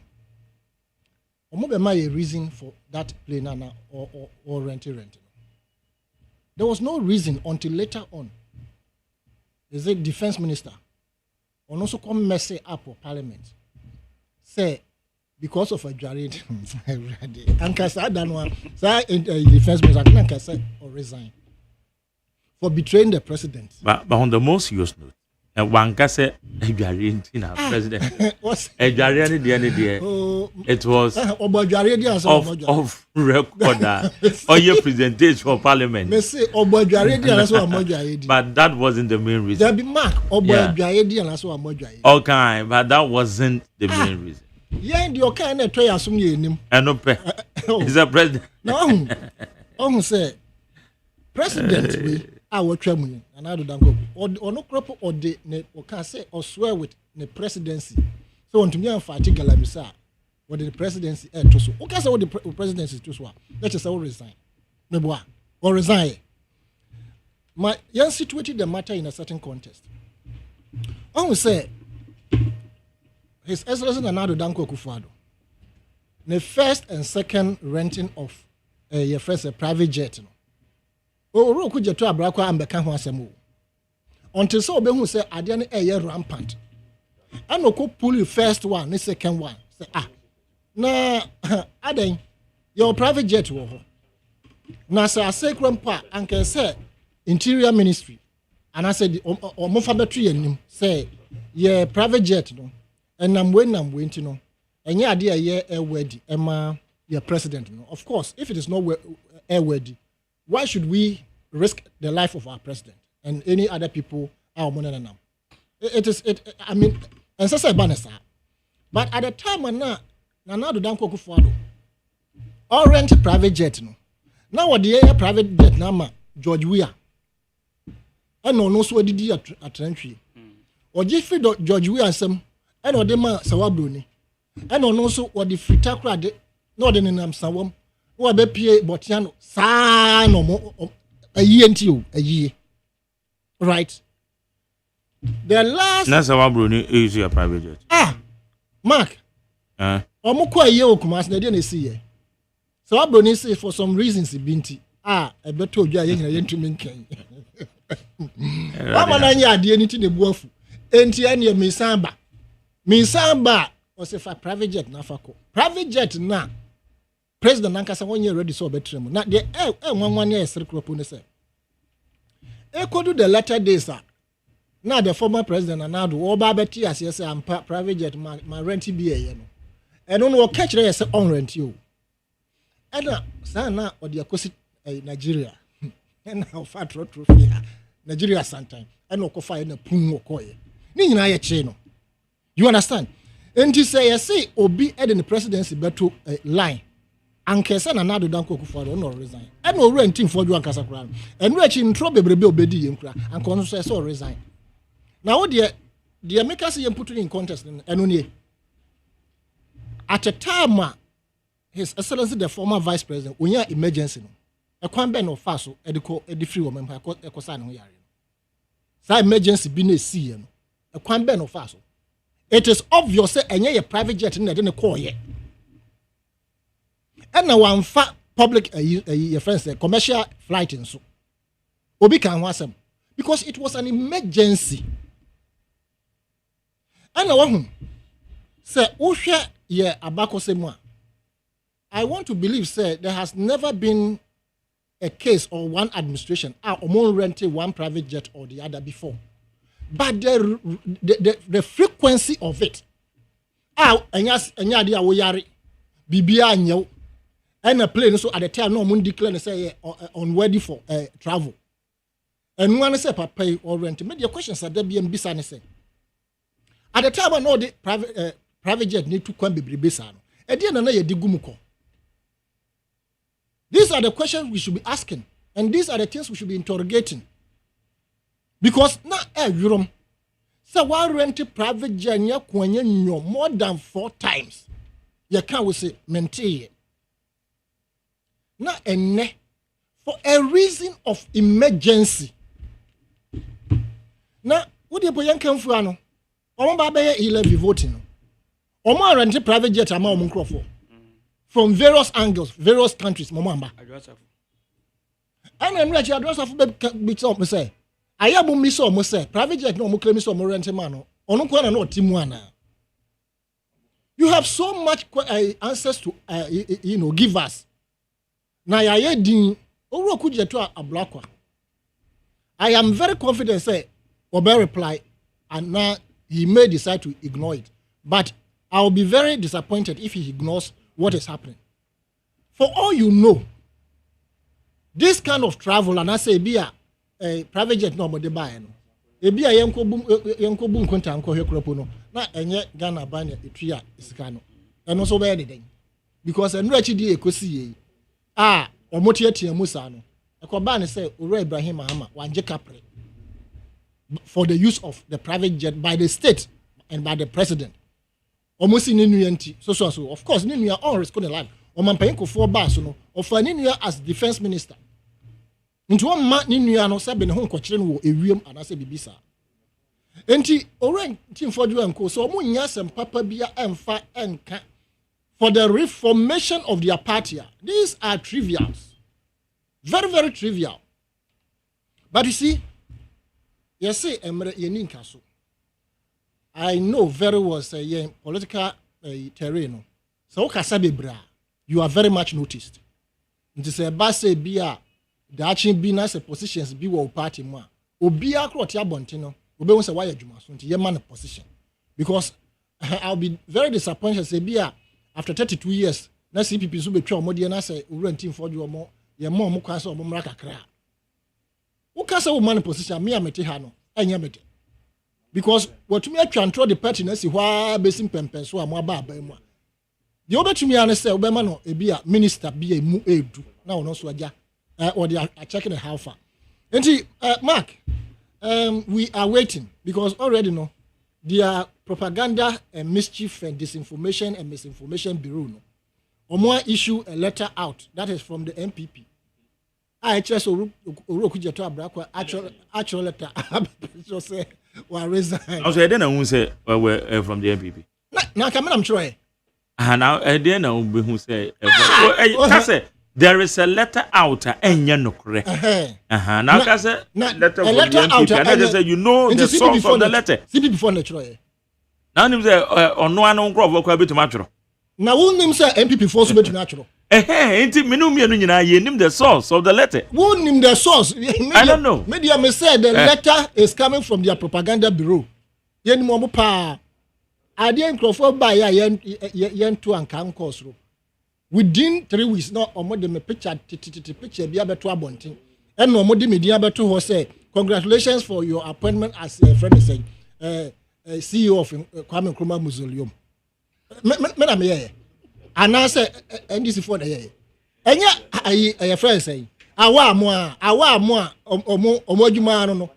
A reason for that plane or renting. There was no reason until later on. Is it defense minister? Or also come mess up for parliament. Say because of a jared defense minister or resign for betraying the president. But on the most serious note, and one kase Adwarenti president. Adwarenti any day. It was off record or your presentation for parliament. Me say Adwarenti and so Amojwa. But that wasn't the main reason. There be mark Adwarenti and so Amojwa. Okay, but that wasn't the main reason. Yeah, the okay na try asum ye nim. No pe. Is a president. No. Say president we awotwa mu and I do danko. Ono crop or the ne o can say or swear with the presidency. So on to me and fight galamisa. What the presidency to so. Okay, say what the presidency to so. Let's just say resign. Meboa or resign. My young situated the matter in a certain context. I say His Excellency Nana Danko Akufo-Addo. The first and second renting of your first private jet. Oh, could you try Abrakwa and Beckham Wasemu? Until so, Behu say, I didn't air rampant. I no could pull the first one, the second one. Say, nah, Aden, your private jet. Now, say, I say, Grandpa, and can say, Interior Ministry. And I said, or Mofabatri and say, yeah, private jet. No. And I'm waiting to know. And yeah, idea, yeah, airworthy, Emma, your president. No. Of course, if it is not airworthy, why should we risk the life of our president and any other people? Our money now. I mean, and so say Banessa. But at the time, Nana Danko Akufo-Addo, all rent a private jet. No. Now, what the air private jet number, George Weah. And no, so did he at entry. Or Jeffrey George Weah some. And or the man Sawabruni. And on also what the frita crowd, not in Nam Sawam, or be P. Botiano, sa no more a year until a year. Right. The last. Sawabruni is your private jet. Mark. Omukwa ye okumas na dey see ye. Sawabruni say for some reasons binti. I better you yen yentumi nkan. Wa na nya ade anything ebuafu. Enti ene misamba. Minsamba was a private jet na fako. Private jet na president nankasa one year ready so betrem. Na the one year circle pone say. E kodu the latter days na the former president Nana oba beti as say am private jet my rent be a no. E no catch there say on rent you. E na say na odi akosi Nigeria. E na ofa trophy Nigeria sometime. E no kofa na pum okoye. Ni nyina ye che no. You understand? And you say, Obi Eden the presidency better line. And Kesa Nana Danko Akufo-Addo no resign. And no renting for you and Casacran. And rich in trouble, Obedi and Congress so resign. Now, the makers put in contest and only at a time, His Excellency the former vice president, when you emergency, a quan of Faso, a free woman, a cosign. So emergency being a sea, a quan of Faso. It is obvious that any private jet in the call yet. And now one fat public friends commercial flight in so. Obi can was them because it was an emergency. And now one say Usha ye abako semwa. I want to believe say there has never been a case or one administration or rented one private jet or the other before. But the frequency of it, enya wo yare bibia anyew and a plane so at the time no mun declare say unready for travel. And one say papa or rent. Me the questions are there be mbisa ne say. At the time I know the private jet need to come be bisa no. E dey na ye digumuko. These are the questions we should be asking and these are the things we should be interrogating. Because now Europe, so one rented private jet more than 4 times. You can't say maintain. Now for a reason of emergency. Now, what do you put come for? No, Omo Babe 11 voting. Omo rented private jet from various angles, various countries. Momamba. And I'm ready to address of me say. Ayabu miso mo say private jet no mo claim so mo rent man ono kwa na no timuana. You have so much answers to give us. Na ya yedin owro kujeto ablakwa. I am very confident say obe reply and now he may decide to ignore it. But I'll be very disappointed if he ignores what is happening. For all you know, this kind of travel, and I say, be a private jet no more de buy no. Ebi a yenko bu nkonta nko hwekropo no na enye Ghana ban ya etria isika no. Eno so be den. Because enura chi di ekosi ye. Omotie tie musa no. Ekoba ne say Owura Ibrahim Mahama wanje kapre for the use of the private jet by the state and by the president. Almost in New York, so. Of course, New York all risk on the life. Oman ko 4 bars no. Of New York as defense minister. Into one man New York no say be ne ho nkokyere no ewiem anase bibisa. Enti Owura team for you and co so omo nya sem papa bia emfa enka for the reformation of their party. These are trivials. Very, very trivial. But you see, you say emre yenin kaso. I know very well say political terrain. So kasabe bra, you are very much noticed. It is a base bia the action be nice positions be wo party mo. Obi akro tia bontino, obi won say why adwuma so nti ye man position. Because I'll be very disappointed say bia after 32 years na CPP so betwa omode na say Owura team for you omo ye mo mo kwa say omo mra kakra. Wo ka say wo man position me amete ha no enya mete. Because what me atwa the party na si hwa besim pempen so am aba aba mu. The obetumi an say obema no e bia minister bia mu edu na wono so agya or they are checking how far. Enti Mark, we are waiting because already no their propaganda and mischief and disinformation and misinformation bureau no omo issue a letter out that is from the MPP. I just Orokujeto Abrakwa actual letter so say we resign. Also, I didn't say we're from the MPP. Now, come on, I'm trying. Now, I didn't know who say. There is a letter out, and you're not correct. Now, I say letter from the MPP. And I just say you know the source of the letter. CP before the try. Now, you say on one on crop work a bit natural. Now, who names MPP force to be natural? Ain't it you name the source of the letter? Who name the source? I don't know. Media may say the letter is coming from their propaganda bureau. Yen mo pa. I didn't crofo by yen to and can course. Within 3 weeks, no omo de me picture be able to abonting. And no more de media beto who say, congratulations for your appointment as a friend saying CEO of Kwame Nkrumah Mausoleum. Me and I say, and this is for the year. And yeah, a friend say, awa mo, omojuma no.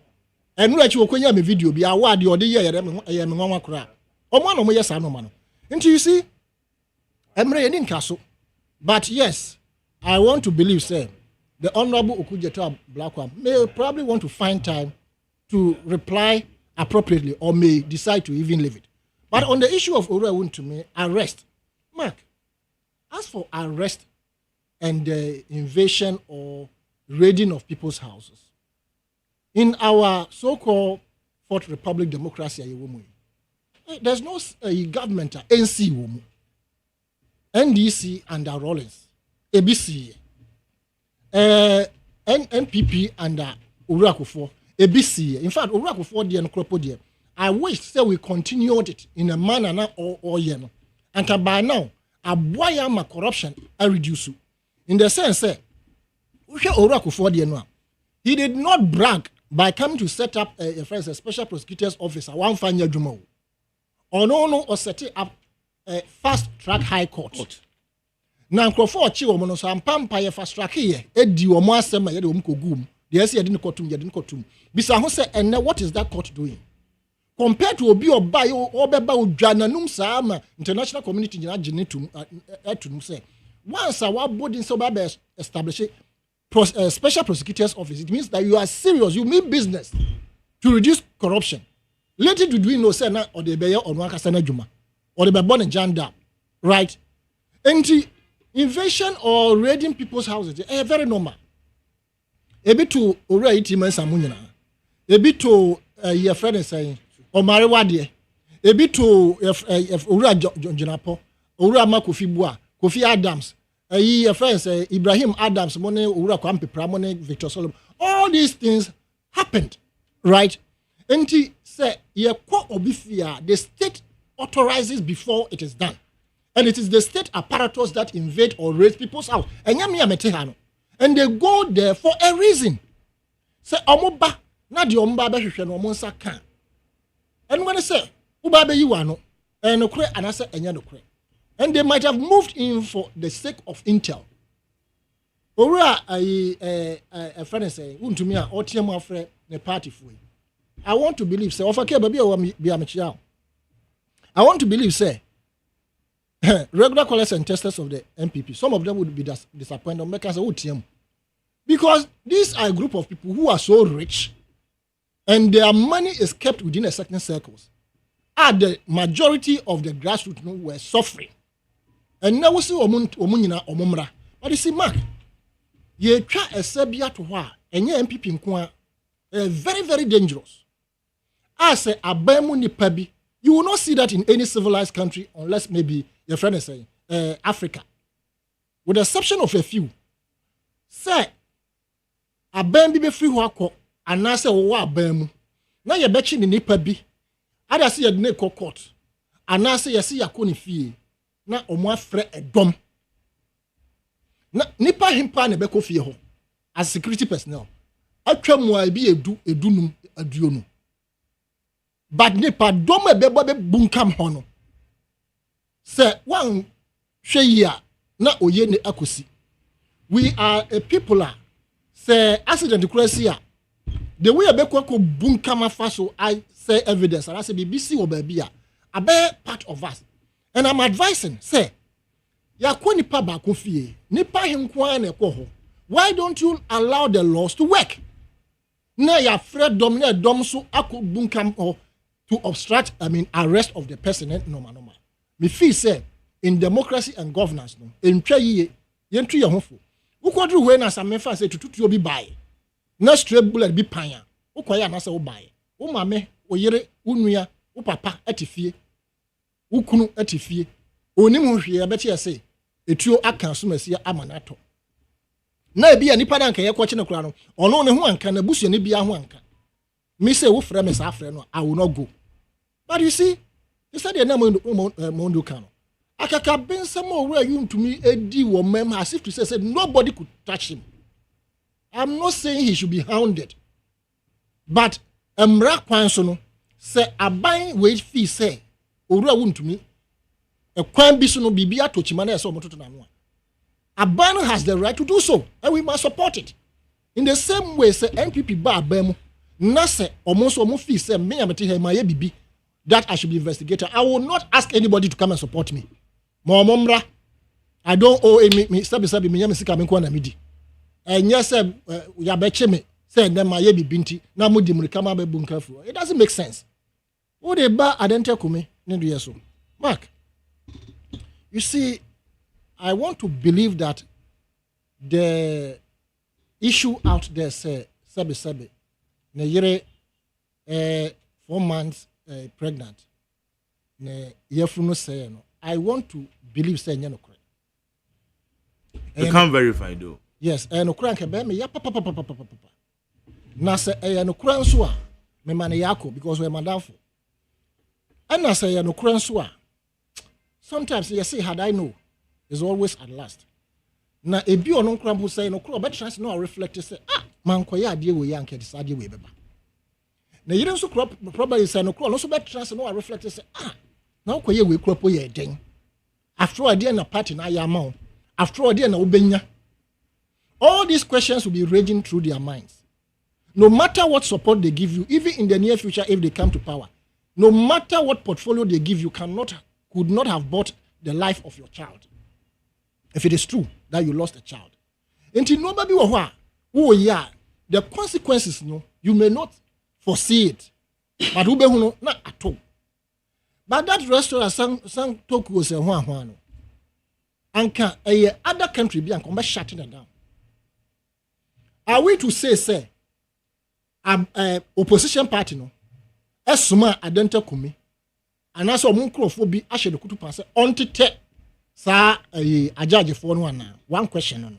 And we actually when you have a video, be awa the other year, I am one cry. Omo no yes no man. Until you see, I'm ready in castle. But yes, I want to believe, say, the Honorable Okujeto Blakwa may probably want to find time to reply appropriately or may decide to even leave it. But on the issue of Owura to me, arrest, Mark. As for arrest and the invasion or raiding of people's houses, in our so-called Fourth Republic democracy, there's no government, NC, NDC under Rollins, ABC, NPP under Owura Akufo, ABC. In fact, Owura Akufo and Kropo, I wish that we continued it in a manner now or and by now. Aboyama corruption and reduce. In the sense that he did not brag by coming to set up a special prosecutor's office. One fine year Jumo. Or no, or setting up a fast track high court. Now, Crawford Chiwo Monoso and Pampa fast track here, Eddie or Master Yadum. The SC didn't cotum. Bisa and what is that court doing? Compared to Obi or Bio or Beba Jananum Sama, international community to say, once our body so establish a special prosecutor's office, it means that you are serious, you mean business to reduce corruption. Let it do no senna or the Bayer or Wakasana Juma or the Babon Janda, right? And invasion or raiding people's houses, very normal. A bit to Owura Itiman Samunina, a bit to your friend is saying. Omare Wadie, a bit to Owura Jonapo, Owura Makofi Bua, Kofi Adams, a friend Ibrahim Adams, Mone Owura Kwampi Pramone, Victor Solomon. All these things happened, right? Enti say ye kwa obifia, the state authorizes before it is done. And it is the state apparatus that invade or raid people's house. And they go there for a reason. Say omoba na di omba be hwehwe no monsa kan. And when they say uba be yiwa no no kure anase enya no kure. And they might have moved in for the sake of intel. Ora a friend say untumi a otiam afre ne party for. I want to believe say ofake baby o bi amechia. I want to believe say regular callers and testers of the MPP, some of them would be disappointed on make us otiam. Because these are a group of people who are so rich and their money is kept within a certain circles. The majority of the grassroots were suffering. And now we see omunyina omumra. But you see, Mark, ye try a Serbia to wa and ye MPP nkwa very, very dangerous. As a abemu ni pabi, you will not see that in any civilized country unless maybe your friend is saying Africa. With the exception of a few. Say abem be free wako anase wo abem na ye bechi ni nipa bi ada se ye ne court anase ye se yakoni fie na omo afre edom na nipa himpa ne be ko fie ho as security personnel atwa mu a bi edunum aduonu but nipa dom e be bunkam ho no se wan hwe yi a na oye ne akosi. We are a people say accident crazy. The way I be ko bunkama faso I say evidence and I say BBC or baby a be part of us. And I'm advising say ya ko nipa ba ko fie nipa hinkwa na ko ho. Why don't you allow the laws to work? Na ya fred dom na dom so ako bunkam or to obstruct arrest of the person normal. Me feel say in democracy and governance no entwa yiye yentru ye hofo. Ukwadru we na samefa say tututu obi bae na stray bullet bi panya ukoya na say wo bae wo mame wo yere unua wo papa atifie ukunu atifie onim hwe beti ese etuo aka so masia amanato na ebi ya nipa na nka ye kwache ne kura no ono ne ho anka na busu ne bia ho anka me say wo frɛ me sa frɛ no I will not go. But you see you said the name Mondo Kano akaka bensamo where you to me edi wo mem as if to say nobody could touch him. I'm not saying he should be hounded, but emra kwan so no say aban we fee say owura won to me e kwan bi so no bibia to chima na e so mototo na no aban has the right to do so and we must support it. In the same way say NPP ba aban mu na say omo so omo fee say me amete he ma ye bibi that I should be investigated. I will not ask anybody to come and support me. Momra, I don't owe me sabi me yamsika me kwa na midi. Enya se ya beche me say dem ma ye bibinti na mudi mrika ma be bunka fu. It doesn't make sense. Wo de ba adente kume ne do yeso. Mark, you see, I want to believe that the issue out there say sabi ne yere 4 months pregnant ne yefu no say no. I want to believe say no correct. You can't verify though. Yes, no correct be me ya papa. Na say no correct so a me man yako because we madamfo. And na say no correct so a sometimes you say had I know is always at last. Na ebi ono krampo say no correct but chance no reflect say man koya ade we yanke decide we beba. Na yire so probably say no correct no so bet chance no reflect say now koye we kropo ye den after all dey na party na ya ma after all dey na obenya. All these questions will be raging through their minds. No matter what support they give you, even in the near future if they come to power, no matter what portfolio they give you, could not have bought the life of your child. If it is true that you lost a child. Until nobody the consequences you may not foresee it. But not at all. But that restaurant sang talk was a one. Anka a other country be and shutting it down. Are we to say opposition party no? Esuma adenta kumi. And as a munkrophobia ashe the kutu pass on to te sa a judge for one question on.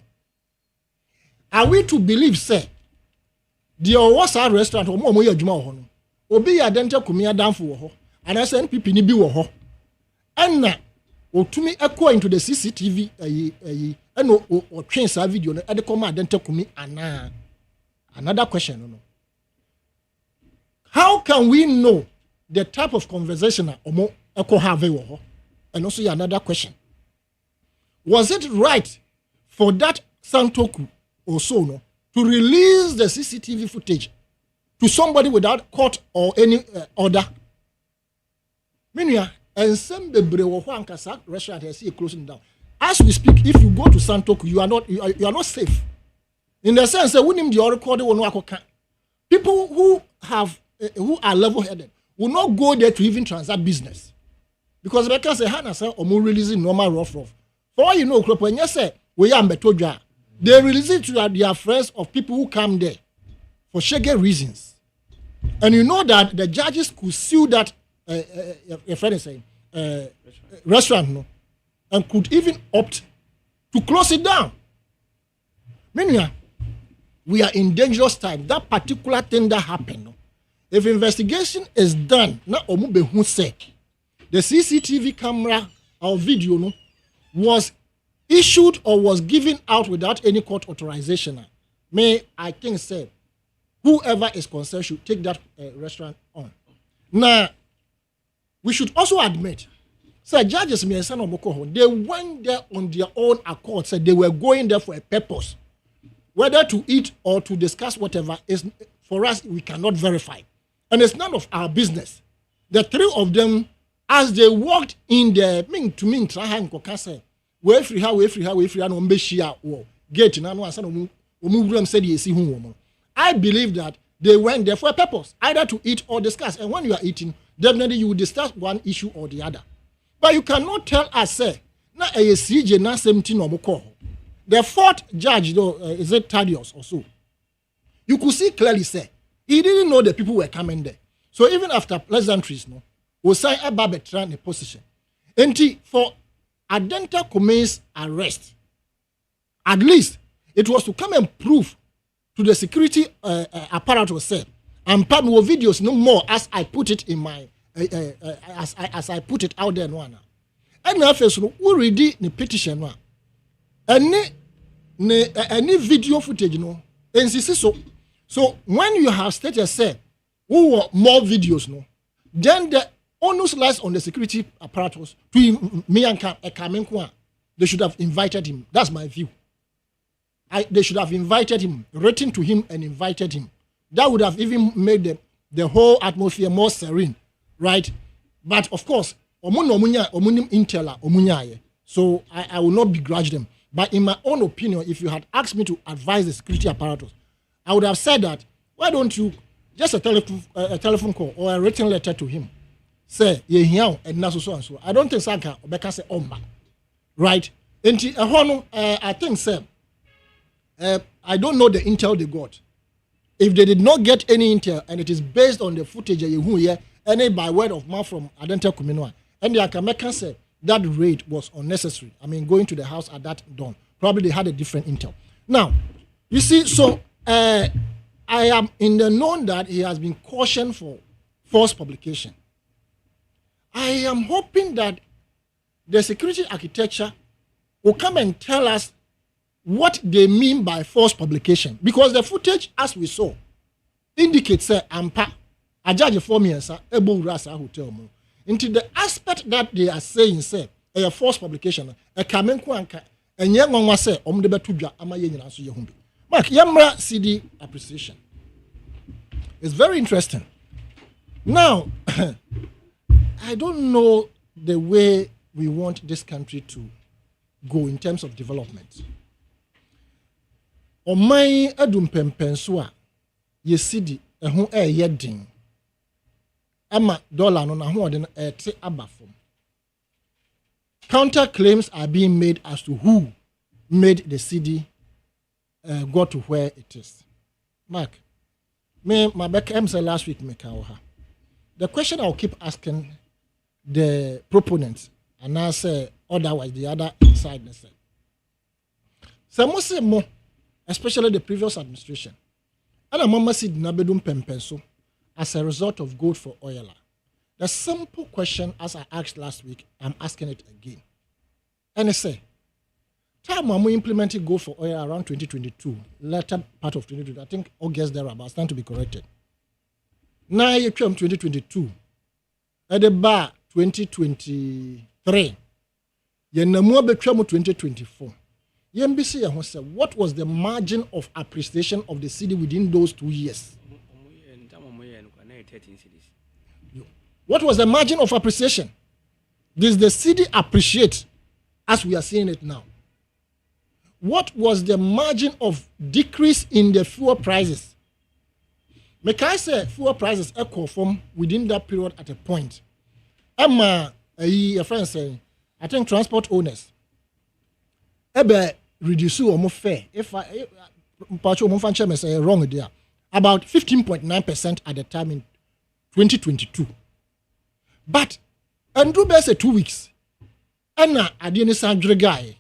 Are we to believe say the was our restaurant or more juma obi adenta kumia danfo wo ho anase NPP ni bi wo ho enna otumi ekọ into the CCTV eno o twen sa video no e de come adenta kumi ana. Another question no. How can we know the type of conversation omo ekọ have wo ho? And also another question. Was it right for that Santoku or so no to release the CCTV footage to somebody without court or any order? Meaning, and some restaurant I see closing down. As we speak, if you go to Santoku, you are not safe. In the sense that when you record people who are level-headed will not go there to even transact business. Because they can say, Hannah say, or more releasing normal rough. For all you know, when you say, we are Betoja, they release it to their friends of people who come there for shaggy reasons. And you know that the judges could sue that restaurant no, and could even opt to close it down. Meanwhile, we are in dangerous time. That particular thing that happened, no, if investigation is done, na omube who say the CCTV camera or video no, was issued or was given out without any court authorization, I think say whoever is concerned should take that restaurant on. Now, we should also admit, judges they went there on their own accord, said they were going there for a purpose. Whether to eat or to discuss whatever is for us, we cannot verify. And it's none of our business. The three of them, as they walked in there, I believe that they went there for a purpose, either to eat or discuss. And when you are eating, definitely you will discuss one issue or the other. But you cannot tell us, say, the fourth judge, though, is it Thaddeus or so? You could see clearly, say, he didn't know the people were coming there. So even after pleasantries, no, OSEI Aghyemang in the position. And for Adenta Kume's arrest, at least it was to come and prove to the security apparatus, say, and part more videos no more as I put it in my as I put it out there no. And now first we read the petition no. Any video footage no. So when you have stated say who want more videos no, then the onus lies on the security apparatus to me and Kamenkwa. They should have invited him. That's my view. They should have invited him, written to him and invited him. That would have even made the whole atmosphere more serene, right? But of course, so I will not begrudge them. But in my own opinion, if you had asked me to advise the security apparatus, I would have said that, why don't you, just a telephone call or a written letter to him, say, and so. I don't think Sanka or Becca say, right? And I think, sir, I don't know the intel they got. If they did not get any intel and it is based on the footage and by word of mouth from Adenta Kuminoa, and the Akamekan said that raid was unnecessary. I mean, going to the house at that dawn. Probably they had a different intel. Now, you see, so I am in the known that he has been cautioned for false publication. I am hoping that the security architecture will come and tell us what they mean by false publication, because the footage, as we saw, indicates ampa a judge for me as able rasa hotel mo. Into the aspect that they are saying, say a false publication, a kamenku anka, and young one say the betuja amaye nyina so yehumbi. Mark Yamra CD appreciation. It's very interesting. Now, I don't know the way we want this country to go in terms of development. Omai adum pempenswa ye sidi ehun yedin ama dollar no na ho de ete abafom. Counter claims are being made as to who made the city go to where it is. Mark, my back said last week the question I'll keep asking the proponents, and I say otherwise the other side say. So more, especially the previous administration. And a mama said na bedum pempenso as a result of gold for oil. The simple question, as I asked last week, I'm asking it again. And I say, time when we implemented gold for oil around 2022, latter part of 2022, I think August thereabouts, stand to be corrected. Now you come 2022, at the bar 2023, you know more become 2024. YMBC, what was the margin of appreciation of the city within those 2 years? What was the margin of appreciation? Does the city appreciate as we are seeing it now? What was the margin of decrease in the fuel prices? Make I say fuel prices echo from within that period at a point. A friend saying, I think transport owners reduce or more fair. If I say wrong there, about 15.9% at the time in 2022. But and do best 2 weeks. And I didn't sound guy.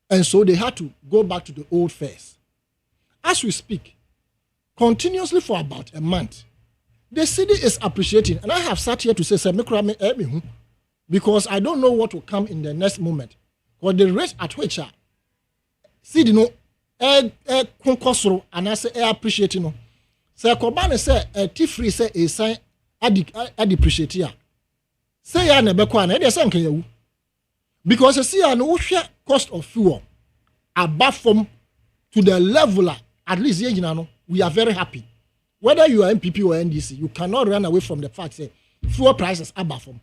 And so they had to go back to the old fares. As we speak, continuously for about a month, the city is appreciating. And I have sat here to say, because I don't know what will come in the next moment. Because the rate at which city no concosro and I say appreciating. So Kobane say T-free say a sign depreciate here. Say ya na bekwa na e dey say nkan yawu. Because you see an cost of fuel above from to the level at least we are very happy. Whether you are MPP or NDC, you cannot run away from the fact that fuel prices are above from.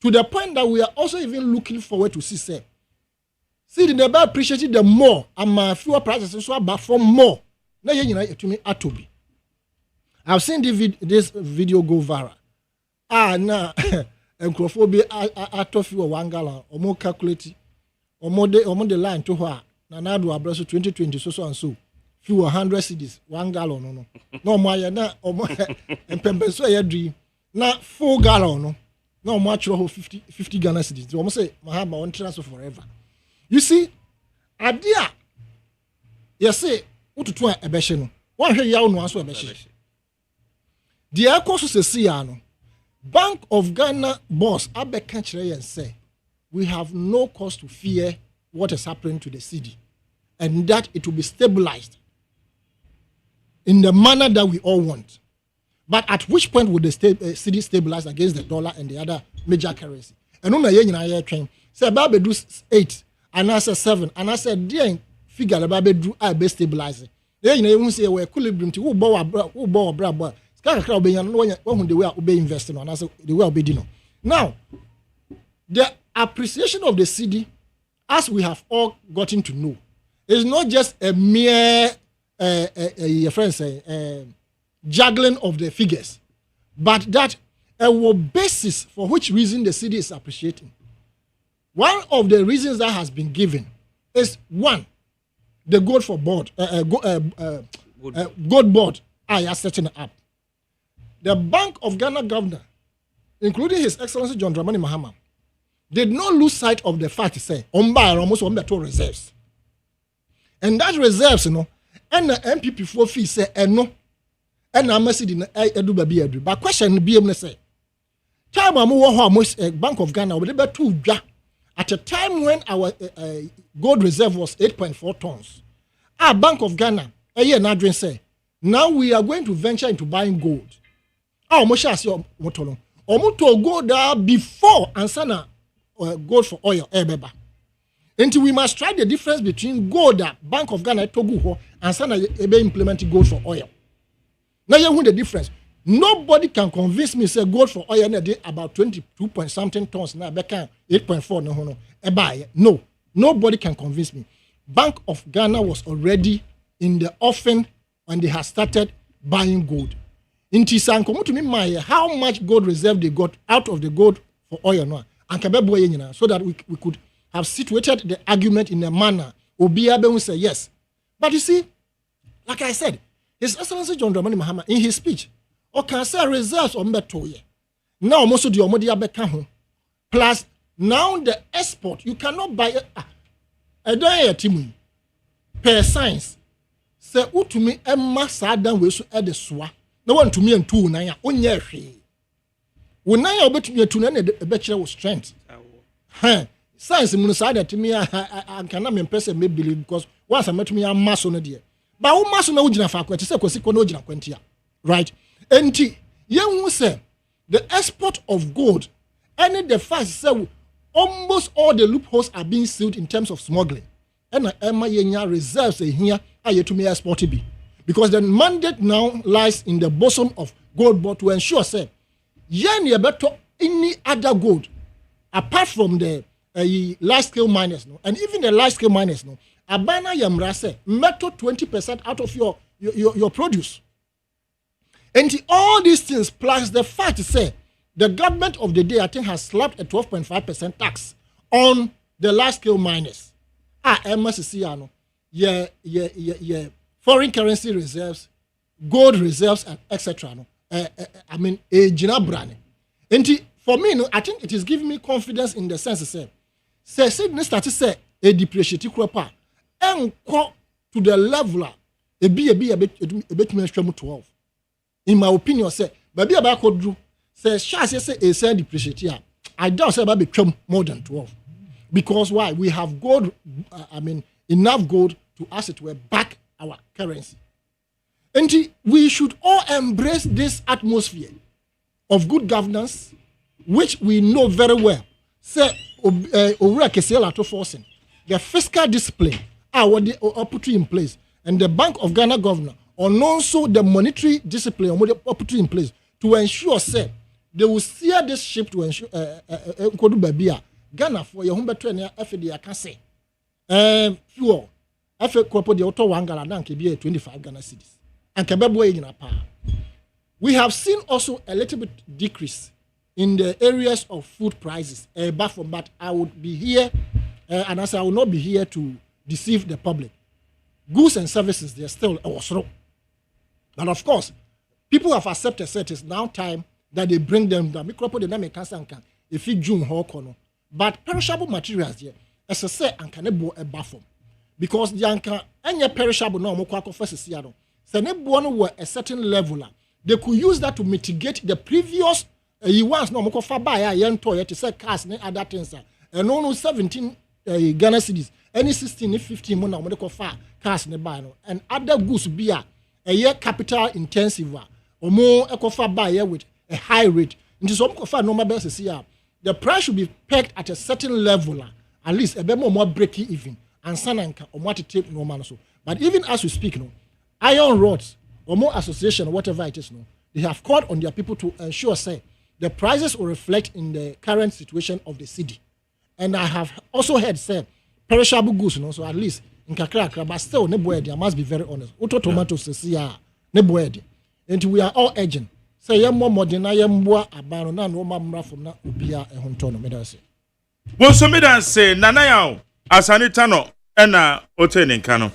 To the point that we are also even looking forward to see the never appreciated the more and fuel prices also above from more. Now to me atobi. I've seen this video go viral. Nah. Encrophobia atophy or 1 gallon or more calculated or more the line to her. Nanado abraso 2020 so and so. Few 100 cedis, 1 gallon no more or more and pembeso dream. Now 4 gallon no much 50 Ghana cedis. You almost say Mahama on transfer forever. You see, idea. You say what to a besheno. One here yaw no answer a beshe. The echo so say Bank of Ghana boss Abe Kanchre and say, we have no cause to fear what is happening to the city and that it will be stabilized in the manner that we all want. But at which point would the city stabilize against the dollar and the other major currency? And on the train, say Babe do 8, and I said 7, and I said, dear figure the Babe do I be stabilizing. Then you won't say, well, equilibrium to who bow a bra. Now, the appreciation of the city, as we have all gotten to know, is not just a mere juggling of the figures, but that a basis for which reason the city is appreciating. One of the reasons that has been given is one, the gold for board, gold board are setting up. The Bank of Ghana governor, including His Excellency John Dramani Mahama, did not lose sight of the fact to say, almost reserves. And that reserves, and the MPP for fee say, no, and I must edu. But question be able to say, time almost Bank of Ghana, at a time when our gold reserve was 8.4 tons, our Bank of Ghana, a year now say, now we are going to venture into buying gold. Omo to go there before ansana gold for oil ebeba. Until we must try the difference between gold that Bank of Ghana togu ho ansana ebe implementing gold for oil. Now you know the difference. Nobody can convince me say gold for oil na dey about 22 point something tons na beka 8.4 no eba. No, nobody can convince me. Bank of Ghana was already in the offing when they had started buying gold. In Tisan, come to me, how much gold reserve they got out of the gold for oil now, and so that we could have situated the argument in a manner. Obiabe will say yes, but you see, like I said, His Excellency John Dramani Mahama in his speech, or can say reserves on Betoye. Now, most of the Omodia Bekaho, plus now the export, you cannot buy a day timu per science. Say, Utumi Emma Sadan will add the swa. no one to me and two na ya onye hwe wo na ya obetumi atu na be kire wo strength science mun sa that me anka me pese me believe because once I met me am maso no de ba wo maso na wo gina fa kwati se kwasi ko no gina kwantia right enti ye hu say the export of gold and the fact say almost all the loopholes are being sealed in terms of smuggling and Emma yenya reserves here are yet to me export be because the mandate now lies in the bosom of gold board to ensure say yen ye better any other gold apart from the large scale miners no and even the large scale miners no abana yamra say metal 20% out of your produce and all these things plus the fact say the government of the day I think has slapped a 12.5% tax on the large scale miners MSC no yeah foreign currency reserves gold reserves and etc no I mean a jina brane and for me no I think it is giving me confidence in the sense say start to say a depreciate crop enko to the level a bit 12 in my opinion say baby about could say chance say a say depreciate here I doubt say about become more than 12 because why we have gold I mean enough gold to as it were back our currency and we should all embrace this atmosphere of good governance which we know very well say forcing the fiscal discipline what they put in place and the Bank of Ghana governor and also the monetary discipline put in place to ensure say they will steer this ship to ensure Ghana for your home better than FD can say fuel FA crop the auto wangala dan can be 25 Ghana cedis and kebebo in a power. We have seen also a little bit decrease in the areas of food prices. But I would be here, and as I will not be here to deceive the public. Goods and services, they're still slow. But of course, people have accepted that it's now time that they bring them down. If you June but perishable materials, as I say, and can a buffer. Because the anchor any perishable no more first year. So were a certain level. They could use that to mitigate the previous once no more far by a toy to say cars and other things. And no 17 Ghana cedis, any 16 15 money no far cars ne buy no and other goods be a year capital intensive or more eco far buy with a high rate. Into some far normal basis here. The price should be pegged at a certain level, at least a bit more breaking even and sananka or what to take normal so. But even as we speak, no iron rods or more association or whatever it is, no, they have called on their people to ensure say the prices will reflect in the current situation of the city. And I have also heard say perishable goods, no, so at least in Kakra, but still ne boy, I must be very honest. Auto tomatoes ne boy, and we are all urgent. Say yam more modern, I am more about no mamma from na ubia and hontono medase. Woso medase nanayao asanitano ena otenin kano.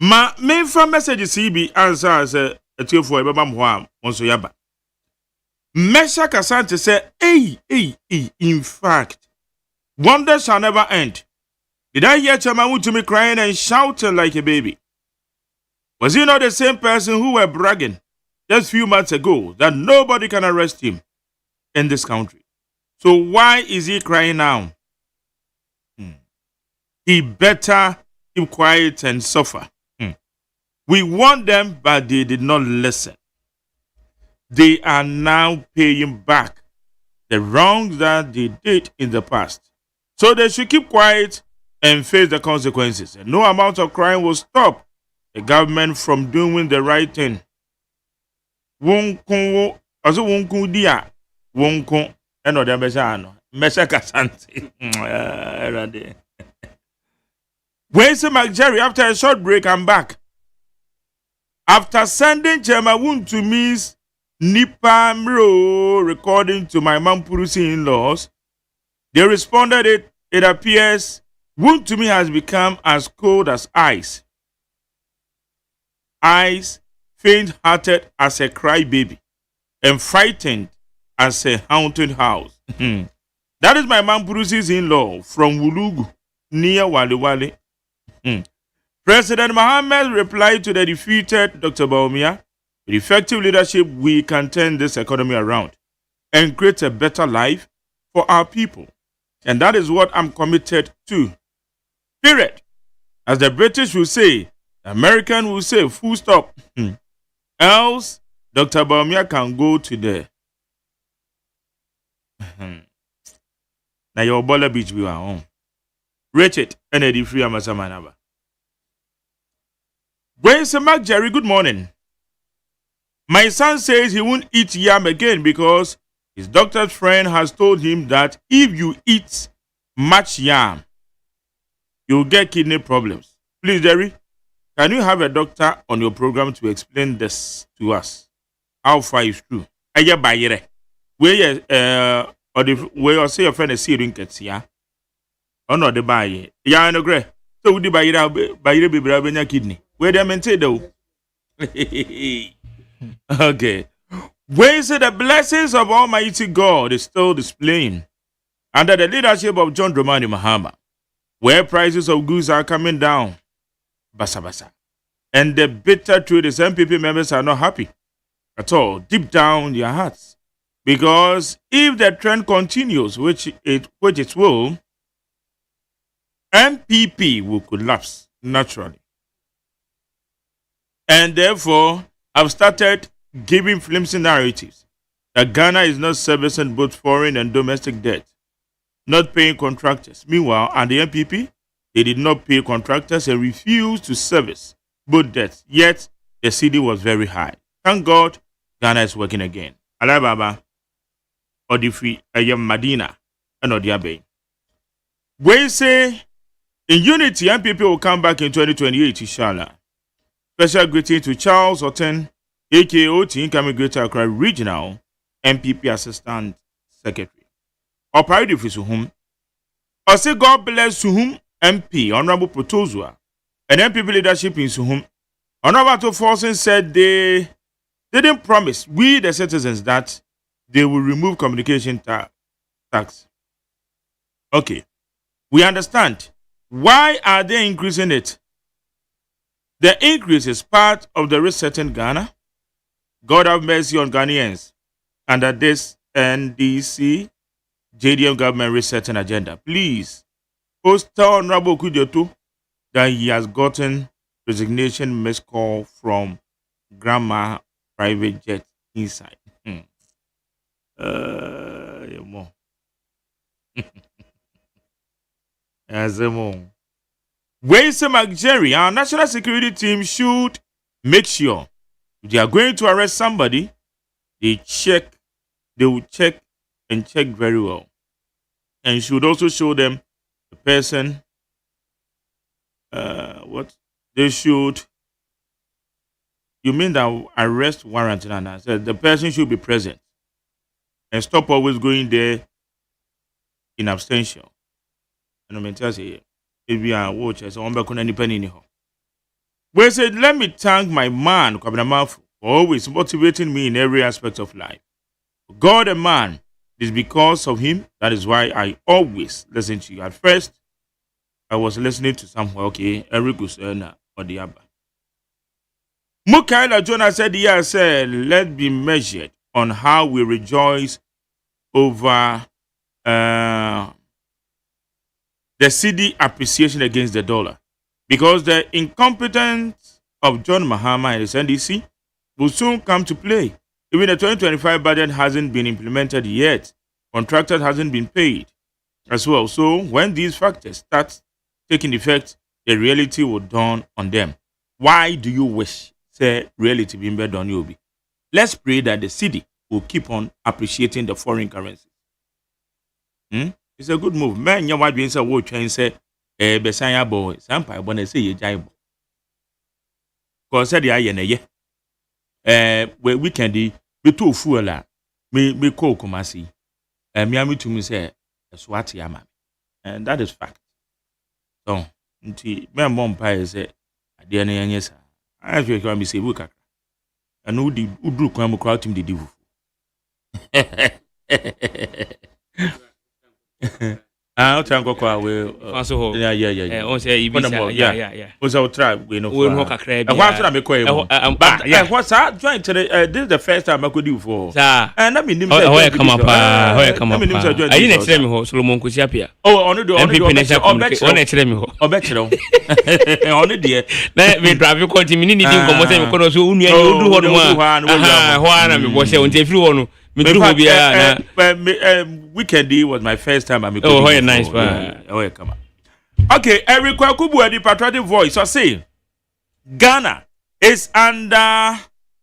Ma me from message CB answer as a tiofo e baba mho monso yaba. Mesha Kasante say in fact wonders shall never end. Did I hear Chairman to me crying and shouting like a baby? Was he not the same person who were bragging just a few months ago that nobody can arrest him in this country? So why is he crying now? He better keep quiet and suffer. We warned them, but they did not listen. They are now paying back the wrongs that they did in the past. So they should keep quiet and face the consequences. And no amount of crime will stop the government from doing the right thing. Wonko dia wonko eno de mesano Mesha Kasante. Where's McJerry? After a short break, I'm back. After sending Chairman to Miss Nipa Mro recording to my Mampurusi in-laws, they responded it appears Wuntumi has become as cold as ice. Ice, faint-hearted as a crybaby, and frightened as a haunted house. That is my Mampurusi's in-law from Wulugu, near Wale. President Mohammed replied to the defeated Dr. Baumia With effective leadership, we can turn this economy around and create a better life for our people. And that is what I'm committed to. Period. As the British will say, the American will say, full stop. Else, Dr. Baumia can go to the now your Bola Beach we are on. Richard, Eddie Free Amasamanaba. Where's Mark Jerry? Good morning. My son says he won't eat yam again because his doctor's friend has told him that if you eat much yam, you'll get kidney problems. Please, Jerry, can you have a doctor on your program to explain this to us? How far is true? Aya bayere. Where or the way you say your friend is seeing kets, yeah? Or not the buy. Yeah, no gray. So would you buy be brave kidney? Where they maintain though? Okay. Where is the blessings of Almighty God is still displaying under the leadership of John Dramani Mahama, where prices of goods are coming down. Basa. And the bitter truth is MPP members are not happy at all, deep down in their hearts. Because if the trend continues, which it will, MPP will collapse naturally. And therefore, I've started giving flimsy narratives that Ghana is not servicing both foreign and domestic debt, not paying contractors. Meanwhile, and the MPP, they did not pay contractors and refused to service both debts. Yet, the CD was very high. Thank God, Ghana is working again. Alai Baba, Odifi, Ayam Madina, and Odiabe. We say, in unity, MPP will come back in 2028, inshallah. Special greeting to Charles Otten, AKOT, incoming Greater Accra Regional MPP Assistant Secretary. Or priority for Suhum. I say God bless Suhum MP, Honorable Protozua, and MPP leadership in Suhum. Honorable Forsen said they didn't promise we, the citizens, that they will remove communication tax. Okay, we understand. Why are they increasing it? The increase is part of the resetting Ghana. God have mercy on Ghanaians under this NDC JDM government resetting agenda. Please, post Honorable Kudioto that he has gotten resignation missed call from Grandma private jet inside. Ways Jerry, our national security team should make sure if they are going to arrest somebody, they will check very well. And should also show them the person what they should. You mean that arrest warrant and I said the person should be present and stop always going there in abstention. And I'm tell you, if we are watchers, I'm back on any penny in here. We said, let me thank my man, Kwabena, for always motivating me in every aspect of life. God and man, it is because of him. That is why I always listen to you. At first, I was listening to someone, okay, Eric Usena or the Abba. Mukaila Jonah said, yes, let's be measured on how we rejoice over the CD appreciation against the dollar. Because the incompetence of John Mahama and his NDC will soon come to play. Even the 2025 budget hasn't been implemented yet. Contractors hasn't been paid as well. So when these factors start taking effect, the reality will dawn on them. Why do you wish, say, reality being better on you? Let's pray that the city will keep on appreciating the foreign currency. It's a good move. Man, you might be in watch and say, Besanya boy, Sampa, when I say you jibe. Because said the iron, we can be too full, me call Kumasi, and me to me say, a swati yama. And that is fact. So, my mom pie said, I dear yes, I feel can be say, Wuka. And who do come crowd him the devil? I'll try and go away. Yeah. On say yeah. Was our tribe, we know. We know kakra. And what's I'm a but yeah, what's that trying to this is the first time I could do for. And I mean, come up. I didn't tell me how Solomon could appear. Oh, on the door, on the dear. Let me drive you continue. Weekend was my first time. Nice. Oh, come on. Okay, Eric Kwakubu, the patriotic voice. I say, Ghana is under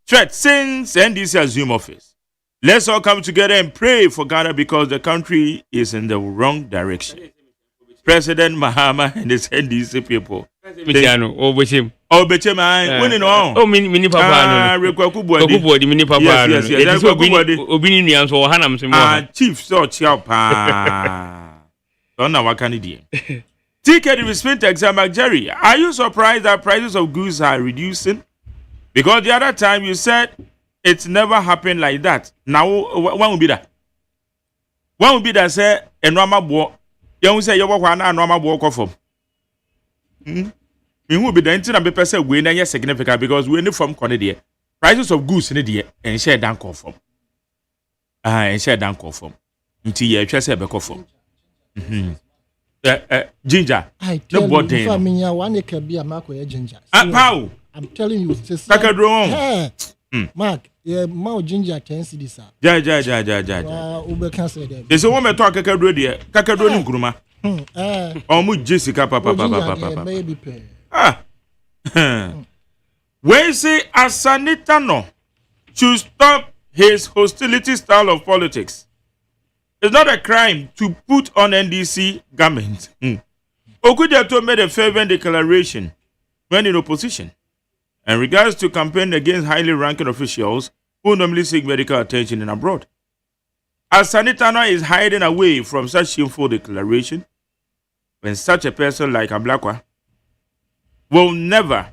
threat since NDC assumed office. Let's all come together and pray for Ghana because the country is in the wrong direction. President Mahama and his NDC people. Winning on. Oh, mini papa. Eric Kwakubu, mini papa. Yes. Chief so chiapa. Don't know what can he do. Ticket recipient exam, Jerry. Are you surprised that prices of goods are reducing? Because the other time you said it's never happened like that. Now, when will be that? When will be that? Say, a normal boy. You will say you walk one normal walk off of. It will be the internet paper say we are significant because we need from Canada. Prices of goods in the and share down call from. And share down call from. Until you just say back off. Ginger. I tell you, if I mean, 1 acre be a mark with ginger. How? I'm telling you, it's Mark, yeah, more ginger 10 cedis. Ja. Ube can say that. There's a woman talk kakadro there. Kakadro Nkrumah. Jessica papa. Maybe pay. When say Asanitano should stop his hostility style of politics. It's not a crime to put on NDC garment. Okudiato made a fervent declaration when in opposition in regards to campaign against highly ranking officials who normally seek medical attention in abroad. As Sanitana is hiding away from such shameful declaration, when such a person like Ablakwa will never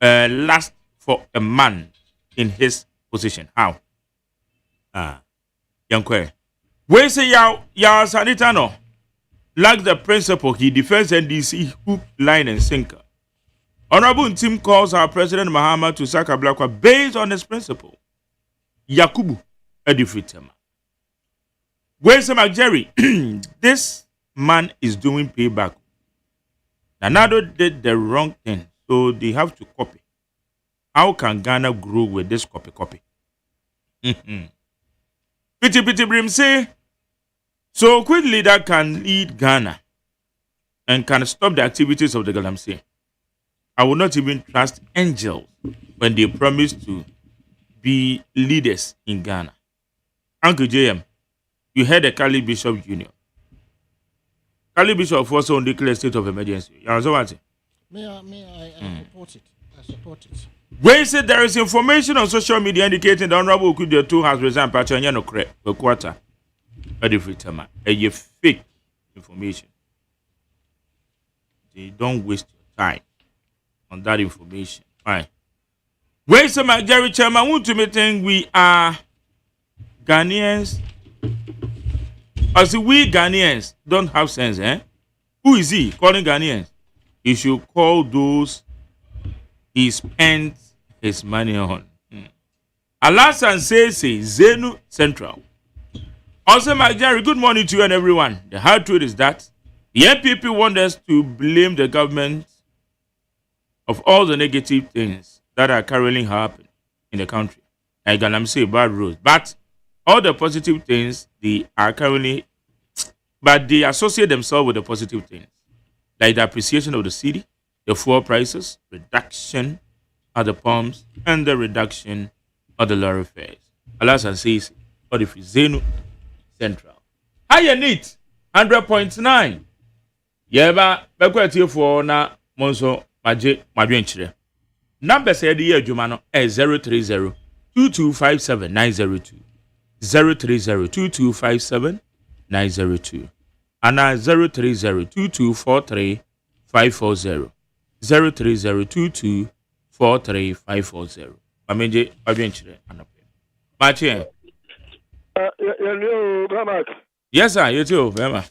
last for a man in his position. How? Yankwe. We say ya Sanitano lack the principle he defends NDC hook, line, and sinker. Honorable Tim calls our President Mahama to sack Ablakwa based on his principle. Yakubu Edifitema. We say Jerry, this man is doing payback. Nanado did the wrong thing, so they have to copy. How can Ghana grow with this copy? Pity Brim say, so a quick leader can lead Ghana and can stop the activities of the Galamsey. I will not even trust angels when they promise to be leaders in Ghana. Uncle JM, you heard the Cali Bishop Jr. Cali Bishop also declared state of emergency. You know what? I support it. When said there is information on social media indicating the Honorable Okudiatu has resigned Pachanyano a quarter. A fake information. They don't waste your time on that information. Right. When say my Jerry Chairman want to think we are Ghanaians. As we Ghanaians don't have sense, Who is he calling Ghanaians? He should call those he spent his money on. Alasan says Zenu Central. Also, my Jerry, good morning to you and everyone. The hard truth is that the NPP want us to blame the government of all the negative things that are currently happening in the country. Like I'm saying, bad roads. But all the positive things, they associate themselves with the positive things. Like the appreciation of the city, the fuel prices, reduction at the pumps, and the reduction of the lorry fares. Alasan says, but if it's Zenu Central. Higher need 100.9. Yeba, Bekwati for na Monso Maje Madwenchire. Number said the year Jumano 030 2257 902. 030 2257 902. And 030 2243 540. 030 2243 540. Mamenje Madwenchire Anope. Mache. Hello, Bamak. Yes, sir. You too, Bema.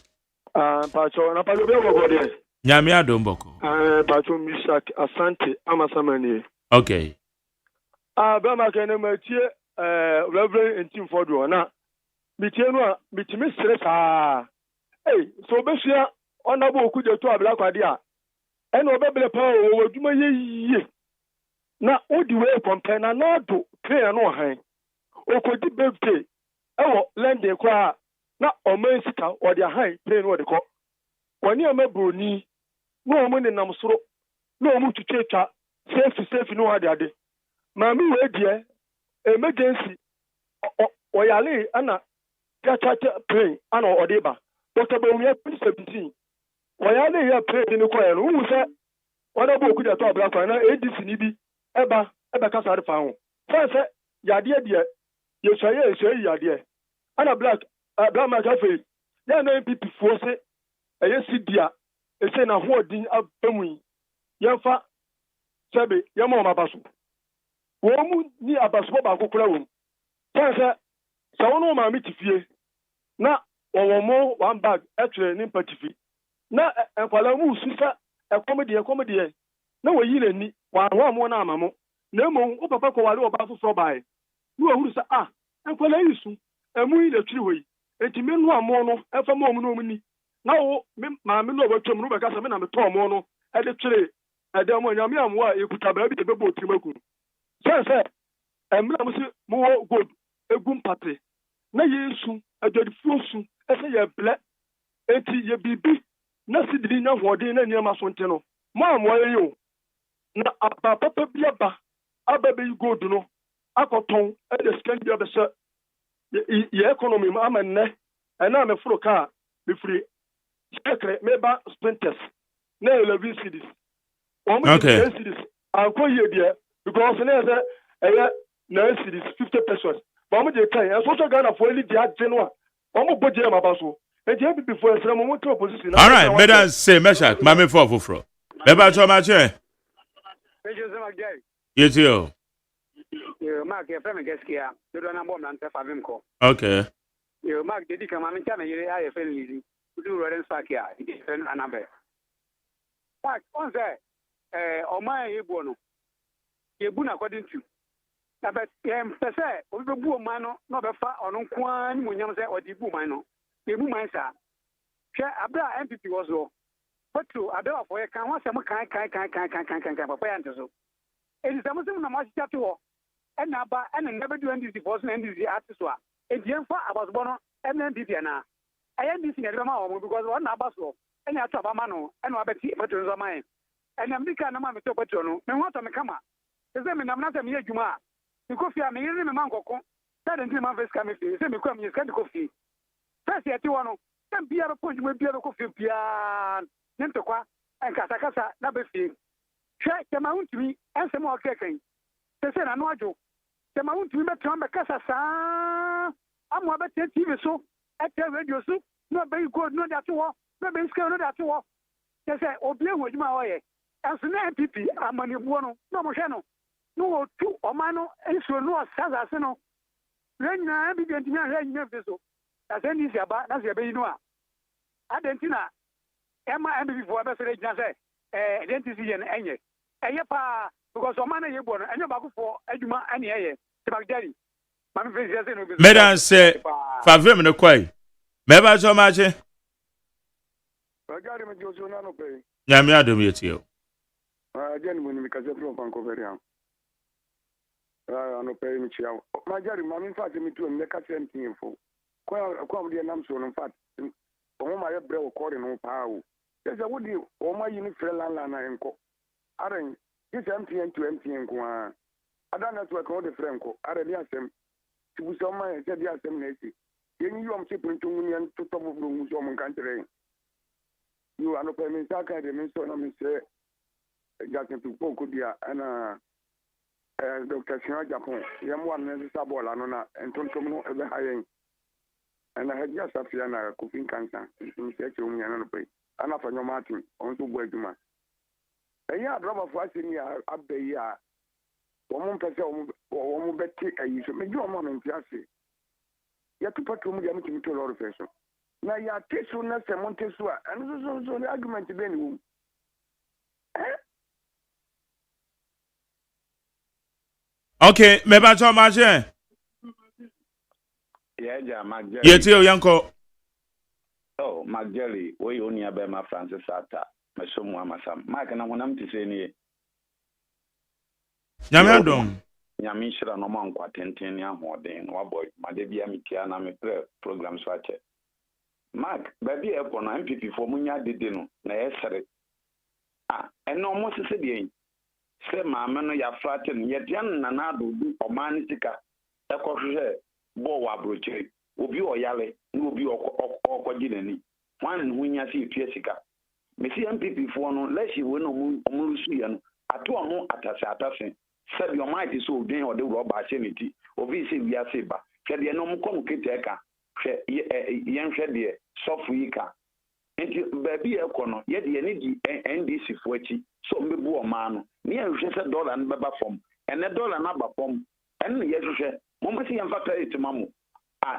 Pacho, na Pacho, be go there. Nyame adomboko. Pacho Mishak Asante Amasamani. Okay. Be ma kene matie Reverend Entim Fodo na. Mitie no mitimi stress Hey, so be hia onabo okude to abla kwade a. E na obebele pa o adwuma ye. Na odi we compare na do pay no han. Okodi birthday. Ewo lende kwa na oman sika odi han pay no de ko. Wani amabroni no omo ne nam soro no omo twetwa safe no ade mami we die emergency oyale ana chacha pay ana odeba Dr. Bawumia 2017 oyale ya pay ni ko ero wu se wona bo okuda to abla kwa na ADC ni bi eba kasa de fa ho se yade die ye soye yade ana black ma cafe ya na MPP fo se eye sidia ese na ho odin abamu yemfa sebe yema ma baso wo mu ni abaso ba kokora wo se wono ma mi tifie na wo mo one bag etre ni patifi na enkwala mu susa ekomedie na wo yi lani wa mo na amamo na mo wo papa ko wale wo ba so bae ni wo huru sa enkwala yisu emu yi le tiri hoyi etime no amo no efa mo mu no mu ni na wo ma me no obetwam no be ka sa me na me to mo no e de twere e de mo nyame amwa ekuta ba bi de bebo tirimaku se emra mo si mo gold egum patre na yesu adwadi fuosu ese ye ble enti ye bibi na sidiri nya hode na niam asonte no mo amwa ye yo na papa bia aba be gold no akoton e de scan bia be se ye economy ma amenne e na me furo ka me free sekre meba sprinters na 11 cities okay cities anko ye dia because na say eh 9 cities 50 pesos but mo je kai e so Ghana for any dia genwa mo boje ma baso e je bi before esra mo to opposition all right better say Meshak mame for foforo beba to ma che yetio Mark ya frame gaskiya do na bom na ntafa vimko okay Mark dedi kama mimi chama yele ya FN lizi kudu Roden Spark ya FN anabe Mark on say ọma yebu no yebu na according to na bet pese obi bu ọma no na obefa ono kwa ni monyam say odi bu man no yebu man sa hwe abra MPP wozo foto abewa for kan wasem kan papa ya nteso edi samusem na machi chatu ho ena ba ena nebedu NDC force na NDC artist wa edienfa abasbo no MPP na NDC na de ma o because one na abaso ena atu abama no ena abeti foto nzo man and America na ma me to patrono me want me kama se me nam na se me adwuma me kofi a me yiri me man kokko that nti man face kama fi se me kwa me skandi kofi first yeti wono dem bia be ponju me bia be kofi bia nto kwa en kasa na be fi hwe ke ma untimi ense mo okeken se na no ajo ke ma untimi be tron be kasa sa amwa be TV so radio so no be go no that wo no be scale no that wo se obi ehu adwuma wo ye as na MPP amani buo no no mo hwe no tu oma no enso no saza se no renya bi denti na renya feso as ni sia ba na sia be yinu a adentina ema MPP fo be sere gina se denti si ye na enye eye pa because oma na ye buo no enye ba ko fo adwuma ani eye te bagdari ma me fe se no be medan se favor me no kwai me ba so ma che bagari me jojo na no pe nyame adom yetio Again, when we can get from Vancouver, no pay me child. My daddy, mammy, fat me to make a same thing for. Come the name so in fact. Oh, my brother, according to power. There's a wood you, oh, my uniform land and co. Aren't this empty and to empty and go on. I don't know what all the Franco. I already asked them to some my said yes, and Nancy. You am shipping to me and to top of rooms on country. You are no payment, I can't even so I'm say. Jackson to Pokudia and Dr. Shina Japan, Yamwan and Sabola, and Tontomo ever hiring. And I had just a Fiana cooking cancer in search of me and pay. And after your Martin, on to Wegman. A year drop of watching ya up the year. One person or one bet take a use of me, your mom and Jassy. You have to put to me to a lot of person. na ya tesu na se monte so a eno so argument be ni wo Okay, me ba cho ma je. Yeah, ja Magjelly. Ye ti o yanko. Oh, Magjelly, we only abe ma Francis Ata. Me so mu amasam. Mark na wonam ti se ni. Nyame adom. Nyame shira no ma nkwa tenten ni ahoden no boy. Ma de bia mitia na me program so ache. Mark, baby e ko na MPP fo munya dede no na yesere. Eno mo se de se maame no ya frate no ye dian na na do du omani sika. E ko hwe bo wa broche. Obi oyale, ni obi okwaji nani. Wan hunya si fie sika. Me si MPP fo no leshi we no omulusu ye no. Ato ho atase. Said your might is so doing or the rubber sanity. Obi se we are saber. Said ye no mo kom keteka. Yen hwe de sofuyika. Enti baby e kono ye de ni di NDC fo achi. So mbebu o ma no. Ni en hwe se dollar no beba fom. Ene dollar na ba fom. En ye hwe mo ma si yan fa credit mamu.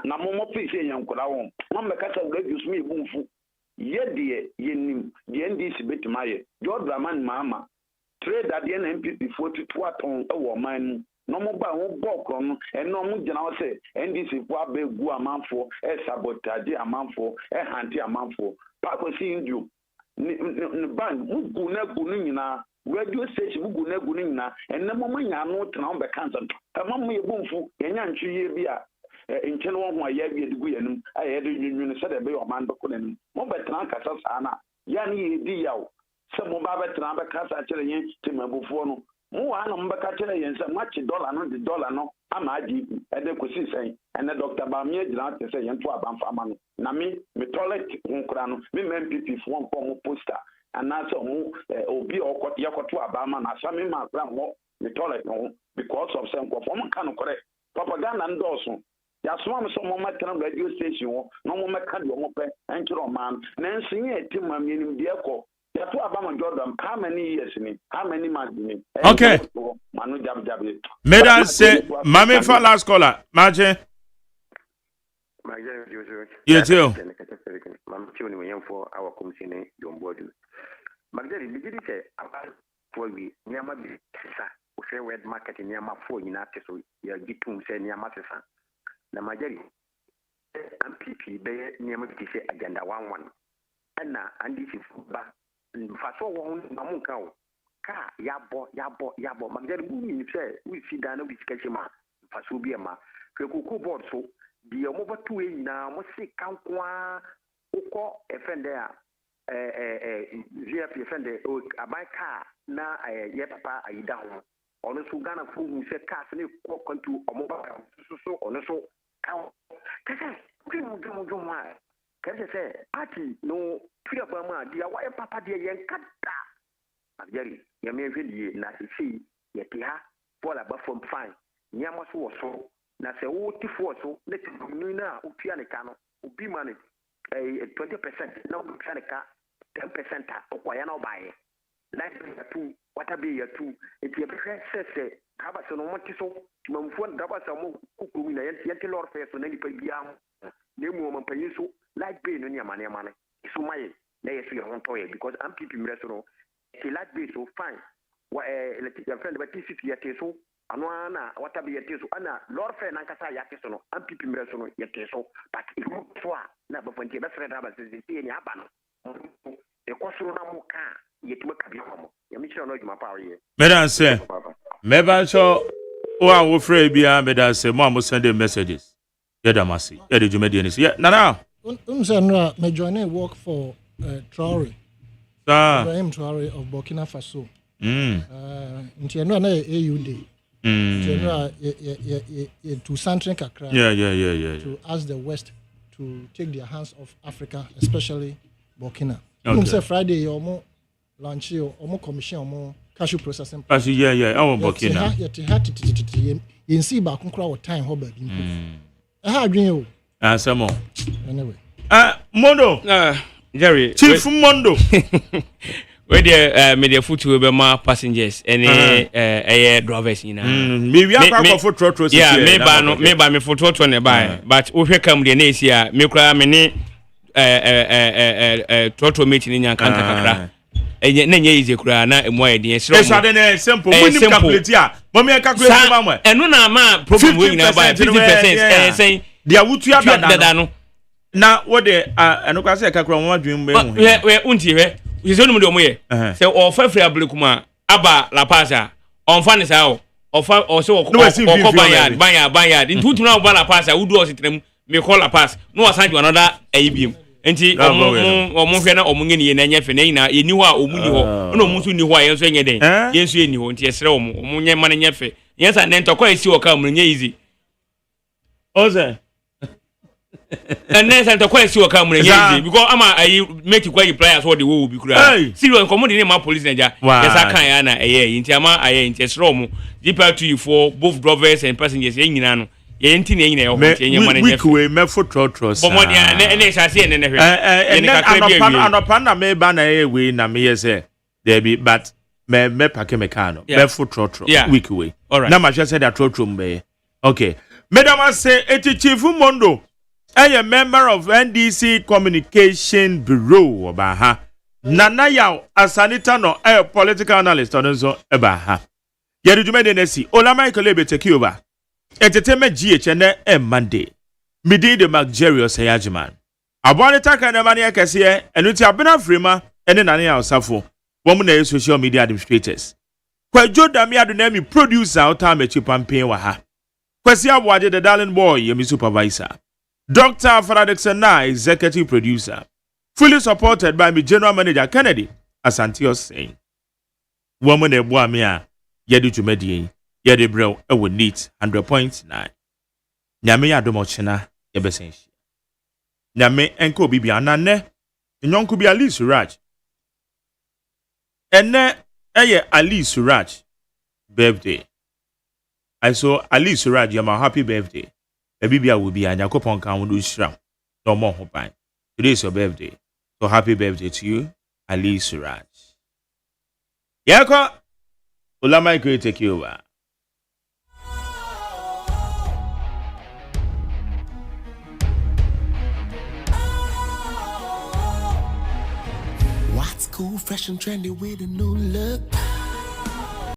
Na mo mo fi se yan kola won. Mo me ka sa we use me bumfu. Ye de ye nim. De NDC betimaye. Jo draman mama. Trade at the NPP 42 aton e wo man no mo ba wo bokro no e no mo gina wo se NDC fo abegu amanfo e sabotage amanfo e hanti amanfo pa ko si indu ni ban mugu na gu ni nyina radio station mugu na gu ni nyina enne mo manya no tena wo be kansa kama mo ye bumfu yenya ntwiye bi a nchen wo ho ya bi edigu yanum aye de nyunyu se de be o man beko nanim mo be tena kasa sana ya ni ye di yawo se mo ba betra be kasa kire yen ti mabufo no mo wa no mbe ka kire yen se machi dollar no di dollar no ama adi e de kosi sen ene Dr. Bamie gina te se yen to abanfa ama no na me toilet nkura no me MPP fo nko mo poster ana se mo obi okot yakoto abama na sami ma kra mo me toilet no because of some ko mo kan kore propaganda ndoso ya soma me so mo matran radio station no mo meka de mo pe enchiro man na nsinye etim amienim de ko ya to abama Jordan how many years ni how many months ni okay manu jab medan say mame for last caller maje you too mam tioni mo yemfo awa komsine dombodu magdari bigidi se aba fowi nyama bi sa o se wed market nyama fo nyina teso ya gitum se nyama tesa na magdari MPP be nyama bi se agenda 11 ana andi si ba faso wo mamu kan o ka yabo magdari bu mi se we si da na bi sketchma faso bi ma kwekuku board so di omo batu na mo se kankwa uko efende a GF efende o abaika na ye papa ayida ho ono so Ghana fu hu se cars ne ko kontu omo ba so ono so kan kase kumu ma kase se party no pira ba ma dia wa ye papa dia yen kada magari ya me hwedie na se ye te ha bola ba from fine nyama so wo so na se wo ti fo so na ti nu na o tua ne ka no obi ma ne 20% na o tua ne ka 10% o kwa ya na o bae life ya tu wata be ya tu eti e be se aba so no mo ti so ti mamfo daba sa mo kukuru na yenti lor fe so na ni pa bia mo na mu mo panyin so life be no ni amane so maye na yeso ye hon toye because MPP mreso no ti life be so fine wa electric friend ba ti city ya te so ano ana wata be yeteso ana lord fe nan kasa yateso no ampipi mreso no yeteso but imu toa na ba fonte ba sreda ba sisi ni aba no e kwosoro na mu ka yetuma ka bi homo ya mi chiro no djuma pa ye medan say meba so o an wo free bia medan say mo am send messages ya damasi ya de djuma de ni ya nana say no me join work for Traore Ibrahim Traore of Burkina Faso nti no na AUD to Central Accra to ask the West to take their hands off Africa, especially Burkina. Say Friday, omo launch omo commission omo cashew processing. Burkina. You see back on time how bad. How do you? Some more. Anyway. Mondo. Jerry. Chief Mondo. Where the media foot will be more passengers and drivers in maybe I for trotro. Yeah, maybe me for trotro on the buy, but we come the next year, me cry me trotro meeting in Yankanta Kakra. And then ye is a crana and why the simple. Mommy calculate mama. And no ma problem winning about 50% saying the Awutia Dano. Now what the and say Kakra dream where unti is only the so or Fefra Blukuma Abba La Pasa on Fanny's house or so Bayard in 2 now Bala Pasa who do it me call a pass no assign you another ABM. Enti omofena omungeni na nya fene na eni ho a omuni ho no musu ni ho a yenso enye den yenso eni ho nti esere omunye mane nya fe yensa ne ntokwa esi oka omunye easy oze and then ntokwa esi oka omunye easy because ama ayi make you quite players what the wo bi kura serious command ni ma police naja yesa kan ya na nti ama nti esere omu deeper to you for both drivers and passengers enyina no yenti ne nyina yo yenye mane nya fe we me fotrotros bomodi ne sase ne hwe anopan na me ba na we na me yese there be but me pake mekano me fotrotro week we na ma hwe say that trotro mbe okay madam say etichifu mondo a member of NDC Communication Bureau oba ha nana yaw asanita no a political analyst on so eba ha yeri jumede nesi ola Michael ebe take over Entertainment GHN Monday. Midi de Magjerio OSEI AGHYEMAN. Abone taka na mani akese enuti abena frema ene nane ya osafo. Womu na social media administrators. Kwa joda mi adunemi producer otamechi campaign wa ha. Kwesi abwaje the darling boy yemi supervisor. Dr. Faradexena executive producer. Fully supported by my general manager Kennedy Asantio saying. Womu na ebwa mi a yedu tumedi yede bro ewo neat 100.9 nyame ya domochena yebesen shi nyame enko bibia anane nyonko bi Ali Suraj ene eye Ali Suraj birthday I saw Ali Suraj your happy birthday bibia will be anyakopon kan wo shira no mo ho ban today is your birthday so happy birthday to you Ali Suraj yako ulama iko take you over. Cool, fresh and trendy with a new look.